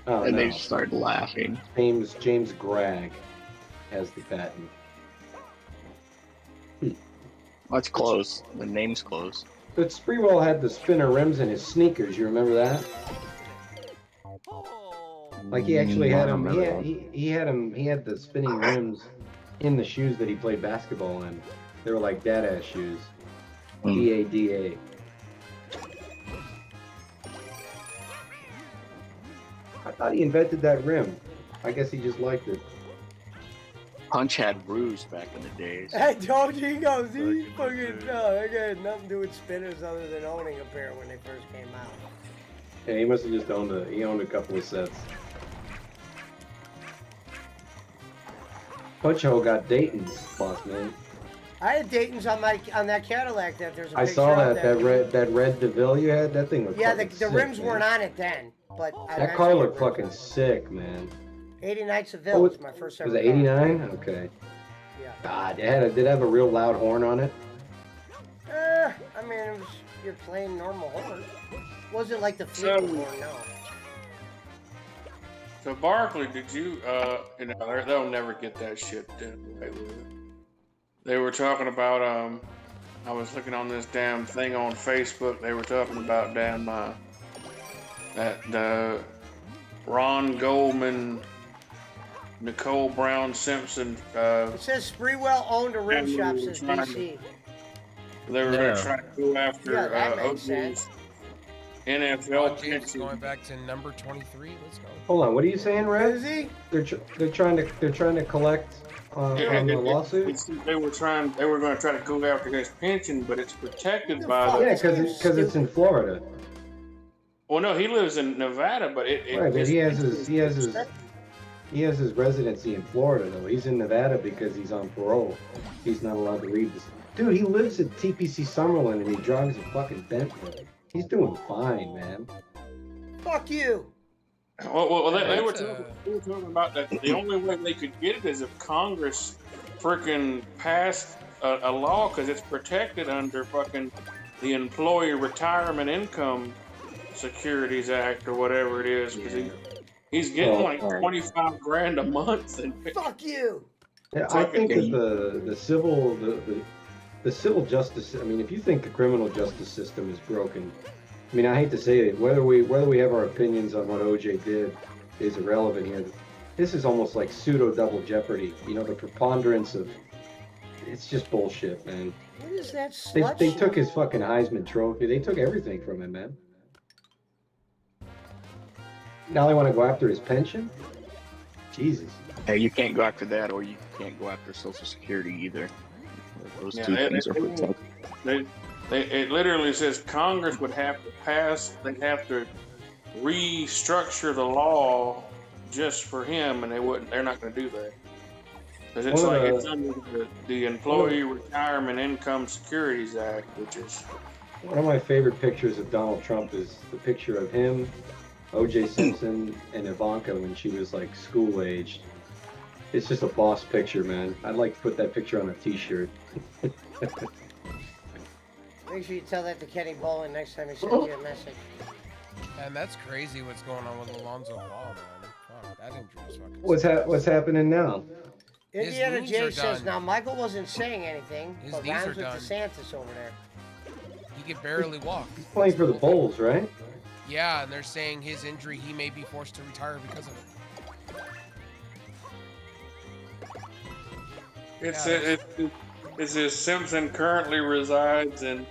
Oh, And no. they start laughing. James Gregg has the patent. That's close. The name's close. But Sprewell had the spinner rims in his sneakers. You remember that? Like he actually had I them. don't remember that. He had him. He had the spinning rims in the shoes that he played basketball in. They were like dad-ass shoes. DADA. I thought he invented that rim. I guess he just liked it. Punch had Ruse back in the days. I told you, he goes, he fucking, no, that guy had nothing to do with spinners other than owning a pair when they first came out. Yeah, he must have just owned a couple of sets. Punch Hole got Dayton's, boss man. I had Dayton's on that Cadillac that there's a I picture saw of that red DeVille you had. That thing was Yeah, the sick, rims man. weren't on it then, but That car looked fucking sick, man. 89 Seville was my first ever Was it car. 89? Okay. Yeah. God, did it have a real loud horn on it? I mean, it was your plain normal horn. Wasn't like the Fleetwood horn, no. So Barkley, did you? They'll never get that shit done away with it. They were talking about I was looking on this damn thing on Facebook. They were talking about damn that Ron Goldman, Nicole Brown Simpson. It says Sprewell owned a rim shop since BC. They were going to try to go after Yeah, that makes OG's sense. NFL James pension. going back to number 23. Let's go. Hold on, what are you saying, Red? Is he? They're trying to collect on the lawsuit. They were going to try to go after his pension, but it's protected by the. Yeah, because it's in Florida. Well, no, he lives in Nevada, but Right, but he has his residency in Florida though. He's in Nevada because he's on parole. He's not allowed to leave this. Dude, he lives at TPC Summerlin and he drives a fucking Bentley. He's doing fine, man. Fuck you. Well, they were talking about that. The only way they could get it is if Congress freaking passed a law because it's protected under fucking the Employee Retirement Income Securities Act or whatever it is. Because he's getting like 25 grand a month. And fuck you. Yeah, I think that the civil justice. I mean, if you think the criminal justice system is broken, I mean, I hate to say it, whether we have our opinions on what OJ did is irrelevant here. This is almost like pseudo double jeopardy. You know, the preponderance of it's just bullshit, man. What is that slut They shit? took his fucking Heisman Trophy. They took everything from him, man. Now they want to go after his pension? Jesus. Hey, you can't go after that, or you can't go after Social Security either. Those two things are protected. It literally says Congress would have to pass. They'd have to restructure the law just for him, and they're not going to do that because it's under the Employee Retirement Income Securities Act, which is one of my favorite pictures of Donald Trump is the picture of him, O.J. Simpson, and Ivanka when she was like school aged. It's just a boss picture, man. I'd like to put that picture on a T-shirt. Make sure you tell that to Kenny Bolin next time he sends you a message. And that's crazy what's going on with Alonzo Ball, man. Fuck, that injury is fucking What's happening now? Indiana knees J are says done. now Michael wasn't saying anything, His but knees rhymes are with done. DeSantis over there. He can barely walk. He's playing for the Bulls, right? Yeah, and they're saying his injury, he may be forced to retire because of it. It says Simpson currently resides in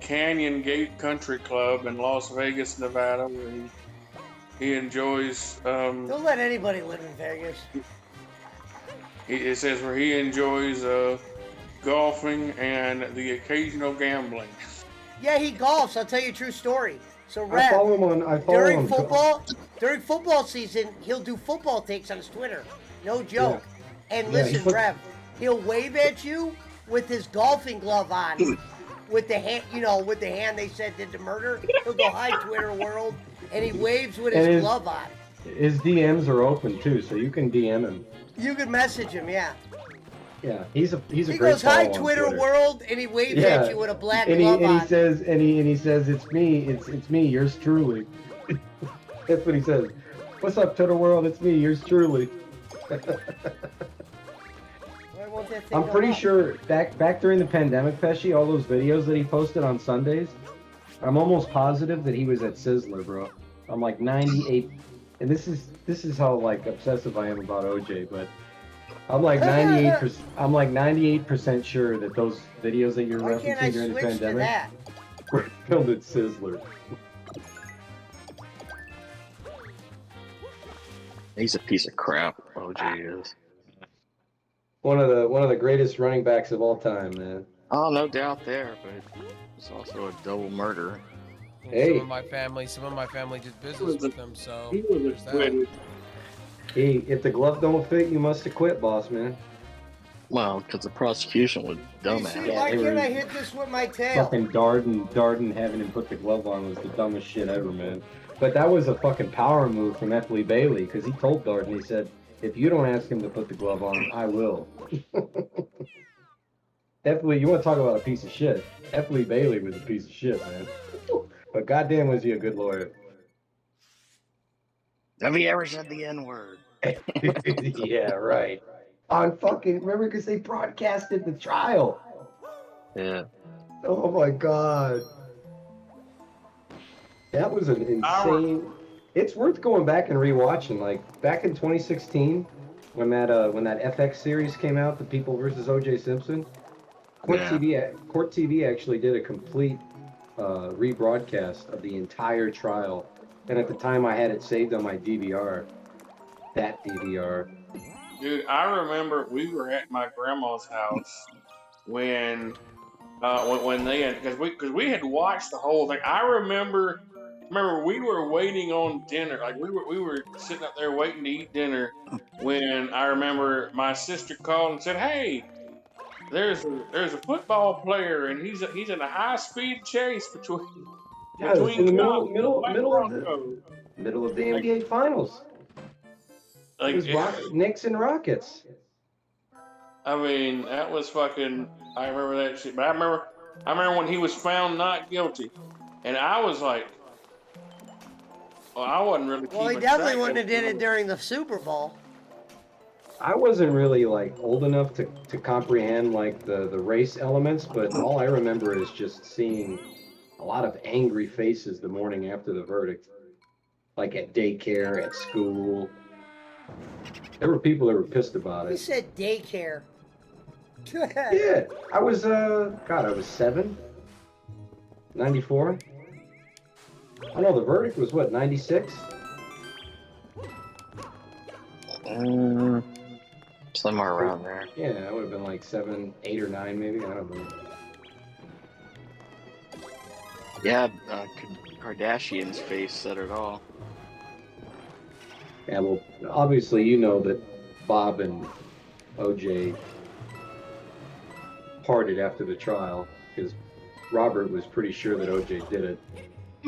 Canyon Gate Country Club in Las Vegas, Nevada, where he he enjoys. Don't let anybody live in Vegas. It says where he enjoys golfing and the occasional gambling. Yeah, he golfs. I'll tell you a true story. So, I Rev, follow him on. I follow him. during football season, he'll do football takes on his Twitter. No joke. And Yeah, he listen, puts- Rev, he'll wave at you with his golfing glove on, with the hand, with the hand they said did the murder. He'll go, "Hi, Twitter world," and he waves with his glove on. His DMs are open too, so you can DM him. You can message him, yeah. Yeah, he's a He great goes, "Hi, follow on Twitter world," and he waves at you with a black and glove on. he says, and he says, "It's me, it's me, yours truly." That's what he says. "What's up, Twitter world? It's me, yours truly." Why won't that thing I'm go pretty up? sure back during the pandemic, Pesci, all those videos that he posted on Sundays, I'm almost positive that he was at Sizzler, bro. I'm like 98, and this is how like obsessive I am about OJ, but I'm like 98%. I'm like 98% sure that those videos that you're Why can't I referencing during the switch to pandemic that? were filmed at Sizzler. He's a piece of crap. OJ is. One of the greatest running backs of all time, man. Oh, no doubt there, but it's also a double murder. Hey. Some of my family did business with him, so He was there's that. acquitted. Hey, if the glove don't fit, you must acquit, boss man. Well, because the prosecution was You dumbass. see, why can't I hit this with my tail? Fucking Darden having him put the glove on was the dumbest shit ever, man. But that was a fucking power move from F. Lee Bailey, because he told Darden, he said, "If you don't ask him to put the glove on, I will." F. Lee, you want to talk about a piece of shit? F. Lee Bailey was a piece of shit, man. But goddamn was he a good lawyer. Have you ever said the N-word? Yeah, right. On fucking, remember, because they broadcasted the trial. Yeah. Oh my god. That was an insane. It's worth going back and rewatching. Like back in 2016, when that FX series came out, The People versus O.J. Simpson, Court TV actually did a complete rebroadcast of the entire trial. And at the time, I had it saved on my DVR. That DVR. Dude, I remember we were at my grandma's house when they had because we had watched the whole thing. I remember we were waiting on dinner. Like we were sitting up there waiting to eat dinner when I remember my sister called and said, "Hey, there's a football player and he's in a high speed chase between Yeah, it's in the Cubs and middle Black of the Broncos." middle of the NBA Finals. Like, It was Knicks and Rockets. I mean, that was fucking. I remember that shit. But I remember when he was found not guilty, and I was like, well, I wasn't really. Well, he keeping definitely track wouldn't of have did it it. during the Super Bowl. I wasn't really like old enough to comprehend like the race elements, but all I remember is just seeing a lot of angry faces the morning after the verdict, like at daycare, at school. There were people that were pissed about He it. said daycare. Yeah, I was I was 7, 94. I know the verdict was what, 96? Somewhere around there. Yeah, I would have been like 7, 8 or 9 maybe. I don't know. Yeah, Kardashian's face said it all. Yeah, well, obviously you know that Bob and OJ parted after the trial because Robert was pretty sure that OJ did it.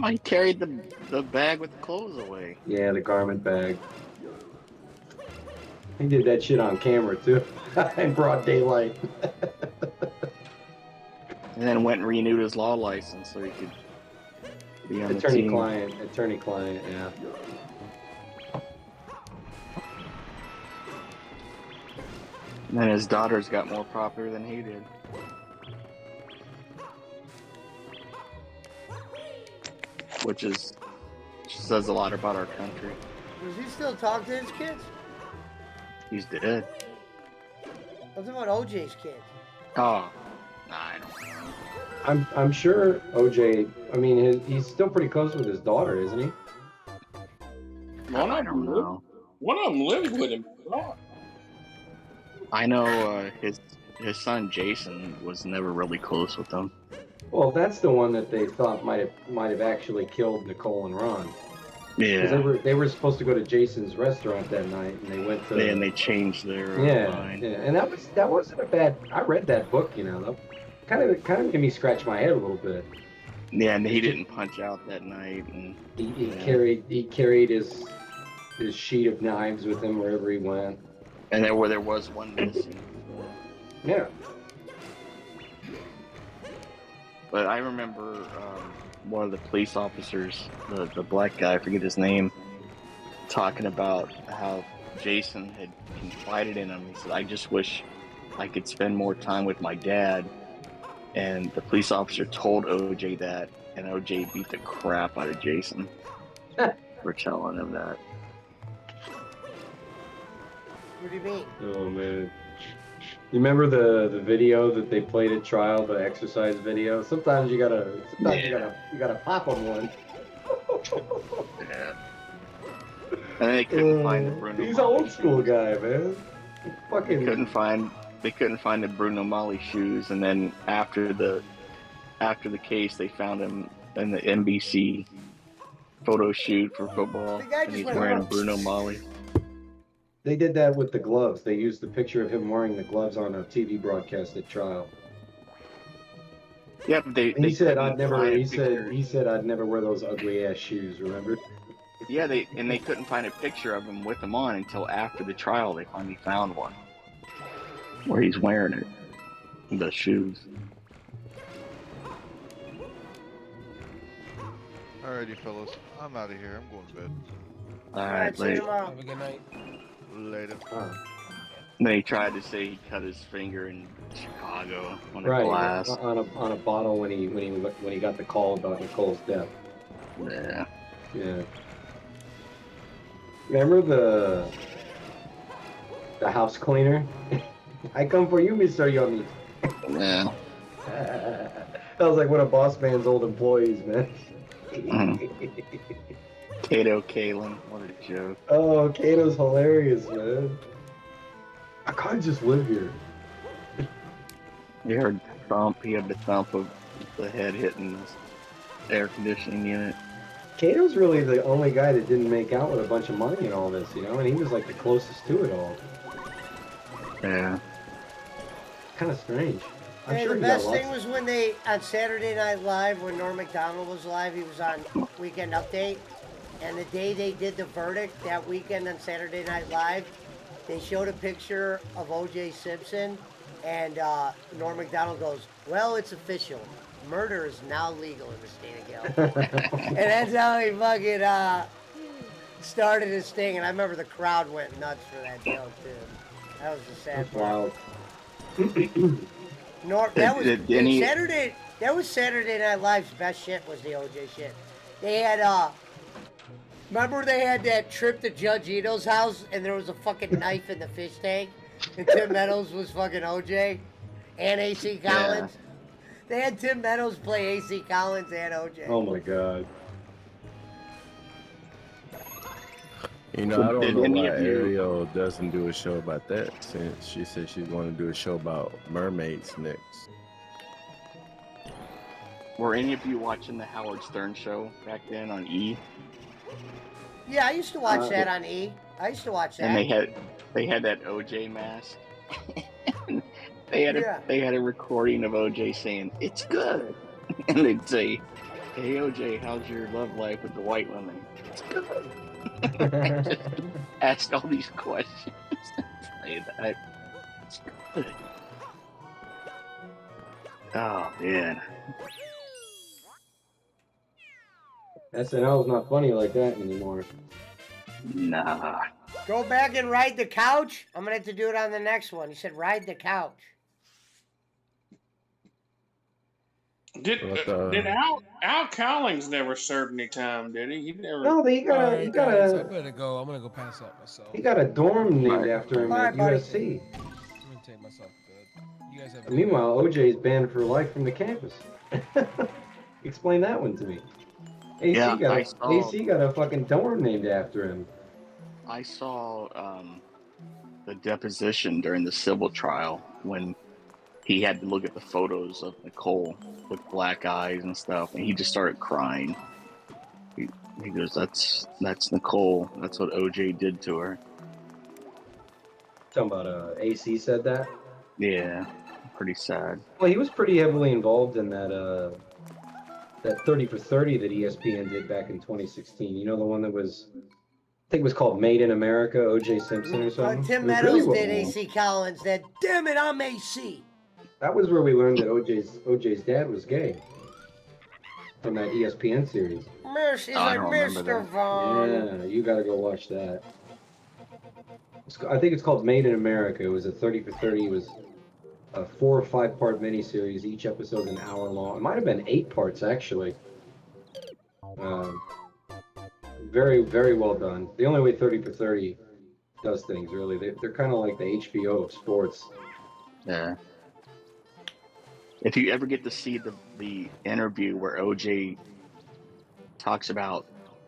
He carried the bag with the clothes away. Yeah, the garment bag. He did that shit on camera too, in broad daylight. And then went and renewed his law license so he could be on the team. Attorney-client, yeah. And then his daughters got more popular than he did. Which says a lot about our country. Does he still talk to his kids? He's dead. I'm talking about OJ's kids. Oh, nah, I don't know. I'm sure OJ. I mean, he's still pretty close with his daughter, isn't he? One I of don't them lived. know. One of them lived with him. God. I know his son Jason was never really close with them. Well, that's the one that they thought might have actually killed Nicole and Ron. Because Yeah. they were supposed to go to Jason's restaurant that night, and they went to. And they changed their mind. Yeah, and that wasn't a bad. I read that book, you know. That kind of made me scratch my head a little bit. Yeah, and he didn't punch out that night. And He carried his sheet of knives with him wherever he went. And there was one missing. Yeah. But I remember one of the police officers, the black guy, I forget his name, talking about how Jason had confided in him. He said, "I just wish I could spend more time with my dad." And the police officer told OJ that, and OJ beat the crap out of Jason for telling him that. What do you mean? Oh man. You remember the video that they played at trial, the exercise video? Sometimes you gotta pop on one. Yeah. And they couldn't find the Bruno. He's an Mali old school shoes. guy, man. Fucking. They couldn't find the Bruno Mali shoes, and then after the case, they found him in the NBC photo shoot for football, The guy and just he's went wearing a wrong. Bruno Mali. They did that with the gloves. They used the picture of him wearing the gloves on a TV broadcast at trial. Yeah, but And he said couldn't I'd never. find a He said picture. I'd never wear those ugly ass shoes. Remember? Yeah, they couldn't find a picture of him with them on until after the trial. They finally found one where he's wearing it, the shoes. Alrighty, fellas. I'm out of here. I'm going to bed. All All right, right, see you later. tomorrow. Have a good night. Later. And then he tried to say he cut his finger in Chicago on a Right. glass. On a bottle when he got the call about Nicole's death. Yeah. Yeah. Remember the house cleaner? I come for you, Mr. Yummy. Yeah. That was like one of Boss Man's old employees, man. Kato Kalin, what a joke. Oh, Kato's hilarious, man. I can't just live here. You heard thump. He had the thump of the head hitting the air conditioning unit. Kato's really the only guy that didn't make out with a bunch of money and all this, you know, and he was like the closest to it all. Yeah. Kind of strange. I'm Hey, sure the he got best thing lots. was when they, on Saturday Night Live, when Norm Macdonald was live, he was on Weekend Update. And the day they did the verdict, that weekend on Saturday Night Live, they showed a picture of O.J. Simpson. And Norm Macdonald goes, "Well, it's official. Murder is now legal in the state of California." And that's how he fucking started his thing. And I remember the crowd went nuts for that joke, too. That was the sad That's part. wild. Norm, that was Did dude, any- Saturday. That was Saturday Night Live's best shit. Was the OJ shit? They had remember they had that trip to Judge Ito's house, and there was a fucking knife in the fish tank, and Tim Meadows was fucking OJ, and AC Collins. They had Tim Meadows play AC Collins and OJ. Oh my god. You know, I don't Did know any why of you- Ariel doesn't do a show about that, since she said she's going to do a show about mermaids next. Were any of you watching the Howard Stern show back then on E? Yeah, I used to watch that on E. I used to watch that. And they had that OJ mask. they had a recording of OJ saying it's good, and they'd say, "Hey OJ, how's your love life with the white women?" It's good. Just ask all these questions. Say that. It's good. Oh man. SNL's not funny like that anymore. Nah. Go back and ride the couch. I'm gonna have to do it on the next one. He said, "Ride the couch." Did Al Cowlings never served any time, did he? He never. No, he got Alright, guys, I'm gonna go pass out myself. a dorm named after him All at right, buddy. USC. I'm gonna take myself to bed. You guys have a Meanwhile, OJ's banned for life from the campus. Explain that one to me. Yeah, I saw. AC got a fucking dorm named after him. I saw the deposition during the civil trial when he had to look at the photos of Nicole with black eyes and stuff, and he just started crying. He goes, "That's Nicole. That's what OJ did to her." Talking about AC said that. Yeah, pretty sad. Well, he was pretty heavily involved in that 30 for 30 that ESPN did back in 2016. You know, the one that was, I think it was called Made in America, OJ Simpson or something. Tim It was Meadows really did AC Collins. That damn it, I'm AC. That was where we learned that OJ's dad was gay. From that ESPN series. He's like Mr. Vaughn. Yeah, you gotta go watch that. I think it's called Made in America. It was a 30 for 30. It was a 4 or 5 part miniseries. Each episode an hour long. It might have been 8 parts actually. Very, very well done. The only way 30 for 30 does things, really. They're kind of like the HBO of sports. Yeah. If you ever get to see the interview where OJ talks about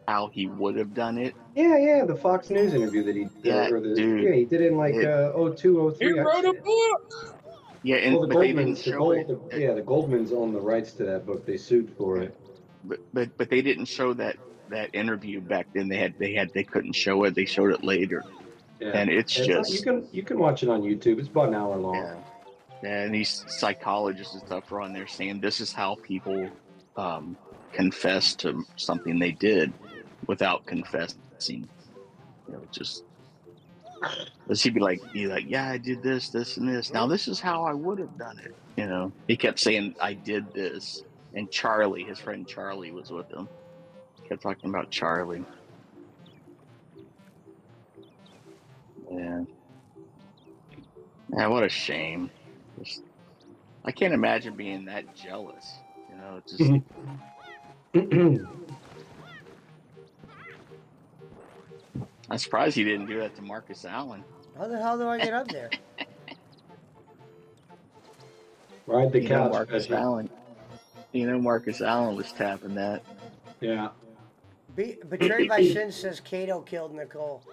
how he would have done it. Yeah, the Fox News interview that he did. Dude, he did it in like 02, 03. He wrote a book. Yeah, and well, the but they didn't Goldmans, show it. The Goldmans own the rights to that book. They sued for it. But they didn't show that interview back then. They couldn't show it. They showed it later. Yeah. And it's just you can watch it on YouTube. It's about an hour long. Yeah. And these psychologists and stuff are on there saying this is how people confess to something they did without confessing. You know, just he'd be like, yeah, I did this, and this. Now this is how I would have done it. You know, he kept saying, I did this. And Charlie, his friend Charlie, was with him. He kept talking about Charlie. Yeah. Man, what a shame. I can't imagine being that jealous. You know, just. I'm surprised he didn't do that to Marcus Allen. How the hell do I get up there? Ride the couch. Marcus Allen. You know, Marcus Allen was tapping that. Yeah. Betrayed by Sin says Kato killed Nicole.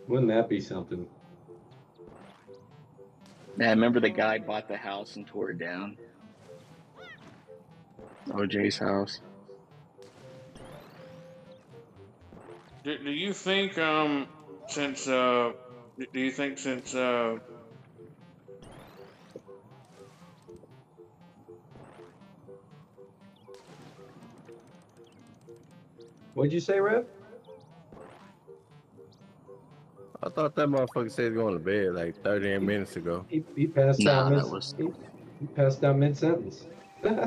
Wouldn't that be something? Yeah, I remember the guy bought the house and tore it down. OJ's house. Do you think since What'd you say, Rev? I thought that motherfucker said he's going to bed like 38 minutes ago. He passed out. He passed out mid-sentence. He did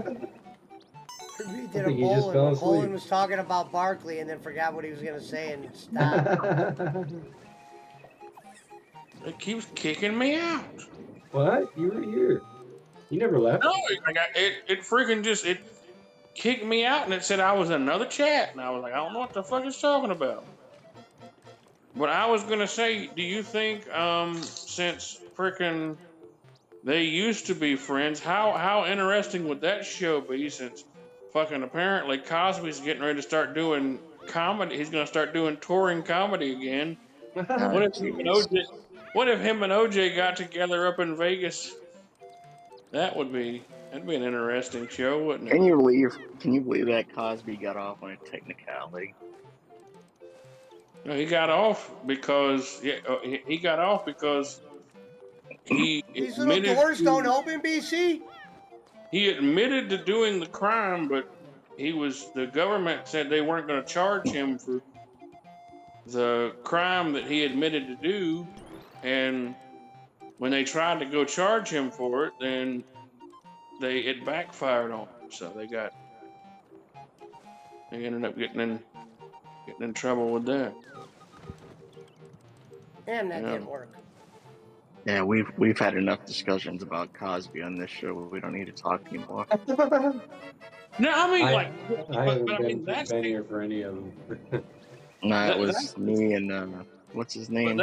a Bolin. Bolin was talking about Barkley and then forgot what he was going to say and stopped. It keeps kicking me out. What? You were here. You never left. No, it freaking just kicked me out and it said I was in another chat and I was like, I don't know what the fuck it's talking about. But I was gonna say, do you think since freaking they used to be friends, how interesting would that show be since fucking apparently Cosby's getting ready to start doing comedy. He's gonna start doing touring comedy again. What if him and OJ got together up in Vegas? That'd be an interesting show, wouldn't it? Can you believe that Cosby got off on a technicality? No, he got off because he These little doors don't open, BC? He admitted to doing the crime, but the government said they weren't going to charge him for the crime that he admitted to do, and when they tried to go charge him for it, then it backfired on him. So they ended up getting in trouble with that. Damn, that didn't work. Yeah, we've had enough discussions about Cosby on this show. We don't need to talk anymore. No, I mean, I haven't been here for any of them. Nah, it was me and what's his name?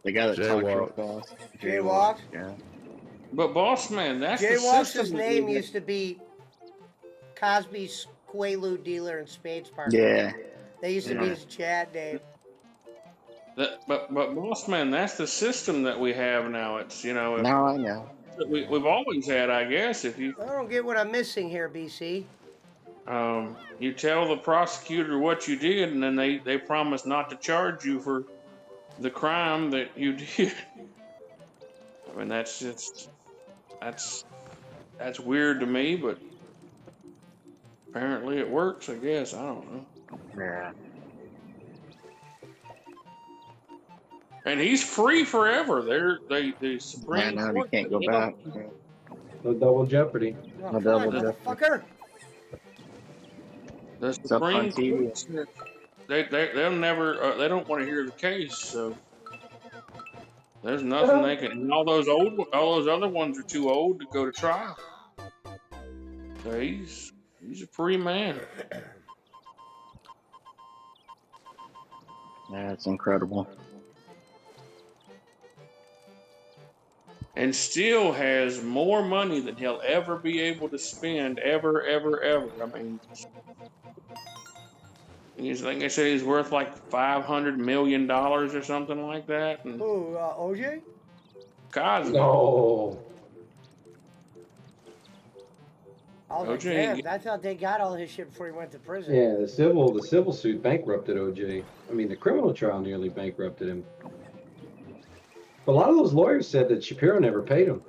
The guy that talked real fast. Jaywalk? Yeah. But boss man, that's Jay the Walsh's system. name used to be Cosby's Quaalude dealer and spades partner. Yeah. They used to be Yeah. his Chad name. But boss man, that's the system that we have now. It's Now I know. we've always had, I guess. If I don't get what I'm missing here, BC. you tell the prosecutor what you did, and then they promise not to charge you for the crime that you did. I mean, that's weird to me, but apparently it works. I guess I don't know. Yeah. And he's free forever. The Yeah, Supreme now you Court. can't go back. No double jeopardy. Oh, No come on, double jeopardy. motherfucker. The It's up on Supreme TV. Court said they'll never they don't want to hear the case, so there's nothing they can. And all those other ones are too old to go to trial. So he's a free man. Yeah, it's incredible. And still has more money than he'll ever be able to spend ever. I mean, like I said, he's worth like $500 million or something like that. And Who, OJ? Cosby. No. I was like, OJ damn, ain't I thought they got all his shit before he went to prison. Yeah, the civil suit bankrupted OJ. I mean, the criminal trial nearly bankrupted him. But a lot of those lawyers said that Shapiro never paid him.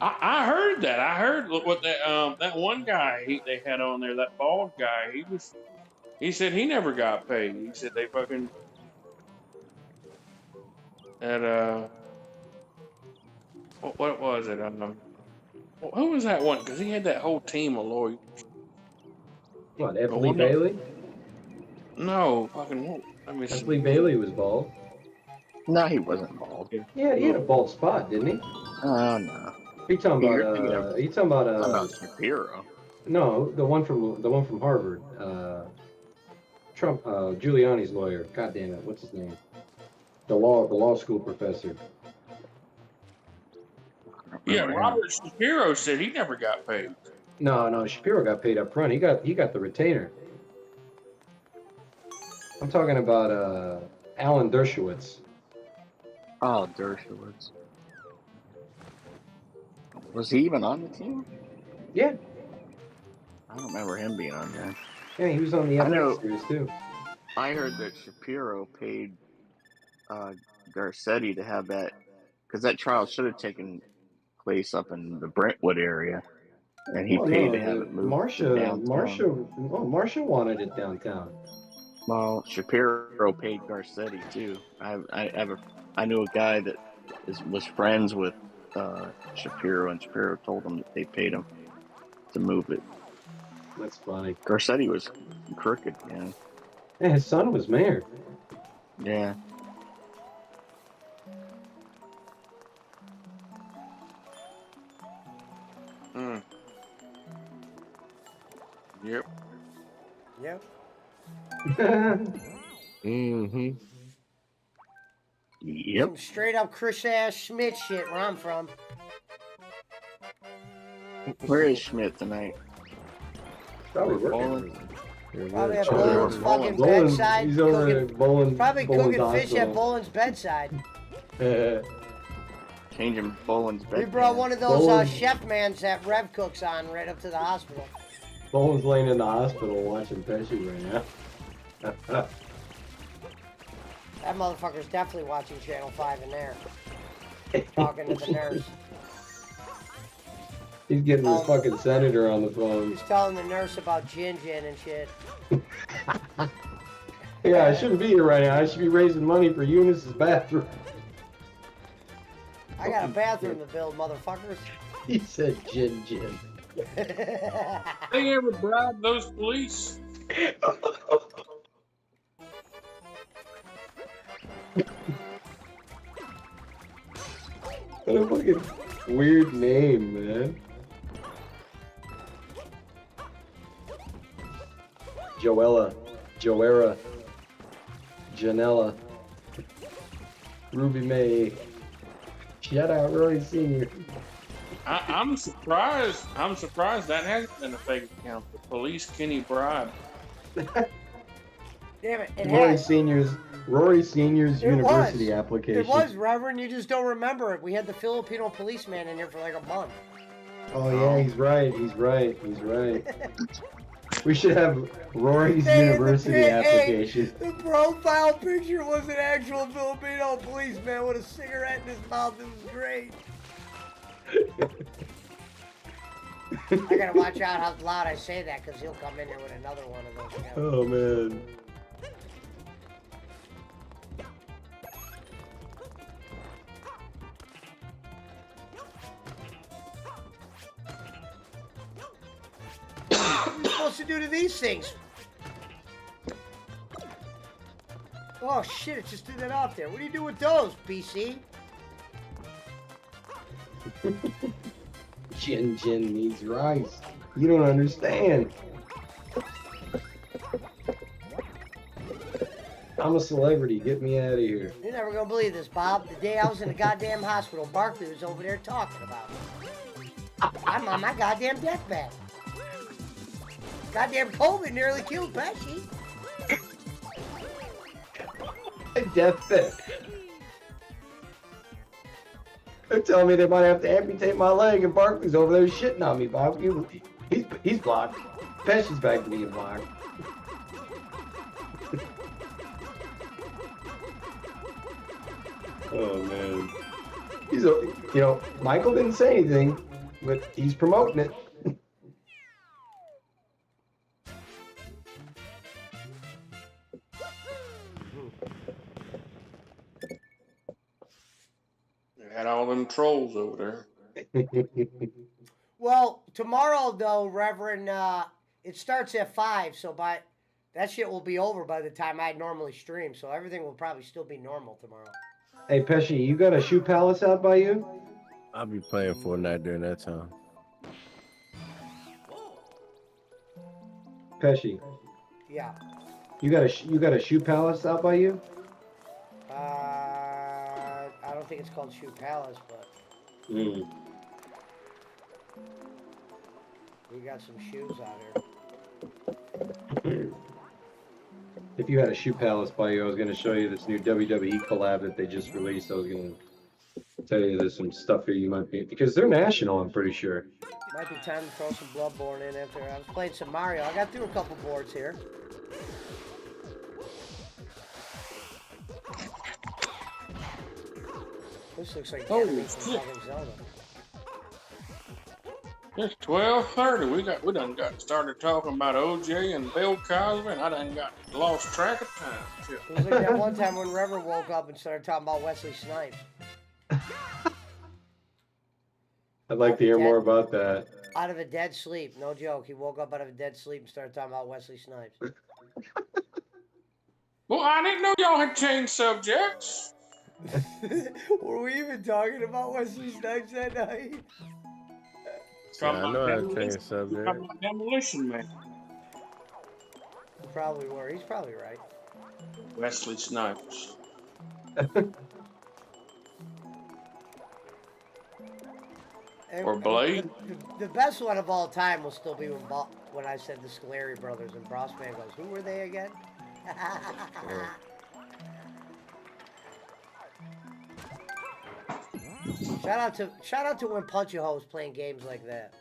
I heard that. I heard what that one guy they had on there, that bald guy. He said he never got paid. He said they fucking what was it? Who was that one? Because he had that whole team of lawyers. What, F. Oh, Lee no. Bailey? No, fucking. Let me F. see. Lee Bailey was bald. No, he wasn't bald. Yeah, he had a bald spot, didn't he? Oh, no. You talking You're thinking about? of- You talking about? About Shapiro. No, the one from Harvard. Trump, Giuliani's lawyer. God damn it, what's his name? The law school professor. Yeah, Remember him. Robert Shapiro said he never got paid. No, Shapiro got paid up front. He got the retainer. I'm talking about Alan Dershowitz. Oh, Dershowitz. Was he even on the team? Yeah, I don't remember him being on there. yeah, he was on the I know. FX series too. I heard that Shapiro paid Garcetti to have that, because that trial should have taken place up in the Brentwood area, and he Oh, paid no, to have it moved Marsha downtown. wanted it downtown. Well, Shapiro paid Garcetti too. I knew a guy that was friends with Shapiro, and Shapiro told him that they paid him to move it. That's funny. Garcetti was crooked, man. Yeah, his son was mayor. Yeah. Yep. Yep. Mm-hmm. Yep. Some straight up Chris Ash Schmidt shit where I'm from. Where is Schmidt tonight? Probably working. Bowling? Probably at Charlie Boland's or fucking Bowling. bedside. He's over Cooking, at Bowling. probably Bowling cooking fish at Hospital. Boland's bedside. Changing Boland's bed. We brought one of those Boland. chef mans that Rev cooks on right up to the hospital. Boland's laying in the hospital watching Pesci right now. That motherfucker's definitely watching Channel 5 in there. Talking to the nurse. He's getting his fucking senator on the phone. He's telling the nurse about Jin and shit. Yeah, I shouldn't be here right now. I should be raising money for Eunice's bathroom. I got a bathroom to build, motherfuckers. He said Jin. They ever bribe those police? What a fucking weird name, man. Joella, Janella. Ruby May. Shout out Rory Senior. I'm surprised. I'm surprised that hasn't been a fake account. The police Kenny Bribe. Damn it! It Rory has. Senior's It university was. application. It was, Reverend. You just don't remember it. We had the Filipino policeman in here for like a month. Oh yeah, he's right. He's right. He's right. We should have Rory's Hey, university hey, application. the profile picture was an actual Filipino policeman with a cigarette in his mouth. It was great. I gotta watch out how loud I say that because he'll come in here with another one of those. Again. Oh man. What are you supposed to do to these things? Oh shit, it just threw that out there. What do you do with those, BC? Jin needs rice. You don't understand. I'm a celebrity. Get me out of here. You're never gonna believe this, Bob. The day I was in the goddamn hospital, Barkley was over there talking about me. I'm on my goddamn deathbed. Goddamn COVID nearly killed Pesci. Deathbed. They're telling me they might have to amputate my leg, and Barkley's over there shitting on me, Bob. He's blocked. Pesci's back to being blocked. Oh man. Michael didn't say anything, but he's promoting it. Had all them trolls over there. Well, tomorrow though, Reverend, it starts at 5, so that shit will be over by the time I normally stream, so everything will probably still be normal tomorrow. Hey Pesci, you got a shoe palace out by you? I'll be playing Fortnite during that time. Pesci, Yeah. you got a shoe palace out by you? I don't think it's called Shoe Palace, but Mm. we got some shoes out here. If you had a shoe palace by you, I was going to show you this new WWE collab that they just released. I was going to tell you there's some stuff here you might be, because they're national, I'm pretty sure. Might be time to throw some Bloodborne in after I was playing some Mario. I got through a couple boards here. This looks like Oh, Enemy from shit. fucking Zelda. It's 12:30. We done got started talking about OJ and Bill Cosby, and I done got lost track of time. Shit. It was like that one time when Reverend woke up and started talking about Wesley Snipes. I'd like to hear more about that. Out of a dead sleep, no joke. He woke up out of a dead sleep and started talking about Wesley Snipes. Well, I didn't know y'all had changed subjects. Were we even talking about Wesley Snipes that night? Yeah, I know how to change subject. Talking about Demolition Man. We probably were. He's probably right. Wesley Snipes. And Or Blade. The best one of all time will still be when I said the Scolari brothers, and Bossman goes, "Who were they again?" Shout out to when Punch-A-Ho was playing games like that.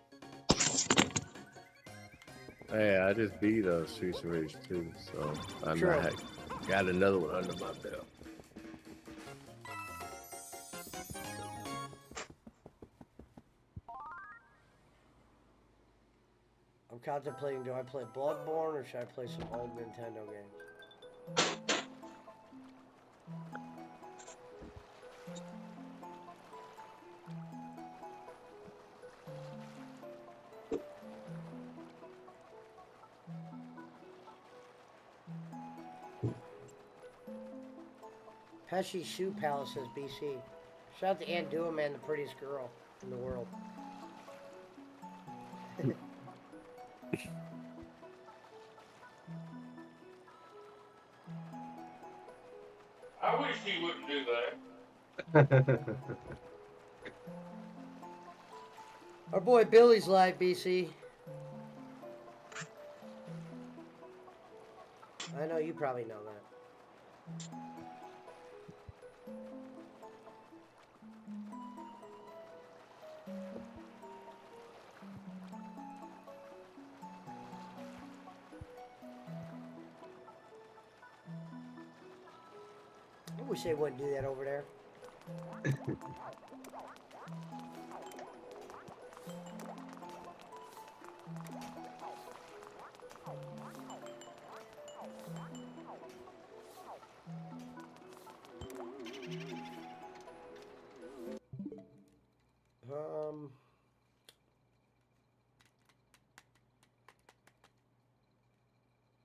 Hey, I just beat Streets of Rage 2, so I True. got another one under my belt. I'm contemplating, do I play Bloodborne or should I play some old Nintendo games? Pesci Shoe Palace says BC. Shout out to Aunt Dua, man, the prettiest girl in the world. I wish he wouldn't do that. Our boy Billy's live, BC. I know you probably know that. I wish they wouldn't do that over there.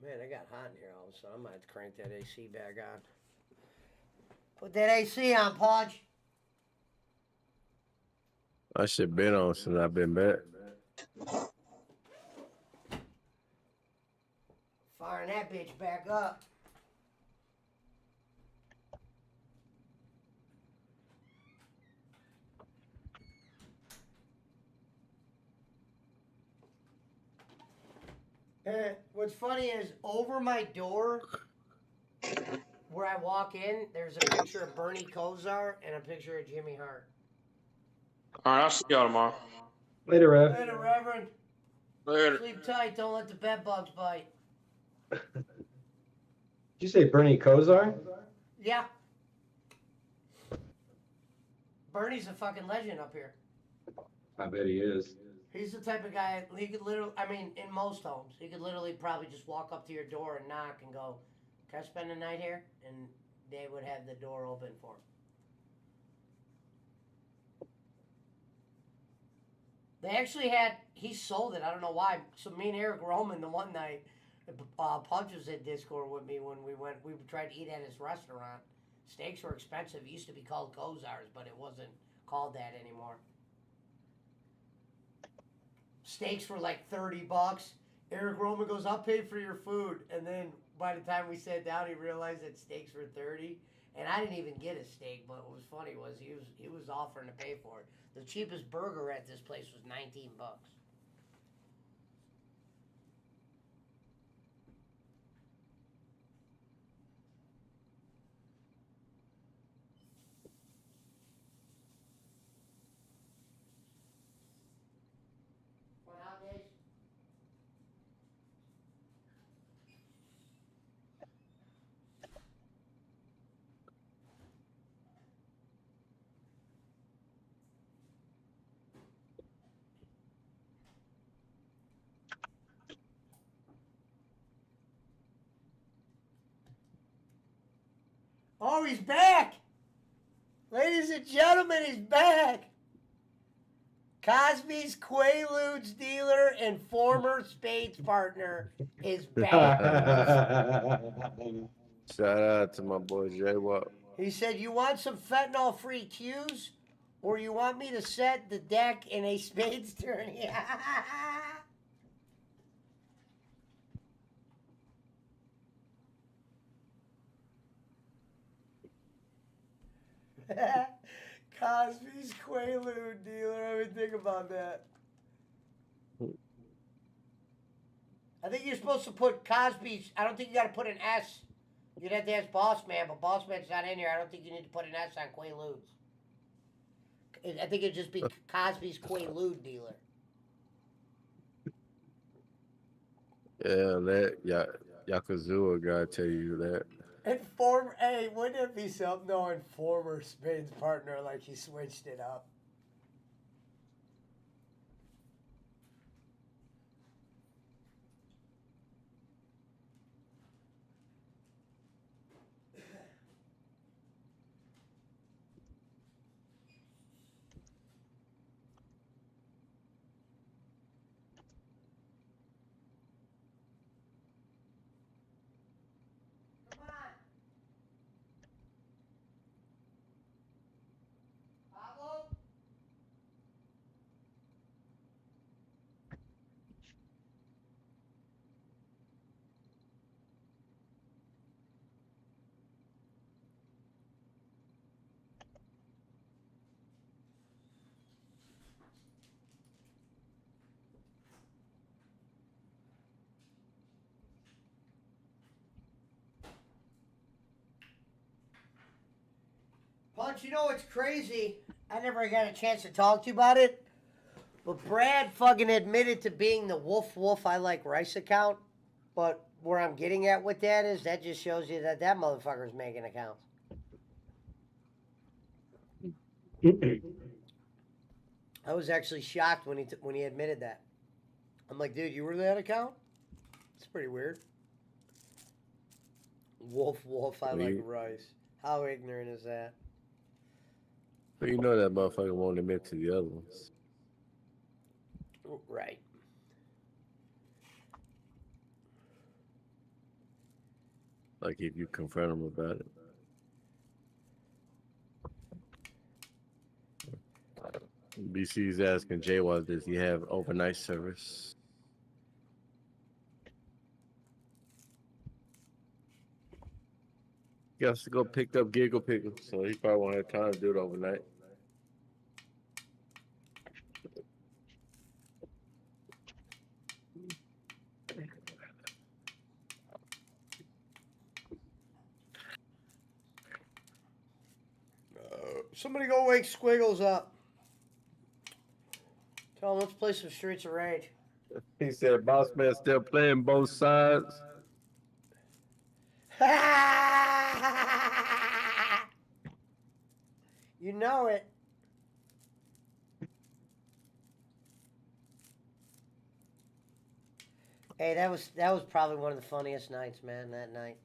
Man, it got hot in here all of a sudden. I might have to crank that AC back on. Put that AC on, Podge. I should been on since I've been back. Firing that bitch back up. What's funny is over my door where I walk in, there's a picture of Bernie Kosar and a picture of Jimmy Hart. All right, I'll see y'all tomorrow. Later, Rev. Later, Reverend. Later. Sleep tight. Don't let the bed bugs bite. Did you say Bernie Kosar? Yeah. Bernie's a fucking legend up here. I bet he is. He's the type of guy, he could literally, I mean, in most homes, he could literally probably just walk up to your door and knock and go, "Can I spend the night here?" And they would have the door open for him. They actually had, he sold it, I don't know why. So me and Eric Roman the one night, Punch was in Discord with me when we tried to eat at his restaurant. Steaks were expensive. It used to be called Kozar's, but it wasn't called that anymore. Steaks were like $30. Eric Roman goes, "I'll pay for your food." And then by the time we sat down, he realized that steaks were $30. And I didn't even get a steak, but what was funny was he was offering to pay for it. The cheapest burger at this place was $19. What nowadays? Oh, he's back! Ladies and gentlemen, he's back! Cosby's Quaaludes dealer and former Spades partner is back. Shout out to my boy J Walk. He said, "You want some fentanyl-free cues, or you want me to set the deck in a Spades tourney?" Cosby's Quaalude dealer. I mean, think about that. I think you're supposed to put Cosby's. I don't think you got to put an S. You'd have to ask Boss Man, but Boss Man's not in here. I don't think you need to put an S on Quaaludes. I think it'd just be Cosby's Quaalude dealer. Yeah, that Yakuza gotta tell you that. And former, hey, wouldn't it be something knowing former Spades partner like he switched it up? Come on. Pablo? But you know what's crazy? I never got a chance to talk to you about it. But Brad fucking admitted to being the Wolf I Like Rice account. But where I'm getting at with that is that just shows you that motherfucker's making accounts. I was actually shocked when he admitted that. I'm like, dude, you were that account? It's pretty weird. Wolf I Like Rice. How ignorant is that? But you know that motherfucker won't admit to the other ones. Right. Like if you confront him about it. BC's asking J-Wall, does he have overnight service? He has to go pick up Giggle Pickle, so he probably won't have time to do it overnight. Somebody go wake Squiggles up. Tell him let's play some Streets of Rage. He said, boss man still playing both sides. You know it. Hey, that was probably one of the funniest nights, man, that night.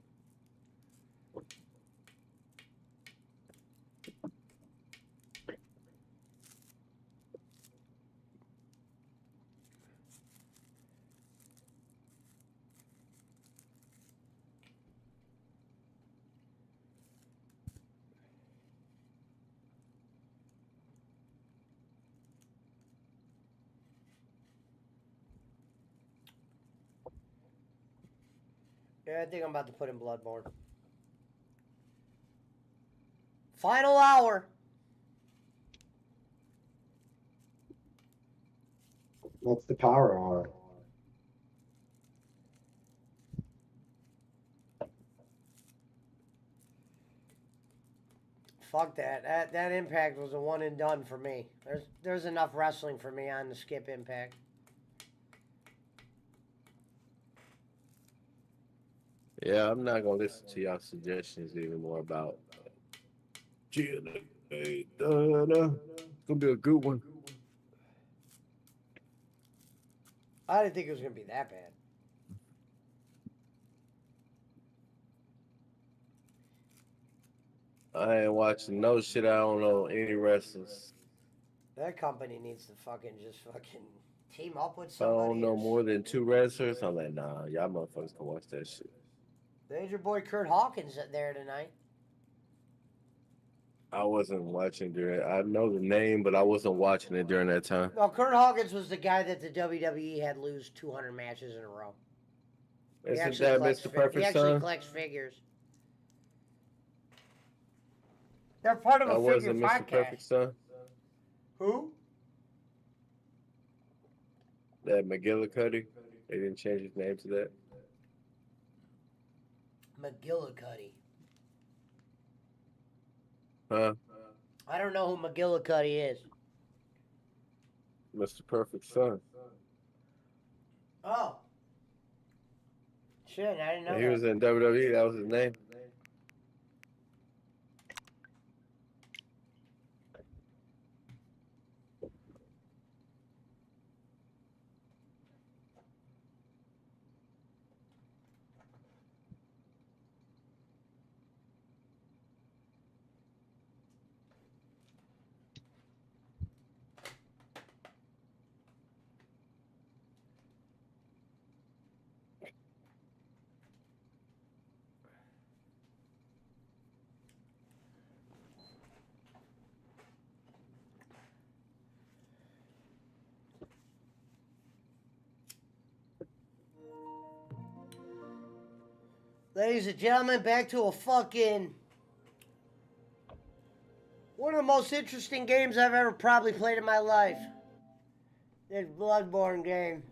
Yeah, I think I'm about to put in Bloodborne. Final hour. What's the power hour? Fuck that. That Impact was a one and done for me. There's enough wrestling for me on the skip Impact. Yeah, I'm not gonna listen to y'all suggestions anymore about GNA. It's gonna be a good one. I didn't think it was gonna be that bad. I ain't watching no shit. I don't know any wrestlers. That company needs to fucking team up with If I somebody. don't know more than 2 wrestlers, I'm like, nah, y'all motherfuckers can watch that shit. There's your boy Kurt Hawkins there tonight. I wasn't watching during. I know the name, but I wasn't watching it during that time. No, Kurt Hawkins was the guy that the WWE had lose 200 matches in a row. Isn't that Mr. Perfect He actually Son? collects figures. They're part of a That figure wasn't Mr. podcast. Perfect Son. Who? That McGillicuddy. They didn't change his name to that. McGillicuddy. Huh? I don't know who McGillicuddy is. Mr. Perfect Son. Oh. Shit, I didn't know He that. was in WWE. That was his name. Ladies and gentlemen, back to a fucking... one of the most interesting games I've ever probably played in my life. This Bloodborne game.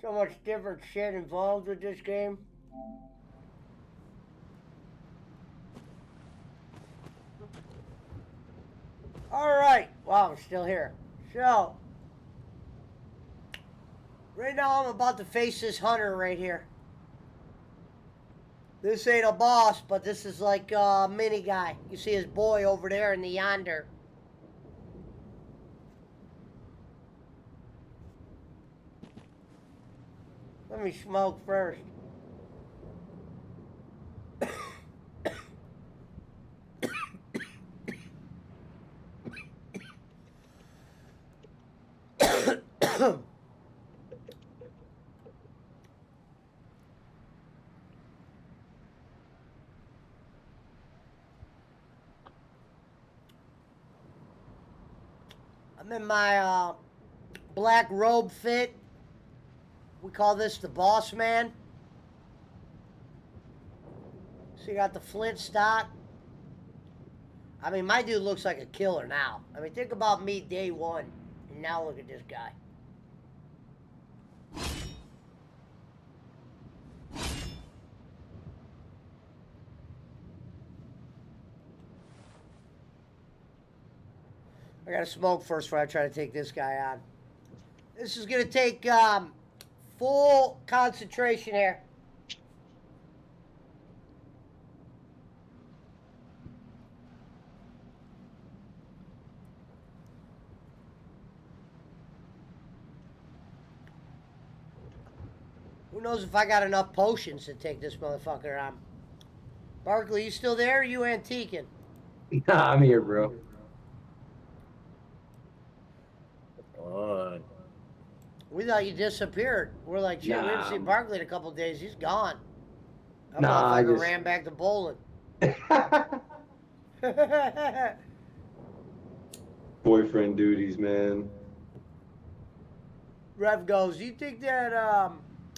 So much different shit involved with this game. All right. Wow, I'm still here. So, right now I'm about to face this hunter right here. This ain't a boss, but this is like a mini guy. You see his boy over there in the yonder. Let me smoke first. I'm in my black robe fit. We call this the boss man. So you got the flint stock. I mean, my dude looks like a killer now. I mean, think about me day one. And now look at this guy. I gotta smoke first before I try to take this guy on. This is gonna take full concentration here. Who knows if I got enough potions to take this motherfucker on? Barkley, you still there? Or you antiquing? Nah, I'm here, bro. On. We thought you disappeared. We're like, shit, we haven't seen Barkley in a couple of days. He's gone. That Nah, I motherfucker just- ran back to bowling. Boyfriend duties, man. Rev goes, you think that,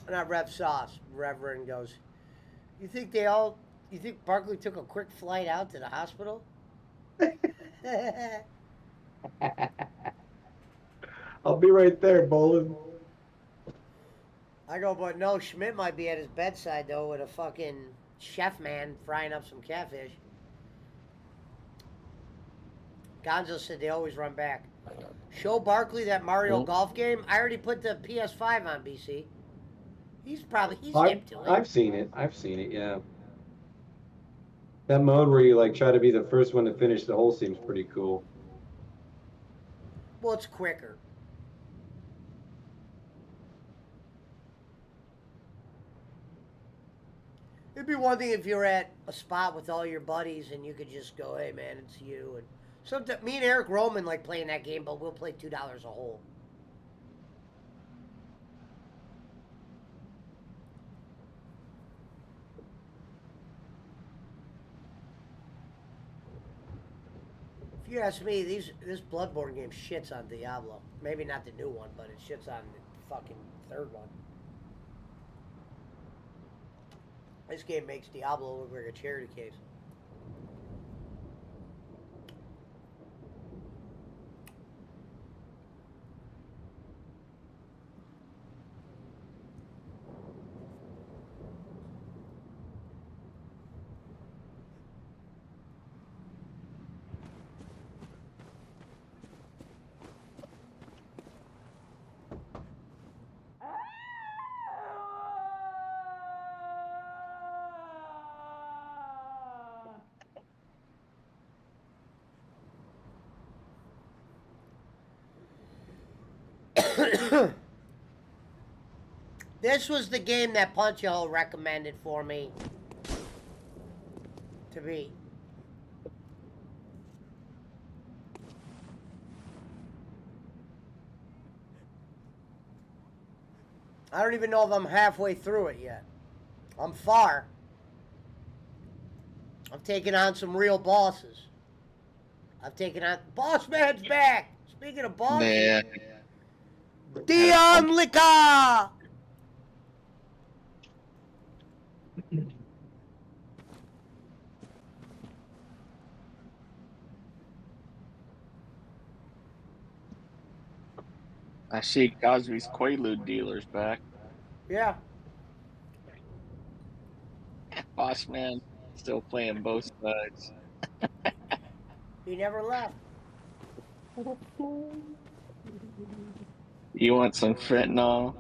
not Rev Sauce, Reverend goes, you think Barkley took a quick flight out to the hospital? I'll be right there, bowling. I go, but no, Schmidt might be at his bedside, though, with a fucking chef man frying up some catfish. Gonzo said they always run back. Show Barkley that Mario Golf game. I already put the PS5 on, BC. He's hip to it. I've seen it. Yeah. That mode where you like try to be the first one to finish the hole seems pretty cool. Well, it's quicker. It'd be one thing if you're at a spot with all your buddies and you could just go, hey man, it's you. And sometimes me and Eric Roman like playing that game, but we'll play $2 a hole. If you ask me, this Bloodborne game shits on Diablo. Maybe not the new one, but it shits on the fucking third one. This game makes Diablo look like a charity case. This was the game that Puncho recommended for me to beat. I don't even know if I'm halfway through it yet. I'm far. I've taken on some real bosses. I've taken on... Boss Man's back! Speaking of bosses... Man. Dion Lica! I see Cosby's Quaalude dealers back. Yeah. Boss man still playing both sides. He never left. You want some fentanyl?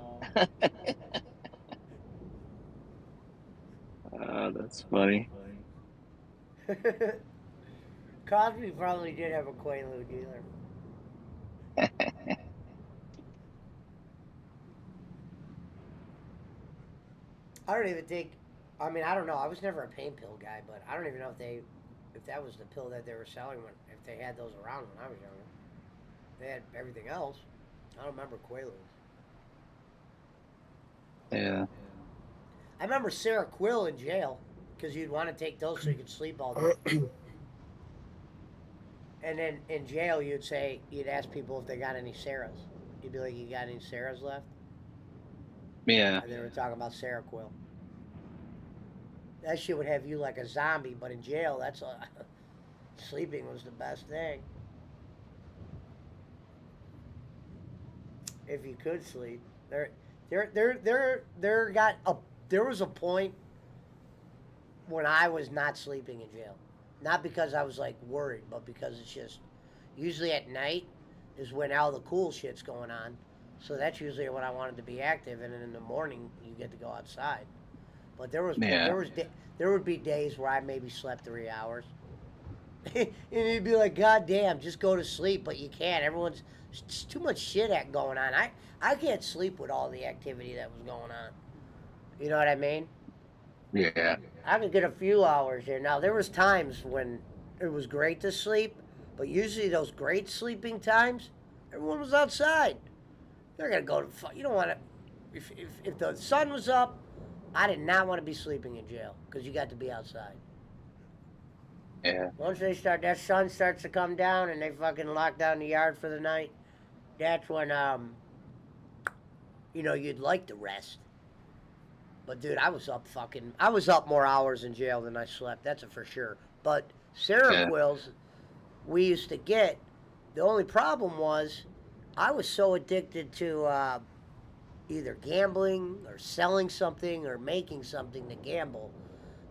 That's funny. Cosby probably did have a Quaalude dealer. I don't even think. I mean, I don't know. I was never a pain pill guy, but I don't even know if that was the pill that they were selling when, if they had those around when I was younger. They had everything else. I don't remember Quaaludes. Yeah. I remember Sarah Quill in jail because you'd want to take those so you could sleep all day. And then in jail, you'd ask people if they got any Sarahs. You'd be like, "You got any Sarahs left?" Yeah. And they were talking about Sarah Quill. That shit would have you like a zombie, but in jail, sleeping was the best thing. If you could sleep, there was a point when I was not sleeping in jail, not because I was like worried, but because it's just usually at night is when all the cool shit's going on. So that's usually when I wanted to be active, and then in the morning you get to go outside. But Yeah. there would be days where I maybe slept 3 hours, and you'd be like, God damn, just go to sleep, but you can't. It's too much shit going on. I can't sleep with all the activity that was going on. You know what I mean? Yeah. I could get a few hours here. Now there was times when it was great to sleep, but usually those great sleeping times, everyone was outside. They're gonna go to. You don't want to. If the sun was up, I did not want to be sleeping in jail because you got to be outside. Yeah. Once that sun starts to come down and they fucking lock down the yard for the night, that's when you'd like to rest. But dude, I was up more hours in jail than I slept. That's for sure. But Yeah. Seroquels we used to get. The only problem was I was so addicted to either gambling or selling something or making something to gamble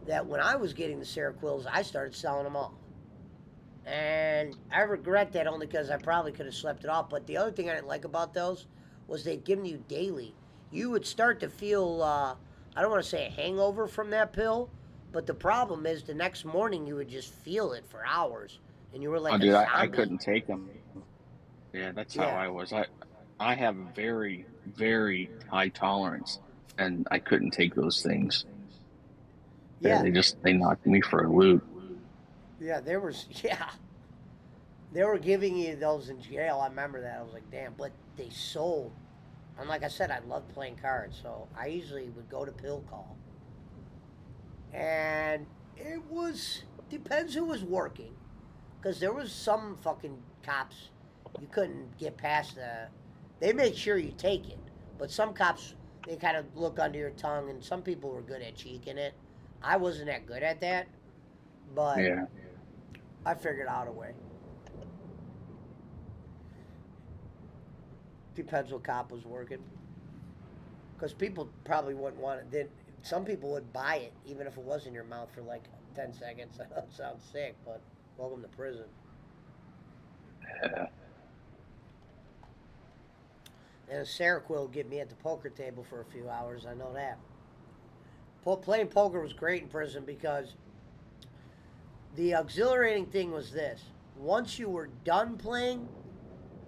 that when I was getting the Seroquels, I started selling them off. And I regret that only because I probably could have slept it off. But the other thing I didn't like about those was they'd given you daily. You would start to feel, I don't want to say a hangover from that pill, but the problem is the next morning you would just feel it for hours. And you were Oh, like a dude, I zombie. couldn't take them. Yeah, that's how Yeah. I was. I have a very, very high tolerance, and I couldn't take those things. Yeah, Yeah. they knocked me for a loop. Yeah, yeah. They were giving you those in jail. I remember that. I was like, damn. But they sold. And like I said, I love playing cards. So I usually would go to Pill Call. And depends who was working. Because there was some fucking cops you couldn't get past they made sure you take it. But some cops, they kind of look under your tongue. And some people were good at cheeking it. I wasn't that good at that. But Yeah. I figured out a way. Depends what cop was working. Because people probably wouldn't want it. Then some people would buy it even if it was in your mouth for like 10 seconds. That sounds sick, but welcome to prison. Yeah. And Seroquel would get me at the poker table for a few hours. I know that. Playing poker was great in prison because the exhilarating thing was this. Once you were done playing,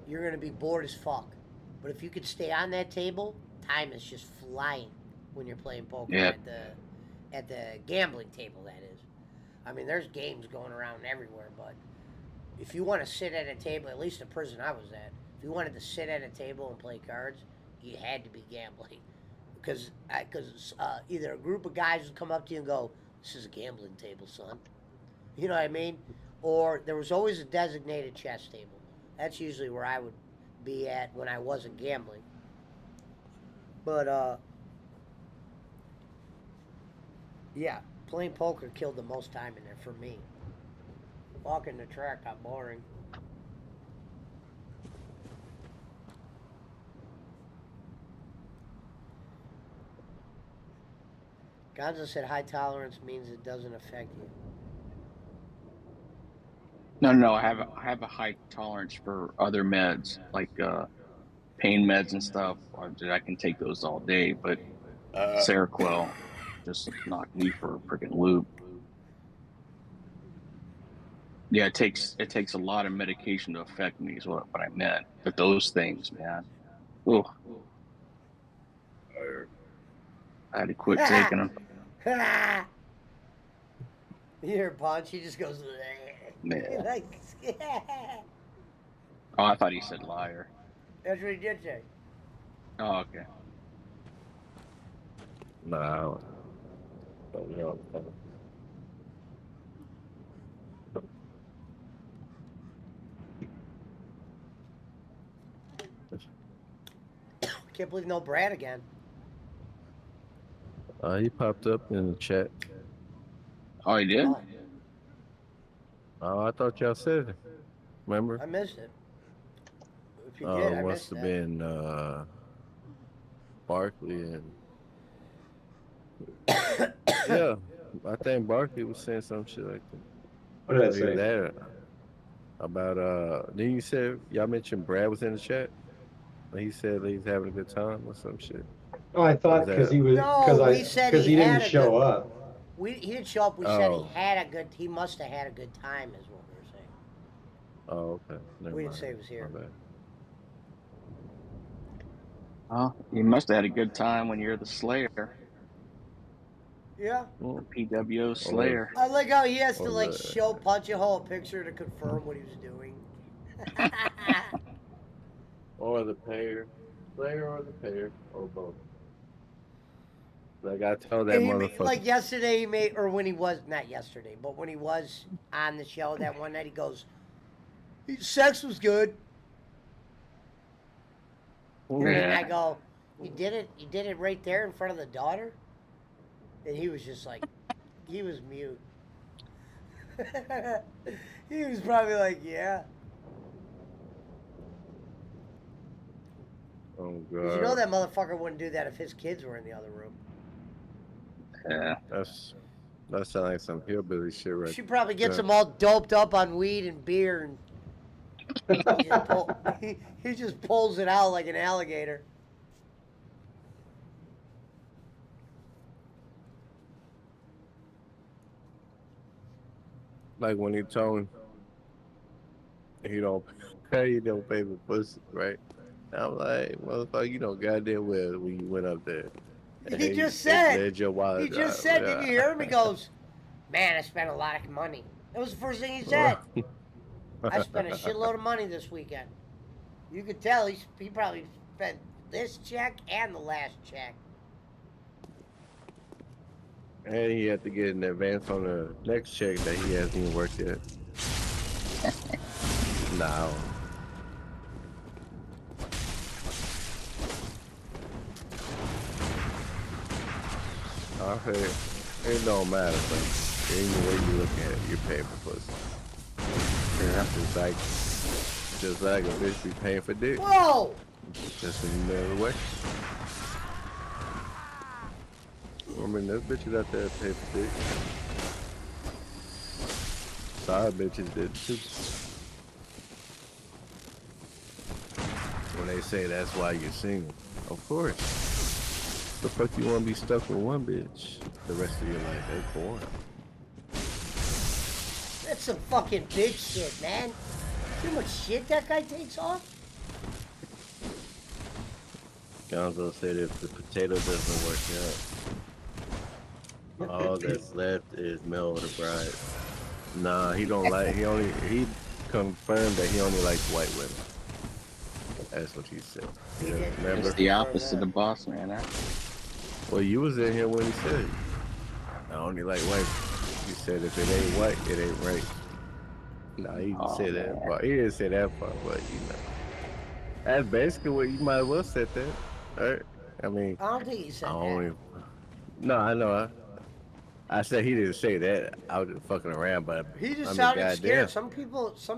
you're going to be bored as fuck. But if you could stay on that table, time is just flying when you're playing poker Yeah. at the gambling table. That is, I mean, there's games going around everywhere. But if you want to sit at a table, at least the prison I was at, if you wanted to sit at a table and play cards, you had to be gambling because either a group of guys would come up to you and go, "This is a gambling table, son." You know what I mean? Or there was always a designated chess table. That's usually where I would be at when I wasn't gambling. But yeah, playing poker killed the most time in there for me. Walking the track got boring. Gonzo said high tolerance means it doesn't affect you. No, no, I have a high tolerance for other meds like pain meds and stuff. That I can take those all day, but Uh, Seroquel just knocked me for a freaking loop. Yeah, it takes a lot of medication to affect me is what I meant. But those things, man, oh, I had to quit taking them. You hear Punch? He just goes. He Yeah. like, Oh, I thought he said liar. that's what he did say. Oh, okay. nah, I don't know. Can't believe no Brad again. He popped up in the chat. Oh, he did. Oh, Oh, I thought y'all said it. Remember? I missed it. If you did, I Must missed have it. been Barkley and yeah, I think Barkley was saying some shit like that. What did I Or either say? that about then you said y'all mentioned Brad was in the chat. He said he's having a good time or some shit. Oh, I Or thought was that No, we said because he he didn't had a show good. up. He didn't show up. We said he oh had a good. He must have had a good time, is what we were saying. oh okay. Never We didn't mind. say he was here. My bad. Oh, you must have had a good time when you're the Slayer, Yeah. the PWO Or Slayer. I like how he has to or like the show Punch a whole picture to confirm what he was doing. or the payer. Player or the payer or both. Like I told that motherfucker. Like yesterday, he made, or when he was not yesterday, but when he was on the show that one night, he goes, "Sex was good." And Yeah. I go, "You did it? You did it right there in front of the daughter?" And he was just like, he was mute. He was probably like, "Yeah," Oh because you know god. that motherfucker wouldn't do that if his kids were in the other room. Yeah. That sounds like some hillbilly shit right She probably gets there. them all doped up on weed and beer, and he just pulls it out like an alligator. Like when he told him he don't pay, he don't pay for pussy, right? I'm like, motherfucker, you know goddamn well when you went up there and He he just they said, led your wallet didn't you hear him? He goes, "Man, I spent a lot of money." That was the first thing he said. I spent a shitload of money this weekend. You could tell he probably spent this check and the last check. And he had to get an advance on the next check that he hasn't even worked yet. No. I heard it don't matter, but any way you look at it, you're paying for pussy. Yeah. Just like a bitch be paying for dick. Whoa! Just in another way. I mean, there's bitches out there that pay for dick. Side bitches did too. When they say that's why you're single, of course. The fuck you want to be stuck with one bitch the rest of your life? That's boring. That's some fucking bitch shit, man. See how much shit that guy takes off? Gonzo said if the potato doesn't work out, all that's left is Mel the Bride. Nah, he don't like. He confirmed that he only likes white women. That's what he said. He Yeah, did. remember? It's the opposite of boss man, huh? Well, you was in here when he said it. I only like white. He said if it ain't white, it ain't right. Nah, he didn't say that Man. part. He didn't say that part, but you know, that's basically what you might as well said that, right? I mean, I don't think he said I that. only. No, I know. I said he didn't say that. I was just fucking around, but He just I mean, sounded goddamn. scared. Some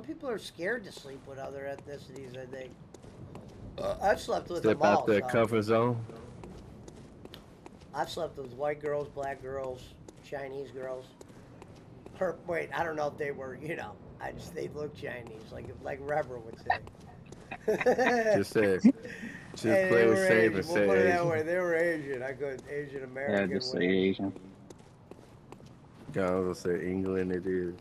people are scared to sleep with other ethnicities, I think. I've slept with Step them all. out the So. comfort zone. I've slept with white girls, black girls, Chinese girls. Wait, I don't know if they were, They look Chinese, like Rever would say. Just say, just Hey, play they it were safe Asian. and We'll put it say that way. Asian. They were Asian. I could Asian Yeah, American, just say whatever. Asian. God, I was gonna say England it is.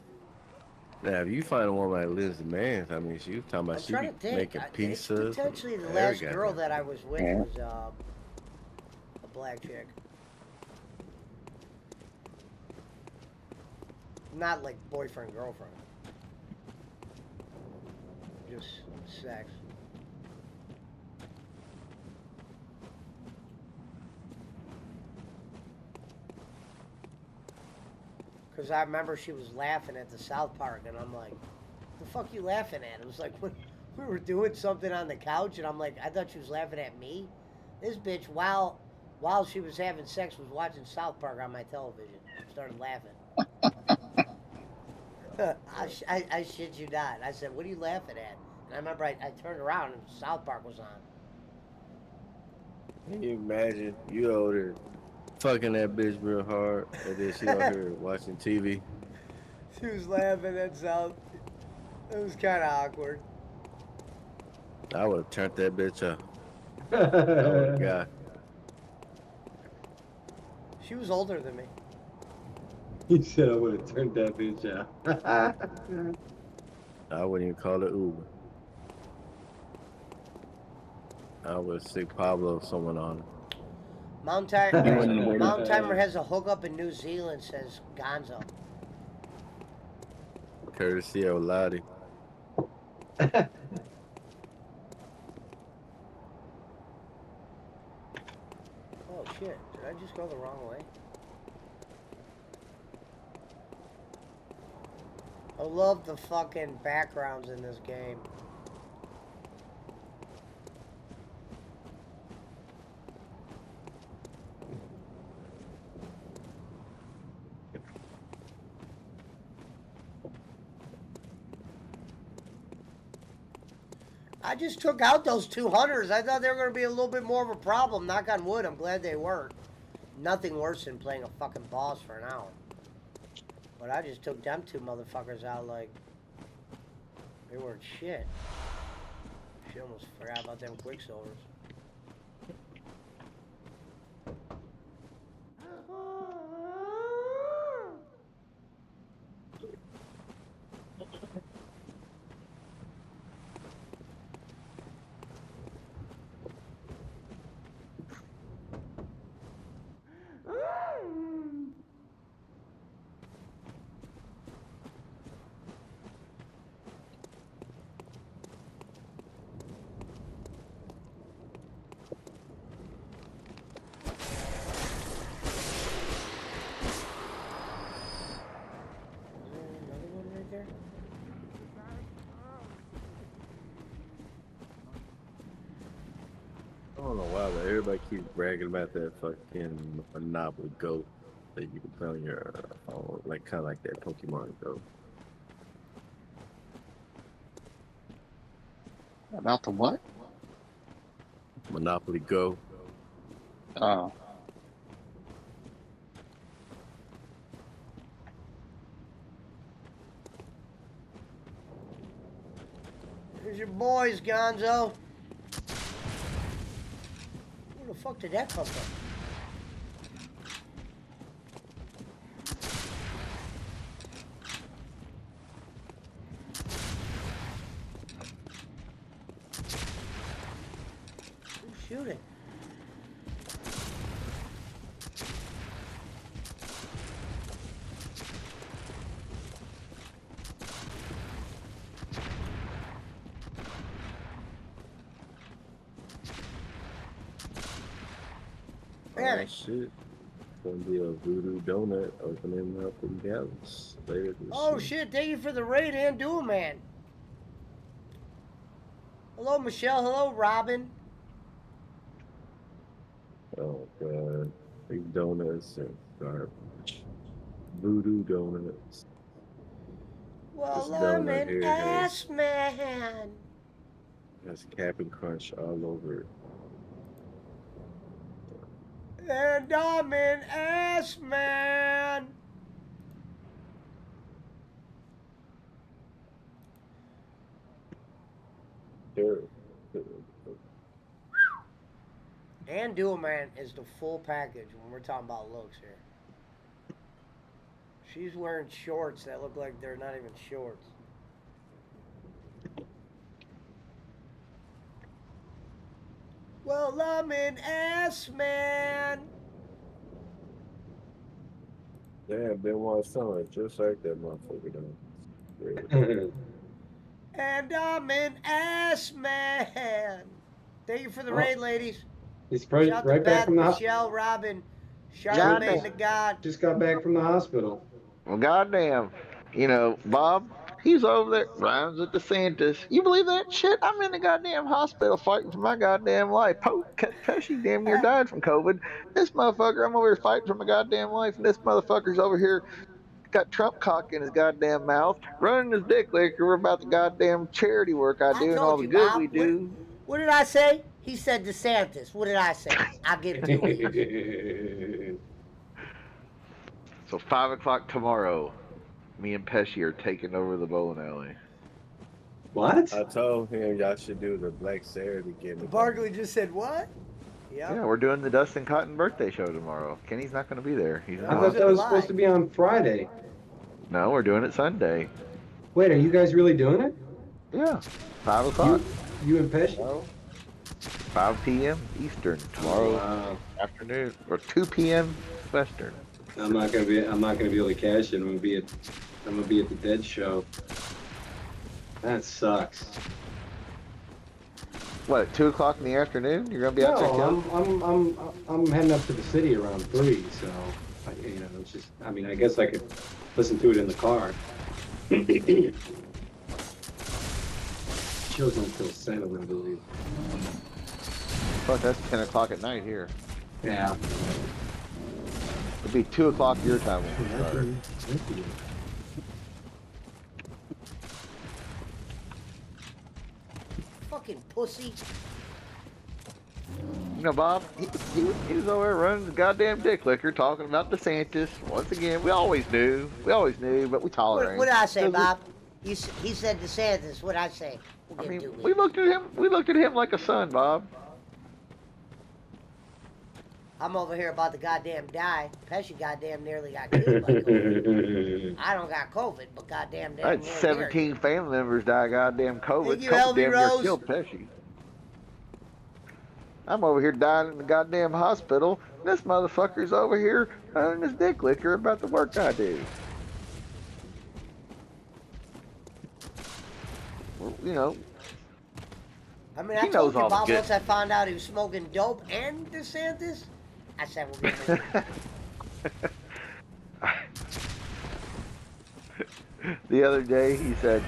Now, if you find a woman like Liz Mans, I mean, she was talking about I'm she trying be to think. making It's pizzas and potentially the every last girl goddamn. that I was with Yeah. was a black chick. Not like boyfriend girlfriend. Just sex. Because I remember she was laughing at the South Park, and I'm like, the fuck you laughing at? It was like when we were doing something on the couch, and I'm like, I thought she was laughing at me. This bitch, while she was having sex, was watching South Park on my television. Started laughing. I shit you not. I said, what are you laughing at? And I remember I turned around and South Park was on. Can you imagine you over there fucking that bitch real hard, and then she over here watching TV? She was laughing at South. It was kind of awkward. I would have turned that bitch up. I would have got. She was older than me. He said I would have turned that bitch out. I wouldn't even call it Uber. I would stick Pablo someone on her. Mountain Timer has a hookup in New Zealand, says Gonzo. Courtesy of Lottie. Oh shit, did I just go the wrong way? I love the fucking backgrounds in this game. I just took out those 200s. I thought they were going to be a little bit more of a problem. Knock on wood, I'm glad they weren't. Nothing worse than playing a fucking boss for an hour. But I just took them two motherfuckers out like they weren't shit. She almost forgot about them Quicksilvers. I don't know why, but everybody keeps bragging about that fucking Monopoly Go that you can play on your phone, like kind of like that Pokemon Go. About the what? Monopoly Go. Oh. Here's your boys, Gonzo. Where the fuck did that come from? Who's shooting? Damn Oh it. shit. Gonna be a voodoo donut opening up in Dallas later this Oh year. shit, thank you for the raid and Dual Man. Hello, Michelle. Hello, Robin. Oh god. Big donuts and garbage. Voodoo donuts. This Well, I'm donut an here ass man. has Cap'n Crunch all over it. And I'm an ass man. And Dual Man is the full package when we're talking about looks here. She's wearing shorts that look like they're not even shorts. Well, I'm an ass man. Damn, been one summer just like that motherfucker done. And I'm an ass man. Thank you for the raid, ladies. He's Shout right, out to right back Beth, from the hospital. Michelle, Robin, God Charlemagne damn. the God. Just got back from the hospital. Well, goddamn. You know, Bob, he's over there, rhymes with DeSantis. You believe that shit? I'm in the goddamn hospital fighting for my goddamn life. Pesci damn near died from COVID. This motherfucker, I'm over here fighting for my goddamn life, and this motherfucker's over here got Trump cock in his goddamn mouth, running his dick liquor about the goddamn charity work I I do and all told the you, good Bob. we do. What did I say? He said DeSantis. What did I say? I'll give 2 weeks. So 5 o'clock tomorrow, me and Pesci are taking over the bowling alley. What? I told him y'all should do the Black Saturday again. Barkley just said what? Yeah, we're doing the Dustin Cotton birthday show tomorrow. Kenny's not going to be there. He's in the I thought that hospital. was supposed to be on Friday. No, we're doing it Sunday. Wait, are you guys really doing it? Yeah, 5 o'clock. You and Pesci? 5 p.m. Eastern tomorrow Wow. afternoon, or 2 p.m. Western. I'm not gonna be able to cash it. I'm gonna be at the Dead show. That sucks. What, at 2 o'clock in the afternoon? You're gonna be out there? No, I'm heading up to the city around 3, so it's just. I mean, I guess I could listen to it in the car. Show's until 7, I believe. Plus, that's 10 o'clock at night here. Yeah. It'll be 2 o'clock your time when we start. Fucking pussy. You know, Bob, he was over there running the goddamn dick liquor, talking about DeSantis. Once again, we always knew, but we tolerate. What did I say, Bob? He said DeSantis. What did I say? I mean, we looked at him like a son, Bob. I'm over here about to goddamn die. Pesci goddamn nearly got killed by COVID. I don't got COVID, but goddamn I had 17 family members die goddamn COVID. Thank you, Couple LB damn near Rose. killed Pesci. I'm over here dying in the goddamn hospital. And this motherfucker's over here running his dick liquor about the work I do. Well, you know. I mean, I He told knows you, all the Bob, good- once I found out he was smoking dope and DeSantis, I said, we're going to The other day he said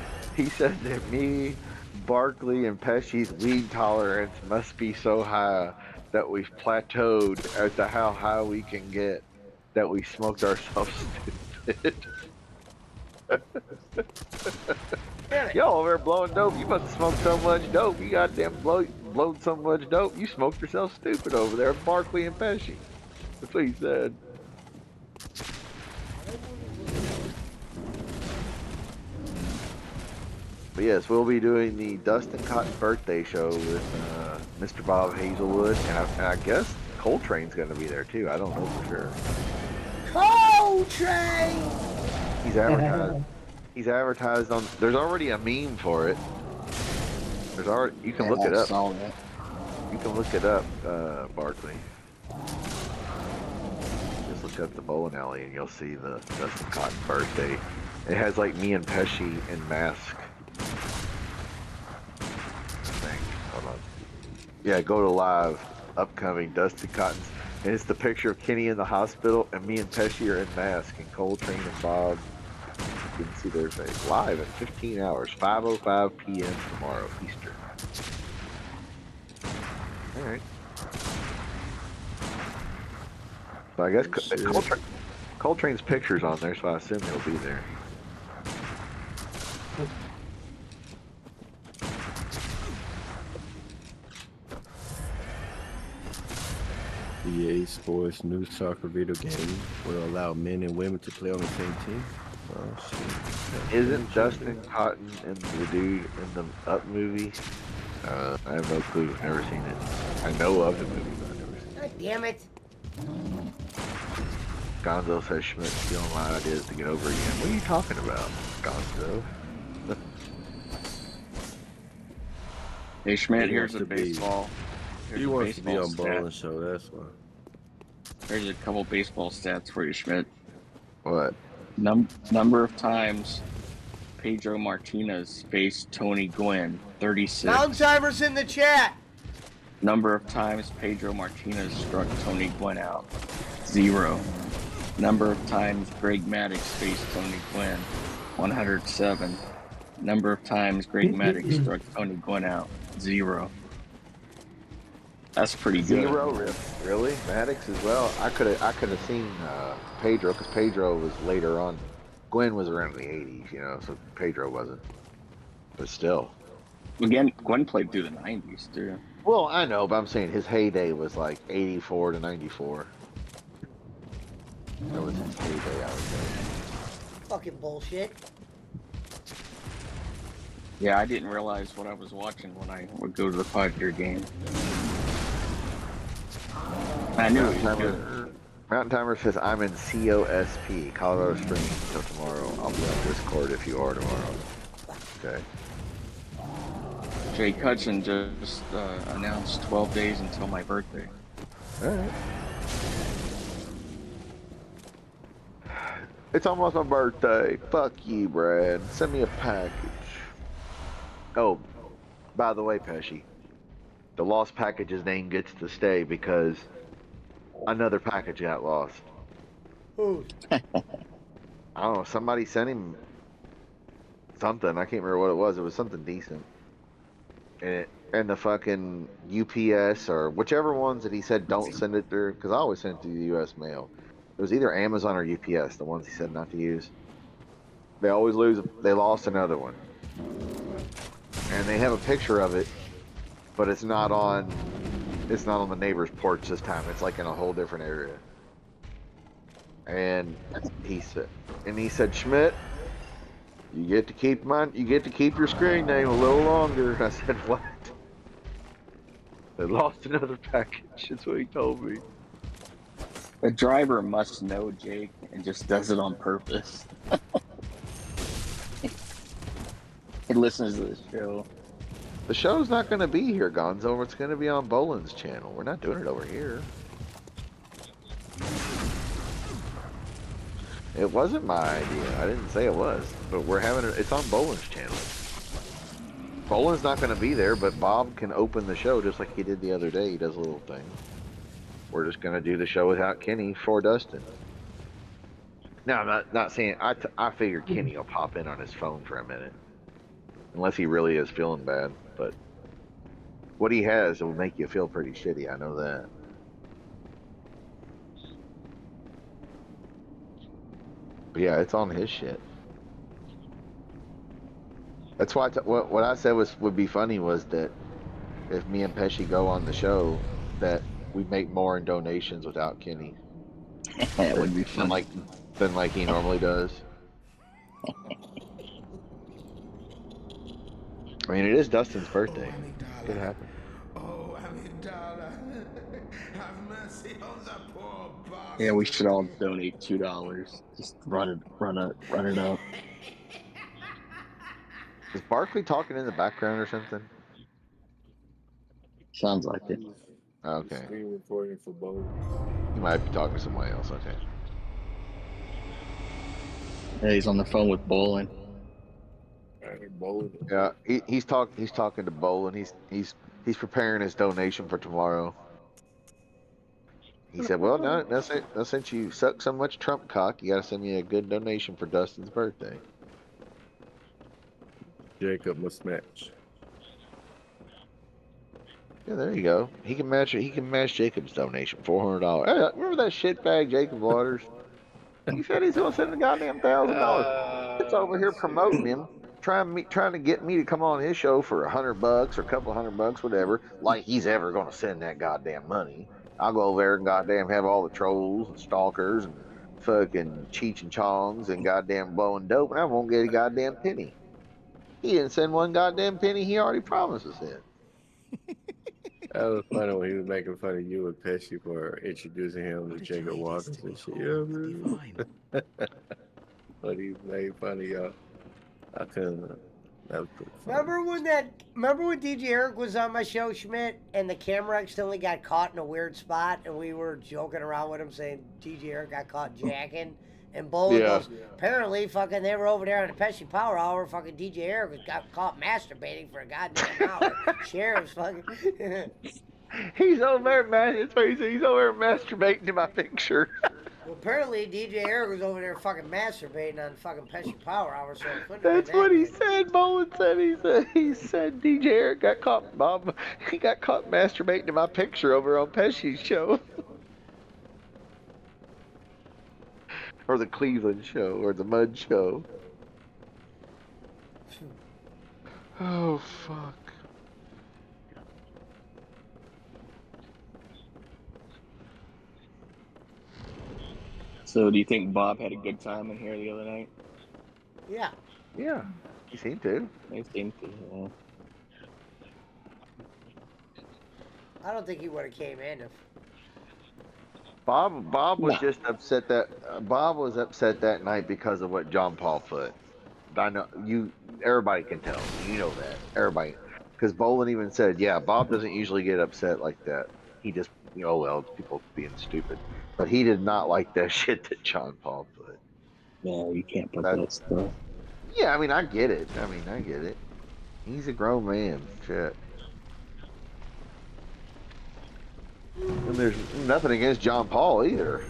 that me, Barkley, and Pesci's weed tolerance must be so high that we've plateaued as to how high we can get, that we smoked ourselves stupid. Y'all over there blowing dope. You must have smoked so much dope. You goddamn blowed so much dope. You smoked yourself stupid over there, Barkley and Pesci. That's what he said. But yes, we'll be doing the Dustin Cotton birthday show with Mr. Bob Hazelwood, and I guess Coltrane's going to be there too. I don't know for sure. Coltrane! He's advertised. He's advertised on. There's already a meme for it. There's already. You can look it up. You can look it up, Barkley. Just look up the bowling alley and you'll see the Dustin Cotton birthday. It has like me and Pesci in mask. Hold on. Yeah, go to live. Upcoming Dustin Cotton's. And it's the picture of Kenny in the hospital and me and Pesci are in mask and Coltrane and Bob. You can see their face. Live in 15 hours. 5:05 p.m. tomorrow, Eastern. Alright. So I guess Coltrane's picture's on there, so I assume he'll be there. EA Sports new soccer video game will allow men and women to play on the same team. Oh, shit. Isn't Dustin Cotton and the dude in the Up movie I have no clue. Never seen it. I know of the movie, but I've never seen it. God damn it. Gonzo says Schmidt stealing my ideas to get over again. What are you talking about, Gonzo? Hey Schmidt, He here's wants a to be- baseball. He a wants to be baseball on stat. bowling show. That's why. Here's a couple baseball stats for you, Schmidt. What? Number of times Pedro Martinez faced Tony Gwynn, 36. Mountain timers in the chat. Number of times Pedro Martinez struck Tony Gwynn out, 0. Number of times Greg Maddux faced Tony Gwynn, 107. Number of times Greg Maddux struck Tony Gwynn out, 0. That's pretty good. 0, really? Maddox as well. I could have seen Pedro because Pedro was later on. Gwen was around the 80s, you know, so Pedro wasn't. But still. Again, Gwen played through the 90s too. Well, I know, but I'm saying his heyday was like 84 to 94. That was his heyday, I would say. Fucking bullshit. Yeah, I didn't realize what I was watching when I would go to the Padre game. I knew it was good. Mountain Timer says, I'm in COSP, Colorado Springs, until tomorrow. I'll be on Discord if you are tomorrow. Okay. Jay Cutchin just announced 12 days until my birthday. Alright. It's almost my birthday. Fuck you, Brad. Send me a package. Oh, by the way, Pesci, the lost package's name gets to stay because another package got lost. Who? I don't know. Somebody sent him something. I can't remember what it was. It was something decent. And the fucking UPS or whichever ones that he said don't send it through, because I always send it through the U.S. mail. It was either Amazon or UPS, the ones he said not to use. They always lose. They lost another one. And they have a picture of it, but it's not on the neighbor's porch this time. It's like in a whole different area. And he said, Schmidt, you get to keep your screen name a little longer. I said, what? They lost another package. That's what he told me. The driver must know Jake and just does it on purpose. He listens to the show. The show's not going to be here, Gonzo. It's going to be on Boland's channel. We're not doing it over here. It wasn't my idea. I didn't say it was. But we're having it. It's on Boland's channel. Boland's not going to be there, but Bob can open the show just like he did the other day. He does a little thing. We're just going to do the show without Kenny for Dustin. Now, I'm not saying... I figured Kenny will pop in on his phone for a minute. Unless he really is feeling bad. But what he has will make you feel pretty shitty. I know that. But yeah, it's on his shit. That's why what I said would be funny was that if me and Pesci go on the show, that we make more in donations without Kenny. That would be fun. Than like he normally does. I mean, it is Dustin's birthday. It could happen. Yeah, we should all donate $2. Just run it up. Is Barkley talking in the background or something? Sounds like it. Okay. Screen recording for both. He might be talking to somebody else. Okay. Yeah, he's on the phone with Bolin. Yeah, he's talking to Bolin. He's preparing his donation for tomorrow. He said, "Well, no, since you suck so much Trump cock, you gotta send me a good donation for Dustin's birthday." Jacob must match. Yeah, there you go. He can match it. He can match Jacob's donation, $400. Hey, remember that shitbag Jacob Waters? He said he's gonna send the goddamn $1,000. It's over here promoting him, trying to get me to come on his show for $100 or a couple $100, whatever. Like he's ever gonna send that goddamn money. I'll go over there and goddamn have all the trolls and stalkers and fucking Cheech and Chongs and goddamn blowing dope, and I won't get a goddamn penny. He didn't send one goddamn penny. He already promised us it. That was funny when he was making fun of you and Pesci for introducing him to Jacob Walters and shit. Yeah, man. But he made fun of y'all. I couldn't. That was pretty funny. Remember when DJ Eric was on my show, Schmidt, and the camera accidentally got caught in a weird spot, and we were joking around with him saying DJ Eric got caught jacking, and Bowling goes, apparently, fucking, they were over there on the Pesci Power Hour, fucking DJ Eric got caught masturbating for a goddamn hour. Sheriff's fucking. He's over there, he's over there masturbating to my picture. Well, apparently DJ Eric was over there fucking masturbating on fucking Pesci Power Hour, so it couldn't That's have been what that he good. said. Bowen said he said DJ Eric got caught. Bob, he got caught masturbating to my picture over on Pesci's show, or the Cleveland show, or the Mud show. Oh fuck. So, do you think Bob had a good time in here the other night? Yeah. Yeah, he seemed to. He seemed to. Yeah. I don't think he would have came in if. Bob was just upset that Bob was upset that night because of what John Paul put. I know you. Everybody can tell. You know that. Everybody, because Bolin even said, "Yeah, Bob doesn't usually get upset like that. He just, oh well, it's people being stupid." But he did not like that shit that John Paul put. No, you can't put that stuff. Yeah, I mean, I get it. He's a grown man. Shit. And there's nothing against John Paul either.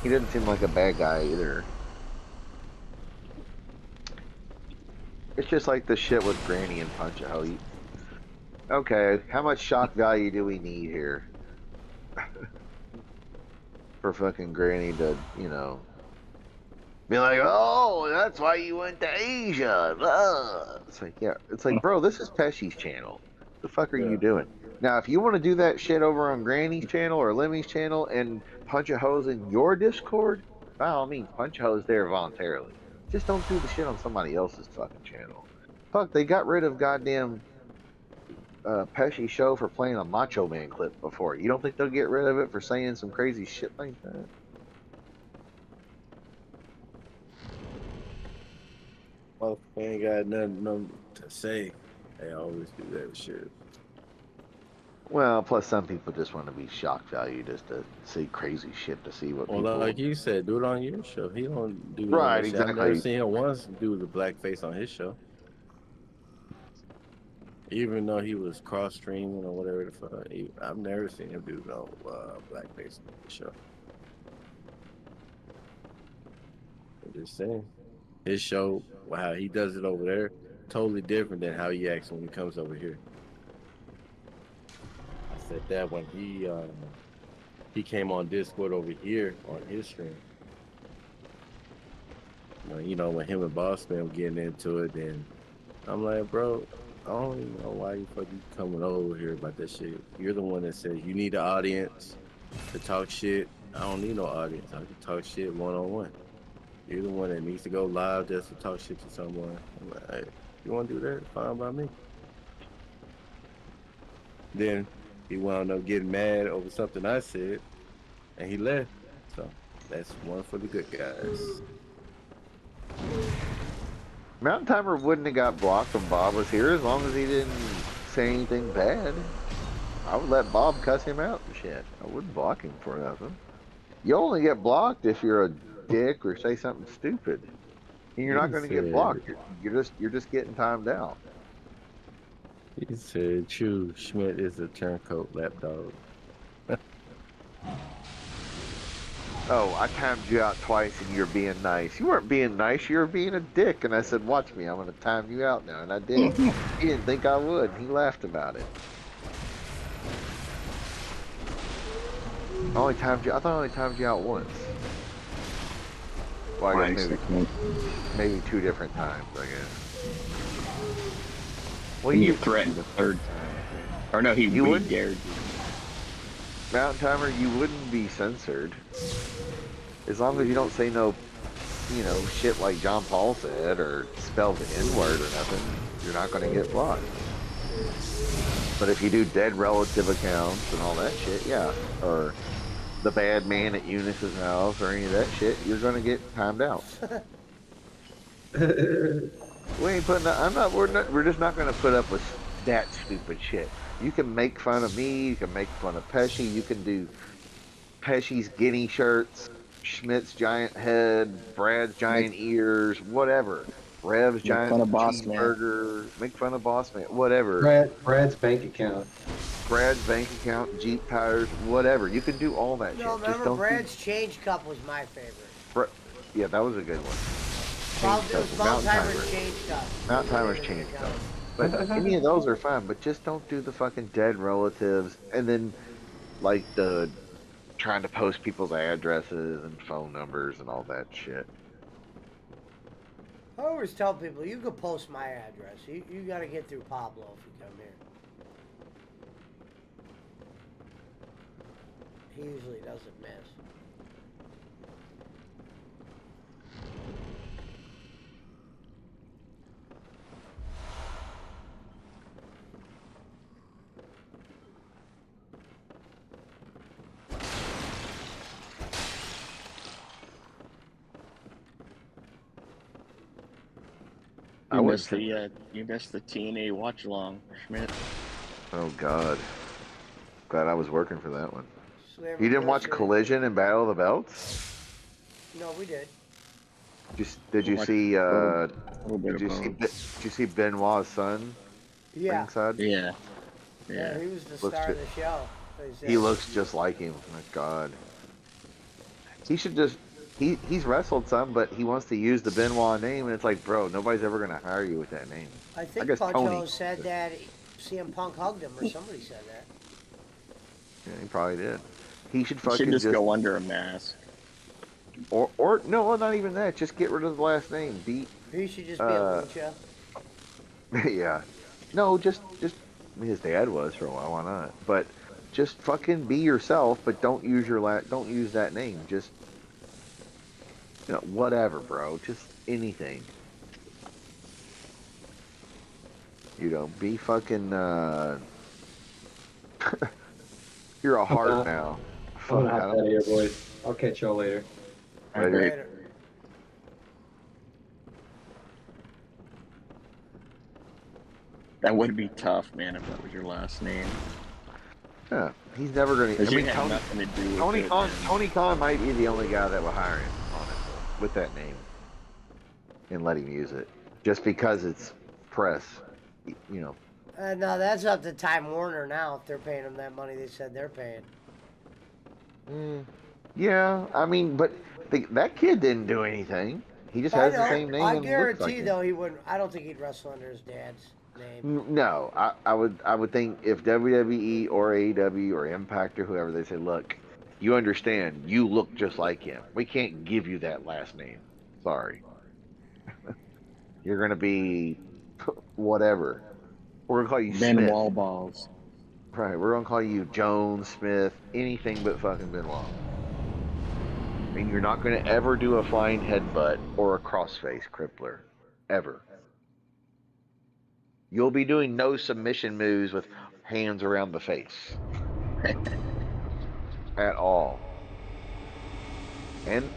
He doesn't seem like a bad guy either. It's just like the shit with Granny and Punch a Hoe. Okay, how much shock value do we need here? For fucking Granny to, be like, oh, that's why you went to Asia. It's like, yeah. It's like, bro, this is Pesci's channel. What the fuck are you doing? Now, if you want to do that shit over on Granny's channel or Lemmy's channel and punch a hose in your Discord, by all means, punch a hose there voluntarily. Just don't do the shit on somebody else's fucking channel. Fuck, they got rid of goddamn Pesci show for playing a Macho Man clip before. You don't think they'll get rid of it for saying some crazy shit like that? Well, they ain't got nothing to say. They always do that shit. Well, plus some people just want to be shock value just to see crazy shit to see what people... Well, like you said, do it on your show. He don't do right, that exactly. I've never seen him once do the blackface on his show. Even though he was cross-streaming or whatever the fuck, I've never seen him do no blackface on his show. I'm just saying. His show, how he does it over there, totally different than how he acts when he comes over here. I said that when he came on Discord over here on his stream. When him and Boss Man were getting into it, then I'm like, bro, I don't even know why you fucking coming over here about that shit. You're the one that says you need an audience to talk shit. I don't need no audience. I can talk shit one-on-one. You're the one that needs to go live just to talk shit to someone. I'm like, hey, you want to do that? Fine by me. Then he wound up getting mad over something I said, and he left. So that's one for the good guys. Mountain Timer wouldn't have got blocked when Bob was here as long as he didn't say anything bad. I would let Bob cuss him out and shit. I wouldn't block him for nothing. You only get blocked if you're a dick or say something stupid. And you're not going to get blocked. You're just getting timed out. He said, "True, Schmidt is a turncoat lapdog." Oh, I timed you out twice and you're being nice. You weren't being nice, you were being a dick. And I said, watch me, I'm going to time you out now. And I did. He didn't think I would. He laughed about it. I thought I only timed you out once. Well, I guess maybe 2 different times, I guess. Well, you threatened the 3rd time. Or no, he dared you. Mountain Timer, you wouldn't be censored. As long as you don't say no, shit like John Paul said or spell the N-word or nothing, you're not going to get blocked. But if you do dead relative accounts and all that shit, yeah, or the bad man at Eunice's house or any of that shit, you're gonna get timed out. We ain't putting. I'm not. We're not. We're just not gonna put up with that stupid shit. You can make fun of me. You can make fun of Pesci. You can do Pesci's guinea shirts, Schmidt's giant head, Brad's Make giant ears, whatever. Rev's make giant fun of Boss Man. cheeseburger. Make fun of Boss Man. Whatever. Brad's bank account. Brad's bank account, Jeep tires, whatever. You can do all that No, shit. Just remember don't do. Brad's Change Cup was my favorite. Yeah, that was a good one. It was Mountain Mountain Timer. Change Cup. Mountain Timer's Change Cup. But any of those are fine, but just don't do the fucking dead relatives and then like the trying to post people's addresses and phone numbers and all that shit. I always tell people, you can post my address. You got to get through Pablo if you come here. He usually doesn't miss. I wouldn't You missed the TNA watch along, Schmidt. Oh God. Glad I was working for that one. Slammiversary. You didn't watch Collision and Battle of the Belts? No, we did. Did you Watch see a little bit did you of see both. did you see Benoit's son Yeah. ringside? Yeah. Yeah, he was the Looks star good. of the show. He looks just like him. My God. He should just he's wrestled some, but he wants to use the Benoit name, and it's like, bro, nobody's ever gonna hire you with that name. I think guess Pancho Tony. said that CM Punk hugged him, or somebody said that. Yeah, he probably did. He should You fucking should just go under a mask. or no, well, not even that. Just get rid of the last name. Be He should just be a lucha. yeah. No, just his dad was for a while. Why not? But just fucking be yourself, but don't use don't use that name. Just whatever, bro. Just anything. Be fucking. You're a heart now. I'm gonna hop out of here, boys. I'll catch y'all later. Later. Later. That would be tough, man, if that was your last name. Yeah, he's never gonna. Because you had nothing to do with Tony it. Khan. Tony Khan might be the only guy that will hire him on it with that name and let him use it, just because it's press. No, that's up to Time Warner now. If they're paying him that money, they said they're paying. Yeah, I mean, but that kid didn't do anything. He just has the same name. I and looks guarantee, like him. though, he wouldn't. I don't think he'd wrestle under his dad's name. No, I would think if WWE or AEW or Impact or whoever, they say, look, you understand, you look just like him. We can't give you that last name. Sorry. You're gonna be whatever. We're gonna call you Ben Smith. Wallballs. Right, we're gonna call you Jones, Smith, anything but fucking Benoit. And you're not gonna ever do a flying headbutt or a crossface crippler. Ever. You'll be doing no submission moves with hands around the face. At all.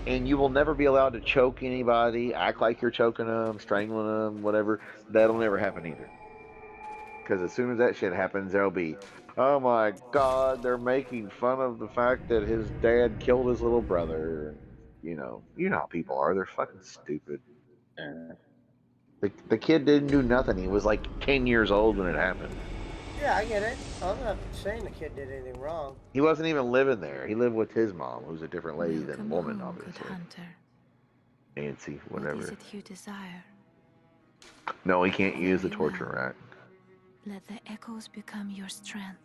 And you will never be allowed to choke anybody, act like you're choking them, strangling them, whatever. That'll never happen either. Because as soon as that shit happens, there'll be, oh my God, they're making fun of the fact that his dad killed his little brother. You know how people are. They're fucking stupid. The kid didn't do nothing. He was like 10 years old when it happened. Yeah, I get it. I'm not saying the kid did anything wrong. He wasn't even living there. He lived with his mom, who's a different lady than woman, home, obviously. good hunter. Nancy, What whatever. is it you desire? No, he can't use the Very torture well. rack. Let the echoes become your strength.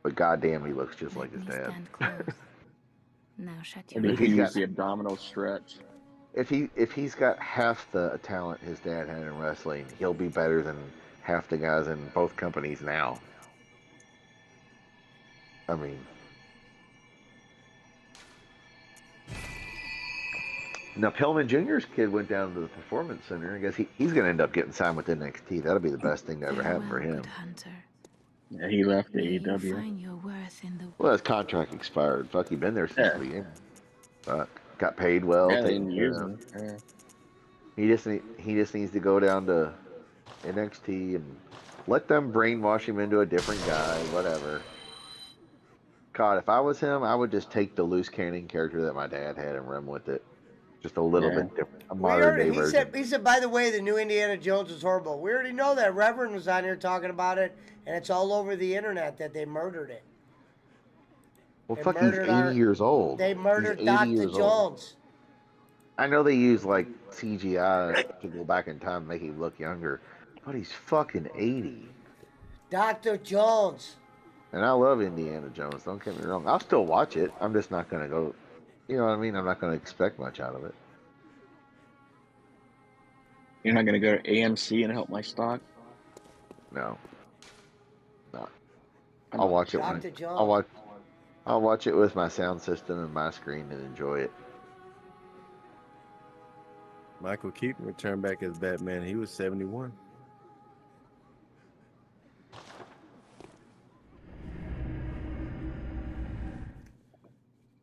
But goddamn, he looks just Let like his me dad. stand close. Now shut your Maybe If he he's can got- use the abdominal stretch. If he's got half the talent his dad had in wrestling, he'll be better than half the guys in both companies now. I mean, now Pillman Jr.'s kid went down to the Performance Center. I guess he's going to end up getting signed with NXT. That'll be the best thing to ever happen for Farewell, him. good hunter. Yeah, he left May you AEW. find your worth in the Well, his contract expired. Fuck, he been there since Yeah, the beginning. Fuck, got paid well, yeah, they taken didn't care use of. him. Yeah. He just needs to go down to NXT and let them brainwash him into a different guy, whatever. God, if I was him, I would just take the loose cannon character that my dad had and run with it. Just a little Yeah. bit different, a We modern day already, version. he said, by the way, the new Indiana Jones is horrible. We already know that. Reverend was on here talking about it, and it's all over the internet that they murdered it. Well, They fuck, he's murdered 80 years old. they He's murdered 80 Dr. years old. Jones. I know they use like CGI to go back in time and make him look younger, but he's fucking 80. Dr. Jones. And I love Indiana Jones. Don't get me wrong. I'll still watch it. I'm just not gonna go. You know what I mean? I'm not gonna expect much out of it. You're not gonna go to AMC and help my stock? No, no. I I'll might. watch it when Dr. Jones. I'll watch it with my sound system and my screen and enjoy it. Michael Keaton returned back as Batman. He was 71.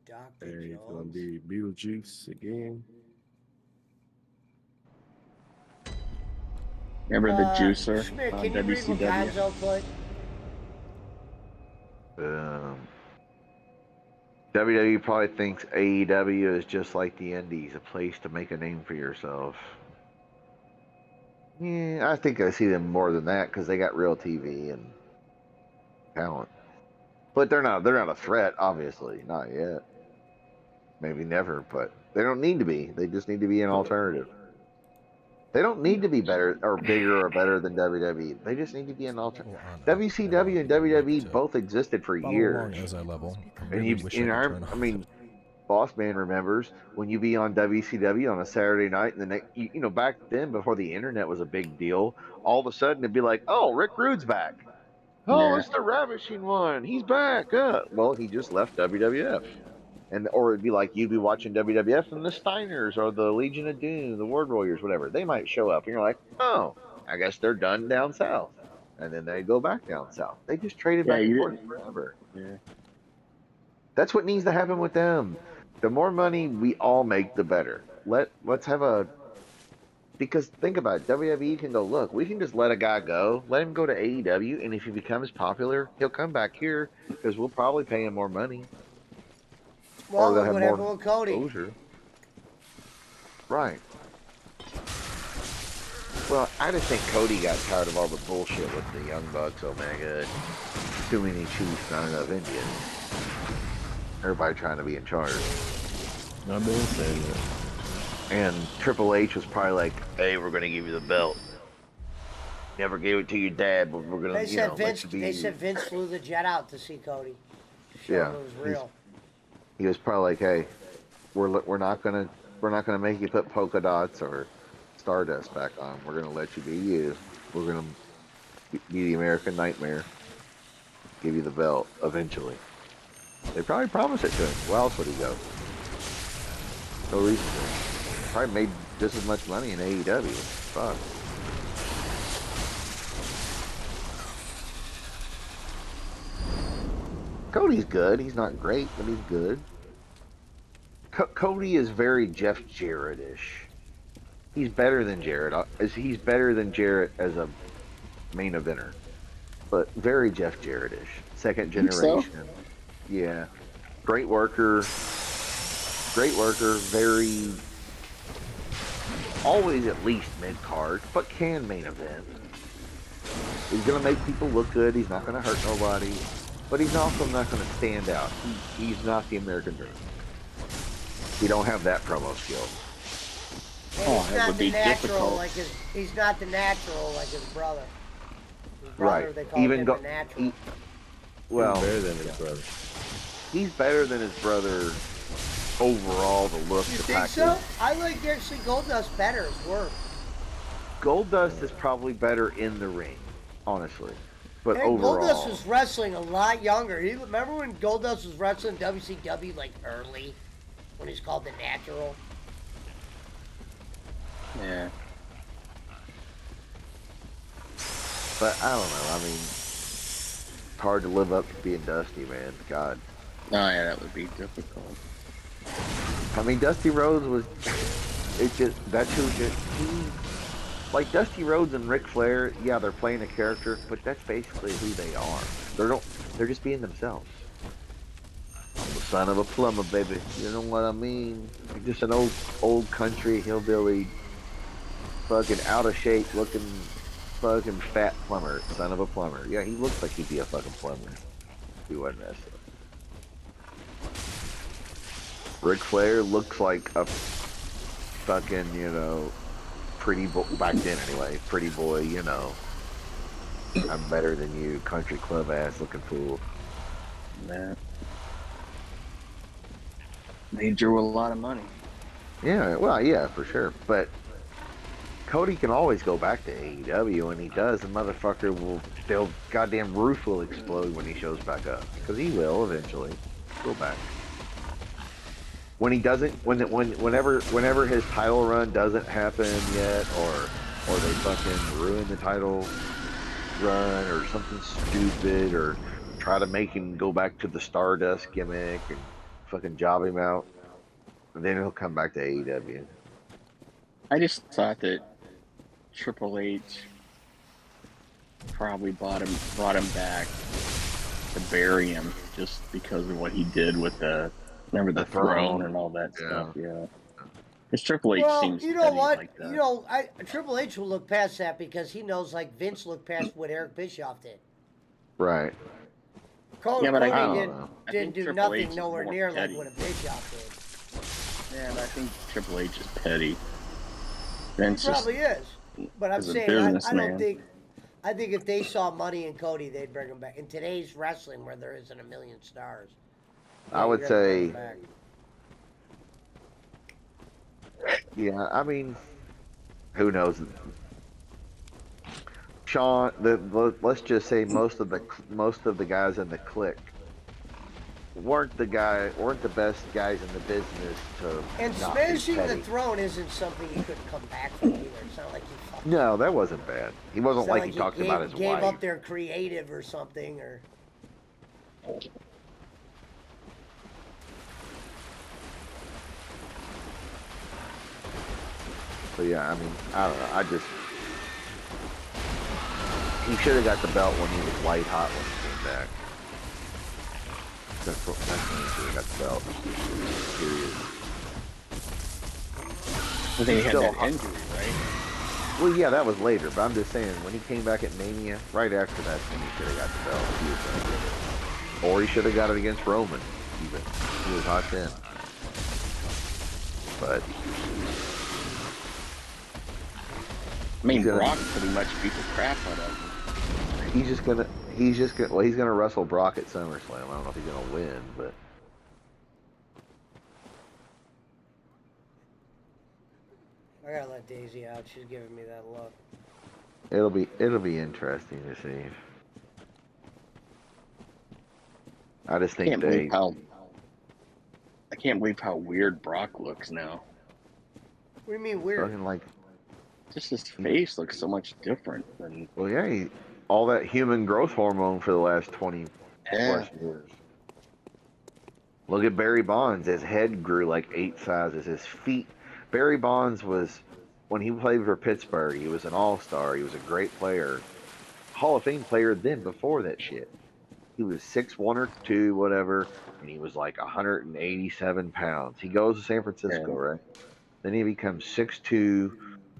Dr. There he's gonna Jones. be Beetlejuice again. Remember the juicer Schmidt, on can you read what WCW? Gonzo put? WWE probably thinks AEW is just like the Indies, a place to make a name for yourself. Yeah, I think I see them more than that because they got real TV and talent. But they're not a threat, obviously, not yet. Maybe never, but they don't need to be. They just need to be an alternative. They don't need to be better or bigger or better than WWE. They just need to be an alternative. WCW and WWE both existed for years. As I level, And I mean, Boss Man remembers when you be on WCW on a Saturday night, and the next, back then before the internet was a big deal, all of a sudden it'd be like, oh, Rick Rude's back. Oh, Yeah. it's the Ravishing One. He's back. Well, he just left WWF. Or it'd be like you'd be watching WWF and the Steiners or the Legion of Doom, the Word Warriors, whatever. They might show up, and you're like, oh, I guess they're done down south. And then they go back down south. They just traded Yeah, back and you forth didn't. forever. Yeah. That's what needs to happen with them. The more money we all make, the better. Let's have a because think about it, WWE can go, look, we can just let a guy go, let him go to AEW, and if he becomes popular, he'll come back here because we'll probably pay him more money. Well, Or they'll look have what more happened with Cody. exposure. Right. Well, I just think Cody got tired of all the bullshit with the Young Bucks, Omega, too many Chiefs, not enough Indians. Everybody trying to be in charge. I've been saying that. And Triple H was probably like, hey, we're going to give you the belt. Never gave it to your dad, but we're going They to, said let Vince. you be. They said Vince flew the jet out to see Cody. Show Yeah, him it was real. He was probably like, hey, we're not gonna make you put polka dots or Stardust back on. We're gonna let you be you. We're gonna be the American Nightmare. Give you the belt eventually. They probably promised it to him. Where else would he go? No reason to. Probably made just as much money in AEW. Fuck. Cody's good. He's not great, but he's good. Cody is very Jeff Jarrett-ish. He's better than Jarrett. He's better than Jarrett as a main eventer, but very Jeff Jarrett-ish. Second generation. So? Yeah. Great worker. Great worker. Very. Always at least mid-card, but can main event. He's going to make people look good. He's not going to hurt nobody. But he's also not going to stand out. He's not the American Dream. He don't have that promo skill. And he's that not would the be natural difficult. like his. He's not the natural like his brother. His brother, Right. they call Even him go. the natural. Well, He's better than his brother. he's better than his brother overall. The look, You the think package. so? I like actually Goldust better. His work. Goldust is probably better in the ring, honestly. But And overall, Goldust was wrestling a lot younger. Remember when Goldust was wrestling WCW like early, when he's called the Natural. Yeah. but I don't know. I mean, hard to live up to being Dusty, man. God. Oh yeah, that would be difficult. I mean, Dusty Rhodes was. It just that's who just he like Dusty Rhodes and Ric Flair. Yeah, they're playing a character, but that's basically who they are. They're just being themselves. I'm the son of a plumber, baby. You know what I mean? You're just an old country hillbilly, fucking out of shape looking, fucking fat plumber, son of a plumber. Yeah, he looks like he'd be a fucking plumber. If he wasn't that stuff. Ric Flair looks like a fucking, pretty boy, back then anyway, pretty boy, I'm better than you, country club ass looking fool. Man, they drew a lot of money. Yeah, well, yeah, for sure. But Cody can always go back to AEW, and he does. The motherfucker they'll goddamn roof will explode when he shows back up, because he will eventually go back. When he doesn't, whenever his title run doesn't happen yet, or they fucking ruin the title run or something stupid, or try to make him go back to the Stardust gimmick and fucking job him out, and then he'll come back to AEW. I just thought that Triple H probably brought him back to bury him just because of what he did with the throne and all that stuff. Yeah, because Triple H seems you know petty what? like that. Triple H will look past that because he knows, like Vince looked past what Eric Bischoff did. Right. Cody didn't do Triple nothing H nowhere more near petty. like what a Bischoff did. Yeah, but I think Triple H is petty. Vince He probably is. But I'm is a saying, I don't businessman. think. I think if they saw money in Cody, they'd bring him back. In today's wrestling, where there isn't a million stars, I would you're gonna bring say, him back. yeah. I mean, who knows? Sean, let's just say most of the guys in the clique weren't the best guys in the business to And not be smashing the petty. throne isn't something he couldn't come back from either. It's not like he fucked. No, that wasn't bad. He wasn't It's not like he talked gave, about his gave wife. up their creative or something, or. So yeah, I mean, I don't know. He should have got the belt when he was white hot when he came back. That's when he should have got the belt. Period. I think he had Still that hot. injury, right? Well, yeah, that was later, but I'm just saying, when he came back at Mania, right after that, then he should have got the belt. He was gonna get it. Or he should have got it against Roman, even. He was hot then. But I mean, he's gonna- Brock pretty much beat the crap out of him. he's gonna wrestle Brock at SummerSlam. I don't know if he's gonna win, but I gotta let Daisy out. She's giving me that look. it'll be interesting to see. I just think I can't believe how weird Brock looks now. What do you mean weird? fucking like, Just his face looks so much different than. well, yeah, all that human growth hormone for the last 20 plus years. Look at Barry Bonds. His head grew like 8 sizes. His feet. Barry Bonds when he played for Pittsburgh, he was an all-star. He was a great player. Hall of Fame player then before that shit. He was 6'1" or 2", whatever, and he was like 187 pounds. He goes to San Francisco, right? Then he becomes 6'2",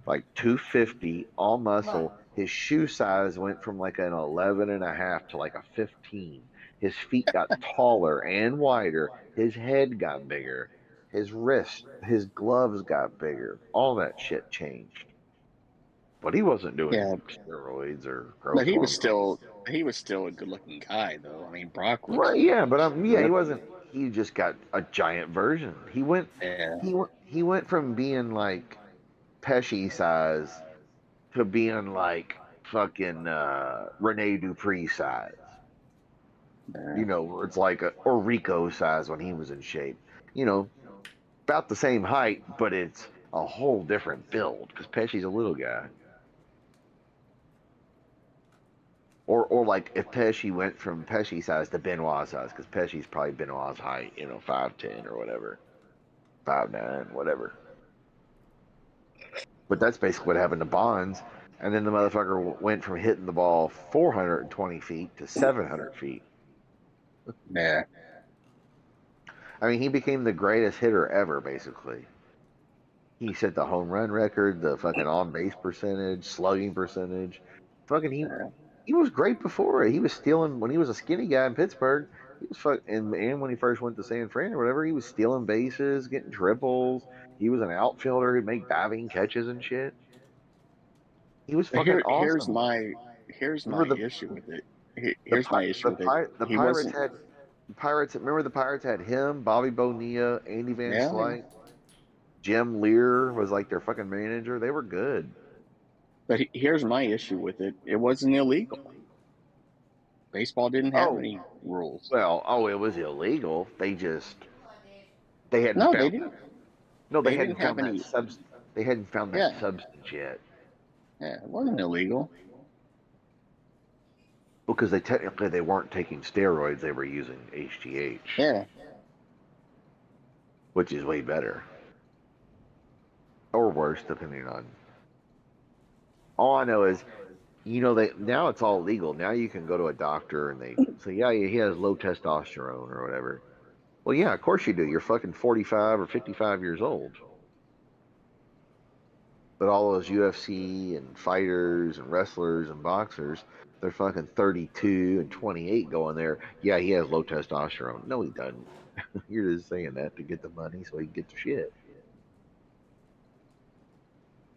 like 250, all muscle. His shoe size went from like an 11.5 to like a 15. His feet got taller and wider. His head got bigger. His wrist, his gloves got bigger. All that shit changed. But he wasn't doing steroids or growth But he was hormone. still a good-looking guy, though. I mean, Brock looks. Well, yeah, but he wasn't. He just got a giant version. He went from being like Pesci size to being like fucking Rene Dupree size. You know, where it's like or Rico size when he was in shape. You know, about the same height, but it's a whole different build because Pesci's a little guy. Or like if Pesci went from Pesci size to Benoit size, because Pesci's probably Benoit's height, 5'10" or whatever, 5'9", whatever. But that's basically what happened to Bonds. And then the motherfucker went from hitting the ball 420 feet to 700 feet. Yeah. I mean, he became the greatest hitter ever, basically. He set the home run record, the fucking on base percentage, slugging percentage. Fucking he was great before it. He was stealing when he was a skinny guy in Pittsburgh. He was and when he first went to San Fran or whatever, he was stealing bases, getting triples. He was an outfielder who'd make diving catches and shit. He was But fucking here's awesome. my Remember issue with it. Here's my issue with it. the He Pirates wasn't. had Pirates. Remember the Pirates had him, Bobby Bonilla, Andy Van Yeah. Slyke, Jim Lear was like their fucking manager. They were good. But here's my issue with it. It wasn't illegal. Baseball didn't have Oh any rules. well, it was illegal. They hadn't No, they found didn't. no, They didn't have any. they hadn't found that Yeah. substance yet. Yeah. It wasn't illegal. Because they weren't taking steroids, they were using HGH, Yeah. which is way better or worse depending on. All I know is, they now it's all legal. Now you can go to a doctor and they say, yeah, he has low testosterone or whatever. Well, yeah, of course you do. You're fucking 45 or 55 years old. But all those UFC and fighters and wrestlers and boxers, they're fucking 32 and 28 going there. Yeah, he has low testosterone. No, he doesn't. You're just saying that to get the money so he can get the shit.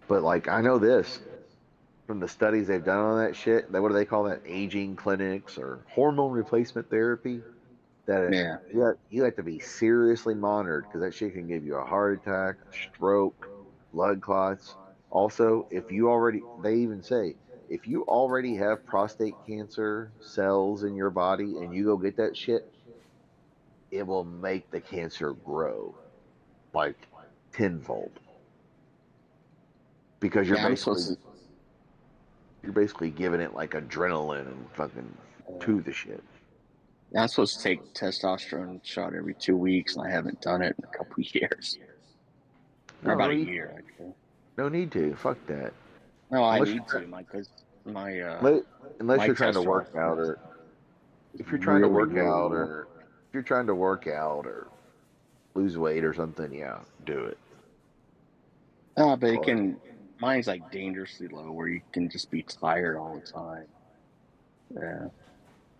But like, I know this from the studies they've done on that shit. What do they call that? Aging clinics or hormone replacement therapy. That Yeah. you have to be seriously monitored because that shit can give you a heart attack, a stroke, blood clots. Also, they even say, if you already have prostate cancer cells in your body and you go get that shit, it will make the cancer grow like tenfold. Because you're basically giving it like adrenaline and fucking to the shit. I'm supposed to take testosterone shot every 2 weeks, and I haven't done it in a couple of years. Or about a year, actually. No need to. Fuck that. No, I need to, because unless you're trying to work cholesterol out, or if you're trying to really, work really out, low. or if you're trying to work out or lose weight or something, yeah, do it. But mine's like dangerously low, where you can just be tired all the time. Yeah.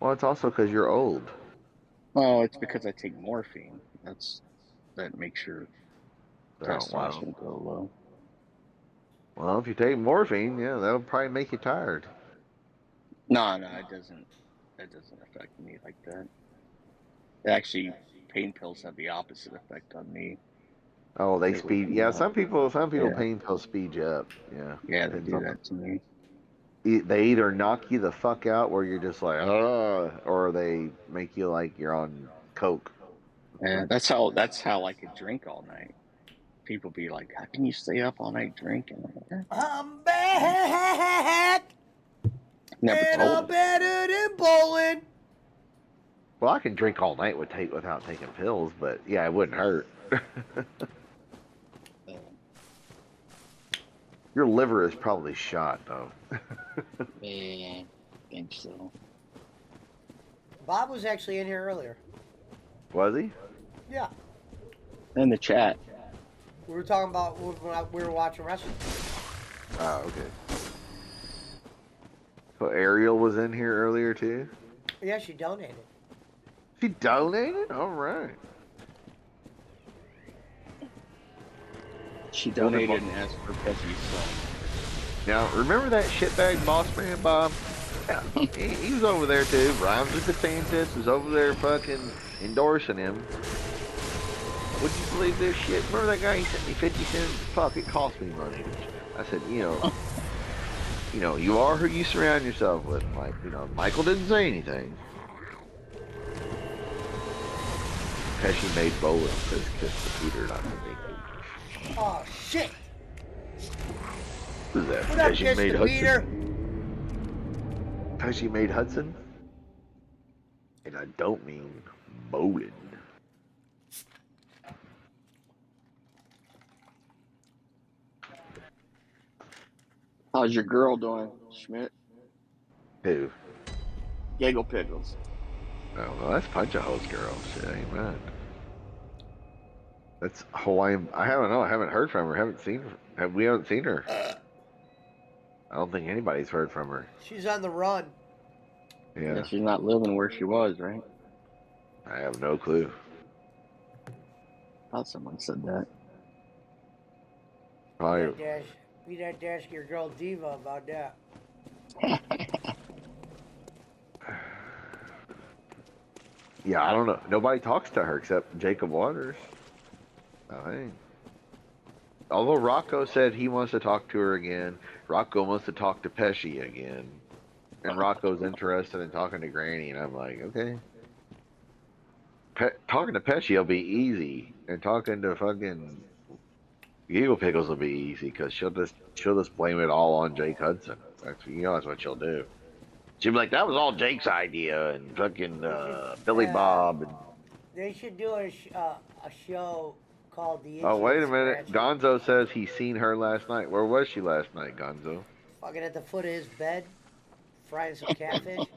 Well, it's also because you're old. Well, it's because I take morphine. That makes your testosterone go low. Well, if you take morphine, yeah, that'll probably make you tired. No, it doesn't. That doesn't affect me like that. Actually, pain pills have the opposite effect on me. Oh, they speed. Yeah, some people Yeah. pain pills speed you up. Yeah. Yeah, they do that to me. They either knock you the fuck out where you're just like, or they make you like you're on coke. Yeah, that's how I could drink all night. People be like, "How can you stay up all night drinking?" I'm back. Never and told I'm me. better than bowling. Well, I can drink all night without taking pills, but yeah, it wouldn't hurt. Your liver is probably shot, though. Yeah, I think so. Bob was actually in here earlier. Was he? Yeah. In the chat. We were talking about when we were watching wrestling. Oh, okay. So Ariel was in here earlier, too? Yeah, she donated. She donated? All right. She donated and asked for Pesci's son. Now, remember that shitbag boss man, Bob? Yeah, he was over there, too. Rhymes with DeSantis was over there fucking endorsing him. Would you believe this shit? Remember that guy? He sent me 50 cents. Fuck, it cost me money. I said, you are who you surround yourself with. Like, Michael didn't say anything. Pesci made bowling says kiss the Peter, not the me. Oh, shit. Who's that? What up, Pesci Kiss made the Peter? Pesci made Hudson, and I don't mean bowling. How's your girl doing, Schmidt? Who? Gaggle Pickles. Oh, well, that's Punch a Hose Girl. Shit, ain't mad. That's Hawaiian. I haven't know. I haven't heard from her. Haven't seen her. We haven't seen her. I don't think anybody's heard from her. She's on the run. Yeah, Yeah, she's not living where she was, right? I have no clue. Thought someone said that. Probably. You'd have to ask your girl Diva about that. Yeah, I don't know. Nobody talks to her except Jacob Waters. I think. Although Rocco said he wants to talk to her again, Rocco wants to talk to Pesci again, and Rocco's interested in talking to Granny, and I'm like, okay. Talking to Pesci will be easy, and talking to fucking Eagle Pickles will be easy because she'll just blame it all on Jake Hudson. That's what she'll do. She'll be like, that was all Jake's idea, and fucking Billy Bob. And... They should do a show called The Itchy Oh, wait a and minute. Scratchy. Gonzo says he's seen her last night. Where was she last night, Gonzo? Fucking at the foot of his bed, frying some catfish.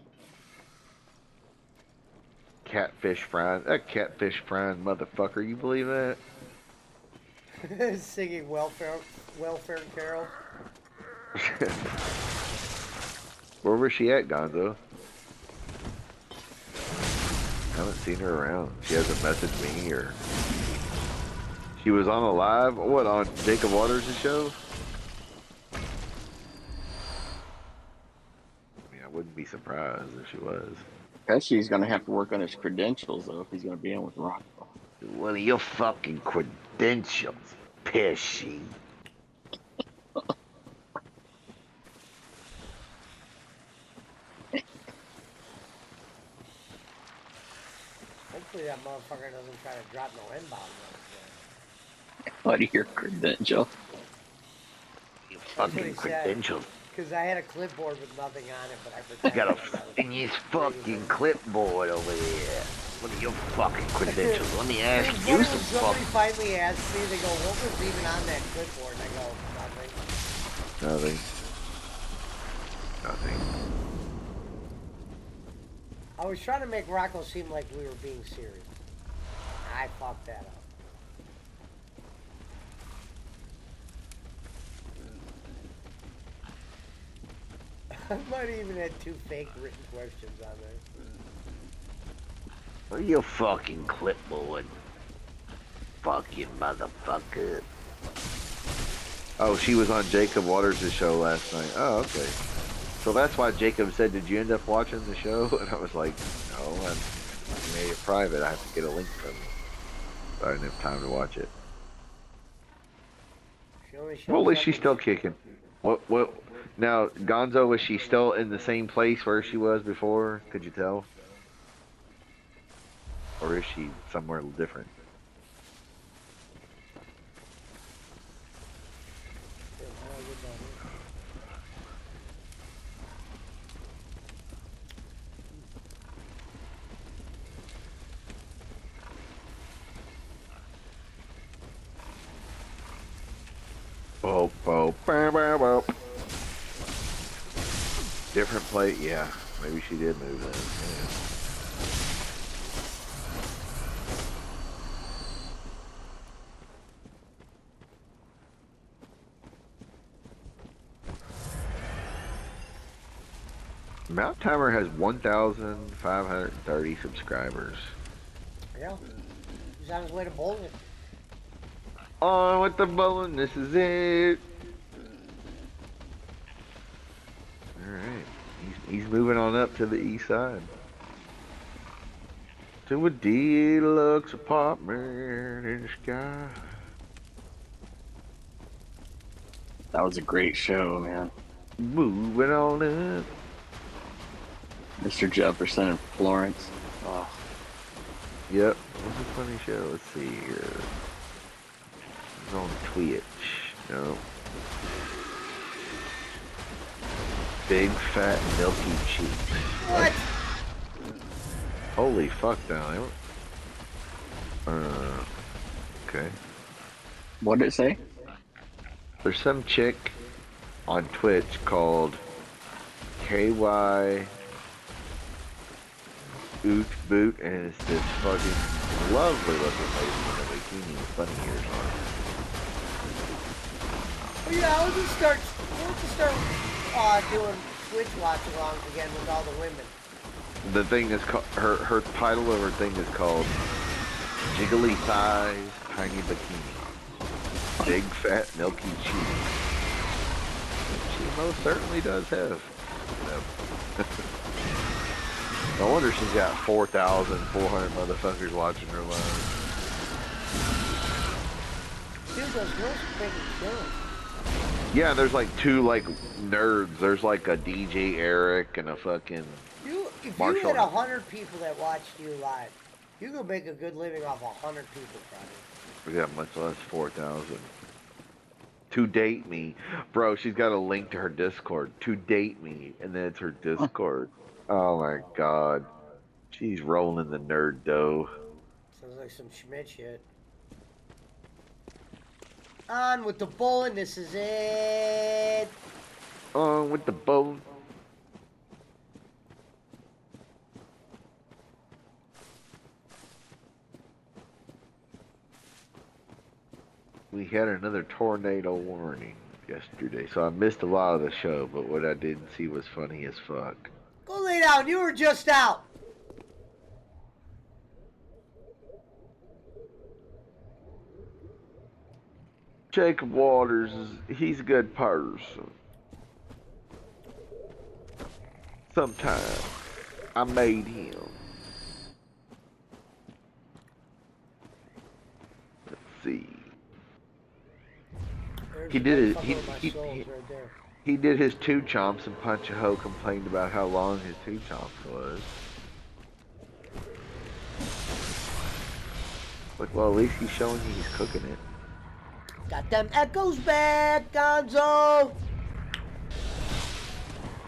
Catfish frying. That catfish frying motherfucker. You believe that? Singing welfare carols. Where was she at, Gonzo? Haven't seen her around. She hasn't messaged me or... She was on a live, what, on Jacob Waters' show? I mean, I wouldn't be surprised if she was. Pesci's gonna have to work on his credentials though if he's gonna be in with Rocco. What are your fucking credentials, Pesci? Hopefully that motherfucker doesn't try to drop no inbound. What are your credentials? Your fucking credentials. Because I had a clipboard with nothing on it, but I You pretended. got a fucking his fucking clipboard over there. What are your fucking credentials? Let me ask It's you funny some when somebody fucking... finally asks me, they go, what was even on that clipboard? And I go, nothing. Nothing. I was trying to make Rocco seem like we were being serious. I fucked that up. I might even had 2 fake written questions on there. What are your fucking clipboard? Fucking motherfucker. Oh, she was on Jacob Waters' show last night. Oh, okay. So that's why Jacob said, did you end up watching the show? And I was like, no, I made it private. I have to get a link from you. So I didn't have time to watch it. Well, at least she's still kicking. What? Now, Gonzo, was she still in the same place where she was before? Could you tell? Or is she somewhere different? Oh, oh, bow, bow, bow. Different plate, yeah. Maybe she did move then. Yeah. Mount Timer has 1,530 subscribers. Yeah. He's on his way to bowling. On with the bowling, this is it. Alright. He's moving on up to the east side. To a deluxe apartment in the sky. That was a great show, man. Moving on up. Mr. Jefferson and Florence. Oh. Yep. It was a funny show. Let's see here. It's on Twitch. No. Big fat milky cheeks. What? Holy fuck, down there. Okay. What did it say? There's some chick on Twitch called KY Oot Boot, and it's this fucking lovely looking lady with a bikini with bunny ears on. Oh yeah, we'll just start doing Twitch watch-alongs again with all the women. The thing is called, her title of her thing is called Jiggly Thighs, Tiny Bikini. Big fat milky cheeks. She most certainly does have. No wonder she's got 4,400 motherfuckers watching her live. Dude, those girls are making kills. Yeah, there's like two like nerds. There's like a DJ Eric and a fucking If Marshall. you had 100 people that watched you live, you could make a good living off 100 people, probably. We got much less 4,000. To date me, bro. She's got a link to her Discord. To date me, and then it's her Discord. Oh my god, she's rolling the nerd dough. Sounds like some Schmidt shit. On with the bowling, this is it. On with the bone. We had another tornado warning yesterday, so I missed a lot of the show, but what I didn't see was funny as fuck. Go lay down, you were just out. Jacob Waters, he's a good person. Sometimes I made him. Let's see. There's He did it. a couple of my souls right there. He did his two chomps, and Punch a Ho complained about how long his two chomps was. Like, well, at least he's showing you he's cooking it. Got them echoes back, Gonzo.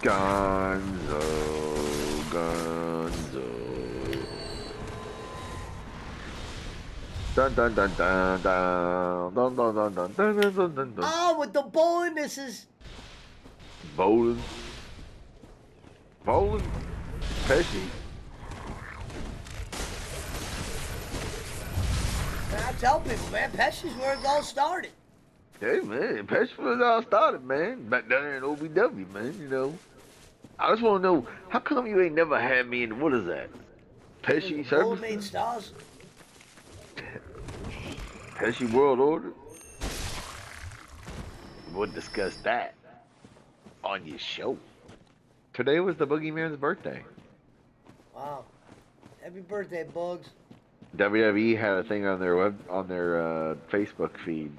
Gonzo, Gonzo. Dun dun dun dun dun dun dun dun dun dun dun dun dun. Oh, with the bowling, this is. Bowling. Bowling. Pesci. I tell people, man, Pesci's where it all started. Hey man, Pesci was all started, man. Back down there in OVW, man. You know. I just want to know, how come you ain't never had me in, what is that? Pesci Bowling made Services? stars. Pesci World Order? We'll discuss that on your show. Today was the Boogeyman's birthday. Wow. Happy birthday, Bugs. WWE had a thing on their Facebook feed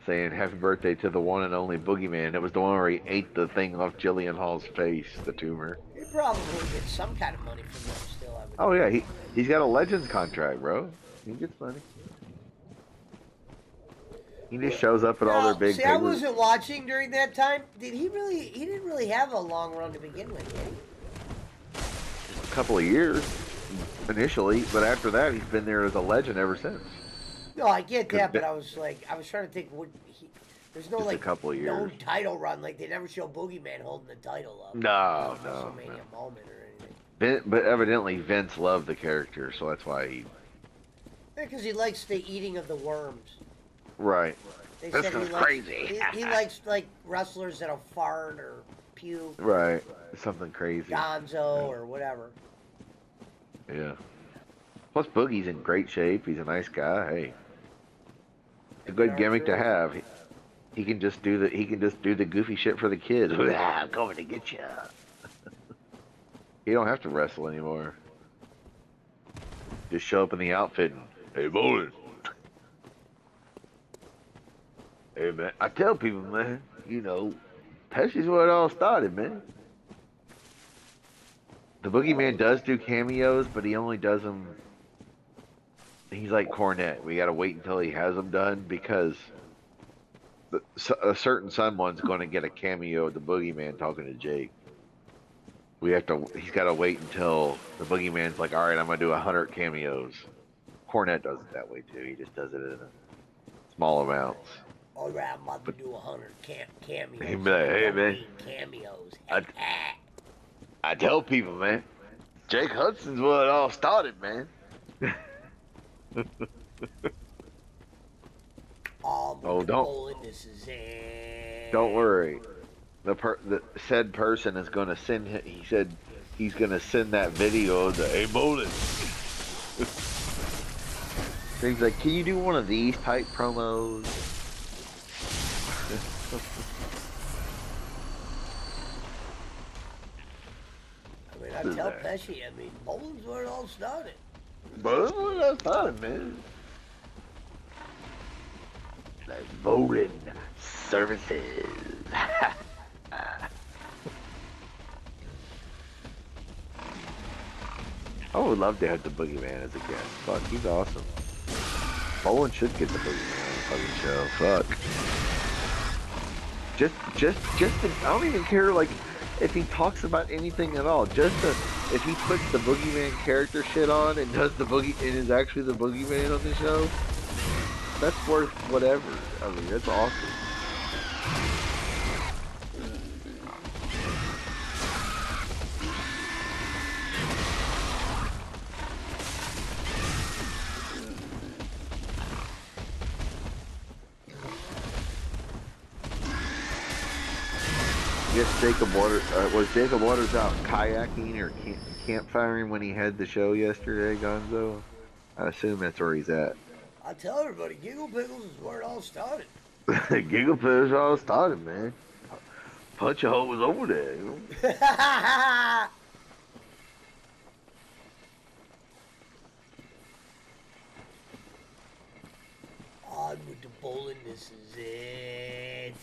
saying happy birthday to the one and only Boogeyman. It was the one where he ate the thing off Jillian Hall's face, the tumor. He probably gets some kind of money from them still. I would Oh yeah, he's got a Legends contract, bro. He gets money. He just shows up at all their big See, I papers. wasn't watching during that time. He didn't really have a long run to begin with, did he? A couple of years initially, but after that he's been there as a legend ever since. No, I get that, but I was trying to think. There's no Just a like couple of no years. title run. Like they never show Boogeyman holding the title up. No. WrestleMania moment or anything. But evidently Vince loved the character, so that's why he. Because he likes the eating of the worms. Right. They This said is he likes, crazy. He likes like wrestlers that'll fart or puke. Right. Something crazy. Gonzo or whatever. Yeah. Plus Boogie's in great shape. He's a nice guy. Hey. It's a good gimmick to have. He can just do the goofy shit for the kids. I'm coming to get you. You don't have to wrestle anymore. Just show up in the outfit and, hey, Bowling. Hey, man. I tell people, man, you know, Pesci's where it all started, man. The Boogeyman does do cameos, but he only does them. He's like Cornette. We gotta wait until he has them done because a certain someone's going to get a cameo of the Boogeyman talking to Jake. He's got to wait until the boogeyman's like, all right, I'm gonna do 100 cameos. Cornette does it that way too. He just does it in small amounts. All right, I'm about to do 100 cameos. He'd be like, hey man, cameos. I tell people, man, Jake Hudson's what it all started, man. Oh, This is it. don't worry. The said person is gonna send. He said he's gonna send that video to Hey Bolin. He's like, can you do one of these type promos? I mean, I tell Pesci, I mean, bowling's where it all started. Bowling's where it all started, man. Like bowling services. I would love to have the Boogeyman as a guest. Fuck, he's awesome. Bowling should get the Boogeyman on the fucking show. Fuck. I don't even care, like, if he talks about anything at all. If he puts the Boogeyman character shit on and does the and is actually the Boogeyman on the show, that's worth whatever. I mean, that's awesome. I guess was Jacob Waters out kayaking or campfiring when he had the show yesterday, Gonzo? I assume that's where he's at. I tell everybody, Giggle Pickles is where it all started. Giggle Pickles all started, man. Punch a hole was over there, you know? On with the bowling, this is it.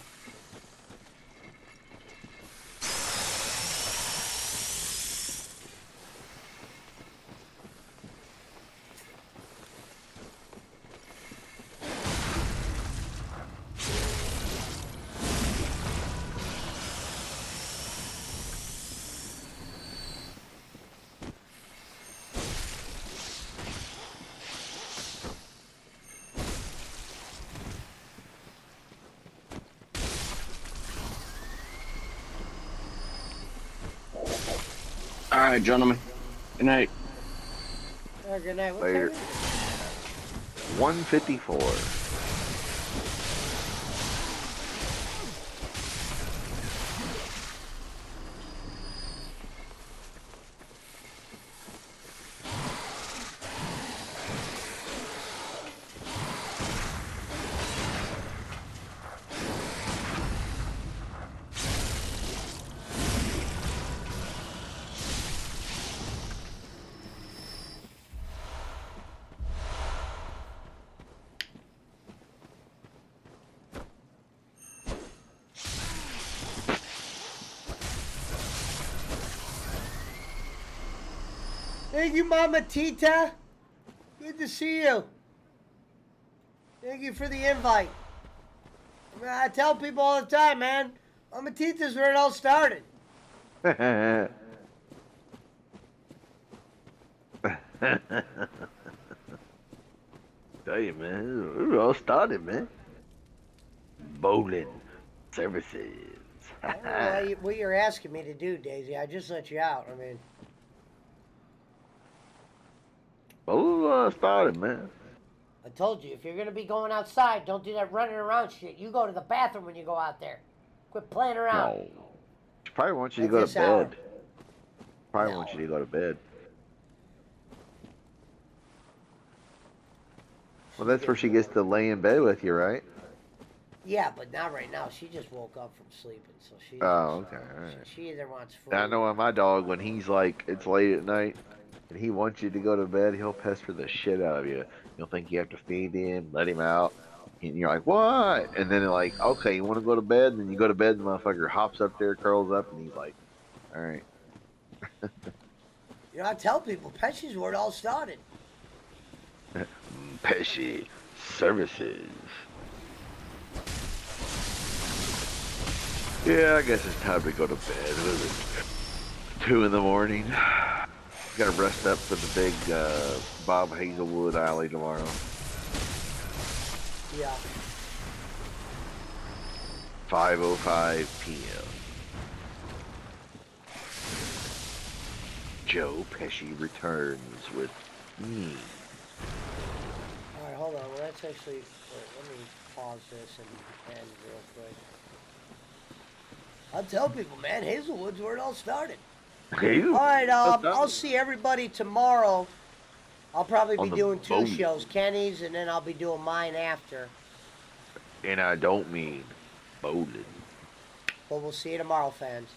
All right, gentlemen. Good night. Good night. What Later. time is it? 154. Thank you, Mama Tita. Good to see you. Thank you for the invite. I mean, I tell people all the time, man. Mama Tita's where it all started. Tell you, man, it all started, man. Bowling services. I don't know what you're asking me to do, Daisy. I just let you out. I mean, Bowling started, man. I told you, if you're gonna be going outside, don't do that running around shit. You go to the bathroom when you go out there. Quit playing around. No. She probably wants you to At go this to hour. bed. Probably No. wants you to go to bed. Well, that's where she gets to lay in bed with you, right? Yeah, but not right now. She just woke up from sleeping, so she. Oh, okay, all right. She either wants food. I know my dog, when he's like, it's late at night, and he wants you to go to bed, he'll pester the shit out of you. You'll think you have to feed him, let him out, and you're like, what? And then like, okay, you want to go to bed? And then you go to bed, and the motherfucker hops up there, curls up, and he's like, all right. You know, I tell people, Pesci's where it all started. Pesci services. Yeah, I guess it's time to go to bed. What is it? 2 in the morning. Got to rest up for the big Bob Hazelwood Alley tomorrow. Yeah. 5:05 p.m. Joe Pesci returns with me. All right, hold on. Well, let's actually let me pause this and end real quick. I tell people, man, Hazelwood's where it all started. Hey, All right, I'll see everybody tomorrow. I'll probably be On the doing 2 boat. shows, Kenny's, and then I'll be doing mine after. And I don't mean bowling. But we'll see you tomorrow, fans.